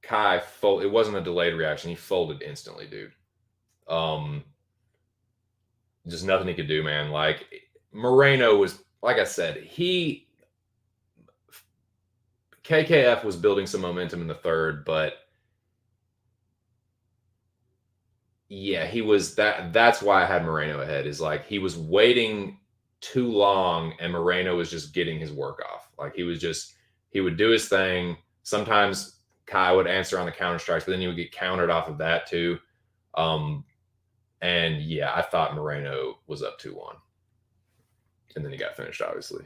Kai it wasn't a delayed reaction. He folded instantly, dude. Just nothing he could do, man. Moreno was, like I said, KKF was building some momentum in the third, but yeah, he was that's why I had Moreno ahead, is he was waiting too long and Moreno was just getting his work off. He would do his thing. Sometimes Kai would answer on the counter strikes, but then he would get countered off of that too. And yeah, I thought Moreno was up 2-1. And then he got finished, obviously,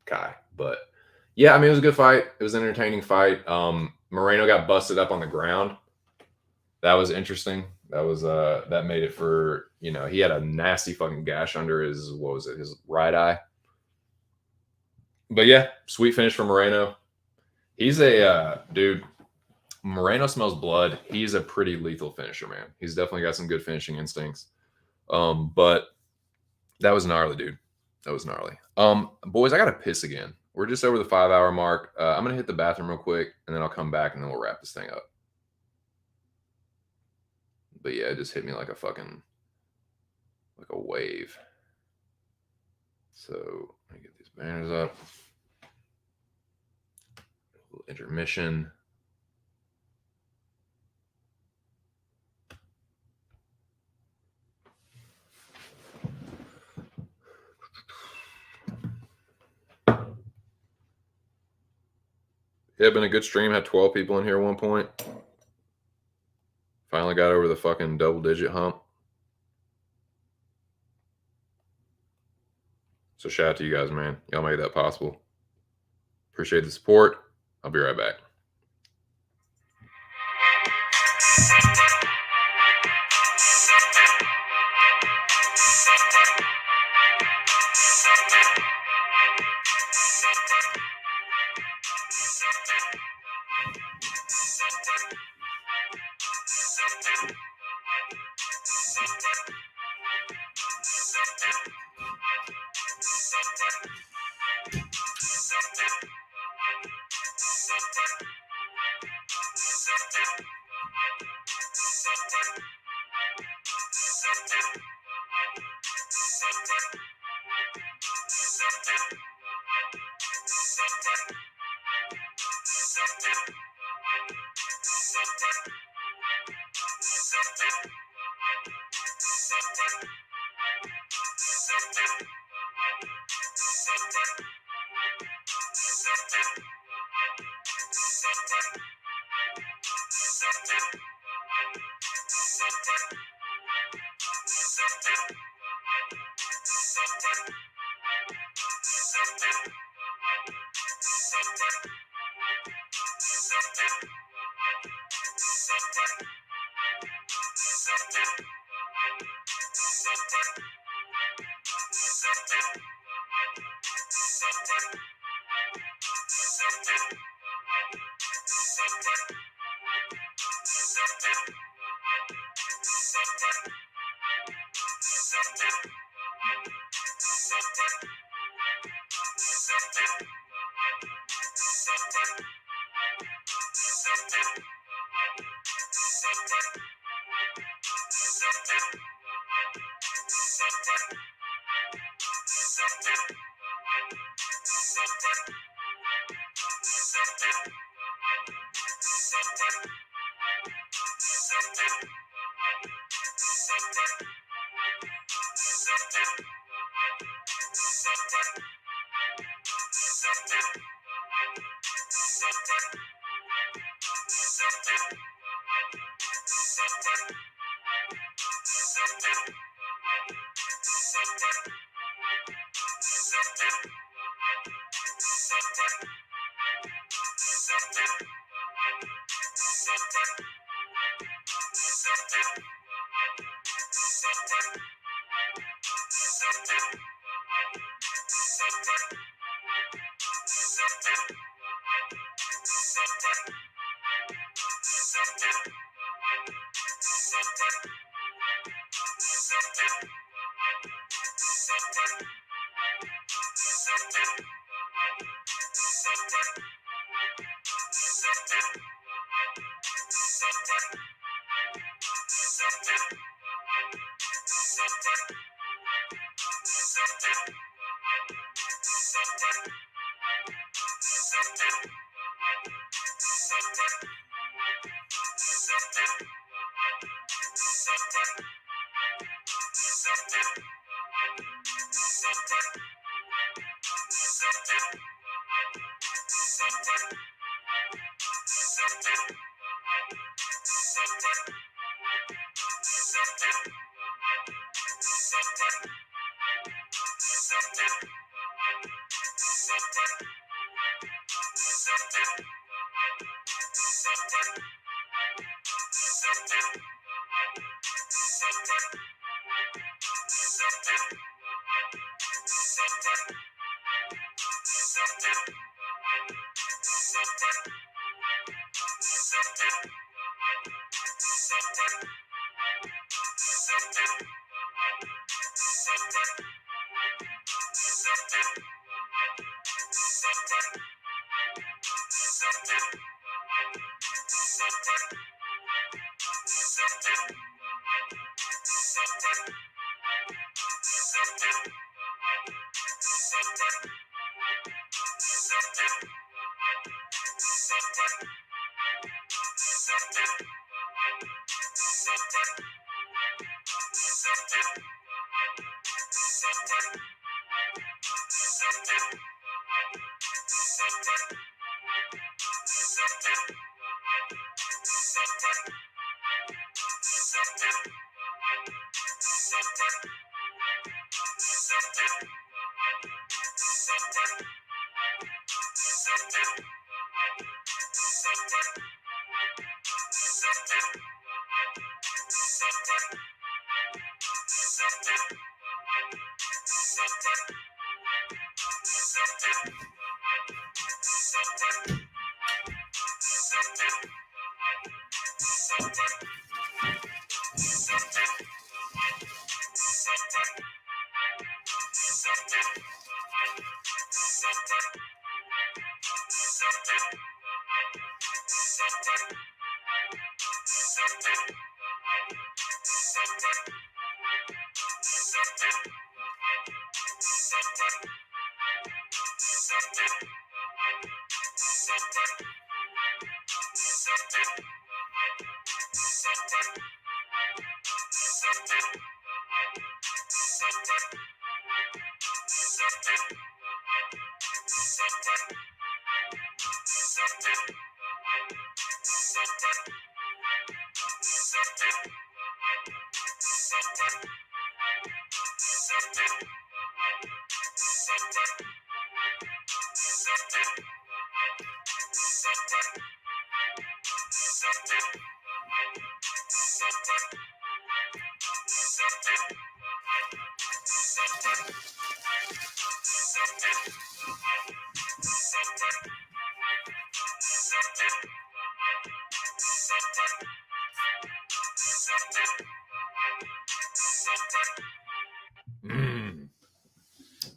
Kai. But yeah, I mean, it was a good fight. It was an entertaining fight. Moreno got busted up on the ground. That was interesting. That made it for, he had a nasty fucking gash under his, his right eye. But yeah, sweet finish for Moreno. He's dude, Moreno smells blood. He's a pretty lethal finisher, man. He's definitely got some good finishing instincts. But that was gnarly, dude. That was gnarly. Boys, I gotta piss again. We're just over the 5-hour mark. I'm gonna hit the bathroom real quick, and then I'll come back, and then we'll wrap this thing up. But yeah, it just hit me like a wave. So let me get these banners up. A little intermission. Yeah, been a good stream. Had 12 people in here at one point. Finally got over the fucking double-digit hump. So shout out to you guys, man. Y'all made that possible. Appreciate the support. I'll be right back.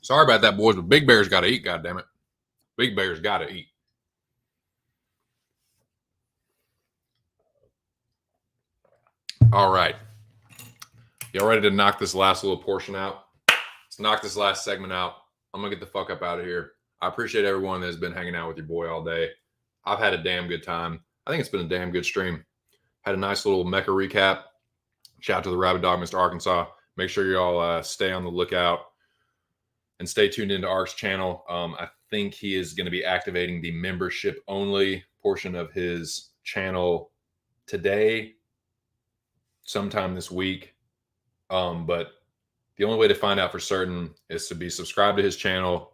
Sorry about that, boys, but Big Bear's got to eat, goddammit. Big Bear's got to eat. All right. Y'all ready to knock this last little portion out? Let's knock this last segment out. I'm going to get the fuck up out of here. I appreciate everyone that's been hanging out with your boy all day. I've had a damn good time. I think it's been a damn good stream. Had a nice little Mecca recap. Shout out to the Rabid Dog, Mr. Arkansas. Make sure y'all stay on the lookout and stay tuned into Ark's channel. I think he is going to be activating the membership only portion of his channel today, sometime this week. But the only way to find out for certain is to be subscribed to his channel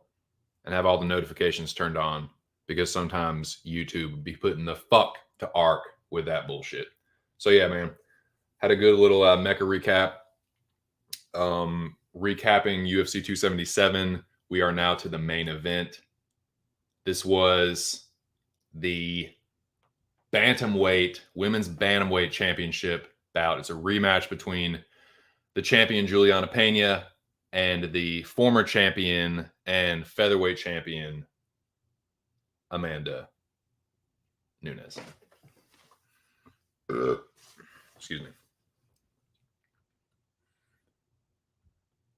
and have all the notifications turned on, because sometimes YouTube be putting the fuck to Ark with that bullshit. So yeah, man, had a good little mecha recap. Recapping UFC 277, we are now to the main event. This was the women's bantamweight championship bout. It's a rematch between the champion Juliana Pena and the former champion and featherweight champion Amanda Nunes. Excuse me.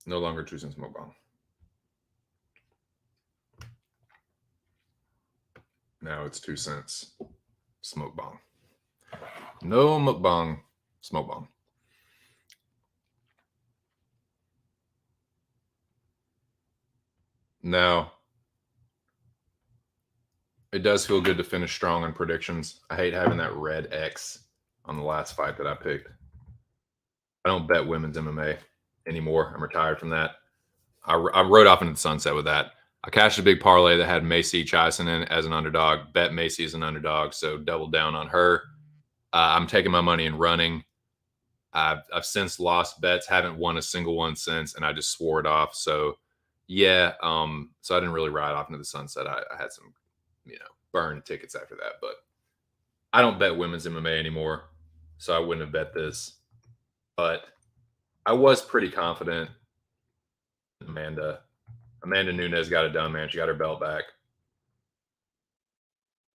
No longer 2 cents mukbang. Now it's 2 cents smoke bomb. No mukbang, smoke bomb. Now, it does feel good to finish strong on predictions. I hate having that red X on the last fight that I picked. I don't bet women's MMA anymore. I'm retired from that. I rode off into the sunset with that. I cashed a big parlay that had Macy Chison in as an underdog. Bet Macy as an underdog, so doubled down on her. I'm taking my money and running. I've since lost bets, haven't won a single one since, and I just swore it off. So yeah, so I didn't really ride off into the sunset. I had some, burn tickets after that, but I don't bet women's MMA anymore, so I wouldn't have bet this. But I was pretty confident. Amanda Nunes got it done, man. She got her belt back.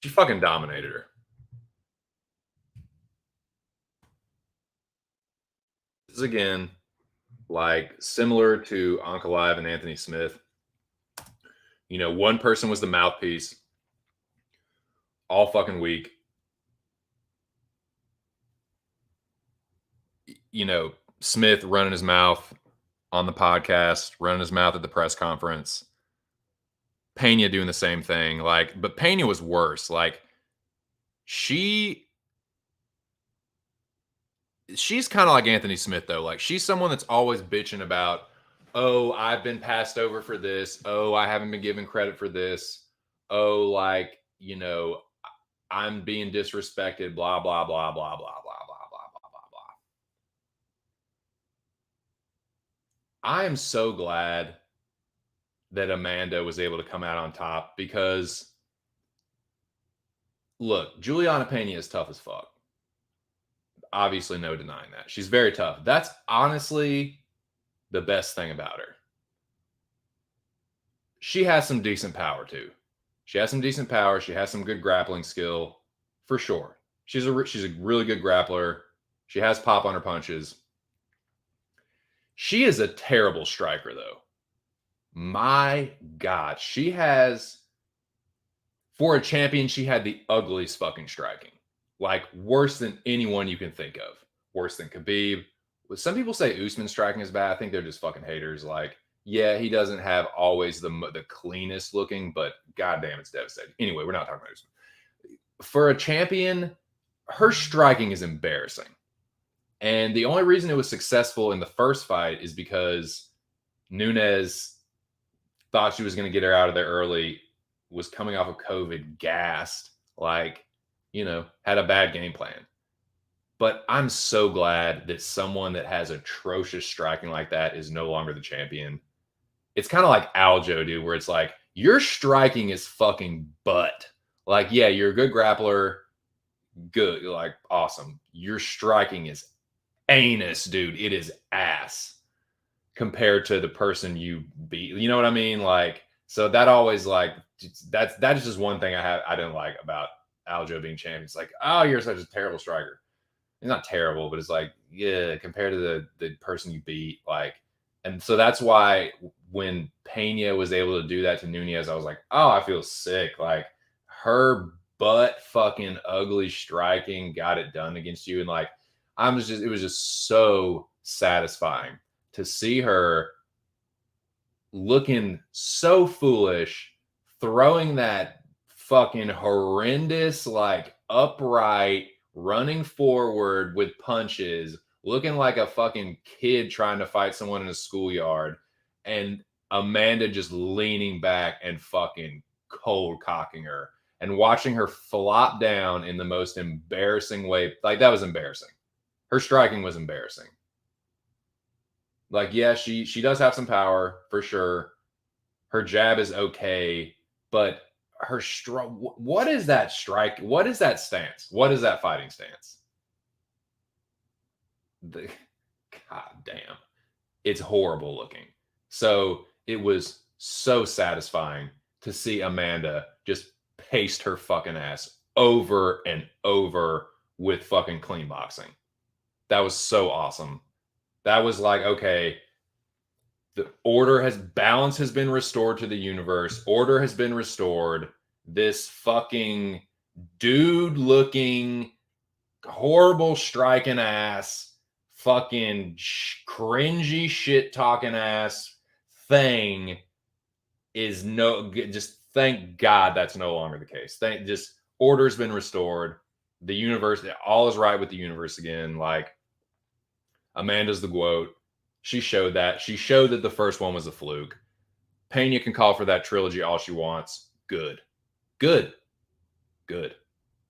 She fucking dominated her. This is again like similar to Ankalaev and Anthony Smith. One person was the mouthpiece all fucking week. Smith running his mouth on the podcast, running his mouth at the press conference. Pena doing the same thing. But Pena was worse. She's kind of like Anthony Smith, though. She's someone that's always bitching about, oh, I've been passed over for this. Oh, I haven't been given credit for this. Oh, I'm being disrespected, blah, blah, blah, blah, blah, blah, blah, blah, blah, blah, blah. I am so glad that Amanda was able to come out on top because, look, Juliana Pena is tough as fuck. Obviously, no denying that. She's very tough. That's honestly the best thing about her. She has some decent power, too. She has some decent power. She has some good grappling skill, for sure. She's a really good grappler. She has pop on her punches. She is a terrible striker, though. My God. She has, for a champion, she had the ugliest fucking striking. Worse than anyone you can think of. Worse than Khabib. Some people say Usman's striking is bad. I think they're just fucking haters. Yeah, he doesn't have always the cleanest looking, but goddamn, it's devastating. Anyway, we're not talking about Usman. For a champion, her striking is embarrassing. And the only reason it was successful in the first fight is because Nunes thought she was going to get her out of there early, was coming off of COVID, gassed, had a bad game plan. But I'm so glad that someone that has atrocious striking like that is no longer the champion. It's kind of like Aljo, dude, where it's your striking is fucking butt. Yeah, you're a good grappler. Good. Awesome. Your striking is anus, dude. It is ass compared to the person you beat. You know what I mean? So that always that is just one thing I didn't like about Aljo being champion. It's oh, you're such a terrible striker. He's not terrible, but it's yeah, compared to the person you beat, and so that's why when Pena was able to do that to Nunes, I was oh, I feel sick. Her butt fucking ugly striking got it done against you. And it was just so satisfying to see her looking so foolish, throwing that fucking horrendous, upright, running forward with punches, looking like a fucking kid trying to fight someone in a schoolyard, and Amanda just leaning back and fucking cold cocking her. and watching her flop down in the most embarrassing way. Like, that was embarrassing. Her striking was embarrassing. Like, yeah, she does have some power for sure. Her jab is okay, but her what is that strike? What is that stance? What is that fighting stance? God damn. It's horrible looking. So it was so satisfying to see Amanda just paste her fucking ass over and over with fucking clean boxing. That was so awesome. That was like, okay, balance has been restored to the universe. Order has been restored. This fucking dude looking horrible striking ass, fucking cringy shit talking ass thing is just thank God that's no longer the case. Just order's been restored. The universe, all is right with the universe again. Like, Amanda's the GOAT. She showed that. She showed that the first one was a fluke. Pena can call for that trilogy all she wants. Good.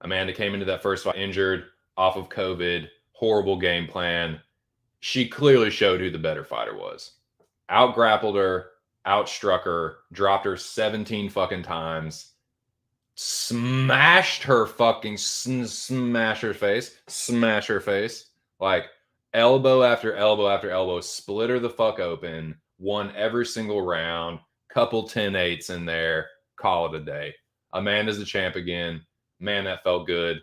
Amanda came into that first fight injured, off of COVID, horrible game plan. She clearly showed who the better fighter was. Out grappled her, outstruck her, dropped her 17 fucking times, smashed her fucking, smash her face. Like, elbow after elbow after elbow, split her the fuck open, won every single round, couple 10-8s in there, call it a day. Amanda's the champ again. Man, that felt good.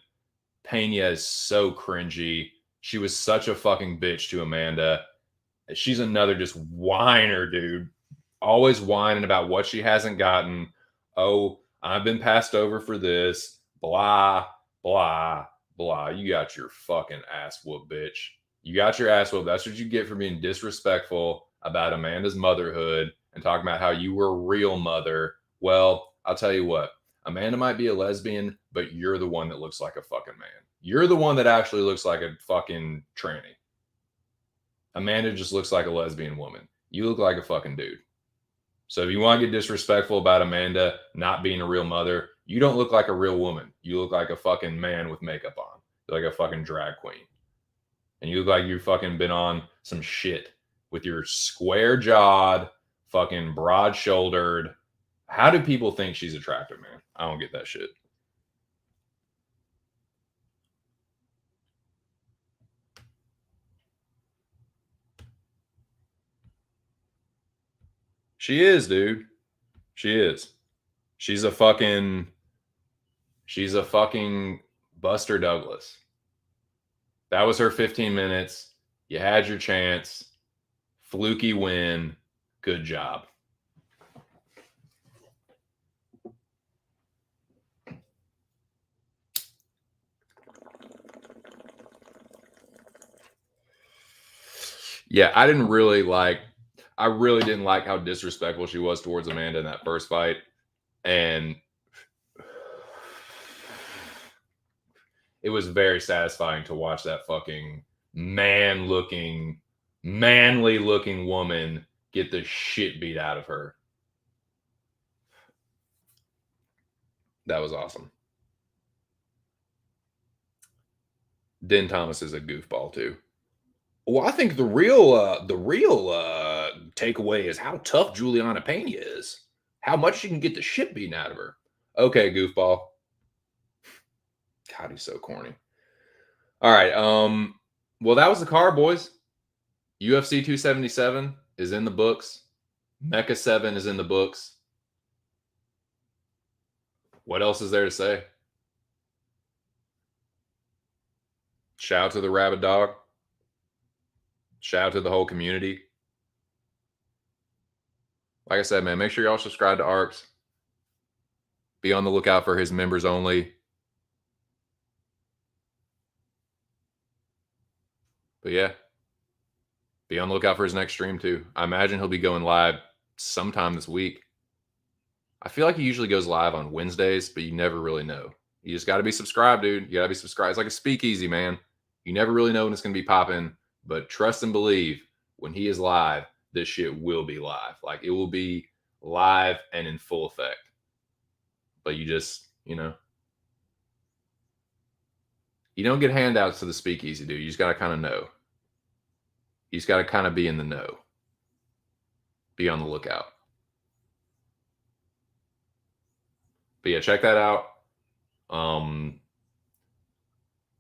Pena is so cringy. She was such a fucking bitch to Amanda. She's another just whiner, dude. Always whining about what she hasn't gotten. Oh, I've been passed over for this. Blah, blah, blah. You got your fucking ass whooped, bitch. You got your ass whooped. That's what you get for being disrespectful about Amanda's motherhood and talking about how you were a real mother. Well, I'll tell you what. Amanda might be a lesbian, but you're the one that looks like a fucking man. You're the one that actually looks like a fucking tranny. Amanda just looks like a lesbian woman. You look like a fucking dude. So if you want to get disrespectful about Amanda not being a real mother, you don't look like a real woman. You look like a fucking man with makeup on. You're like a fucking drag queen. And you look like you've fucking been on some shit with your square jawed, fucking broad shouldered. How do people think she's attractive, man? I don't get that shit. She is, dude. She is. She's a fucking Buster Douglas. That was her 15 minutes. You had your chance. Fluky win. Good job. Yeah, I really didn't like how disrespectful she was towards Amanda in that first fight. And it was very satisfying to watch that fucking manly looking woman get the shit beat out of her. That was awesome. Den Thomas is a goofball too. Well, I think the real takeaway is how tough Juliana Pena is. How much she can get the shit beaten out of her. Okay, goofball. God, he's so corny. All right. Well, that was the card, boys. UFC 277 is in the books. Mecca 7 is in the books. What else is there to say? Shout out to the Rabid Dog. Shout out to the whole community. Like I said, man, make sure y'all subscribe to Arcs. Be on the lookout for his members only. But yeah, be on the lookout for his next stream too. I imagine he'll be going live sometime this week. I feel like he usually goes live on Wednesdays, but you never really know. You just got to be subscribed, dude. You got to be subscribed. It's like a speakeasy, man. You never really know when it's going to be popping, but trust and believe when he is live, this shit will be live. Like, it will be live and in full effect. But you just You know, you don't get handouts to the speakeasy, dude. You just got to kind of know. You just got to kind of be in the know. Be on the lookout. But yeah, check that out.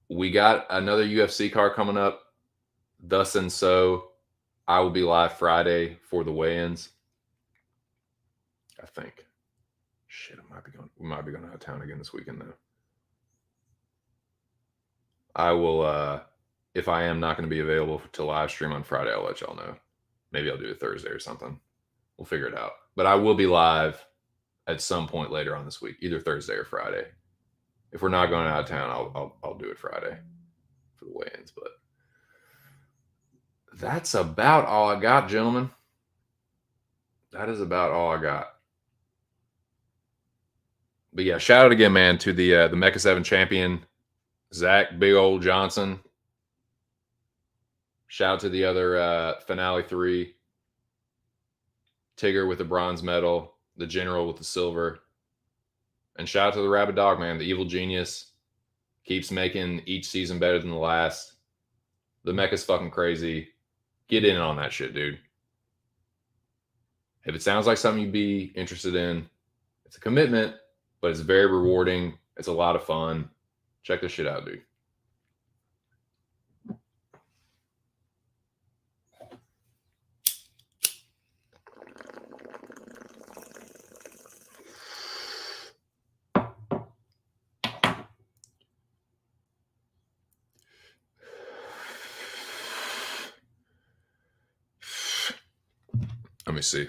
We got another UFC card coming up. Thus and so, I will be live Friday for the weigh-ins. I think. Shit, we might be going out of town again this weekend though. I will if I am not going to be available to live stream on Friday, I'll let y'all know. Maybe I'll do it Thursday or something. We'll figure it out. But I will be live at some point later on this week, either Thursday or Friday. If we're not going out of town, I'll do it Friday for the weigh-ins. But that's about all I got, gentlemen. That is about all I got. But yeah, shout out again, man, to the Mecha 7 champion, Zach Big Old Johnson. Shout out to the other Finale 3, Tigger with the bronze medal, the General with the silver. And shout out to the Rabid Dog, man, the evil genius. Keeps making each season better than the last. The Mecha's fucking crazy. Get in on that shit, dude. If it sounds like something you'd be interested in, it's a commitment, but it's very rewarding. It's a lot of fun. Check this shit out, dude. Let me see.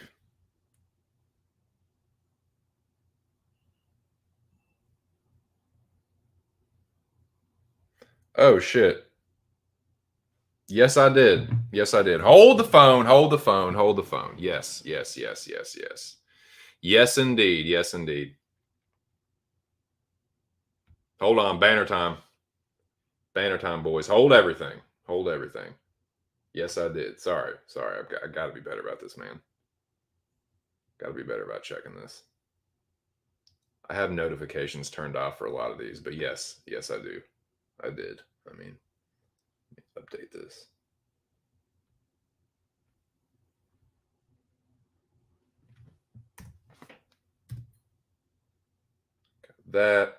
Oh, shit. Yes, I did. Yes, I did. Hold the phone. Hold the phone. Hold the phone. Yes, yes, yes, yes, yes. Yes, indeed. Yes, indeed. Hold on. Banner time. Banner time, boys. Hold everything. Hold everything. Yes, I did. Sorry. Sorry. I got to be better about this, man. Got to be better about checking this. I have notifications turned off for a lot of these, but yes. Yes, I do. I did. I mean, let me update this. Got that.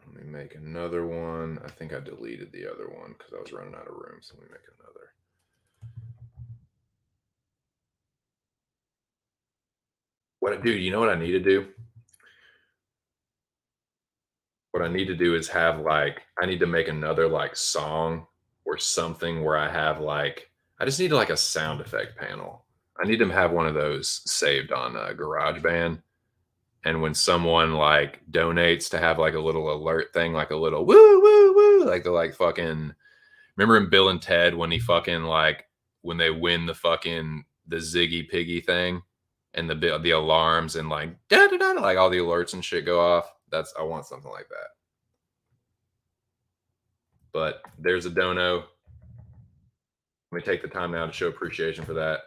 Let me make another one. I think I deleted the other one because I was running out of room. So let me make another. Dude, you know what I need to do? What I need to do is have like, I need to make another like song or something where I have like, I just need like a sound effect panel. I need to have one of those saved on GarageBand. And when someone like donates to have like a little alert thing, like a little woo, woo, woo, like the like fucking, remember in Bill and Ted when he fucking like, when they win the fucking, the Ziggy Piggy thing and the alarms and like, da, da, da, like all the alerts and shit go off. I want something like that. But there's a dono. Let me take the time now to show appreciation for that.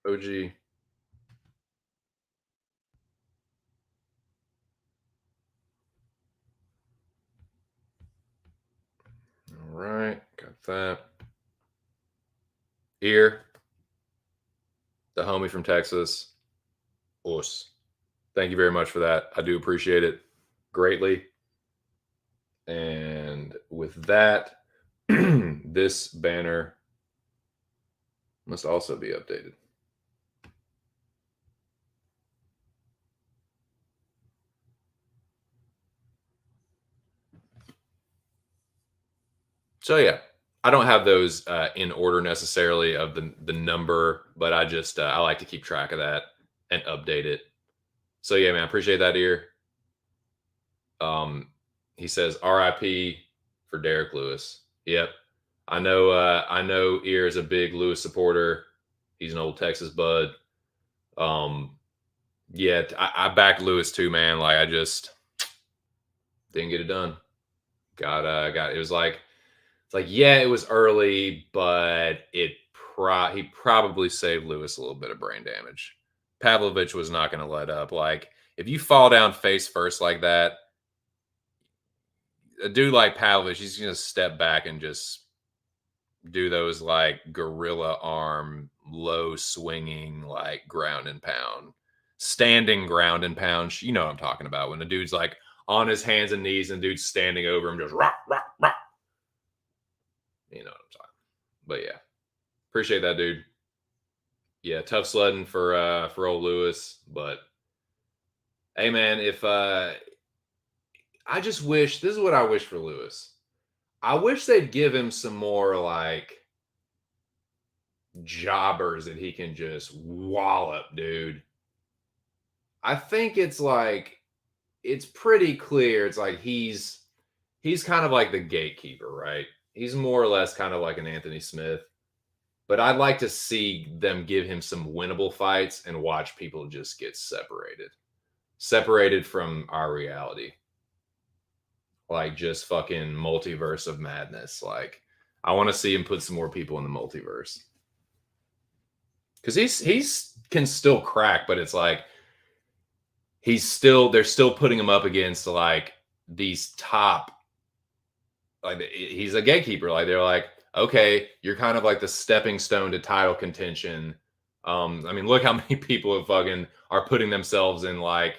OG. All right, got that. Here, the homie from Texas, Us. Thank you very much for that. I do appreciate it greatly. And with that, this banner must also be updated. So yeah, I don't have those in order necessarily of the number, but I just I like to keep track of that and update it. So yeah, man, I appreciate that, Ear. He says R.I.P. for Derek Lewis. Yep, I know. I know. Ear is a big Lewis supporter. He's an old Texas bud. Yeah, I backed Lewis too, man. Like I just didn't get it done. Got it was like it's like yeah, it was early, but he probably saved Lewis a little bit of brain damage. Pavlovich was not going to let up. Like if you fall down face first like that, a dude like Pavlovich, he's going to step back and just do those like gorilla arm, low swinging, like ground and pound, standing ground and pound. You know what I'm talking about when the dude's like on his hands and knees and dude's standing over him, just rock, rock, rock. You know what I'm talking. But yeah, appreciate that, dude. Yeah, tough sledding for old Lewis, but hey, man, if I just wish this is what I wish for Lewis. I wish they'd give him some more like jobbers that he can just wallop, dude. I think it's like it's pretty clear. It's like he's kind of like the gatekeeper, right? He's more or less kind of like an Anthony Smith. But I'd like to see them give him some winnable fights and watch people just get separated from our reality. Like just fucking multiverse of madness. Like I want to see him put some more people in the multiverse. Cuz he's can still crack, but it's like they're still putting him up against like these top, like he's a gatekeeper. Like they're like, okay, you're kind of like the stepping stone to title contention. I mean, look how many people have fucking are putting themselves in like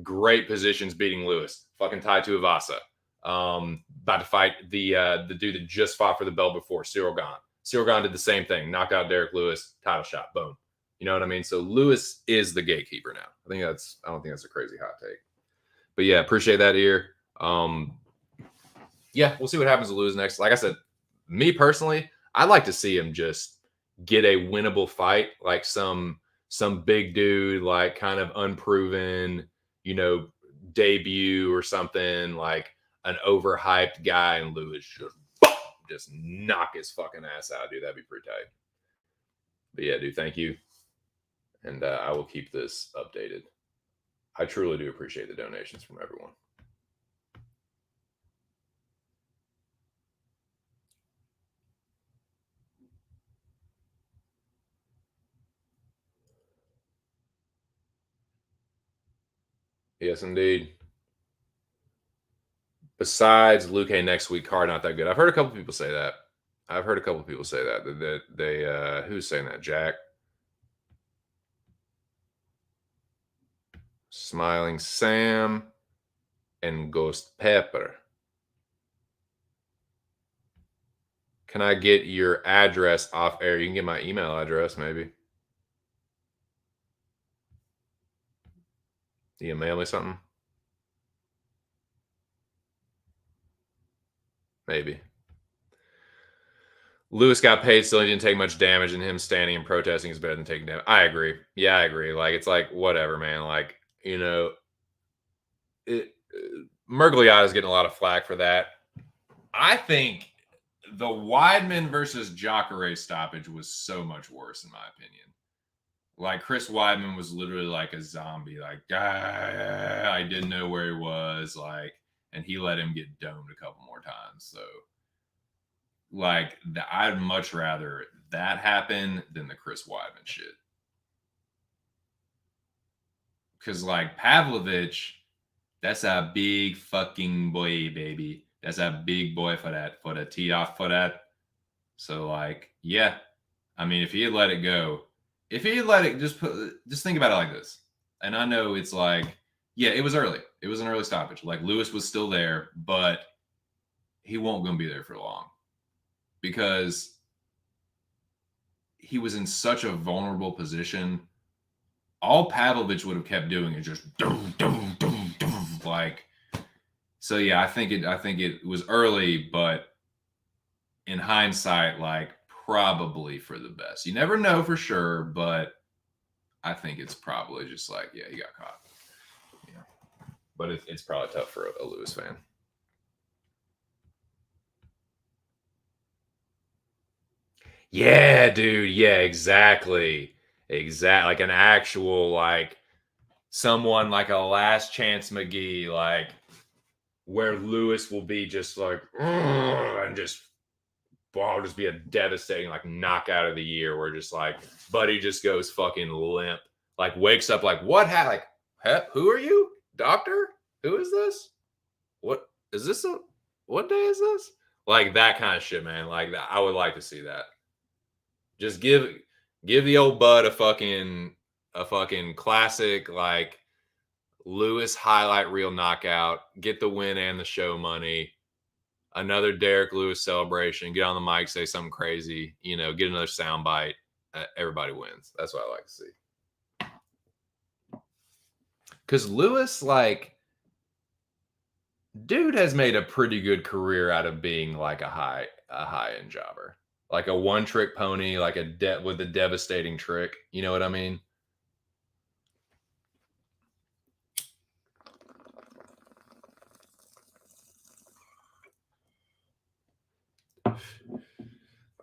great positions beating Lewis. Fucking Tai Tuivasa. About to fight the dude that just fought for the belt before, Cyril Gane. Cyril Gane did the same thing, knocked out Derek Lewis, title shot, boom. You know what I mean? So Lewis is the gatekeeper now. I don't think that's a crazy hot take. But yeah, appreciate that ear. Yeah, we'll see what happens to Lewis next. Like I said, me personally, I'd like to see him just get a winnable fight, like some big dude, like kind of unproven, you know, debut or something, like an overhyped guy, and Lewis just knock his fucking ass out, dude. That'd be pretty tight. But yeah, dude, thank you, and I will keep this updated. I truly do appreciate the donations from everyone. Yes, indeed. Besides Luke next week card not that good. I've heard a couple people say that. That they who's saying that? Jack. Smiling Sam and Ghost Pepper. Can I get your address off air? You can get my email address, maybe. You mail me something? Maybe. Lewis got paid, still he didn't take much damage, and him standing and protesting is better than taking damage. I agree. Yeah, I agree. Like it's like whatever, man. Like you know, Mergliata's getting a lot of flack for that. I think the Weidman versus Jacare stoppage was so much worse, in my opinion. Like Chris Weidman was literally like a zombie. Like I didn't know where he was. Like, and he let him get domed a couple more times. So, like, I'd much rather that happen than the Chris Weidman shit. Because like Pavlovich, that's a big fucking boy, baby. That's a big boy for the tee off for that. So like, yeah. I mean, if he had let it go, if he had let it just think about it like this. And I know it's like, yeah, it was early. It was an early stoppage. Like Lewis was still there, but he won't gonna be there for long because he was in such a vulnerable position. All Pavlovich would have kept doing is just doom, doom, doom, doom, like. So yeah, I think it was early, but in hindsight, like probably for the best. You never know for sure, but I think it's probably just like, yeah, he got caught. Yeah, but it's probably tough for a Lewis fan. Yeah, dude. Yeah, exactly. Like an actual like someone like a last chance McGee, like where Lewis will be just like, and just be a devastating like knockout of the year, where just like Buddy just goes fucking limp, like wakes up like, what happened? Like, who are you, doctor? Who is this? What is this? What day is this? Like that kind of shit, man. Like that, I would like to see that. Just give the old Bud a fucking classic like Lewis highlight reel knockout. Get the win and the show money. Another Derek Lewis celebration. Get on the mic, say something crazy. You know, get another soundbite. Everybody wins. That's what I like to see. Because Lewis, like, dude has made a pretty good career out of being like a high end jobber, like a one trick pony, like with a devastating trick. You know what I mean?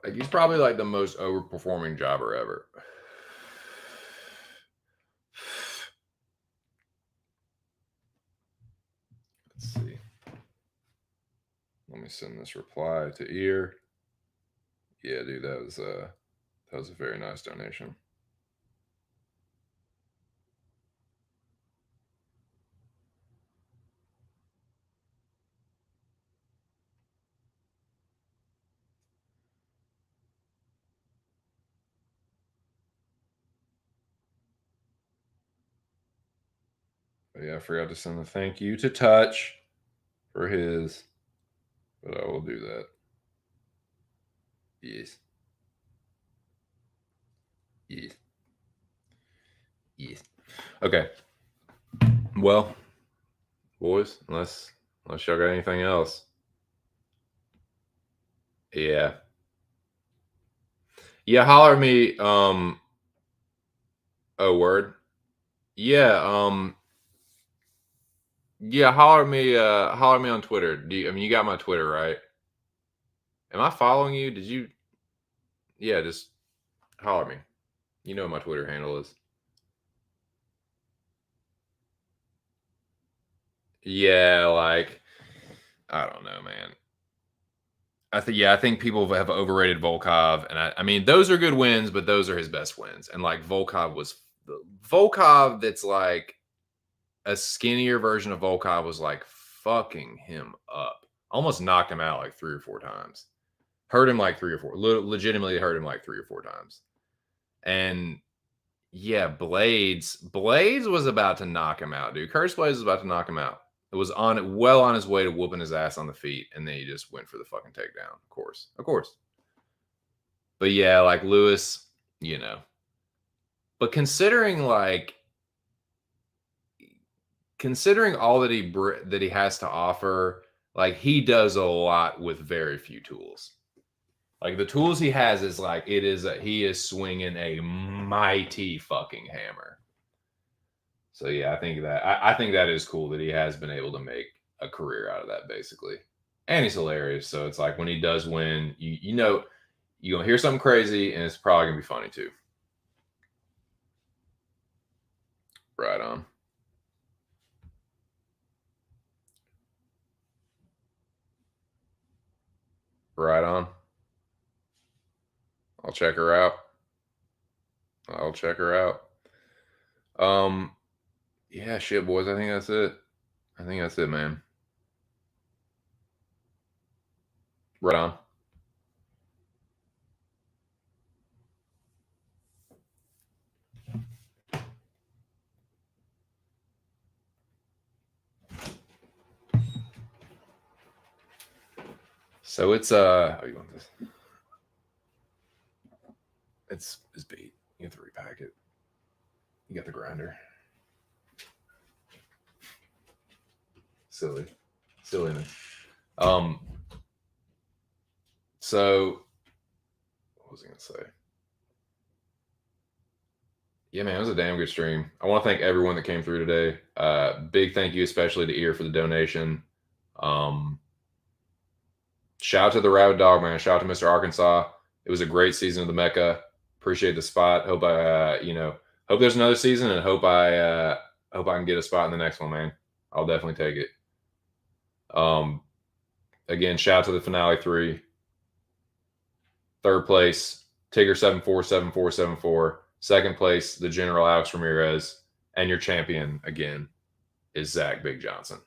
Like he's probably like the most overperforming jobber ever. Let's see. Let me send this reply to ear. Yeah, dude, that was a very nice donation. But yeah, I forgot to send a thank you to Touch for his, but I will do that. Yes. Yes. Yes. Okay. Well, boys, unless y'all got anything else. Yeah. Yeah, holler at me. Oh, word. Yeah, yeah, holler at me on Twitter. You got my Twitter, right? Am I following you? Did you? Yeah, just holler at me. You know what my Twitter handle is. Yeah, like I don't know, man. I think people have overrated Volkov, and I mean those are good wins, but those are his best wins. And like Volkov was the Volkov that's like a skinnier version of Volkov was like fucking him up. Almost knocked him out like 3 or 4 times. Hurt him like 3 or 4. Legitimately hurt him like 3 or 4 times. And yeah, Blades was about to knock him out, dude. Curse Blades was about to knock him out. It was on his way to whooping his ass on the feet, and then he just went for the fucking takedown. Of course. But yeah, like Lewis, you know. But considering all that he has to offer, like he does a lot with very few tools. Like the tools he has is like he is swinging a mighty fucking hammer. So yeah, I think that is cool that he has been able to make a career out of that basically. And he's hilarious. So it's like when he does win, you know you're gonna hear something crazy and it's probably gonna be funny too. Right on. Right on. I'll check her out. Yeah, shit, boys. I think that's it, man. Right on. So it's oh, you want this? It's beat. You have to repack it. You got the grinder. Silly man. So what was I gonna say? Yeah, man, it was a damn good stream. I want to thank everyone that came through today. Big thank you, especially to Ear for the donation. Shout out to the Rabbit Dog, man. Shout out to Mr. Arkansas. It was a great season of the Mecca. Appreciate the spot. Hope hope there's another season, and hope I I hope I can get a spot in the next one, man. I'll definitely take it. Again, shout out to the Finale 3. Third place, Tigger747474. Second place, the General Alex Ramirez. And your champion, again, is Zach Big Johnson.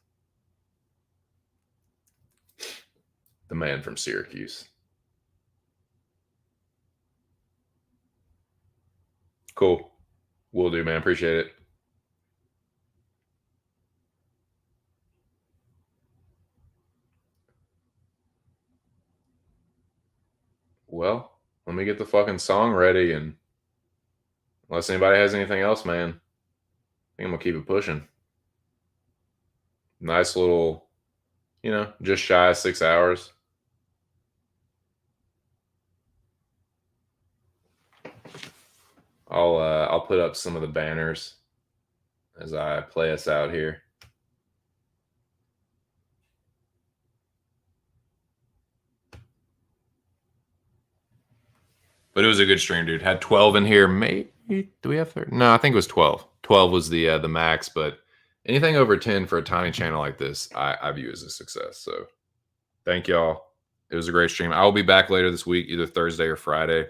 The man from Syracuse. Cool. Will do, man. Appreciate it. Well, let me get the fucking song ready, and unless anybody has anything else, man, I think I'm gonna keep it pushing. Nice little, just shy of 6 hours. I'll put up some of the banners as I play us out here. But it was a good stream, dude. Had 12 in here. Maybe do we have 30? No, I think it was 12. 12 was the max, but anything over 10 for a tiny channel like this, I view as a success. So thank y'all. It was a great stream. I will be back later this week, either Thursday or Friday.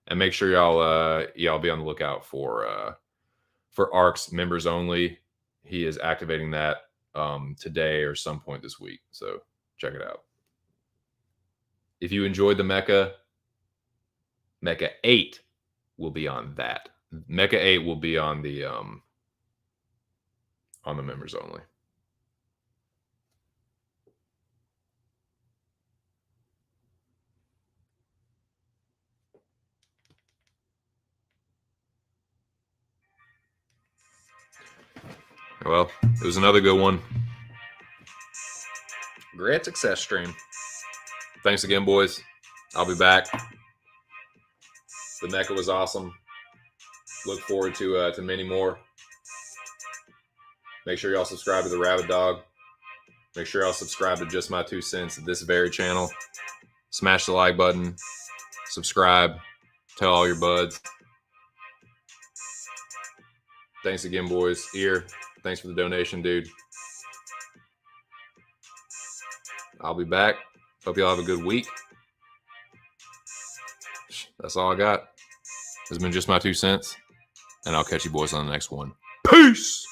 And make sure y'all be on the lookout for ARC's members only. He is activating that today or some point this week. So check it out. If you enjoyed the Mecca 8 will be on that. Mecca 8 will be on the members only. Well, it was another good one. Great success stream. Thanks again, boys. I'll be back. The Mecca was awesome. Look forward to many more. Make sure y'all subscribe to the Rabbit Dog. Make sure y'all subscribe to Just My 2 Cents at this very channel. Smash the like button. Subscribe. Tell all your buds. Thanks again, boys. Ear, thanks for the donation, dude. I'll be back. Hope y'all have a good week. That's all I got. This has been Just My 2 Cents. And I'll catch you boys on the next one. Peace!